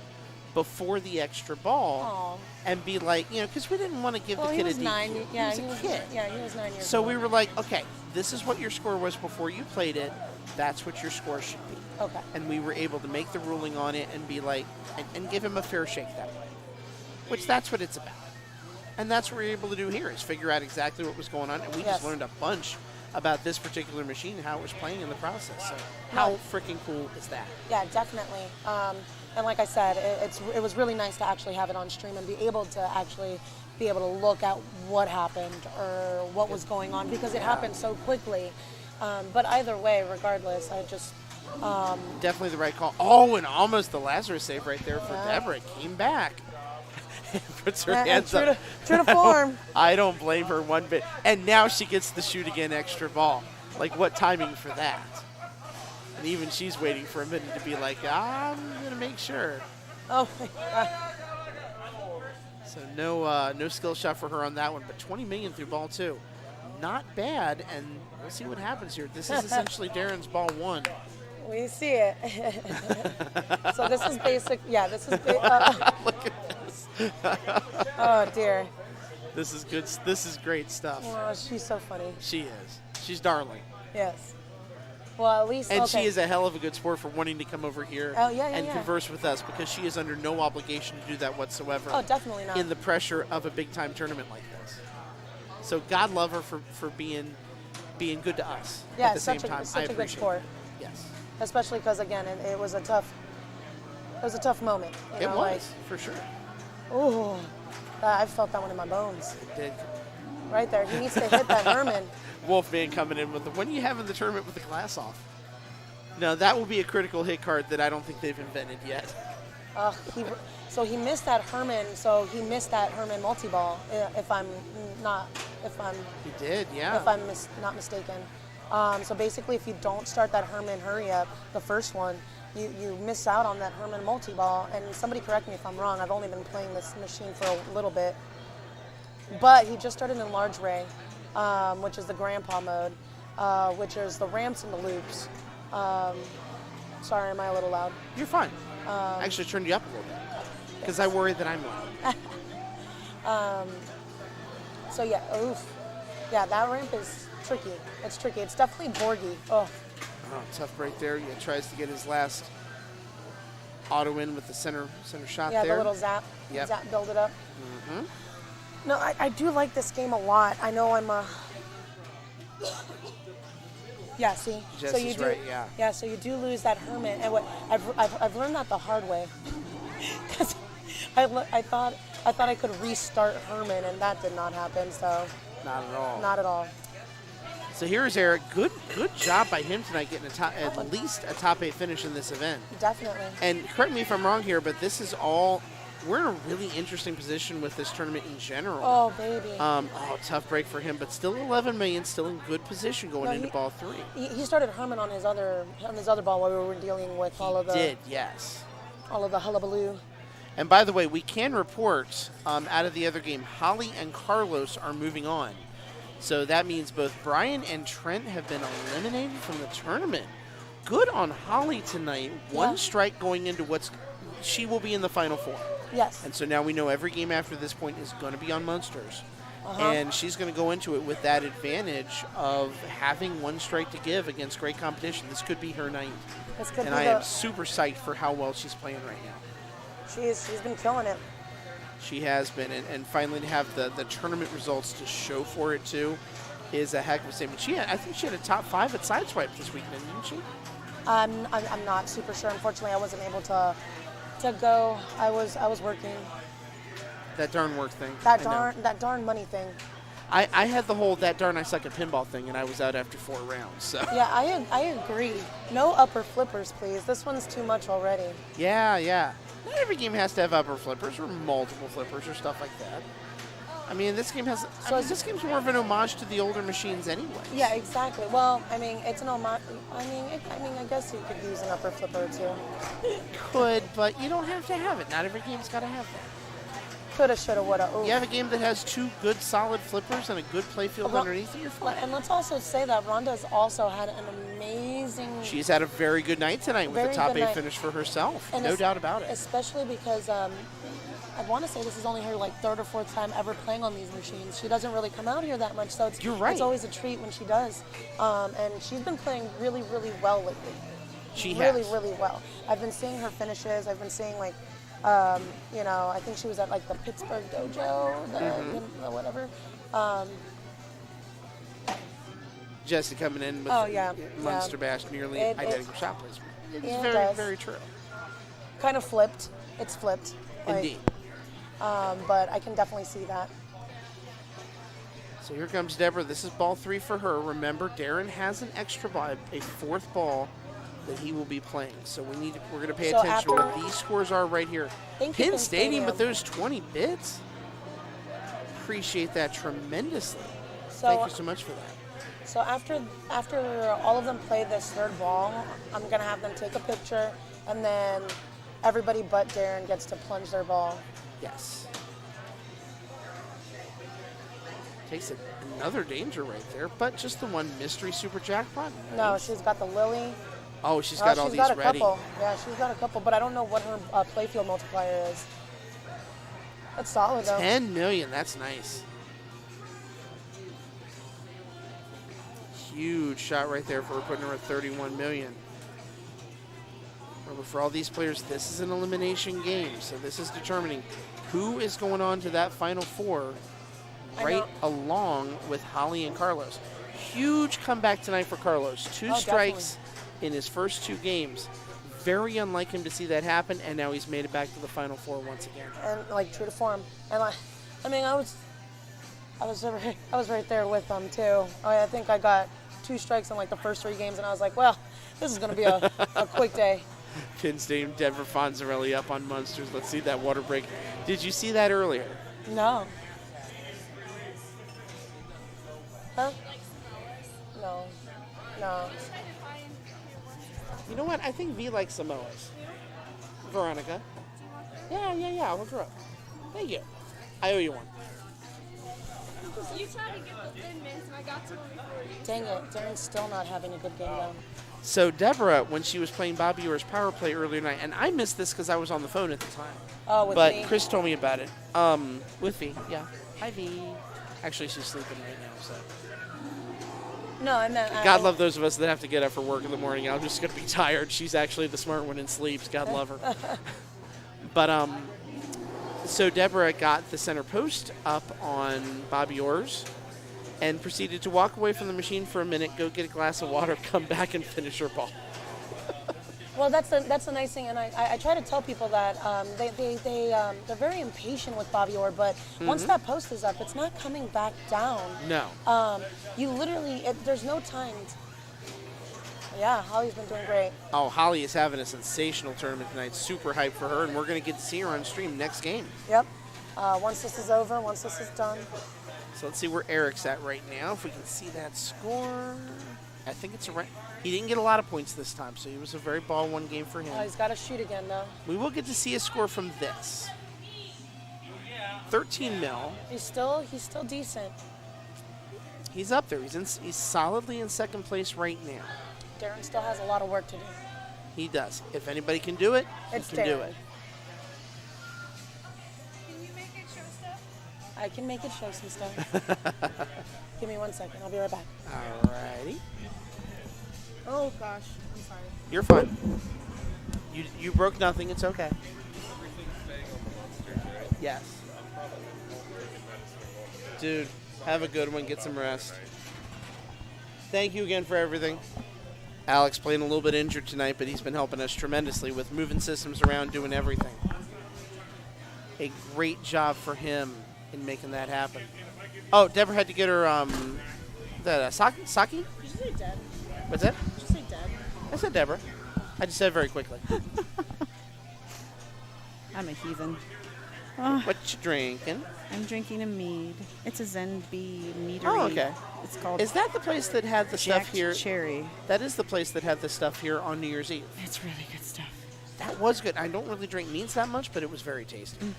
before the extra ball and be like, because we didn't want to give Well, the he kid was a DQ. 9. Yeah, he was a kid. Yeah, he was 9 years So old. we were like, okay, this is what your score was before you played it. That's what your score should be. Okay. And we were able to make the ruling on it and be like, and give him a fair shake that way, which that's what it's about. And that's what we're able to do here is figure out exactly what was going on. And we Yes. just learned a bunch about this particular machine and how it was playing in the process. So how freaking cool is that? Yeah, definitely. And like I said, it was really nice to actually have it on stream and be able to actually be able to look at what happened or what was going on because it happened so quickly. But either way, regardless, I just Definitely the right call. Oh, and almost the Lazarus save right there for Yeah. Deborah. Came back. Puts her Yeah, and hands true up. true to form. I don't blame her one bit. And now she gets the shoot again extra ball. Like, what timing for that? And even she's waiting for a minute to be like, I'm going to make sure. Oh, my God. So no skill shot for her on that one, but 20 million through ball 2. Not bad, and we'll see what happens here. This is essentially Darren's ball 1. We see it. So this is basic. Yeah, this is. Look at this. Oh dear. This is good. This is great stuff. Oh, she's so funny. She is. She's darling. Yes. Well, at least. And okay. she is a hell of a good sport for wanting to come over here Oh, yeah, and yeah. converse with us because she is under no obligation to do that whatsoever. Oh, definitely not. In the pressure of a big time tournament like this. So God love her for being good to us. Yeah, at the same such time. a I good appreciate sport. it. Yes. Especially because again, it was a tough. It was a tough moment. You It know, was, for sure. Oh, I felt that one in my bones. It did. Right there. He needs to hit that Herman. Wolfman coming in with the, when are you having the tournament with the glass off? No, that will be a critical hit card that I don't think they've invented yet. So he missed that Herman. So he missed that Herman multi-ball. If I'm He did, yeah. If I'm not mistaken. So basically, if you don't start that Herman hurry up, the first one, you miss out on that Herman multi-ball. And somebody correct me if I'm wrong. I've only been playing this machine for a little bit. But he just started in large ray, which is the grandpa mode, which is the ramps and the loops. Sorry, am I a little loud? You're fine. I actually turned you up a little bit because I worry that I'm loud. So yeah, yeah, that ramp is tricky. It's tricky. It's definitely Borgy. Oh, Tough right there. He tries to get his last auto in with the center shot yeah, there. the little zap, Yep. zap build it up. Mm-hmm. No, I do like this game a lot. I know I'm yeah, see? Jess so you is do, right, yeah. Yeah, so you do lose that Herman. And what I've learned that the hard way. Because I thought I could restart Herman, and that did not happen, so. Not at all. Not at all. So here's Eric. Good job by him tonight getting at least a top 8 finish in this event. Definitely. And correct me if I'm wrong here, but this is all we're in a really interesting position with this tournament in general. Oh, baby. Tough break for him, but still 11 million, still in good position going into ball 3. He started Herman on his other ball while we were dealing with all of the yes. All of the hullabaloo. And by the way, we can report out of the other game, Holly and Carlos are moving on. So that means both Brian and Trent have been eliminated from the tournament. Good on Holly tonight. One strike going into she will be in the Final Four. Yes. And so now we know every game after this point is going to be on Munsters. And she's going to go into it with that advantage of having one strike to give against great competition. This could be her night. And I am super psyched for how well she's playing right now. She's been killing it. She has been, and finally to have the tournament results to show for it too is a heck of a statement. I think she had a top 5 at Sideswipe this weekend, didn't she? I'm not super sure. Unfortunately, I wasn't able to go. I was working. That darn work thing. That darn money thing. I had the whole that darn I suck at pinball thing, and I was out after 4 rounds. So yeah, I agree. No upper flippers, please. This one's too much already. Yeah. Not every game has to have upper flippers or multiple flippers or stuff like that. I mean, this game has. This game's more of an homage to the older machines anyway. Yeah, exactly. Well, I mean, it's an homage. I guess you could use an upper flipper or two. Could, but you don't have to have it. Not every game's got to have that. Coulda, shoulda, woulda. Ooh. You have a game that has 2 good, solid flippers and a good playfield underneath it. You're fine. And let's also say that Rhonda's also had an amazing. She's had a very good night tonight with a top 8 finish for herself. And no doubt about it. Especially because I want to say this is only her 3rd or 4th time ever playing on these machines. She doesn't really come out here that much, so it's always a treat when she does. And she's been playing really, really well lately. She really, has. really well. I've been seeing her finishes. I've been seeing I think she was at the Pittsburgh dojo, the whatever. Jesse coming in with Munster Bash nearly identical shot placement. It's very, very true. Kind of flipped. It's flipped. Indeed. But I can definitely see that. So here comes Deborah. This is ball 3 for her. Remember, Darren has an extra ball, a 4th ball that he will be playing. So we're going to pay attention to what these scores are right here. Pin Stadium with those 20 bits. Appreciate that tremendously. Thank you so much for that. So after all of them play this 3rd ball, I'm going to have them take a picture, and then everybody but Darren gets to plunge their ball. Yes. Takes another danger right there, but just the one mystery super jackpot. No, she's got the Lily. Oh, she's got all these ready. Couple. Yeah, she's got a couple, but I don't know what her playfield multiplier is. That's solid, though. 10 million, that's nice. Huge shot right there for putting her at 31 million. Remember, for all these players, this is an elimination game, so this is determining who is going on to that Final Four right along with Holly and Carlos. Huge comeback tonight for Carlos. 2 strikes in his first 2 games. Very unlike him to see that happen, and now he's made it back to the Final Four once again. And true to form. And I was right there with them too. I think I got 2 strikes in the first 3 games, and I was like, well, this is going to be a quick day. Pin Stadium, Denver Fonzarelli up on Munsters. Let's see that water break. Did you see that earlier? No. Huh? No. You know what? I think V likes Samoas. Veronica. Yeah. I'll hook her up. Thank you. I owe you one. You tried to get the thin mints, and I got to one before you. Dang it. Darren's still not having a good game, though. So Deborah, when she was playing Bobby Orr's power play earlier tonight, and I missed this because I was on the phone at the time. Oh, with but V? Chris told me about it. With V, yeah. Hi, V. Actually, she's sleeping right now, so. No, I meant. God love those of us that have to get up for work in the morning. I'm just going to be tired. She's actually the smart one and sleeps. God love her. But, so Deborah got the center post up on Bobby Orr's and proceeded to walk away from the machine for a minute, go get a glass of water, come back and finish her ball. Well, that's the nice thing, and I try to tell people that they're very impatient with Bobby Orr, but once that post is up, it's not coming back down. No. You literally, there's no time. Yeah, Holly's been doing great. Oh, Holly is having a sensational tournament tonight. Super hyped for her, and we're going to get to see her on stream next game. Yep. Once this is over, once this is done. So let's see where Erich's at right now. If we can see that score. I think it's around. He didn't get a lot of points this time, so it was a very ball one game for him. Oh, he's got to shoot again, though. We will get to see a score from this. 13 mil. He's still decent. He's up there. He's solidly in second place right now. Darren still has a lot of work to do. He does. If anybody can do it, It's he can do Darren. it. Can you make it show stuff? I can make it show some stuff. Give me 1 second. I'll be right back. Alrighty. Oh gosh, I'm sorry. You're fine. You broke nothing. It's okay. Everything's staying on the Munsters, right? Yes. I'm probably taking medicine or won't. Dude, have a good one. Get some rest. Thank you again for everything. Alex playing a little bit injured tonight, but he's been helping us tremendously with moving systems around, doing everything. A great job for him in making that happen. Oh, Deborah had to get her Saki? Did you say dead? What's that? Did you say dead? I said Deborah. I just said it very quickly. I'm a heathen. What you drinking? I'm drinking a mead. It's a Zenby meadery. Oh, okay. It's called Is that the place that had the Jacked stuff here? Cherry. That is the place that had the stuff here on New Year's Eve. It's really good stuff. That was good. I don't really drink meads that much, but it was very tasty.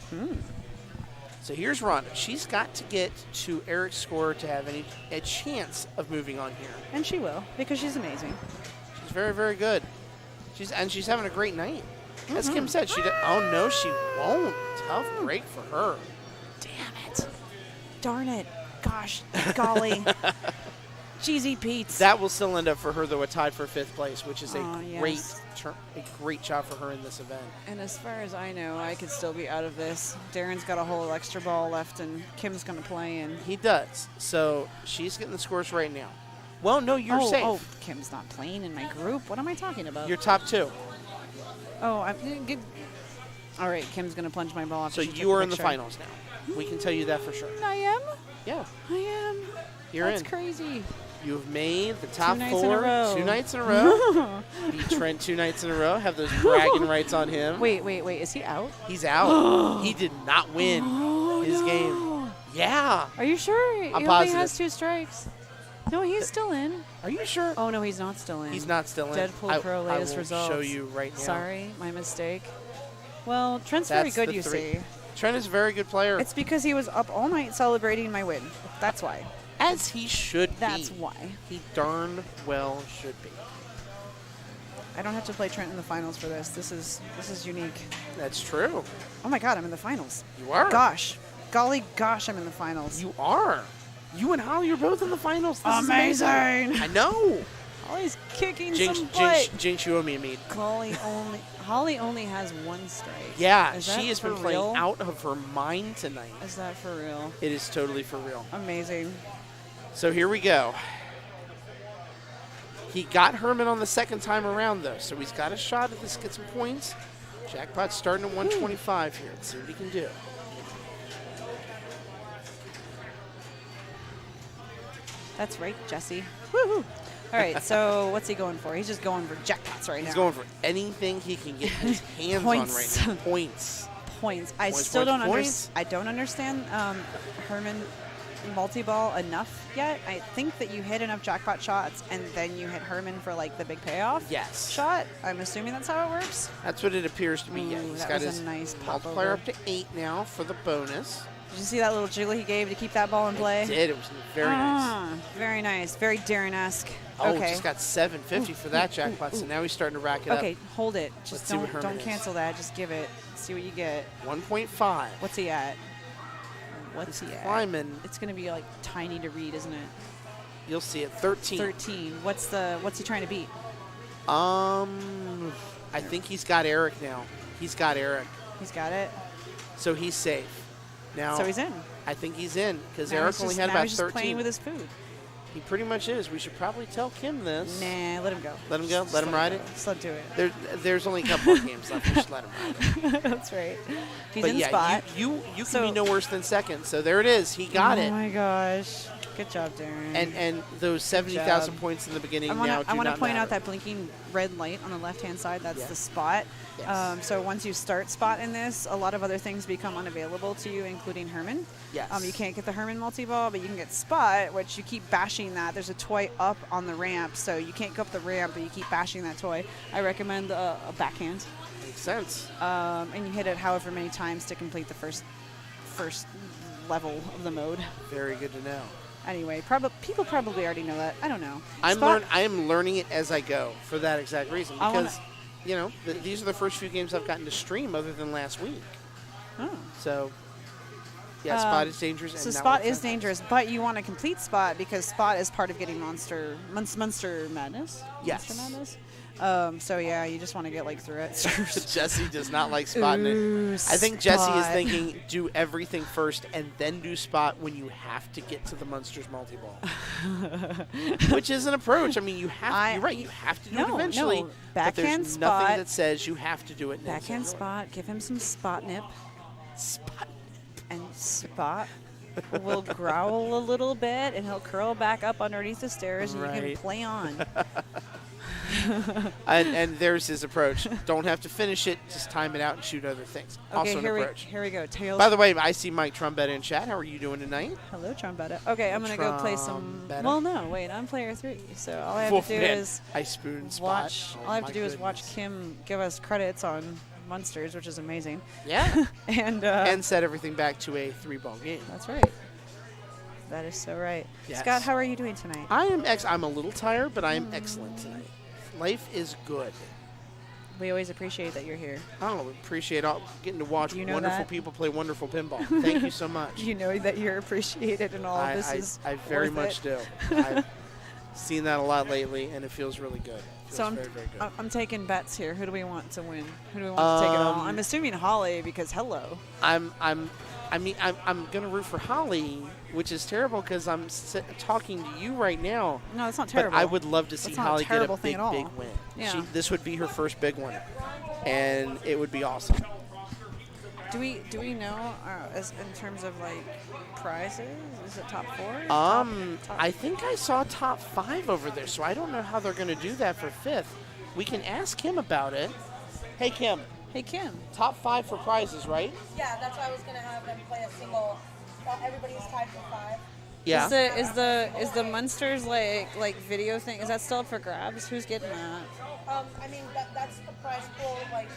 So here's Rhonda. She's got to get to Erich's score to have a chance of moving on here. And she will, because she's amazing. She's very, very good. She's having a great night. As Kim said, oh no, she won't. Tough break for her. Damn it. Darn it. Gosh, golly. Cheesy Pete's. That will still end up for her, though, a tie for 5th place, which is a yes. great job for her in this event. And as far as I know, I could still be out of this. Darren's got a whole extra ball left, and Kim's going to play. And He does. So she's getting the scores right now. Well, no, you're safe. Oh, Kim's not playing in my group. What am I talking about? You're top 2. Oh, I'm good. All right, Kim's going to plunge my ball off. So you are in the finals now. We can tell you that for sure. I am? Yeah. I am. You're That's crazy. You've made the top 2 nights 4 in a row. 2 nights in a row. Beat Trent 2 nights in a row. Have those bragging rights on him. Wait. Is he out? He's out. He did not win his game. Yeah. Are you sure? He I'm only positive. has 2 strikes. No, he's still in. Are you sure? Oh, no, he's not still in. He's not still in. Deadpool Pro latest I will results. show you right now. Sorry, my mistake. Well, Trent's very good, you see. Trent is a very good player. It's because he was up all night celebrating my win. That's why. As he should be. That's why. He darn well should be. I don't have to play Trent in the finals for this. This is unique. That's true. Oh my God, I'm in the finals. You are. Gosh. Golly gosh, I'm in the finals. You are. You and Holly are both in the finals. This is Amazing. I know. Holly's kicking Jinx, some butt. Jinx, you owe me a mead. Holly only has 1 strike. Yeah, Is that she has for been playing real? out of her mind tonight. Is that for real? It is totally for real. Amazing. So here we go. He got Herman on the second time around, though, so he's got a shot at this, get some points. Jackpot's starting at 125 here. Let's see what he can do. That's right, Jesse. Woohoo! All right, so what's he going for? He's just going for jackpots right now. He's going for anything he can get his hands Points. on right now. Points. I still don't understand. I don't understand Herman multi-ball enough yet. I think that you hit enough jackpot shots and then you hit Herman for like the big payoff. Yes. Shot. I'm assuming that's how it works. That's what it appears to be. Yeah, Ooh, he's that got was a his nice multiplier popover. up to 8 now for the bonus. Did you see that little jiggle he gave to keep that ball in play? I did. It was very nice. Very nice. Very Darren-esque. Oh, okay. just got 750 for that jackpot, so now he's starting to rack it up. Okay, hold it. Let's Just see what Herman don't is. cancel that. Just give it. See what you get. 1.5. What's he at? What's he at? Climbing. It's going to be like tiny to read, isn't it? You'll see it. 13. 13. What's he trying to beat? I think he's got Erich now. He's got Erich. He's got it. So he's safe. Now. So he's in. I think he's in because Now Erich he's only just- had now about he's just 13. playing with his food. He pretty much is. We should probably tell Kim this. Nah, let him go. Let him go? Let him ride it? Just let him do it. There's only a couple more games left. We should let him ride it. That's right. He's But in yeah, spot. you can be no worse than second. So there it is. He got it. Oh my gosh. Good job, Darren. And those 70,000 points in the beginning I now want do to not point out matter. that blinking red light on the left-hand side. That's Yeah. the spot. Yes. So once you start spot in this, a lot of other things become unavailable to you, including Herman. Yes. You can't get the Herman multi-ball, but you can get spot, which you keep bashing that. There's a toy up on the ramp, so you can't go up the ramp, but you keep bashing that toy. I recommend a backhand. Makes sense. And you hit it however many times to complete the first level of the mode. Very good to know. Anyway, people probably already know that. I don't know. I Spot- am learning it as I go for that exact reason I wanna- because, you know, these are the first few games I've gotten to stream other than last week. Oh. So, yeah, spot is dangerous. So and that spot works is out. dangerous, but you want to complete spot because spot is part of getting Munster Madness. Yes. Munster Madness. So yeah, you just want to get like through it. Jesse does not like spotting Ooh, it. I think Jesse is spot. thinking do everything first and then do spot when you have to get to the Munsters multi-ball. Which is an approach. I mean, you're right. You have to do it eventually. No. But there's Backhand nothing spot. that says you have to do it now. Backhand spot. Give him some spot nip. Spot. And spot will growl a little bit, and he'll curl back up underneath the stairs, and you can Right. play on. and there's his approach. Don't have to finish it. Just time it out and shoot other things. Okay, Also an here approach. we go. Tails. By the way, I see Mike Trombetta in chat. How are you doing tonight? Hello, Trombetta. Okay, I'm gonna go play some. Trombetta. Well, no, wait, I'm player 3, so all I have to do Wolfman, is I spoon spot. watch. Oh All I have my to do is watch goodness. Kim give us credits on Munsters, which is amazing. Yeah. and set everything back to a 3-ball game. That's right. That is so right. Yes. Scott, how are you doing tonight? I am I'm a little tired, but I am excellent tonight. Life is good. We always appreciate that you're here. Oh, appreciate getting to watch You know wonderful that? people play wonderful pinball. Thank you so much. You know that you're appreciated, and all of this is. I very worth much it. do. I've seen that a lot lately, and it feels really good. Feels So very, very good. I'm taking bets here. Who do we want to win? Who do we want to take it all? I'm assuming Holly because hello. I'm gonna root for Holly, which is terrible because I'm talking to you right now. No, that's not terrible. But I would love to see That's not a Holly get a terrible thing big, at all. big win. Yeah. This would be her first big one, and it would be awesome. Do we know as in terms of like prizes? Is it top 4? I think I saw top 5 over there, so I don't know how they're gonna do that for 5th. We can ask Kim about it. Hey Kim. Hey Kim. Top 5 for prizes, right? Yeah, that's why I was gonna have them play a single. Everybody's tied for 5. Yeah. Is the Munsters like video thing? Is that still up for grabs? Who's getting that? I mean, that's the prize pool. Like,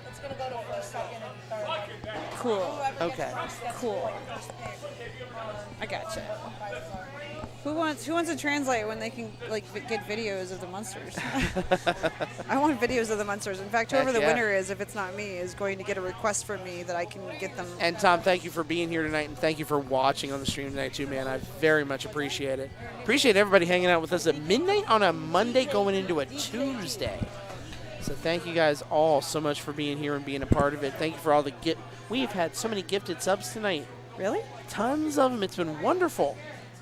it's gonna go to first, second, and third. Like, Cool. whoever Okay. Gets first gets Cool. like, first pick. I gotcha. Prizes are. Who wants to translate when they can like get videos of the Munsters? I want videos of the Munsters. In fact, whoever Heck the yeah. winner is, if it's not me, is going to get a request from me that I can get them. And Tom, thank you for being here tonight, and thank you for watching on the stream tonight too, man. I very much appreciate it. Appreciate everybody hanging out with us at midnight on a Monday going into a Tuesday. So thank you guys all so much for being here and being a part of it. Thank you for all the gift. We've had so many gifted subs tonight. Really? Tons of them. It's been wonderful.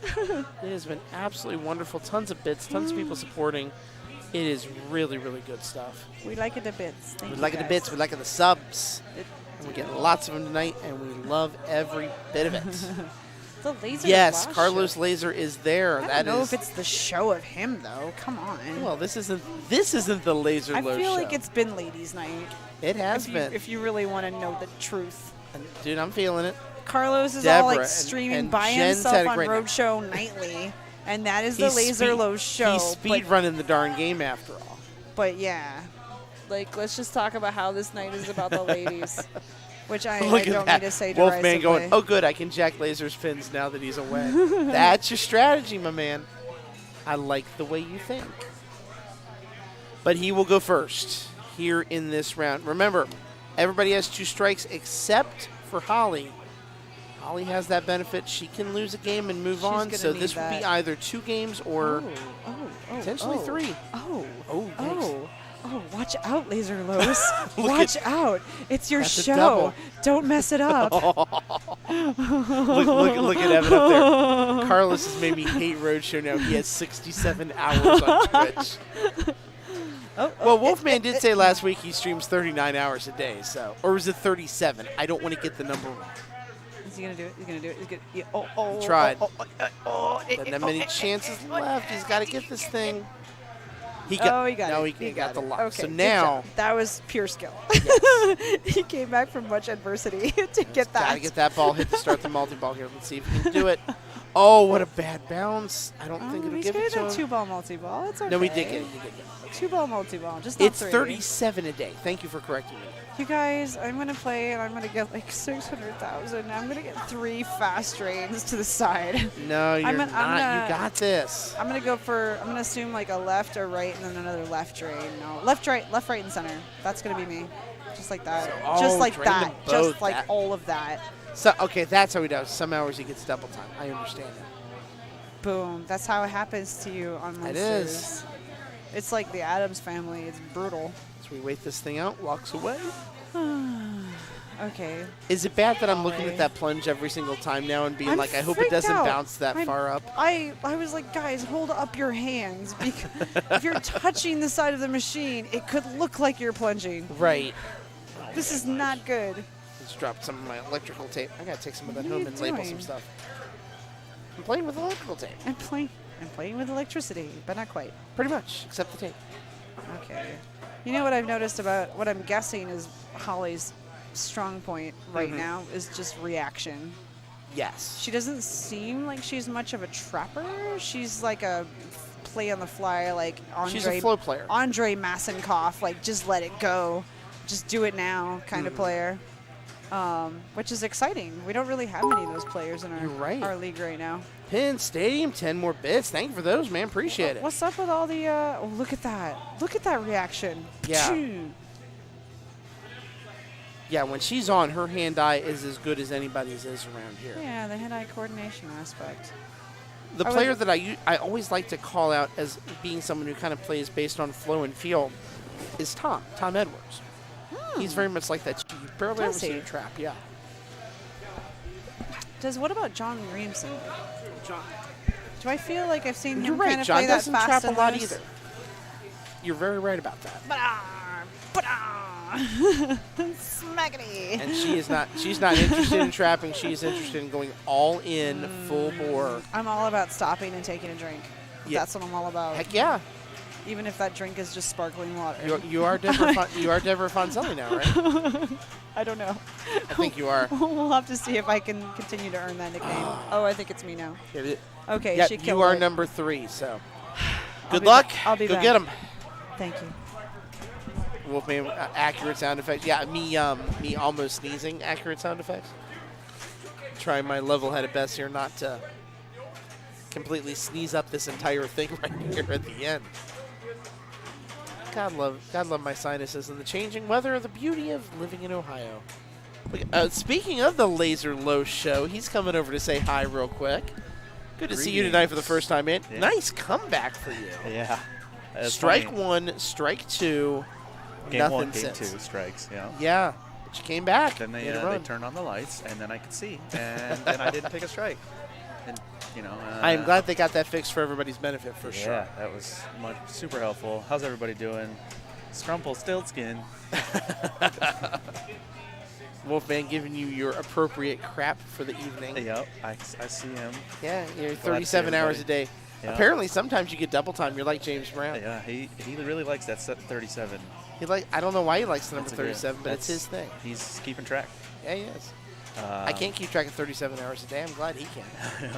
It has been absolutely wonderful. Tons of bits, tons of people supporting. It is really, really good stuff. We like it a bits. Thank We you like it the guys. bits. We like it the subs. And we get lots of them tonight, and we love every bit of it. The laser. Yes, flash Carlos show. Laser is there. I That don't know is. if it's the show of him though. Come on. Well, this isn't the Laser I Low feel show. like it's been ladies' night. It has if you, been. If you really want to know the truth. Dude, I'm feeling it. Carlos is Deborah all like and- streaming and by Jen's himself had a on great night. Roadshow nightly, and that is the He's Laser speed- Low show. He's speed running the darn game after all. But yeah, like let's just talk about how this night is about the ladies, which I Look don't at that. mean to say Wolfman derisively. going, oh, good, I can jack Laser's pins now that he's away. That's your strategy, my man. I like the way you think. But he will go first here in this round. Remember, everybody has 2 strikes except for Holly. Holly has that benefit. She can lose a game and move She's on. gonna So need this would be that. either 2 games or potentially 3. Oh, oh, oh, watch out, Laser Lows. Look Watch at- out. It's your That's a show. double. Don't mess it up. look at Evan up there. Carlos has made me hate Roadshow now. He has 67 hours on Twitch. Well, Wolfman did say last week he streams 39 hours a day, so or was it 37? I don't want to get the number wrong. Is he gonna do it? He's gonna do it. He's gonna. Yeah. Oh. He tried. Doesn't Doesn't have many chances left. He's got to get this thing. He got it. No, he got the lock. Okay, so good now job. That was pure skill. Yes. He came back from much adversity to get that. Got to get that ball hit to start the multi-ball here. Let's see if he can do it. Oh, what a bad bounce. I don't think it'll he's give it to getting him. a 2-ball multi-ball. It's okay. No, he did get it. He did get it. 2-ball multi-ball, just not It's 3. 37 a day. Thank you for correcting me. You guys, I'm going to play and I'm going to get like 600,000. I'm going to get 3 fast drains to the side. No, you're not. You got this. I'm going to I'm going to assume like a left or right and then another left drain. No, left, right, and center. That's going to be me. Just like that. So, just like drain that. them both. Just like all of that. So, okay, that's how he does. Some hours he gets double time. I understand that. Boom. That's how it happens to you on Munsters. It is. It's like the Addams Family. It's brutal. So we wait this thing out, walks away. Okay. Is it bad that I'm looking at that plunge every single time now and being I'm like, I hope it freaked doesn't out. bounce that far up? I was like, guys, hold up your hands. Because if you're touching the side of the machine, it could look like you're plunging. Right. This is not good. Just dropped some of my electrical tape. I gotta take some of that What are home you and label doing? some stuff. I'm playing with electrical tape. I'm playing with electricity, but not quite. Pretty much, except the tape. Okay. You know what I've noticed about what I'm guessing is Holly's strong point right now is just reaction. Yes. She doesn't seem like she's much of a trapper. She's like a play on the fly, like Andre. She's a flow player. Andre Massenkoff, like just let it go, just do it now kind of player. Which is exciting. We don't really have many of those players in our league right now. Pin Stadium, 10 more bits. Thank you for those, man. Appreciate it. What's up with all the? Oh, look at that! Look at that reaction. Yeah. Phew. Yeah, when she's on, her hand-eye is as good as anybody's is around here. Yeah, the hand-eye coordination aspect. The player that I always like to call out as being someone who kind of plays based on flow and feel is Tom Edwards. He's very much like that. You barely ever see a trap, yeah. What about John Reamson? Do I feel like I've seen You're him right, kind of John play that doesn't fast trap a and lot loose? either. You're very right about that. Smackety. And she's not interested in trapping. She's interested in going all in, full bore. I'm all about stopping and taking a drink. Yeah. That's what I'm all about. Heck yeah. Even if that drink is just sparkling water. You are Deborah Fonselli now, right? I don't know. I think you are. We'll have to see if I can continue to earn that nickname. Oh, I think it's me now. Okay, yep, she killed you are it. number 3, so I'll good be luck. I'll be Go back. get him. Thank you. Wolfman, accurate sound effects. Yeah, me almost sneezing. Accurate sound effects. Trying my level-headed best here not to completely sneeze up this entire thing right here at the end. God love my sinuses and the changing weather, the beauty of living in Ohio. Speaking of the Laser Low show, he's coming over to say hi real quick. Good to see you tonight for the first time, man. Yeah. Nice comeback for you. Yeah. That's Strike funny. 1, strike 2. Game nothing 1, game since. 2 strikes, yeah. Yeah, but you came back. Then they Made a run. turned on the lights, and then I could see, and then I didn't take a strike. And I am glad they got that fixed for everybody's benefit, for sure. Yeah, that was super helpful. How's everybody doing? Scrumple Stiltskin. Wolfman giving you your appropriate crap for the evening. Yep, I see him. Yeah, you're Glad to see 37 hours a everybody. day. Yeah. Apparently, sometimes you get double time. You're like James Brown. Yeah, he really likes that 37. I don't know why he likes the number That's a good- 37, but it's his thing. He's keeping track. Yeah, he is. I can't keep track of 37 hours a day. I'm glad he can.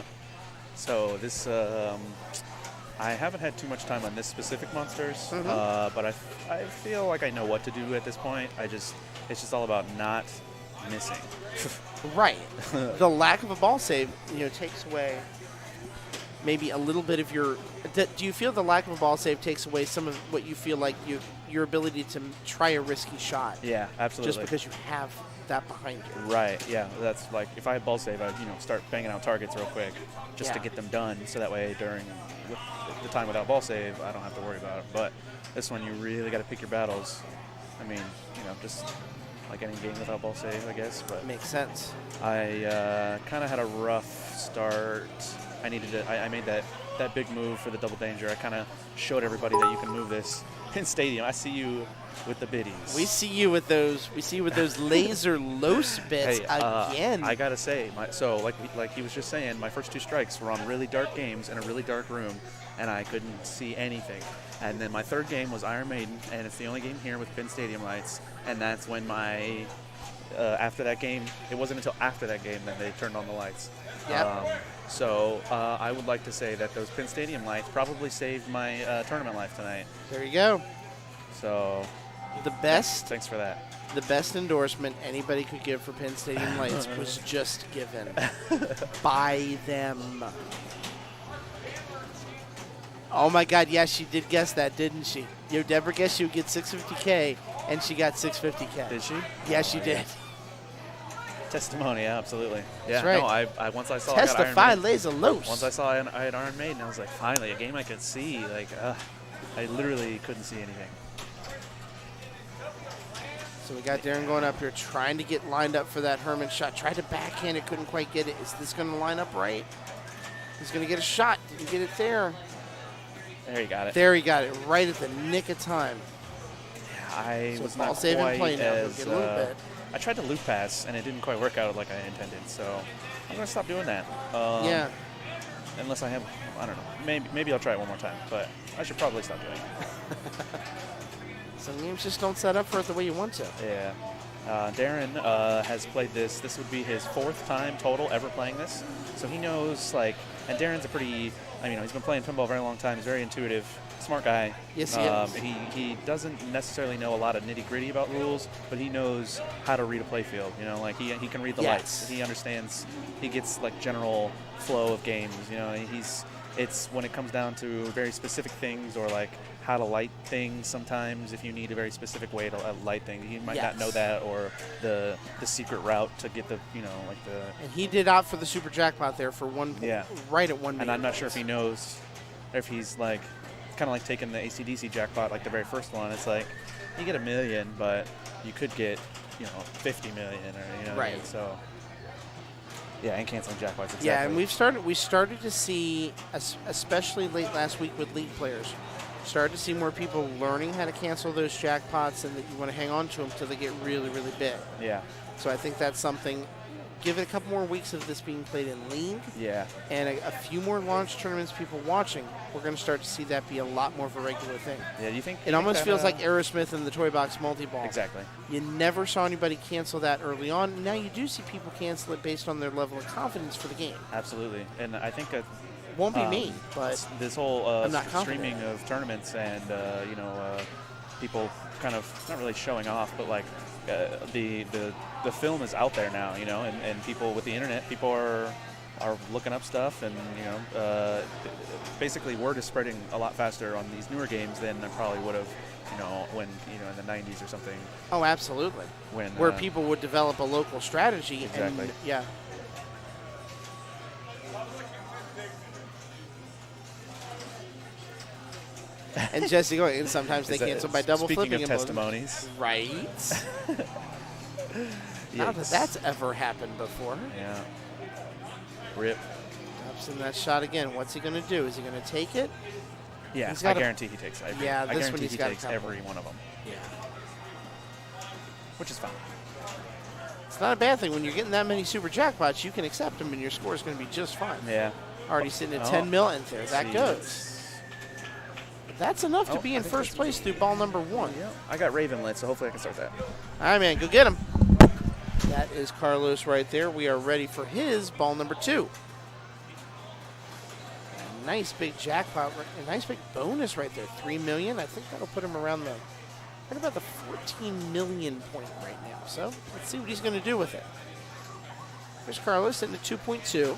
So this, I haven't had too much time on this specific Munsters, but I feel like I know what to do at this point. It's just all about not missing. Right. The lack of a ball save, takes away maybe a little bit of your. Do you feel the lack of a ball save takes away some of what you feel like your ability to try a risky shot? Yeah, absolutely. Just because you have that behind you. Right. Yeah. That's like if I had ball save, I'd start banging out targets real quick just to get them done, so that way during the time without ball save, I don't have to worry about it. But this one, you really got to pick your battles. I mean, just like any game without ball save, I guess. But makes sense. I kind of had a rough start I needed to. I made that big move for the double danger. I kind of showed everybody that you can move this in Stadium. I see you with the biddies. We see you with those. We see you with those laser los bits again. I gotta say, so like he was just saying, my first 2 strikes were on really dark games in a really dark room, and I couldn't see anything. And then my 3rd game was Iron Maiden, and it's the only game here with Pin Stadium lights. And that's when my after that game, it wasn't until after that game that they turned on the lights. Yep. So I would like to say that those Pin Stadium lights probably saved my tournament life tonight. There you go. So the best. Thanks for that. The best endorsement anybody could give for Penn Stadium lights was just given. Buy them. Oh my God! Yes, she did guess that, didn't she? Yo, Deborah guessed she would get 650K, and she got 650K. Did she? Yes, she did. Testimony, yeah, absolutely. That's Yeah, right. no, I once I saw Testify, I got Iron Maiden, laser los. Once I saw I had Iron Maiden, I was like, finally, a game I could see. Like, I literally couldn't see anything. So we got Darren going up here, trying to get lined up for that Herman shot. Tried to backhand it, couldn't quite get it. Is this going to line up right? He's going to get a shot. Didn't get it there. There he got it. There he got it, right at the nick of time. Yeah, I was ball not save and play quite now. He'll as... get a little bit. I tried to loop pass, and it didn't quite work out like I intended, so I'm going to stop doing that. Yeah. Unless I have, I don't know, maybe I'll try it one more time, but I should probably stop doing it. Some games just don't set up for it the way you want to. Yeah. Darren has played this. This would be his 4th time total ever playing this. So he knows, like, and Darren's a pretty, he's been playing pinball a very long time. He's very intuitive, smart guy. Yes, he is. He doesn't necessarily know a lot of nitty-gritty about rules, but he knows how to read a playfield. Like, he can read the lights. He understands, he gets, like, general flow of games. It's when it comes down to very specific things or, like, how to light things sometimes if you need a very specific way to light things. You might not know that, or the secret route to get the, like the... And he did opt for the super jackpot there for one, right at 1 minute. And I'm not sure if he knows, or if he's like, kind of like taking the ACDC jackpot, like the very first one. It's like, you get $1 million, but you could get, 50 million, or, Right. So... Yeah, and canceling jackpots. Exactly. Yeah, and we started to see, especially late last week with league players, started to see more people learning how to cancel those jackpots, and that you want to hang on to them until they get really, really big. Yeah. So I think that's something. Give it a couple more weeks of this being played in league. Yeah. And a few more launch tournaments, people watching, we're going to start to see that be a lot more of a regular thing. Yeah, do you think? It almost feels like Aerosmith and the Toy Box multi-ball. Exactly. You never saw anybody cancel that early on. Now you do see people cancel it based on their level of confidence for the game. Absolutely. And I think that won't be me, but this whole I'm not streaming of tournaments and people kind of not really showing off, but like the film is out there now, and people with the internet, people are looking up stuff, and basically word is spreading a lot faster on these newer games than it probably would have, when in the 90s or something. Oh, absolutely. Where people would develop a local strategy. Exactly. And, yeah. And Jesse, and sometimes they cancel by double flipping. Speaking of testimonies. Right. Not that that's ever happened before. Yeah. Rip. Drops in that shot again. What's he going to do? Is he going to take it? Yeah, I guarantee he takes every. Yeah, I this one guarantee he's he got takes every one of them. Yeah. Which is fine. It's not a bad thing. When you're getting that many super jackpots, you can accept them, and your score is going to be just fine. Yeah. Already sitting at 10 mil, and there that goes. That's enough to be in first place through ball number 1. Yeah. I got Raven lit, so hopefully I can start that. All right, man, go get him. That is Carlos right there. We are ready for his ball number 2. A nice big jackpot, a nice big bonus right there. 3 million. I think that'll put him around right about the 14 million point right now. So let's see what he's going to do with it. Here's Carlos sitting at 2.2.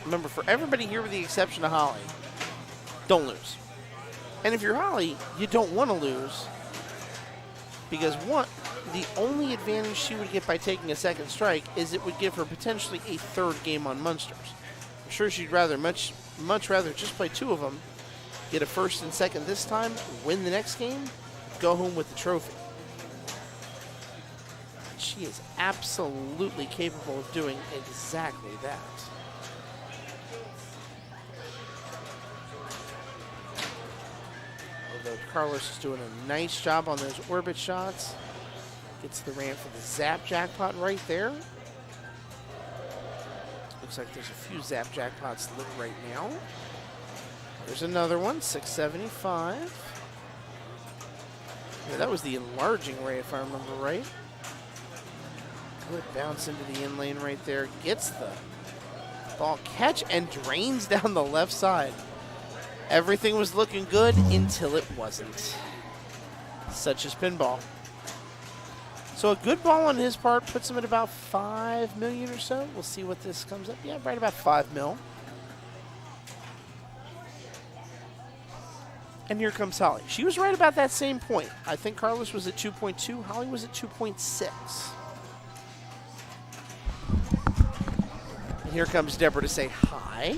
Remember, for everybody here with the exception of Holly, don't lose. And if you're Holly, you don't want to lose, because the only advantage she would get by taking a second strike is it would give her potentially a 3rd game on Munsters. I'm sure she'd much rather just play 2 of them, get a 1st and 2nd this time, win the next game, go home with the trophy. She is absolutely capable of doing exactly that. though. Carlos is doing a nice job on those orbit shots. Gets the ramp for the zap jackpot right there. Looks like there's a few zap jackpots lit right now. There's another one, 675. Yeah, that was the enlarging ray, if I remember right. Good bounce into the in lane right there. Gets the ball catch and drains down the left side. Everything was looking good until it wasn't. Such as pinball. So a good ball on his part puts him at about 5 million or so. We'll see what this comes up. Yeah, right about 5 mil. And here comes Holly. She was right about that same point. I think Carlos was at 2.2. Holly was at 2.6. And here comes Deborah to say hi.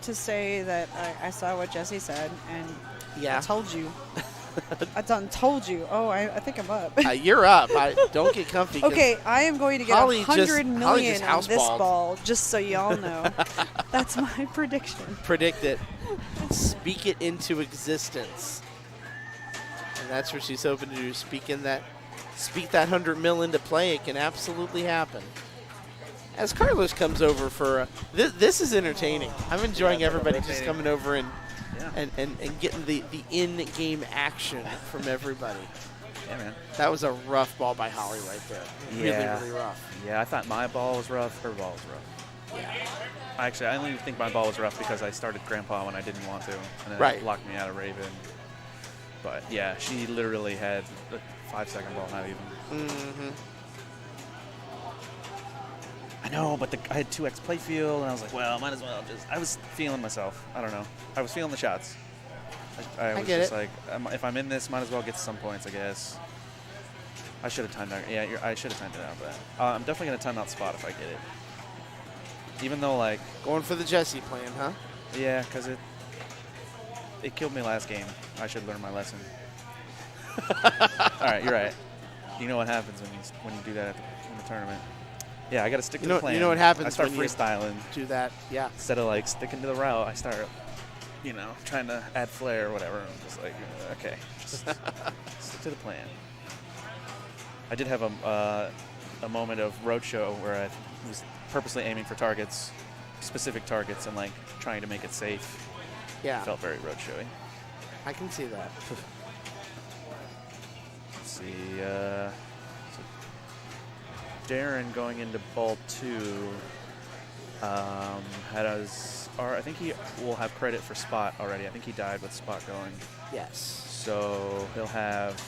To say that I saw what Jesse said, and yeah. I told you. I done told you. Oh, I think I'm up. You're up. Don't get comfy. Okay, I am going to get Holly 100 million on this houseballed. ball, just so y'all know. That's my prediction. Predict it. Speak it into existence. And that's what she's hoping to do. Speak that 100 mil into play. It can absolutely happen. As Carlos comes over for this is entertaining. I'm enjoying everybody just coming over and getting the in-game action from everybody. Yeah, man. That was a rough ball by Holly right there. Yeah. Really, really rough. Yeah, I thought my ball was rough. Her ball was rough. Yeah. Actually, I only think my ball was rough because I started Grandpa when I didn't want to, and then it locked me out of Raven. But yeah, she literally had a 5-second ball, not even. Mm-hmm. I know, but I had 2x playfield, and I was like, well, might as well just. I was feeling myself. I don't know. I was feeling the shots. I was just like, if I'm in this, might as well get some points, I guess. I should have timed out. Yeah, I should have timed it out, but I'm definitely going to time out spot if I get it. Even though, like... Going for the Jesse plan, huh? Yeah, because it killed me last game. I should learn my lesson. All right, you're right. You know what happens when you do that in the tournament. Yeah, I got to stick to the plan. You know what happens I start when freestyling. You do that, yeah. Instead of, like, sticking to the route, I start, trying to add flair or whatever. I'm just like, okay, just stick to the plan. I did have a moment of roadshow where I was purposely aiming for targets, specific targets, and like trying to make it safe. Yeah. It felt very roadshowy. I can see that. Let's see. So Darren going into ball 2 had us, or I think he will have credit for spot already. I think he died with spot going. Yes. So he'll have.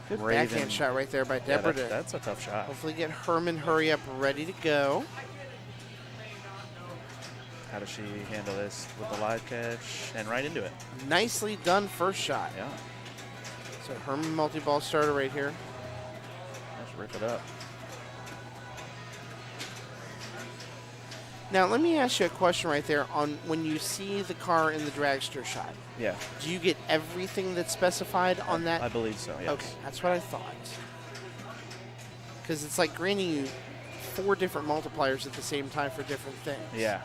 Good Raven. backhand shot right there by Deborah. Yeah, that's a tough shot. Hopefully get Herman hurry up ready to go. How does she handle this with the live catch and right into it? Nicely done first shot. Yeah. So Herman multi-ball starter right here. Let's rip it up. Now let me ask you a question right there on when you see the car in the dragster shot. Yeah. Do you get everything that's specified on that? I believe so, yes. Okay, that's what I thought. Because it's like granting you 4 different multipliers at the same time for different things. Yeah.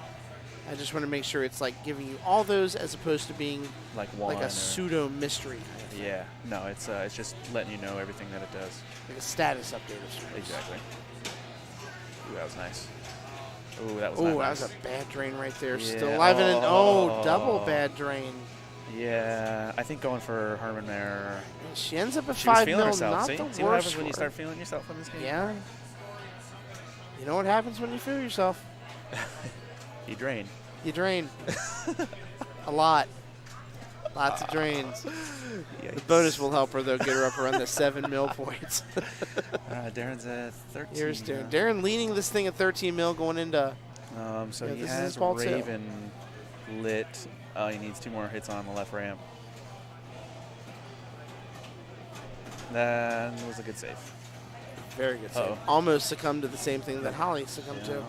I just want to make sure it's like giving you all those as opposed to being like a pseudo mystery kind of thing. Yeah. No, it's just letting you know everything that it does. Like a status update or something. Exactly. Ooh, that was nice. Ooh, that was Ooh, nice. that was a bad drain right there. Yeah. Still alive and double bad drain. Yeah, I think going for Herman there. She ends up at she was 5 feeling mil, herself. not See? the See what worst happens when you for start her. feeling yourself in this game? Yeah. You know what happens when you feel yourself? You drain. You drain. A lot. Lots of drains. Yikes. The bonus will help her, though, get her up around the 7 mil points. Darren's at 13. Here's Darren. Darren leading this thing at 13 mil going into... So he this has is ball Raven lit. He needs 2 more hits on the left ramp. That was a good save. Very good save. Almost succumbed to the same thing that Holly succumbed to.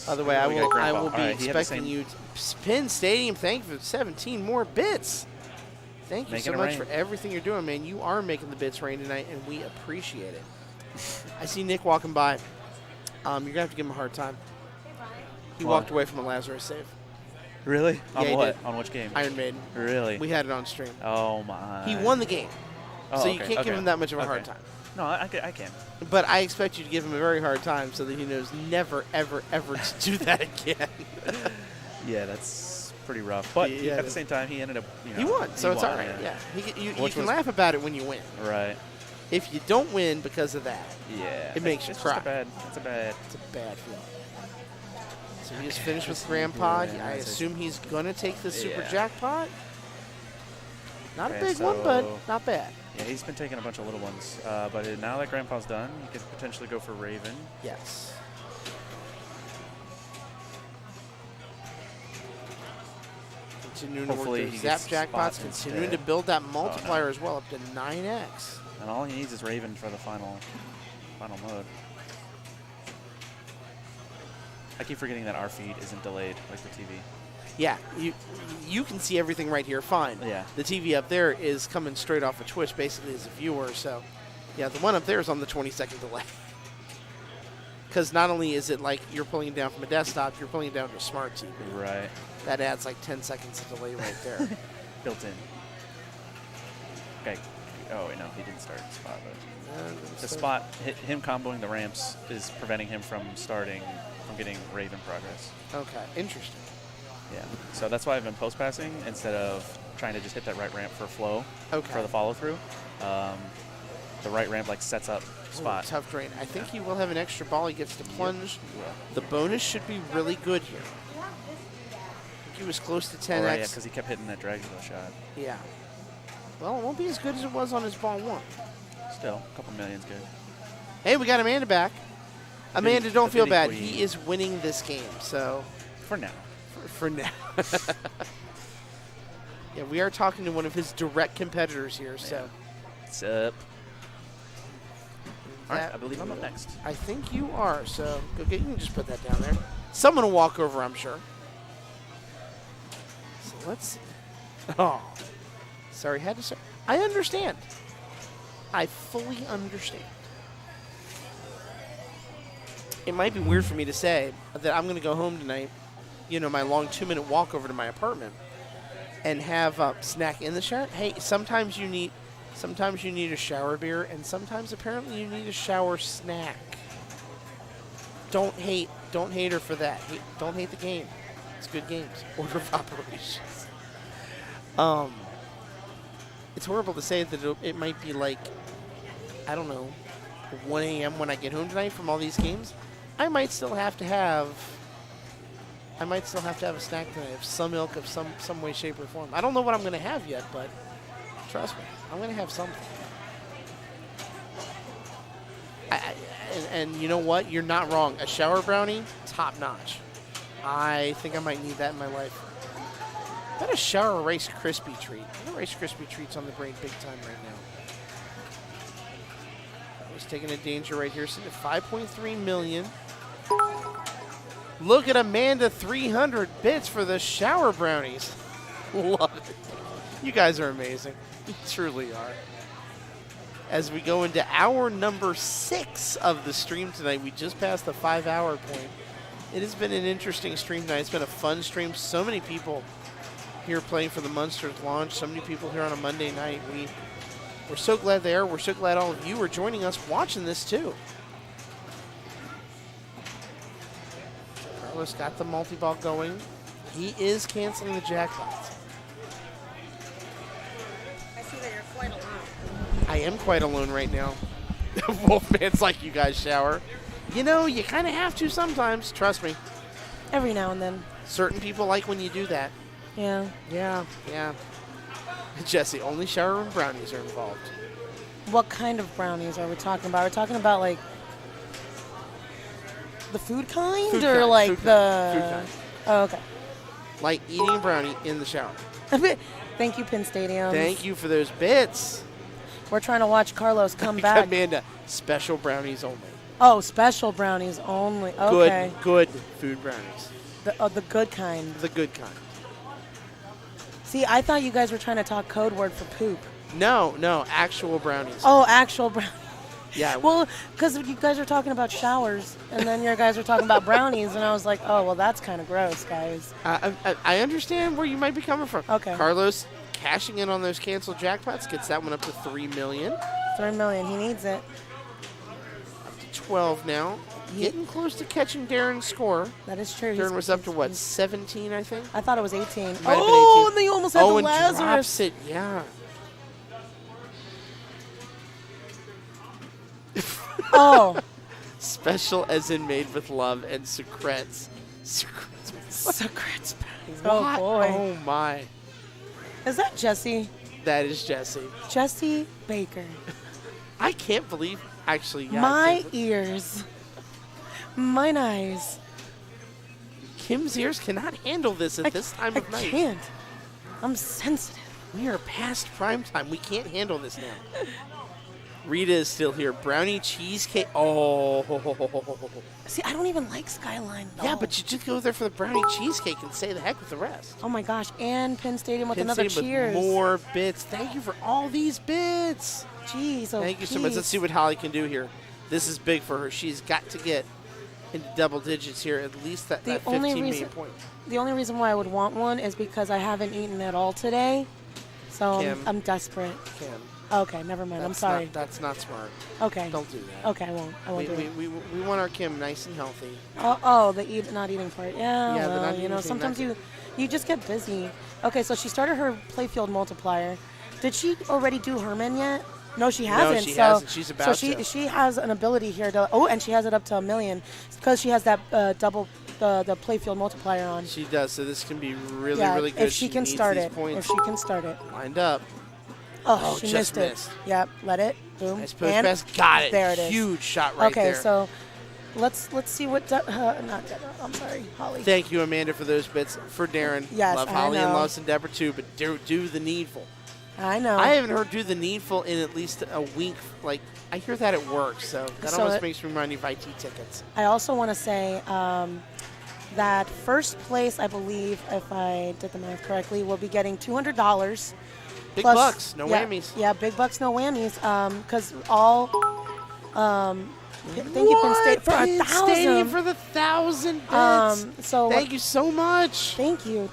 By the way, I will be expecting you to pin Stadium. Thank you for 17 more bits. Thank you so much for everything you're doing, man. You are making the bits rain tonight, and we appreciate it. I see Nick walking by. You're going to have to give him a hard time. He walked away from a Lazarus save. Really? Yeah, On he what? did. On which game? Iron Maiden. Really? We had it on stream. Oh my. He won the game. Oh, so you okay, can't give okay. him that much of a hard Okay. time. No, I can. But I expect you to give him a very hard time so that he knows never, ever, ever to do that again. Yeah, that's pretty rough. But Yeah, at the same time, he ended up. he won, so it's all right. Yeah. You Which can was- laugh about it when you win. Right. If you don't win because of that, Yeah. it makes you it's cry. Just it's a bad. It's a bad feeling. So he just finished with Grandpa. Yeah, I that's a- assume he's going to take the super Yeah. jackpot. Not a Okay, big one, but so- not bad. Yeah, he's been taking a bunch of little ones. But now that Grandpa's done, he could potentially go for Raven. Yes. Continuing Hopefully to work he those gets zap jackpots, spots continuing to instead. build that Oh, no. multiplier as well, up to 9x. And all he needs is Raven for the final mode. I keep forgetting that our feed isn't delayed like the TV. Yeah, you can see everything right here fine. Yeah. The TV up there is coming straight off of Twitch basically as a viewer, so yeah, the one up there is on the 20-second delay. Because not only is it like you're pulling it down from a desktop, you're pulling it down to a smart TV. Right. That adds like 10 seconds of delay right there. Built in. Okay. Oh, wait, no, he didn't start the spot. But the spot, him comboing the ramps is preventing him from getting Raven progress. Okay, interesting. Yeah. So that's why I've been post passing instead of trying to just hit that right ramp for flow for the follow through. The right ramp like sets up spot. Ooh, tough drain. I think he will have an extra ball. He gets to plunge. The bonus should be really good here. I think he was close to 10x. Oh, right, yeah, because he kept hitting that Dragon Ball shot. Yeah. Well, it won't be as good as it was on his ball one. Still, a couple million's good. Hey, we got Amanda back. Amanda, don't the feel bidding bad. queen. He is winning this game, so. For now. For now. Yeah, we are talking to one of his direct competitors here, so. What's up? All right, I believe I'm up next. I think you are, so go get. You can just put that down there. Someone will walk over, I'm sure. So let's. Oh, sorry, had to say. I understand. I fully understand. It might be weird for me to say that I'm going to go home tonight, my long 2-minute walk over to my apartment, and have a snack in the shower. Hey, sometimes you need a shower beer, and sometimes apparently you need a shower snack. Don't hate her for that. Don't hate the game. It's good games. Order of operations. It's horrible to say that it might be like, I don't know, 1 a.m. when I get home tonight from all these games. I might still have to have a snack tonight of some ilk of some way, shape, or form. I don't know what I'm going to have yet, but trust me, I'm going to have something. And you know what? You're not wrong. A shower brownie, top notch. I think I might need that in my life. How about a shower Rice Krispie treat? I know Rice Krispie treats on the brain big time right now. I was taking a danger right here, sitting at 5.3 million. Look at Amanda, 300 bits for the shower brownies. Love it. You guys are amazing. You truly are. As we go into hour number 6 of the stream tonight, we just passed the 5-hour point. It has been an interesting stream tonight. It's been a fun stream. So many people here playing for the Munsters launch. So many people here on a Monday night. We're so glad they are. We're so glad all of you are joining us watching this too. Carlos got the multi-ball going. He is canceling the jackpots. I see that you're quite alone. I am quite alone right now. Wolfman's like, you guys shower. You kind of have to sometimes. Trust me. Every now and then. Certain people like when you do that. Yeah. Yeah. Jesse, only shower room brownies are involved. What kind of brownies are we talking about? Are we talking about like the food kind Food or kind, like food the? kind, food kind. Oh, okay. Like eating a brownie in the shower. Thank you, Penn Stadium. Thank you for those bits. We're trying to watch Carlos come back. Amanda, special brownies only. Oh, special brownies only. Okay. Good food brownies. The good kind. The good kind. See, I thought you guys were trying to talk code word for poop. No, actual brownies. Oh, actual brownies. Yeah. Well, because you guys are talking about showers, and then your guys are talking about brownies, and I was like, oh, well, that's kind of gross, guys. I understand where you might be coming from. Okay. Carlos cashing in on those canceled jackpots gets that one up to $3 million. $3 million. He needs it. Up to 12 now. Getting close to catching Darren's score. That is true. Darren was up to what, 17, I think? I thought it was 18. Might have been Oh, 18. and they almost had Oh, the and Lazarus. drops it. Yeah. Oh. Special as in made with love and secrets. Secrets. Oh, Oh, boy. Oh, my. Is that Jesse? That is Jesse. Jesse Baker. I can't believe, actually, yeah. My ears. Mine eyes. Kim's ears cannot handle this at this time of night. I can't. I'm sensitive. We are past prime time. We can't handle this now. Rita is still here. Brownie cheesecake. Oh. See, I don't even like Skyline, though. Yeah, but you just go there for the brownie cheesecake and say the heck with the rest. Oh, my gosh. And Penn Stadium with Penn another Stadium cheers. with more bits. Thank you for all these bits. Jeez, oh, Thank you so much. Let's see what Holly can do here. This is big for her. She's got to get into double digits here, at least that 15 million points. The only reason why I would want one is because I haven't eaten at all today. So Kim. I'm desperate. Kim. Okay, never mind. I'm sorry. That's not smart. Okay. Don't do that. Okay, I won't. I won't do it. We want our Kim nice and healthy. Oh, the not eating part. Yeah, Yeah, the well, not you eating know, thing, sometimes that's you just get busy. Okay, so she started her playfield multiplier. Did she already do Herman yet? No, she hasn't. No, she hasn't. She's about to. She has an ability here to. Oh, and she has it up to $1 million because she has that double the playfield multiplier on. She does. So this can be really, Yeah, really good. if she can needs start these it. Points If she can start it. lined up. Oh, she just missed it. Yep, let it. Boom. Nice post And pass. Got it. There it is. Huge shot right there. Okay, so let's see what not Deborah. I'm sorry, Holly. Thank you, Amanda, for those bits. For Darren. Yes, Love I Holly and know. loves and Deborah too, but do the needful. I know. I haven't heard do the needful in at least a week. Like, I hear that at work, so that almost makes me remind me of IT tickets. I also want to say that first place, I believe, if I did the math correctly, will be getting $200. Big plus, bucks, no yeah, whammies. Yeah, big bucks, no whammies. Because all. Thank you, Penn State, for Penn 1,000. Stadium for the 1,000 bits. So thank you so much. Thank you.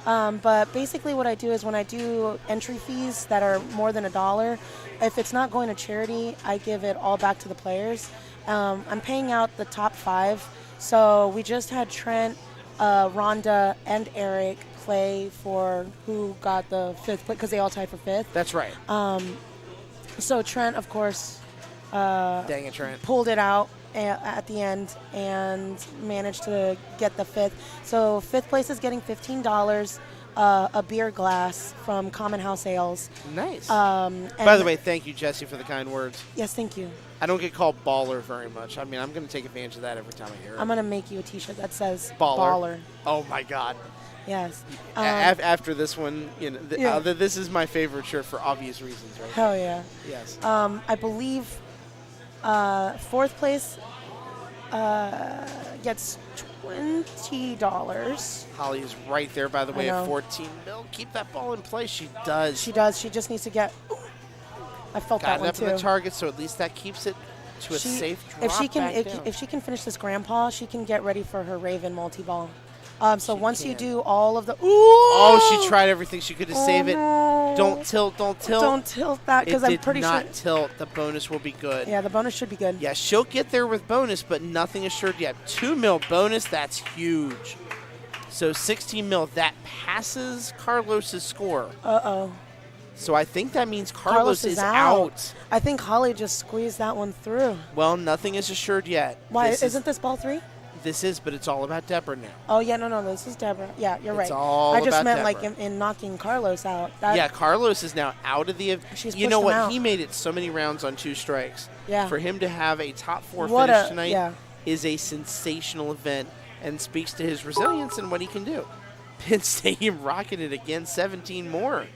But basically what I do is when I do entry fees that are more than $1, if it's not going to charity, I give it all back to the players. I'm paying out the top 5. So we just had Trent, Rhonda, and Erich play for who got the 5th place because they all tied for 5th. That's right. So Trent, of course, dang it, Trent, pulled it out at the end and managed to get the 5th. So 5th place is getting $15, a beer glass from Common House Ales. Nice. And By the way, thank you, Jesse, for the kind words. Yes, thank you. I don't get called baller very much. I mean, I'm going to take advantage of that every time I hear it. I'm going to make you a T-shirt that says Baller. Oh, my God. Yes. After this one, you know, Yeah. this is my favorite shirt for obvious reasons, right? Hell yeah. Yes. I believe 4th place gets $20. Holly is right there, by the way, I at know. 14 mil. Keep that ball in play. She does. She does. She just needs to get. I felt Got that it one up too. in the target, so at least that keeps it to a safe drop if she can, back down. if she can finish this grandpa, she can get ready for her Raven multi-ball. So once you can. do all of the. Ooh! Oh, she tried everything she could to save it. no. Don't tilt. Don't tilt. Don't tilt that because I'm pretty It sure. did not tilt. The bonus will be good. Yeah, the bonus should be good. Yeah, she'll get there with bonus, but nothing assured yet. 2 mil bonus, that's huge. So 16 mil, that passes Carlos's score. Uh-oh. So I think that means Carlos is out. I think Holly just squeezed that one through. Well, nothing is assured yet. Why? Isn't this ball 3? This is, but it's all about Deborah now. Oh, yeah, no, this is Deborah. Yeah, you're right. It's all I just about meant Deborah. like in knocking Carlos out. That, Yeah, Carlos is now out of the. She's You know pushed him what? out. He made it so many rounds on 2 strikes. Yeah. For him to have a top 4 What finish a- tonight yeah. is a sensational event and speaks to his resilience and what he can do. Penn Stadium rocking it again, 17 more.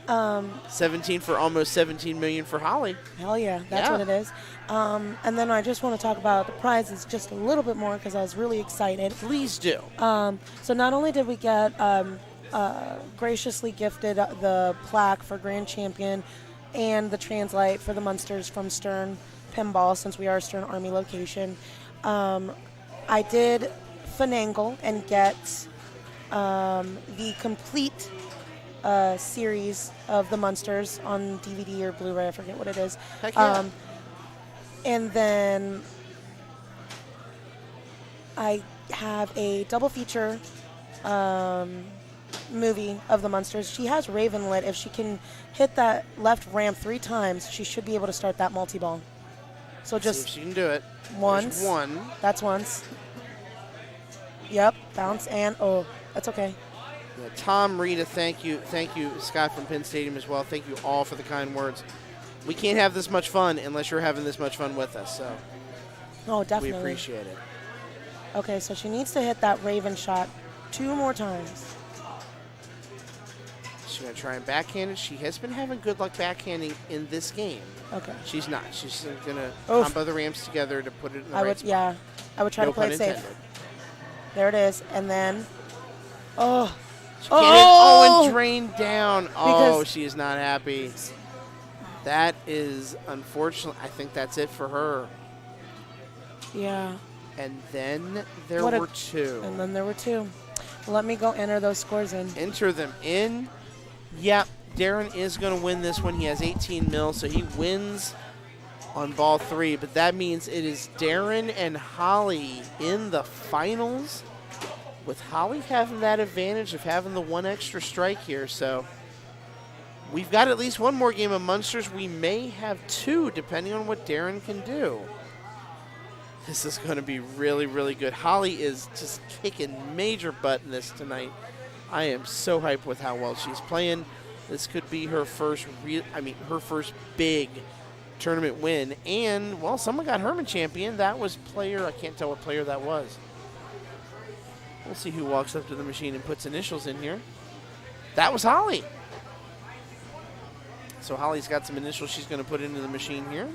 17 for almost 17 million for Holly. Hell yeah, that's Yeah. what it is. And then I just want to talk about the prizes just a little bit more because I was really excited. Please do. So not only did we get graciously gifted the plaque for Grand Champion, and the translate for the Munsters from Stern Pinball, since we are a Stern Army location. I did finagle and get the complete series of the Munsters on DVD or Blu-ray, I forget what it is. Heck yeah. And then I have a double feature movie of the Munsters. She has Raven lit. If she can hit that left ramp 3 times, she should be able to start that multi-ball. So Let's just see if she can do it. once. There's one. That's once. Yep, bounce and that's okay. Yeah, Tom, Rita, thank you, Scott from Penn Stadium as well. Thank you all for the kind words. We can't have this much fun unless you're having this much fun with us. So Oh, definitely. we appreciate it. Okay, so she needs to hit that Raven shot 2 more times. She's going to try and backhand it. She has been having good luck backhanding in this game. Okay. She's not. She's going to Oof. combo the ramps together to put it in the I right would, spot. yeah, I would try No to play pun it safe. intended. There it is, and then, Can't and drain down. Oh, she is not happy. That is unfortunate. I think that's it for her. Yeah. And then there What a- were 2. And then there were 2. Let me go enter those scores in. Enter them in. Yep, Darren is going to win this one. He has 18 mil, so he wins on ball 3. But that means it is Darren and Holly in the finals, with Holly having that advantage of having the 1 extra strike here. So we've got at least 1 more game of Munsters. We may have 2, depending on what Darren can do. This is going to be really, really good. Holly is just kicking major butt in this tonight. I am so hyped with how well she's playing. This could be her first her first big tournament win. And, well, someone got Herman champion. That was player, I can't tell what player that was. We'll see who walks up to the machine and puts initials in here. That was Holly. So Holly's got some initials she's going to put into the machine here.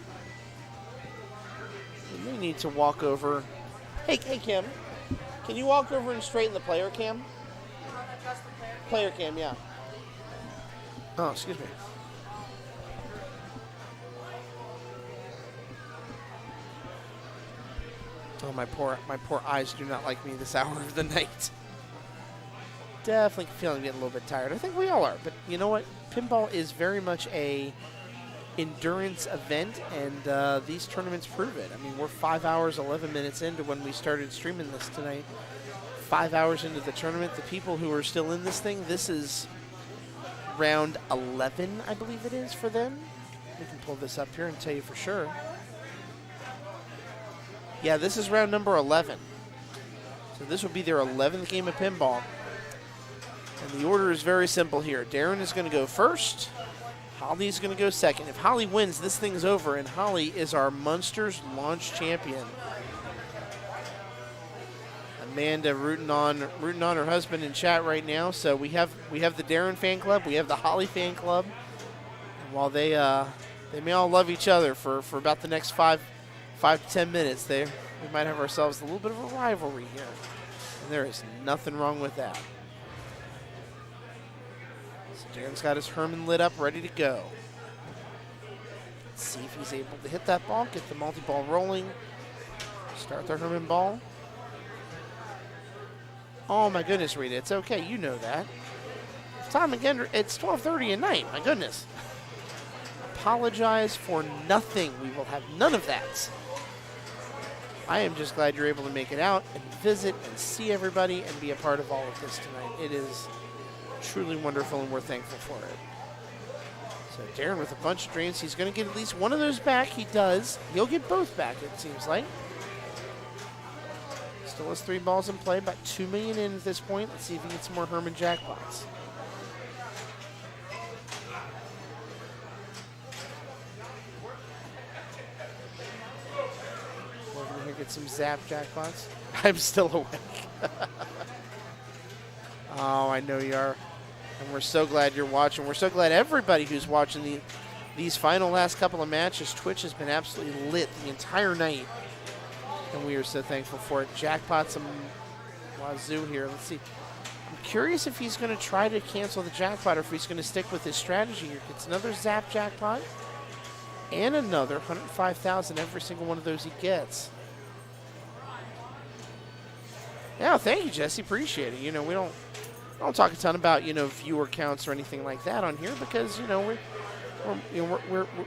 We may need to walk over. Hey, Kim. Can you walk over and straighten the player cam? Player cam, yeah. Oh, excuse me. Oh, my poor eyes do not like me this hour of the night. Definitely feeling getting a little bit tired. I think we all are, but you know what? Pinball is very much a endurance event, and these tournaments prove it. I mean, we're 5 hours, 11 minutes into when we started streaming this tonight. 5 hours into the tournament. The people who are still in this thing, this is round 11, I believe it is for them. We can pull this up here and tell you for sure. Yeah, this is round number 11. So this will be their 11th game of pinball. And the order is very simple here. Darren is going to go first. Holly's going to go second. If Holly wins, this thing's over, and Holly is our Munsters launch champion. Amanda rooting on her husband in chat right now. So we have the Darren fan club, we have the Holly fan club. And while they may all love each other for about the next 5 to 10 minutes, we might have ourselves a little bit of a rivalry here. And there is nothing wrong with that. So Darren's got his Herman lit up, ready to go. Let's see if he's able to hit that ball, get the multi-ball rolling, start the Herman ball. Oh my goodness, Rita, it's okay, you know that. Time again, it's 12:30 at night, my goodness. Apologize for nothing, we will have none of that. I am just glad you're able to make it out and visit and see everybody and be a part of all of this tonight. It is truly wonderful, and we're thankful for it. So Darren with a bunch of drains. He's going to get at least one of those back. He does. He'll get both back, it seems like. Still has 3 balls in play, about 2 million in at this point. Let's see if he gets some more Herman jackpots. We're going to here get some zap jackpots. I'm still awake. Oh, I know you are. And we're so glad you're watching. We're so glad everybody who's watching these final last couple of matches. Twitch has been absolutely lit the entire night. And we are so thankful for it. Jackpots some wazoo here. Let's see. I'm curious if he's going to try to cancel the jackpot or if he's going to stick with his strategy here. Gets another zap jackpot and another 105,000 every single one of those he gets. Yeah, thank you, Jesse. Appreciate it. You know, we don't talk a ton about, you know, viewer counts or anything like that on here because, you know,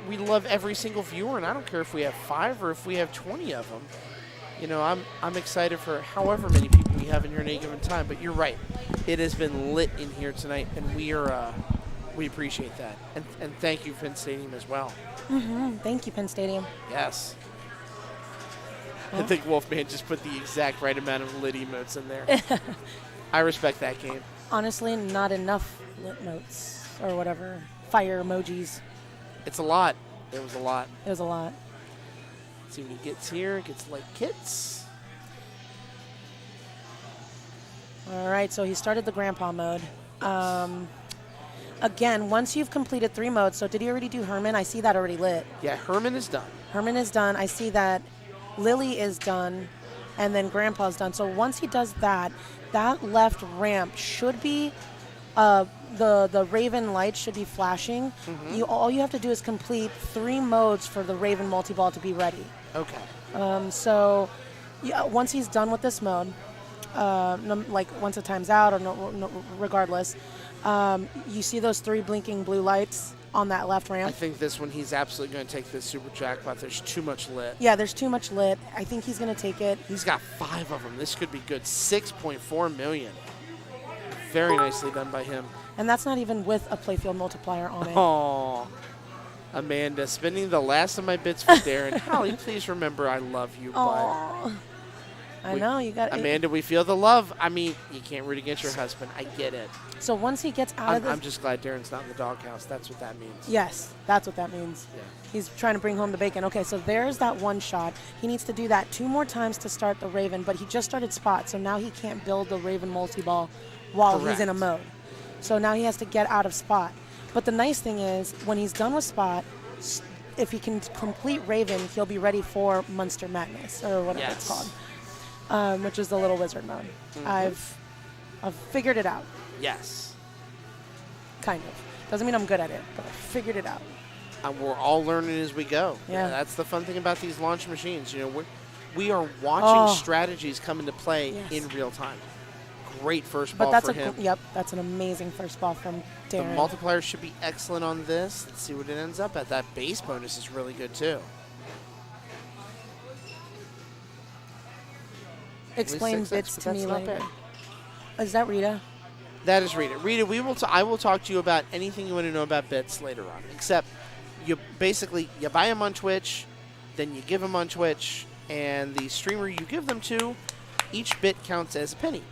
we love every single viewer, and I don't care if we have 5 or if we have 20 of them. You know, I'm excited for however many people we have in here at any given time. But you're right, it has been lit in here tonight, and we appreciate that, and thank you, Penn Stadium, as well. Thank you, Penn Stadium. Yes. I think Wolfman just put the exact right amount of lit emotes in there. I respect that game. Honestly, not enough lit notes or whatever. Fire emojis. It's a lot. It was a lot. It was a lot. Let's see what he gets here. Gets like kits. All right, so he started the grandpa mode. Again, once you've completed 3 modes, so did he already do Herman? I see that already lit. Yeah, Herman is done. Herman is done. I see that Lily is done, and then Grandpa's done. So once he does that, that left ramp should be, the Raven light should be flashing. All you have to do is complete 3 modes for the Raven multi-ball to be ready. Okay. So yeah, once he's done with this mode, like once it times out or regardless, you see those 3 blinking blue lights on that left ramp? I think this one he's absolutely going to take this super jackpot. There's too much lit. Yeah, there's too much lit. I think he's going to take it. He's got 5 of them. This could be good. 6.4 million. Very nicely done by him. And that's not even with a playfield multiplier on it. Oh, Amanda, spending the last of my bits for Darren. Holly, please remember I love you, bud. I know, you got Amanda, we feel the love. I mean, you can't root against your husband. I get it. So once he gets out of this... I'm just glad Darren's not in the doghouse. That's what that means. Yes, that's what that means. Yeah. He's trying to bring home the bacon. Okay, so there's that one shot. He needs to do that 2 more times to start the Raven, but he just started Spot, so now he can't build the Raven multi-ball while he's in a mode. So now he has to get out of Spot. But the nice thing is, when he's done with Spot, if he can complete Raven, he'll be ready for Munster Madness, or whatever it's called. Which is the little wizard mode. I've figured it out. Yes. Kind of. Doesn't mean I'm good at it, but I figured it out. And we're all learning as we go. Yeah. That's the fun thing about these launch machines. You know, we are watching strategies come into play in real time. Great first ball for him. That's an amazing first ball from Darren. The multiplier should be excellent on this. Let's see what it ends up at. That base bonus is really good too. Explain bits to me later. Is that Rita? That is Rita. Rita, I will talk to you about anything you want to know about bits later on. Except you buy them on Twitch, then you give them on Twitch, and the streamer you give them to, each bit counts as a penny.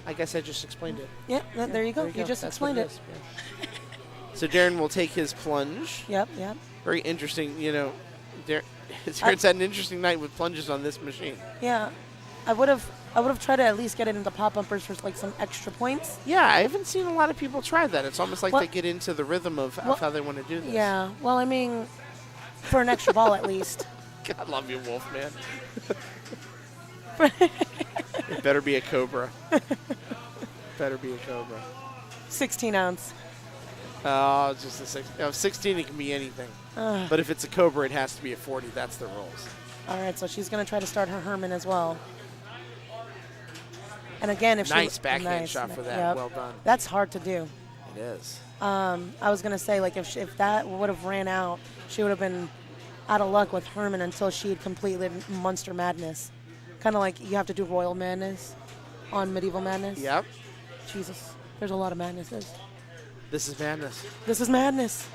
I guess I just explained it. Yeah, there you go. You just explained it. Yeah. So Darren will take his plunge. Yep. Very interesting, you know. Darren's had an interesting night with plunges on this machine. Yeah. I would have tried to at least get it into pop bumpers for like some extra points. Yeah, I haven't seen a lot of people try that. It's almost like they get into the rhythm of how they want to do this. Yeah. Well, I mean, for an extra ball at least. God love you, Wolfman. It better be a Cobra. Better be a Cobra. 16 ounce. Oh, just a 16. 16, it can be anything. But if it's a Cobra, it has to be a 40. That's the rules. All right, so she's going to try to start her Herman as well. And again, if nice backhand shot for that. Yep. Well done. That's hard to do. It is. I was going to say, like, if that would have ran out, she would have been out of luck with Herman until she had completed Munster Madness. Kind of like you have to do Royal Madness on Medieval Madness. Yep. Jesus, there's a lot of madnesses. This is madness. This is madness.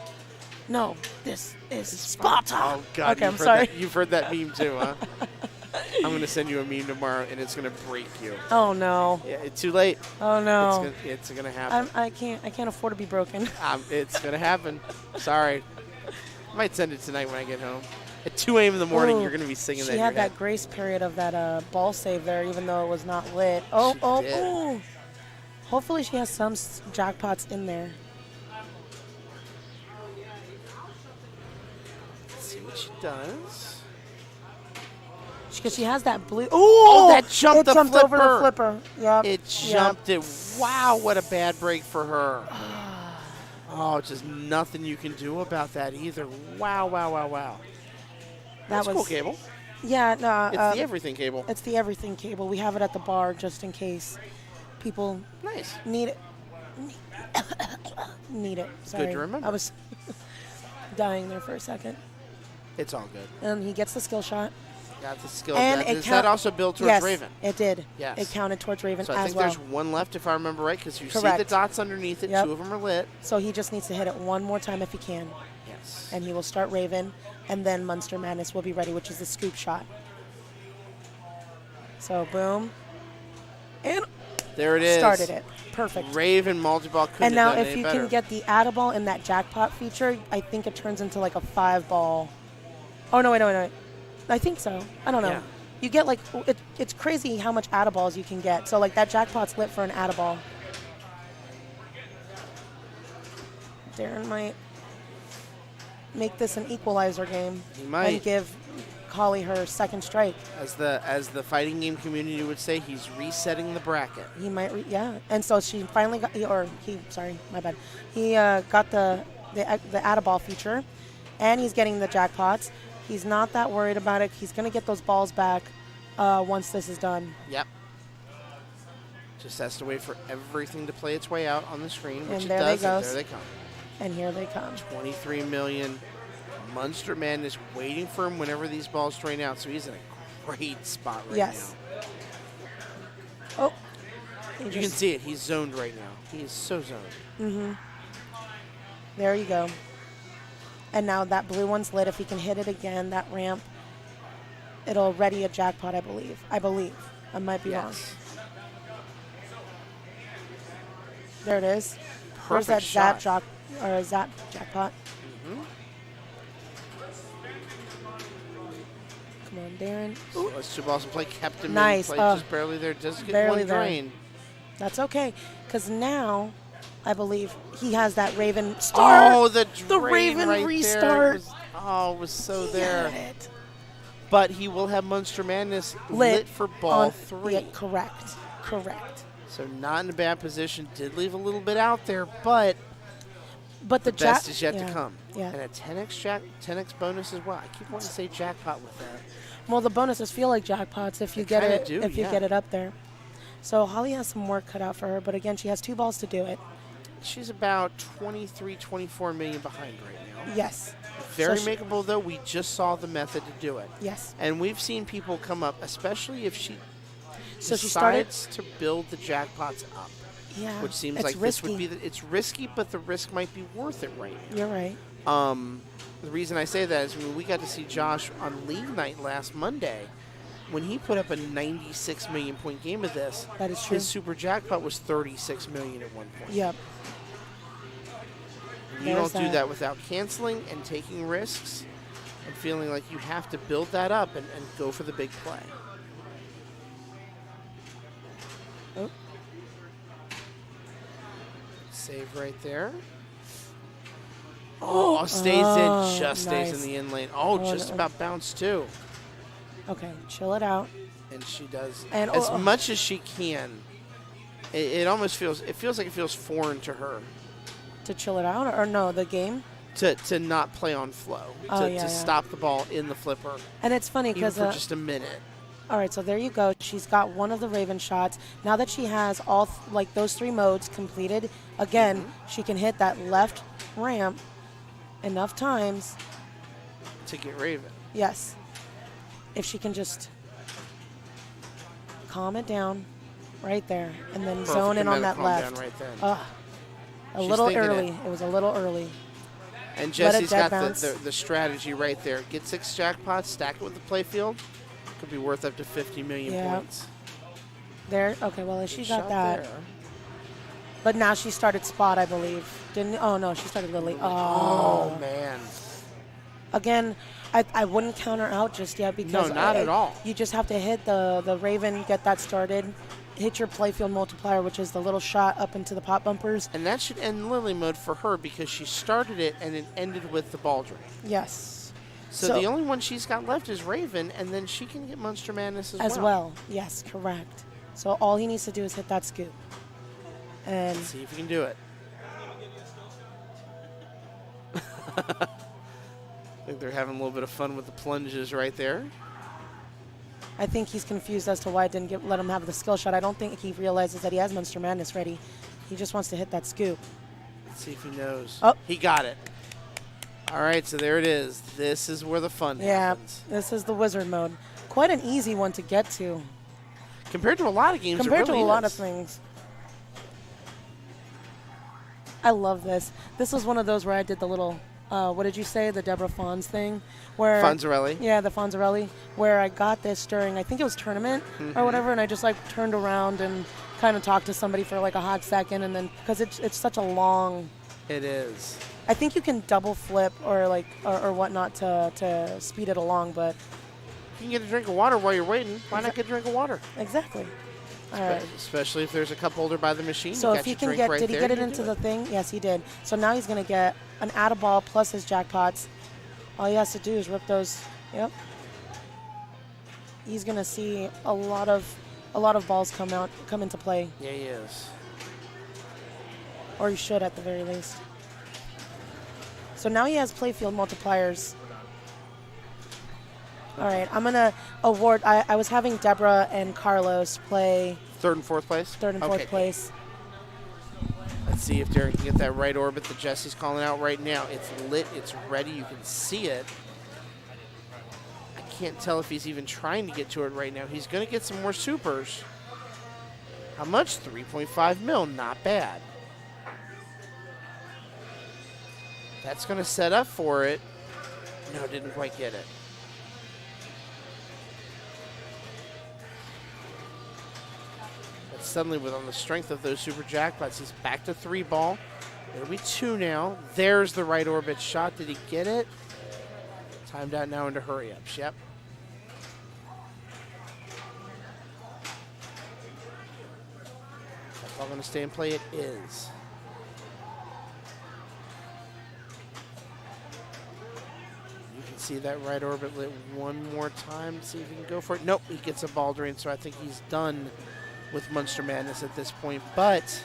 No, this is Sparta. Oh, God. Okay, I'm sorry. You've heard that meme, too, huh? I'm going to send you a meme tomorrow, and it's going to break you. Oh, no. Yeah, it's too late. Oh, no. It's going to happen. I can't afford to be broken. It's going to happen. Sorry. I might send it tonight when I get home. At 2 a.m. in the morning, you're going to be singing that in She your had head. that grace period of that ball save there, even though it was not lit. Oh. Hopefully she has some jackpots in there. Let's see what she does. Because she has that blue. Oh, that jumped the jumped flipper. over the flipper. Yep. It jumped it Wow, what a bad break for her. Oh, just nothing you can do about that either. Wow, wow, wow, wow. That's cool cable. Yeah, no. It's the everything cable. It's the everything cable. We have it at the bar just in case people need it. Need it. Sorry. Good to remember. I was dying there for a second. It's all good. And he gets the skill shot. Got the skill. And Does that also build towards yes, Raven? It did. Yes. It counted towards Raven so as well. I think there's one left if I remember right, because you Correct. see the dots underneath it. Yep. 2 of them are lit. So he just needs to hit it one more time if he can. Yes. And he will start Raven, and then Munster Madness will be ready, which is the scoop shot. So boom. And there it is. Started it. Perfect. Raven multi-ball couldn't And now have done if any you better. can get the add-a-ball in that jackpot feature, I think it turns into like a 5-ball. Oh, no, wait. I think so. I don't know. Yeah. You get like, it's crazy how much add-a-balls you can get. So like that jackpot's lit for an add-a-ball. Darren might make this an equalizer game. He might. And give Holly her second strike. As the fighting game community would say, he's resetting the bracket. He might, yeah. And so she finally got, sorry, my bad. He got the add-a-ball feature, and he's getting the jackpots. He's not that worried about it. He's going to get those balls back once this is done. Yep. Just has to wait for everything to play its way out on the screen, which And it there does. they go. And there they come. And here they come. 23 million. Munster Madness waiting for him whenever these balls drain out, so he's in a great spot right yes. now. Oh. You can see it. He's zoned right now. He is so zoned. Mm-hmm. There you go. And now that blue one's lit. If he can hit it again, that ramp, it'll ready a jackpot, I believe. I might be wrong. There it is. There's that shot. Zap jackpot. Mm-hmm. Come on, Darren. So those 2 balls in play kept him Nice. in play, just barely there. Just get barely one drain. That's okay, because now I believe he has that Raven start. Oh, the Raven right restart. There. It was so He there. had it. But he will have Munster Madness lit for ball 3. Yeah, correct. So not in a bad position. Did leave a little bit out there, but the best is yet to come. Yeah. And a 10x bonus as well. I keep wanting to say jackpot with that. Well, the bonuses feel like jackpots if you get kinda it do, if you yeah. get it up there. So Holly has some work cut out for her, but again, she has 2 balls to do it. She's about 23, 24 million behind right now. Yes. Very So makeable, though. We just saw the method to do it. Yes. And we've seen people come up, especially if she So she started decides to build the jackpots up. Yeah. Which seems it's like risky. this would be it's risky, but the risk might be worth it right now. You're right. The reason I say that is when we got to see Josh on league night last Monday, when he put up a 96 million point game of this, that is true. His super jackpot was 36 million at one point. Yep. You don't do that without canceling and taking risks and feeling like you have to build that up and go for the big play. Oh. Save right there. Oh, stays in. Just stays in the in lane. Oh, just about bounced too. Okay, chill it out. And she does and as much as she can. It almost feels like it feels foreign to her. To chill it out, or no, the game? To not play on flow. To stop the ball in the flipper. And it's funny because for just a minute. All right, so there you go. She's got one of the Raven shots. Now that she has all like those 3 modes completed, again, she can hit that left ramp enough times to get Raven. Yes. If she can just calm it down right there and then zone in on that left. Right then. A little early. It was a little early. And Jesse's got the strategy right there. Get 6 jackpots, stack it with the playfield. Could be worth up to 50 million points. There. Okay, well, she got that. There. But now she started spot, I believe. Oh, no, she started Lily. Oh, man. Again, I wouldn't count her out just yet because no, not at all. You just have to hit the Raven, get that started, hit your playfield multiplier, which is the little shot up into the pop bumpers. And that should end Lily mode for her because she started it and it ended with the ball drain. Yes. So the only one she's got left is Raven, and then she can get Munster Madness as well. Yes, correct. So all he needs to do is hit that scoop. And see if you can do it. I think they're having a little bit of fun with the plunges right there. I think he's confused as to why I didn't let him have the skill shot. I don't think he realizes that he has Munster Madness ready. He just wants to hit that scoop. Let's see if he knows. Oh. He got it. All right, so there it is. This is where the fun happens. This is the wizard mode. Quite an easy one to get to. Compared to a lot of games, Compared it really to a lot is. of things. I love this. This was one of those where I did the little, what did you say, the Deborah Fons thing? Where Fonzarelli. Yeah, the Fonzarelli, where I got this during, I think it was tournament or whatever, and I just like turned around and kind of talked to somebody for like a hot second, and then, because it's such a long. It is. I think you can double flip or like, or whatnot to speed it along, but. You can get a drink of water while you're waiting. Why not get a drink of water? Exactly. All right. Especially if there's a cup holder by the machine. So you if he your can drink get, right did he there, get it you into do the thing? Yes, he did. So now he's going to get an add a ball plus his jackpots. All he has to do is rip those. Yep. He's going to see a lot of balls come into play. Yeah, he is. Or he should at the very least. So now he has playfield multipliers. All right, I'm going to award. I was having Deborah and Carlos play. Third and fourth place? Third and fourth place. Let's see if Darren can get that right orbit that Jesse's calling out right now. It's lit. It's ready. You can see it. I can't tell if he's even trying to get to it right now. He's going to get some more supers. How much? 3.5 mil. Not bad. That's going to set up for it. No, didn't quite get it. But suddenly, on the strength of those super jackpots, he's back to 3 ball. It'll be 2 now. There's the right orbit shot. Did he get it? Timed out now into hurry-ups. Yep. That's all going to stay in play. It is. You can see that right orbit lit one more time. See if he can go for it. Nope, he gets a ball drain, so I think he's done with Munster Madness at this point. But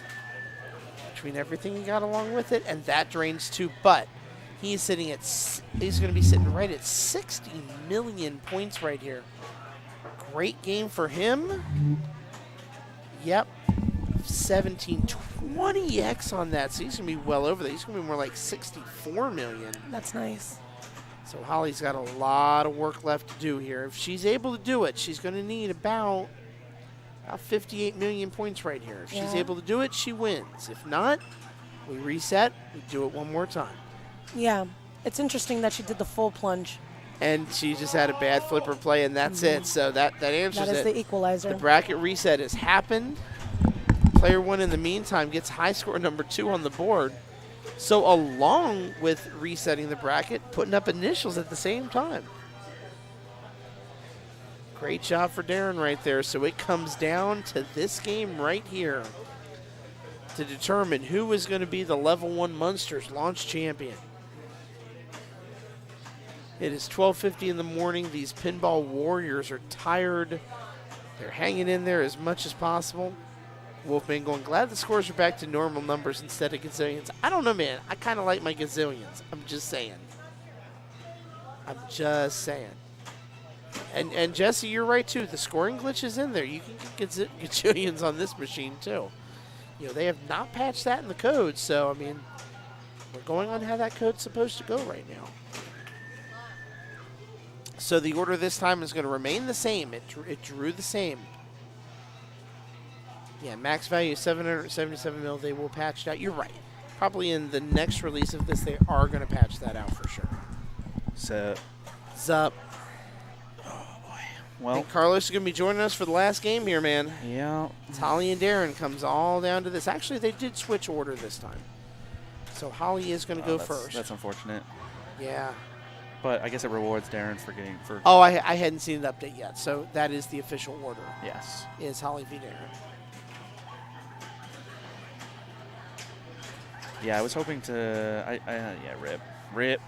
between everything he got along with it, and that drains too. But he's sitting at, he's going to be sitting right at 60 million points right here. Great game for him. Yep. 1720x on that, so he's going to be well over that. He's going to be more like 64 million. That's nice. So Holly's got a lot of work left to do here. If she's able to do it, she's going to need about 58 million points right here. If she's able to do it, she wins. If not, we reset, we do it one more time. Yeah, it's interesting that she did the full plunge. And she just had a bad flipper play, and that's it. So that answers it. That is the equalizer. The bracket reset has happened. Player 1 in the meantime gets high score number 2 on the board. So along with resetting the bracket, putting up initials at the same time. Great job for Darren right there. So it comes down to this game right here to determine who is going to be the Level 1 Munsters launch champion. It is 12:50 in the morning. These pinball warriors are tired. They're hanging in there as much as possible. Wolfman going, glad the scores are back to normal numbers instead of gazillions. I don't know, man. I kind of like my gazillions. I'm just saying. I'm just saying. And Jesse, you're right, too. The scoring glitch is in there. You can get gazillions on this machine, too. You know, they have not patched that in the code, so, I mean, we're going on how that code's supposed to go right now. So the order this time is going to remain the same. It drew the same. Yeah, max value is 777 mil. They will patch it out. You're right. Probably in the next release of this, they are going to patch that out for sure. Zup. Oh, boy. Well, I think Carlos is going to be joining us for the last game here, man. Yeah. It's Holly and Darren comes all down to this. Actually, they did switch order this time. So Holly is going to go first. That's unfortunate. Yeah. But I guess it rewards Darren for getting for. Oh, I hadn't seen the update yet. So that is the official order. Yes. Is Holly v. Darren. Yeah, I was hoping to. Rip.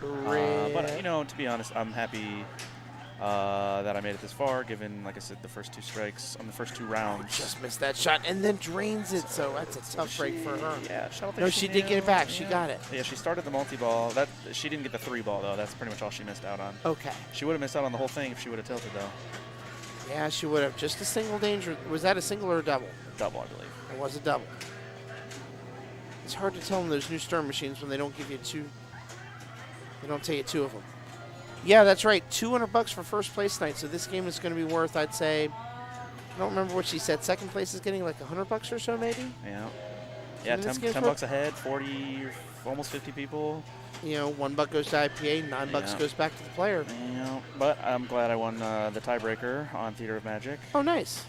But you know, to be honest, I'm happy. that I made it this far, given, like I said, the first 2 strikes on the first 2 rounds. Just missed that shot and then drains it, so that's a tough break for her. Yeah, I don't think No, she did get it back. She yeah. got it. Yeah, she started the multi-ball. She didn't get the 3-ball, though. That's pretty much all she missed out on. Okay. She would have missed out on the whole thing if she would have tilted, though. Yeah, she would have. Just a single danger. Was that a single or a double? Double, I believe. It was a double. It's hard to tell in those new Stern machines when they don't give you 2. They don't take you 2 of them. Yeah, that's right. $200 for first place tonight. So this game is going to be worth, I'd say, I don't remember what she said. Second place is getting like $100 or so, maybe. Yeah. Yeah, 10 bucks ahead. 40, almost 50 people. You know, $1 goes to IPA, $9 goes back to the player. Yeah, but I'm glad I won the tiebreaker on Theater of Magic. Oh, nice.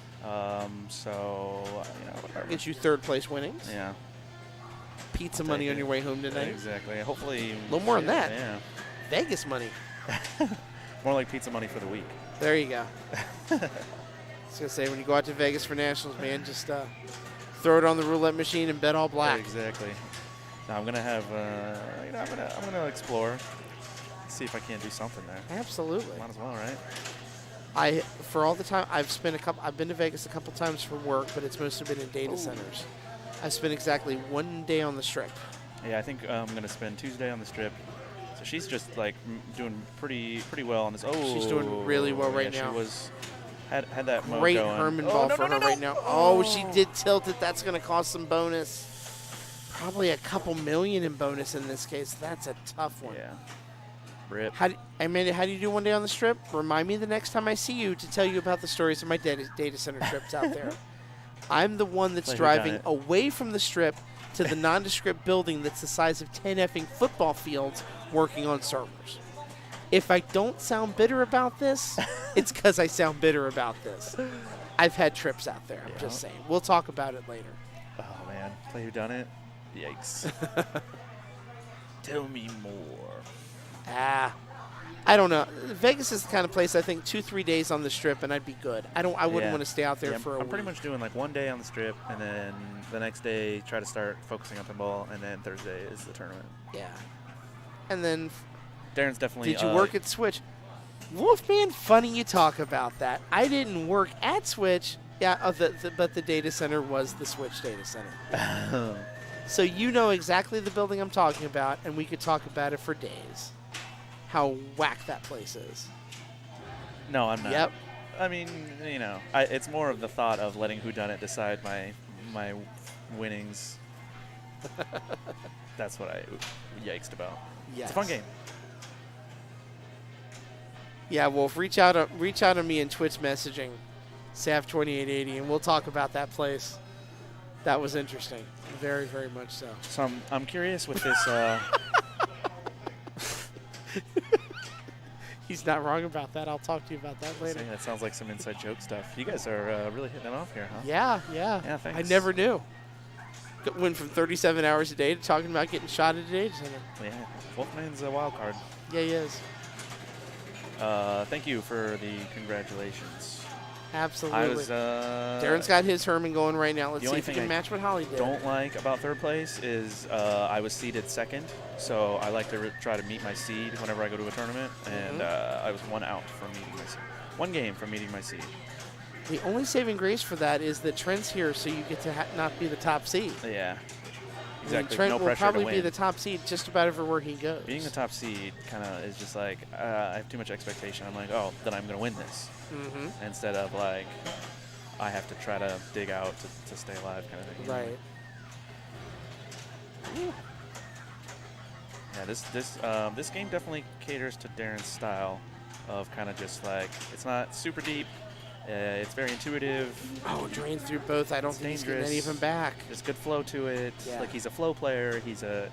So, you know, whatever. Gets you third place winnings. Yeah. Pizza money on your way home tonight. Exactly. Hopefully. A little more than that. Yeah. Vegas money. More like pizza money for the week. There you go. I was going to say, when you go out to Vegas for Nationals, man, just throw it on the roulette machine and bet all black. Exactly. Now I'm gonna have, you know, I'm gonna explore, see if I can't do something there. Absolutely. Might as well, right? For all the time I've been to Vegas a couple times for work, but it's mostly been in data centers. I've spent exactly 1 day on the Strip. Yeah, I think I'm gonna spend Tuesday on the Strip. So she's just like doing pretty well on this. Oh, she's doing really well right now. She had that mode great going. Herman ball for her right now. Oh, she did tilt it. That's gonna cost some bonus. Probably a couple million in bonus in this case. That's a tough one. Yeah. Rip. Amanda, how do you do 1 day on the Strip? Remind me the next time I see you to tell you about the stories of my data center trips out there. I'm the one that's driving away from the Strip to the nondescript building that's the size of 10 effing football fields working on servers. If I don't sound bitter about this, it's because I sound bitter about this. I've had trips out there. I'm just saying. We'll talk about it later. Oh, man. Play Who Done It? Yikes. Tell me more. I don't know. Vegas is the kind of place I think 2-3 days on the Strip and I'd be good. I wouldn't want to stay out there for a week. I'm pretty much doing like 1 day on the Strip and then the next day try to start focusing on pinball and then Thursday is the tournament. Yeah. And then Darren's definitely. Did you work at Switch? Wolfman, funny you talk about that. I didn't work at Switch. Yeah, but the data center was the Switch data center. So you know exactly the building I'm talking about, and we could talk about it for days. How whack that place is. No, I'm not. Yep. I mean, you know, it's more of the thought of letting whodunit decide my winnings. That's what I yiked about. Yes. It's a fun game. Yeah, Wolf, reach out to me in Twitch messaging, SAF2880, and we'll talk about that place. That was interesting. Very, very much so. So I'm curious with this. He's not wrong about that. I'll talk to you about that later. That sounds like some inside joke stuff. You guys are really hitting it off here, huh? Yeah. Yeah, thanks. I never knew. Went from 37 hours a day to talking about getting shot at a data center. Yeah, Wolfman's a wild card. Yeah, he is. Thank you for the congratulations. Absolutely. Darren's got his Herman going right now. Let's see if he can match what Holly did. Don't like about third place is I was seeded second, so I like to try to meet my seed whenever I go to a tournament, and I was 1 out from meeting my seed. 1 game from meeting my seed. The only saving grace for that is that Trent's here, so you get to not be the top seed. Yeah. Exactly. I mean, Trent no will pressure probably to win. be the top seed just about everywhere he goes. Being the top seed kind of is just like, I have too much expectation. I'm like, oh, then I'm going to win this. Instead of like, I have to try to dig out to stay alive kind of thing. Right. Yeah, this game definitely caters to Darren's style of kind of just like, it's not super deep. It's very intuitive. Oh, drain through both. I don't think he's getting any of them back. There's good flow to it. Yeah. Like he's a flow player. He's a.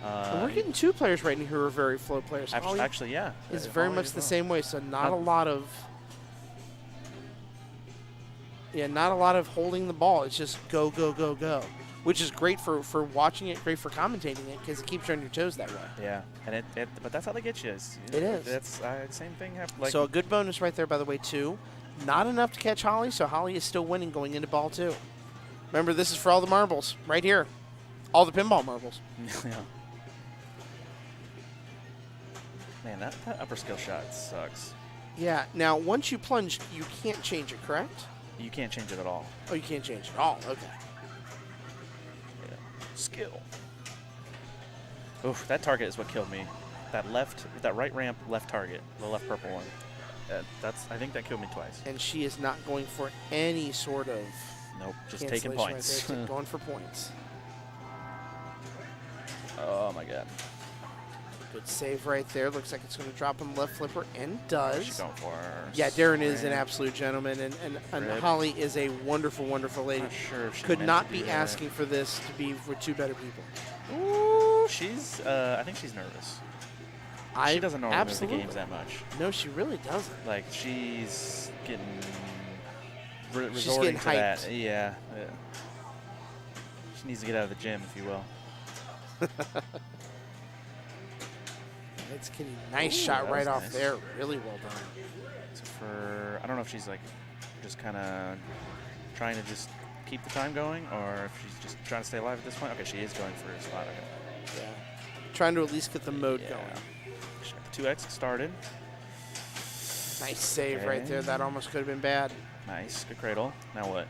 We're getting 2 players right now who are very flow players. Actually, yeah. It's very much the same way. So not a lot of. Yeah, not a lot of holding the ball. It's just go, go, go, go, which is great for watching it, great for commentating it because it keeps you on your toes that way. Yeah, and but that's how they get you. It is. That's same thing. So a good bonus right there, by the way, too. Not enough to catch Holly, so Holly is still winning going into ball 2. Remember, this is for all the marbles right here, all the pinball marbles. Yeah. Man, that upper skill shot sucks. Yeah. Now, once you plunge, you can't change it, correct? You can't change it at all. Oh, you can't change it at all. Okay. Yeah. Skill. Oof, that target is what killed me. That right ramp left target, the left purple one. I think that killed me twice. And she is not going for any sort of. Nope, just taking points. Right there, going for points. Oh my god. Good save right there. Looks like it's going to drop on the left flipper, and does. What's she going for? Yeah, Darren is an absolute gentleman, and Holly is a wonderful, wonderful lady. Not sure if she could meant not to be do that. asking for this to be with two better people. Ooh, she's. I think she's nervous. She doesn't normally move the absolutely. games that much. No, she really doesn't. Like she's getting She's resorting getting to hyped. that. Yeah. She needs to get out of the gym, if you will. That's Kitty. Nice Ooh, shot that right was off nice. there. Really well done. So I don't know if she's like just kind of trying to just keep the time going, or if she's just trying to stay alive at this point. Okay, she is going for a spot. Okay. Yeah. Trying to at least get the mode going. She got the 2X started. Nice save right Okay. there. That almost could have been bad. Nice, good cradle. Now what?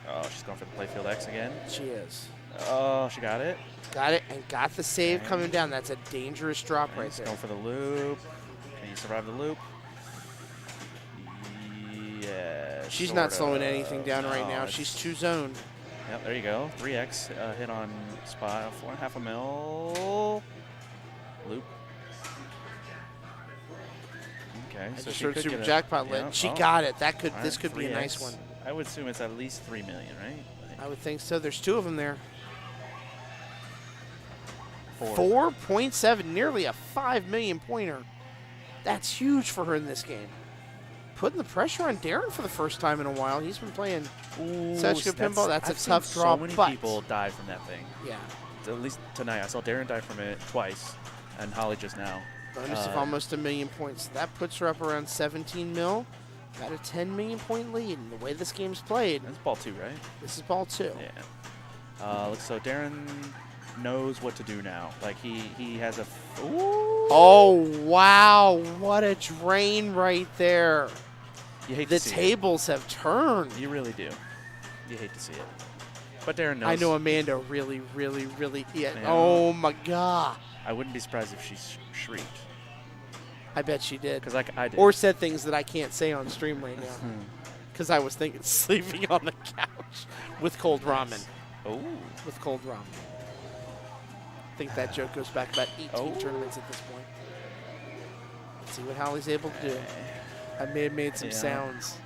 Oh, she's going for the playfield X again. She is. Oh, she got it. Got it and got the save Okay. coming down. That's a dangerous drop right Nice, there. going for the loop. Can you survive the loop? Yeah. She's not sort slowing of. anything down right No, now. it's- She's two zoned. Yep, there you go. 3X hit on spot. 4.5 a mil. Loop. Okay, I so just she heard could super get jackpot yeah, lit. She oh. got it. That could. All This right, could be a nice 3X. one. I would assume it's at least 3 million, right? I would think so. There's two of them there. 4. 4.7, nearly a 5 million pointer. That's huge for her in this game. Putting the pressure on Darren for the first time in a while. He's been playing such good pinball. That's I've a seen tough draw. So many but people die from that thing. Yeah. At least tonight, I saw Darren die from it twice, and Holly just now. Bonus of almost 1 million points. That puts her up around 17 mil. Got a 10 million point lead. And the way this game's played. That's ball 2, right? This is ball 2. Yeah. So Darren knows what to do now. Like he has a. Oh wow! What a drain right there. You hate the to see tables have turned. You really do. You hate to see it. But Darren knows. I know Amanda really. Yeah. Yeah. Oh my god. I wouldn't be surprised if she shrieked. I bet she did. Because like I did. Or said things that I can't say on stream right now. Because I was thinking sleeping on the couch with cold ramen. Oh. With cold ramen. I think that joke goes back about 18 tournaments at this point. Let's see what Holly's able to do. I may have made some sounds.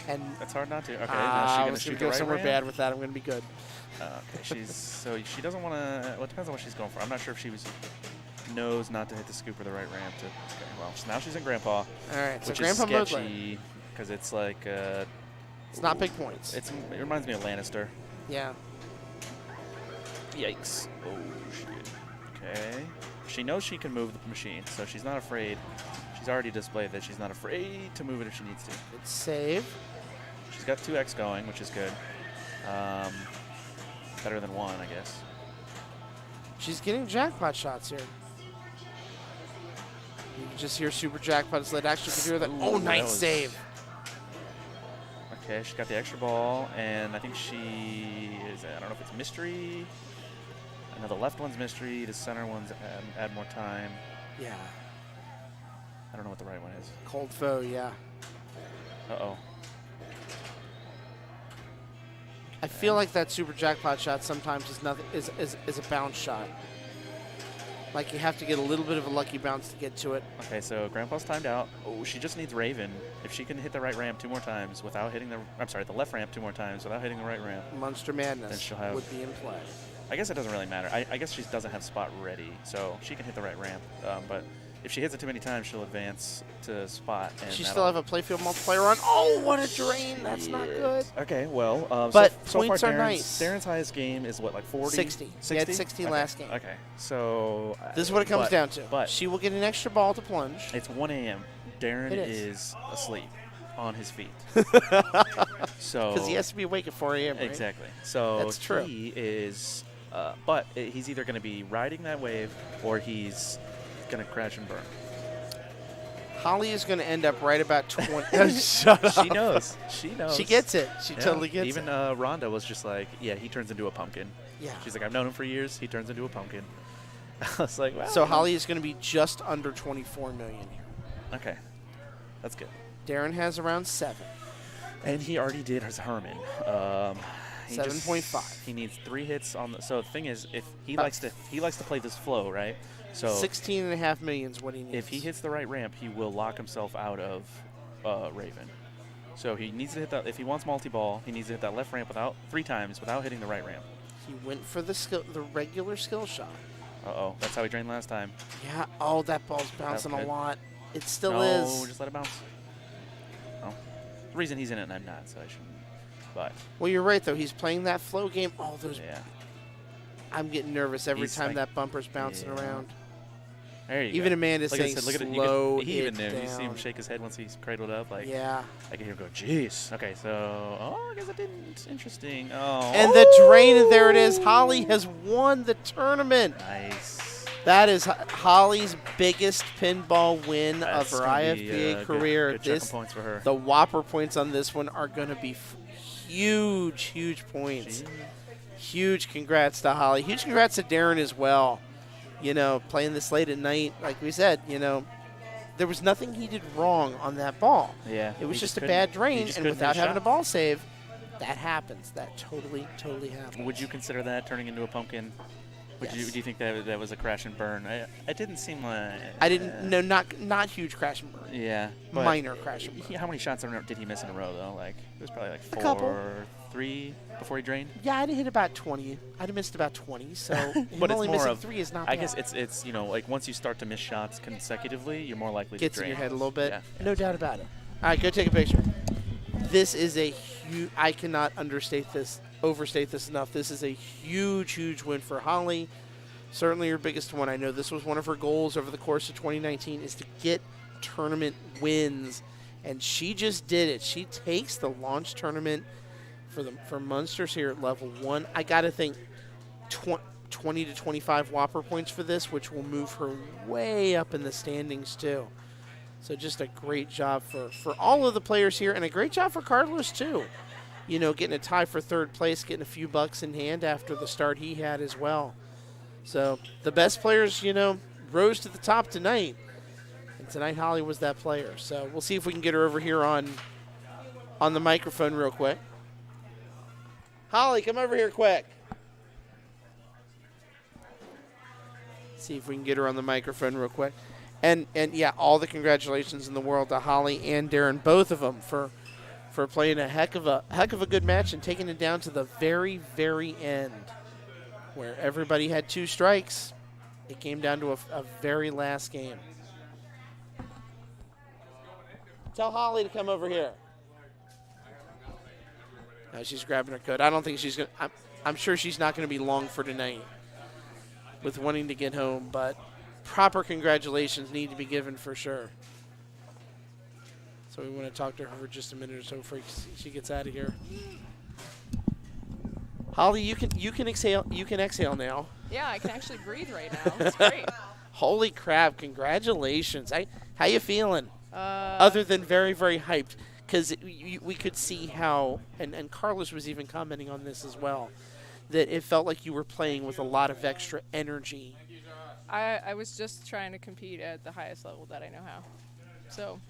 And that's hard not to. Okay, now I she's was going to go shoot the somewhere right bad ramp? with that. I'm going to be good. Okay, so she doesn't want to. Well, it depends on what she's going for. I'm not sure if she knows not to hit the scoop or the right ramp. Okay, well, so now she's in Grandpa. All right, so which Grandpa is mode sketchy because it's like. It's not big points. It reminds me of Lannister. Yeah. Yikes. Oh, shit. Okay. She knows she can move the machine, so she's not afraid. She's already displayed that she's not afraid to move it if she needs to. Good save. She's got 2X going, which is good. Better than 1, I guess. She's getting jackpot shots here. You can just hear super jackpot. It's like actually can hear that. Oh, nice save. Okay, she got the extra ball, and I think she is. I don't know if it's mystery. I know the left one's mystery. The center one's add more time. Yeah. I don't know what the right one is. Cold foe, yeah. Uh-oh. I feel like that super jackpot shot sometimes is nothing is a bounce shot. Like you have to get a little bit of a lucky bounce to get to it. Okay, so Grandpa's timed out. Oh, she just needs Raven. If she can hit the right ramp 2 more times without hitting the the left ramp 2 more times without hitting the right ramp. Monster Then Madness she'll have, would be in play. I guess it doesn't really matter. I guess she doesn't have spot ready, so she can hit the right ramp. But if she hits it too many times, she'll advance to spot. And She still have a playfield multiplier on. Oh, what a drain! That's not good. Okay, well, but so points far are Darren's, nice. Darren's highest game is what, like 40? 60. He had 60 Okay. last game. Okay, so This is what it comes down to. But she will get an extra ball to plunge. It's 1 a.m. Darren It is asleep on his feet. So because he has to be awake at 4 a.m. Right? Exactly. So that's true. He is, but he's either going to be riding that wave or he's going to crash and burn. Holly is going to end up right about 20. Shut up. She knows. She knows. She gets it. She totally gets Even it. Rhonda was just like, yeah, he turns into a pumpkin. Yeah. She's like, I've known him for years. He turns into a pumpkin. I was like, well. So Holly is going to be just under 24 million here. Okay. That's good. Darren has around 7. And he already did his Herman. 7.5. He needs 3 hits on the. So the thing is, if he likes to play this flow, right? So 16.5 million is what he needs. if he hits the right ramp, he will lock himself out of Raven. So he needs to hit that. If he wants multi-ball, he needs to hit that left ramp 3 times without hitting the right ramp. He went for the regular skill shot. Uh-oh. That's how he drained last time. Yeah. Oh, that ball's bouncing a good. lot. It still No, is. just let it bounce. Oh. The reason he's in it and I'm not, so I shouldn't. But Well, you're right, though. He's playing that flow game. Oh, those. yeah. I'm getting nervous every He's time like- that bumper's bouncing around. There you Even go. Amanda's Like I saying said, look at it, slow he even it knew. You see him down. shake his head once he's cradled up. Like, Yeah. I can hear him go, jeez. Okay, so, I guess it didn't. Interesting. Oh. And the drain, and there it is. Holly has won the tournament. Nice. That is Holly's biggest pinball win That's of her gonna be, IFBA good- career. good chunk of points for her. The Whopper points on this one are going to be huge, huge points. Huge congrats to Holly. Huge congrats to Darren as well. You know, playing this late at night, like we said, you know, there was nothing he did wrong on that ball. Yeah. It was he just a couldn't- bad he drain, just and couldn't hit without a having a shot. ball save, that happens. That totally happens. Would you consider that turning into a pumpkin? Do you think that was a crash and burn? It didn't seem like. I didn't. No, not huge crash and burn. Yeah. but Minor crash and burn. How many shots did he miss in a row though? Like it was probably like A couple. 3 before he drained. Yeah, I'd hit about 20. I'd have missed about 20. So him But only it's more missing of, 3 is not I bad. guess it's like once you start to miss shots consecutively, you're more likely Gets to in drain. your head a little bit. Yeah. No doubt about it. All right, go take a picture. This is a huge. I cannot overstate this enough. This is a huge win for Holly. Certainly her biggest one. I know this was one of her goals over the course of 2019 is to get tournament wins, and she just did it. She takes the launch tournament for Munsters here at level 1. I got to think 20 to 25 Whopper points for this, which will move her way up in the standings too. So just a great job for all of the players here, and a great job for Carlos too. You know, getting a tie for 3rd place, getting a few bucks in hand after the start he had as well. So the best players, you know, rose to the top tonight. And tonight Holly was that player. So we'll see if we can get her over here on the microphone real quick. Holly, come over here quick. See if we can get her on the microphone real quick. And yeah, all the congratulations in the world to Holly and Darren, both of them, for playing a heck of a good match and taking it down to the very end, where everybody had 2 strikes. It came down to a very last game. Tell Holly to come over here. No, she's grabbing her coat. I don't think she's going to. I'm sure she's not going to be long for tonight with wanting to get home, but proper congratulations need to be given for sure. So we want to talk to her for just a minute or so before she gets out of here. Holly, you can exhale. You can exhale now. Yeah, I can actually breathe right now. It's great. Holy crap! Congratulations. How you feeling? Other than very hyped, because we could see how, and Carlos was even commenting on this as well, that it felt like you were playing with a lot of extra energy. I was just trying to compete at the highest level that I know how. So,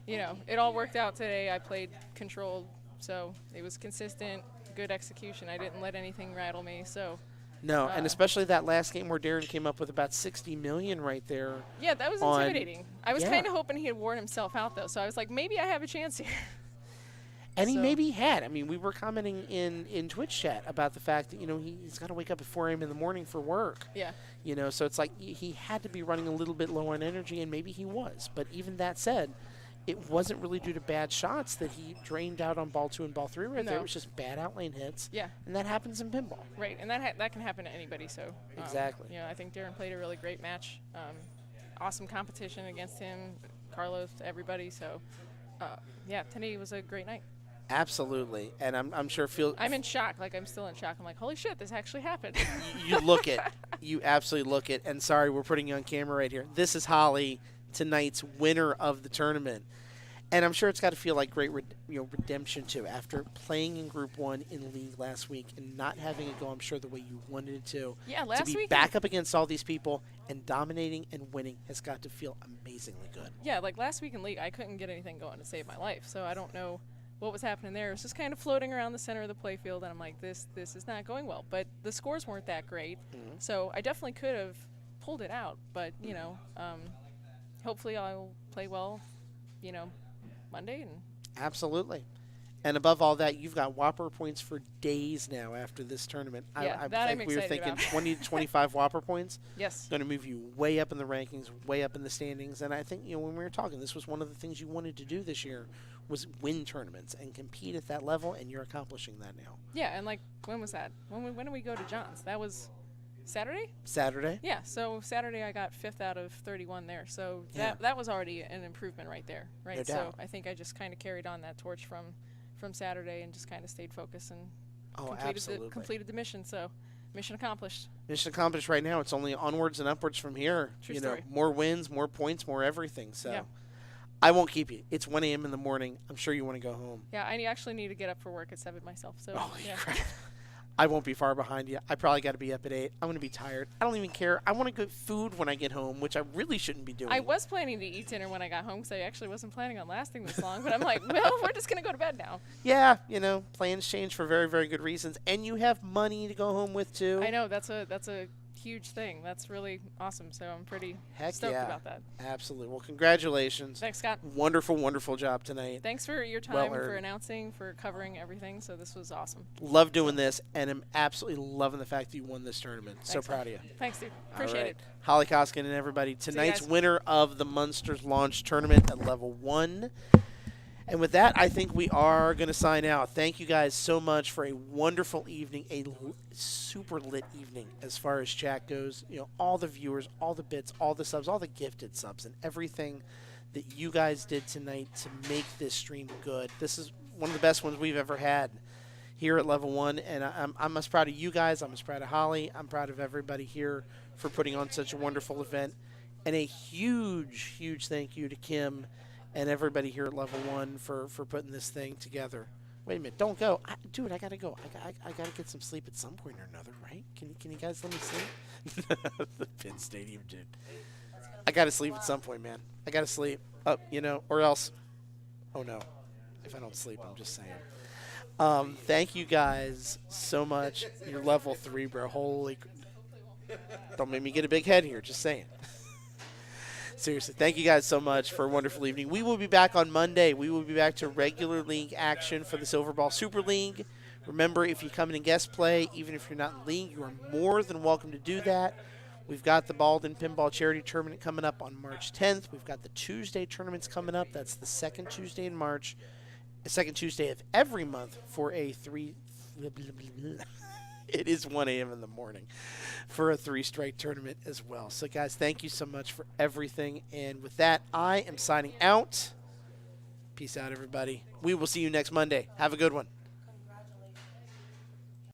you know, it all worked out today. I played controlled, so it was consistent, good execution. I didn't let anything rattle me, so. No, and especially that last game where Darren came up with about 60 million right there. Yeah, that was intimidating. I was yeah. kind of hoping he had worn himself out, though, so I was like, maybe I have a chance here. And he maybe had. I mean, we were commenting in Twitch chat about the fact that, you know, he's got to wake up at 4 a.m. in the morning for work. Yeah. You know, so it's like he had to be running a little bit low on energy, and maybe he was. But even that said, it wasn't really due to bad shots that he drained out on ball 2 and ball 3 right there. It was just bad outlane hits. Yeah. And that happens in pinball. Right, and that can happen to anybody, so. Exactly. You know, I think Darren played a really great match. Awesome competition against him, Carlos, everybody, so, yeah, today was a great night. Absolutely, and I'm sure I'm in shock. Like, I'm still in shock. I'm like, holy shit, this actually happened. You look it. You absolutely look it. And sorry, we're putting you on camera right here. This is Holly. tonight's winner of the tournament. And I'm sure it's got to feel like great redemption, too, after playing in Group 1 in League last week and not having it go, I'm sure, the way you wanted it to. Yeah, last week. To be back up against all these people and dominating and winning has got to feel amazingly good. Yeah, like last week in League, I couldn't get anything going to save my life. So I don't know what was happening there. It was just kind of floating around the center of the playfield, and I'm like, this is not going well. But the scores weren't that great, so I definitely could have pulled it out. But, hopefully I'll play well, Monday. And absolutely. And above all that, you've got Whopper points for days now after this tournament. Yeah, I that think I'm we were excited thinking about. 20 to 25 Whopper points. Yes. Going to move you way up in the rankings, way up in the standings. And I think, when we were talking, this was one of the things you wanted to do this year was win tournaments and compete at that level, and you're accomplishing that now. Yeah, and when was that? When did we go to John's? That was Saturday? Saturday. Yeah, so Saturday I got 5th out of 31 there. So Yeah. that was already an improvement right there, right? No So doubt. I think I just kind of carried on that torch from Saturday and just kind of stayed focused and completed the mission. So mission accomplished. Mission accomplished right now. It's only onwards and upwards from here. True story. More wins, more points, more everything. So Yeah. I won't keep you. It's 1 a.m. in the morning. I'm sure you want to go home. Yeah, I actually need to get up for work at 7 myself. So yeah. I won't be far behind you. I probably got to be up at 8. I'm going to be tired. I don't even care. I want to get food when I get home, which I really shouldn't be doing. I was planning to eat dinner when I got home because I actually wasn't planning on lasting this long. But I'm like, well, we're just going to go to bed now. Yeah, plans change for very, very good reasons. And you have money to go home with, too. I know. That's a huge thing. That's really awesome. So I'm pretty stoked about that. Absolutely. Well, congratulations. Thanks, Scott. Wonderful, wonderful job tonight. Thanks for your time, for announcing, for covering everything. So this was awesome. Love doing this, and I'm absolutely loving the fact that you won this tournament. Thanks, so proud of you. Thanks, dude. Appreciate it. Holly Koskinen and everybody. you Tonight's guys. winner of the Munsters Launch Tournament at Level 1. And with that, I think we are going to sign out. Thank you guys so much for a wonderful evening, a super lit evening as far as chat goes. All the viewers, all the bits, all the subs, all the gifted subs, and everything that you guys did tonight to make this stream good. This is one of the best ones we've ever had here at Level 1, and I'm as proud of you guys. I'm as proud of Holly. I'm proud of everybody here for putting on such a wonderful event. And a huge, huge thank you to Kim and everybody here at Level 1 for putting this thing together. Wait a minute, don't go. Dude, I got to go. I got to get some sleep at some point or another, right? Can you guys let me sleep? The Penn Stadium, dude. I got to sleep at some point, man. I got to sleep. Or else. Oh, no. If I don't sleep, I'm just saying. Thank you guys so much. You're Level 3, bro. Holy. Don't make me get a big head here. Just saying. Seriously, thank you guys so much for a wonderful evening. We will be back on Monday. We will be back to regular league action for the Silver Ball Super League. Remember, if you come in and guest play, even if you're not in league, you are more than welcome to do that. We've got the Baldwin Pinball Charity Tournament coming up on March 10th. We've got the Tuesday tournaments coming up. That's the second Tuesday in March, the second Tuesday of every month for a It is 1 a.m. in the morning for a 3-strike tournament as well. So, guys, thank you so much for everything. And with that, I am signing out. Peace out, everybody. We will see you next Monday. Have a good one.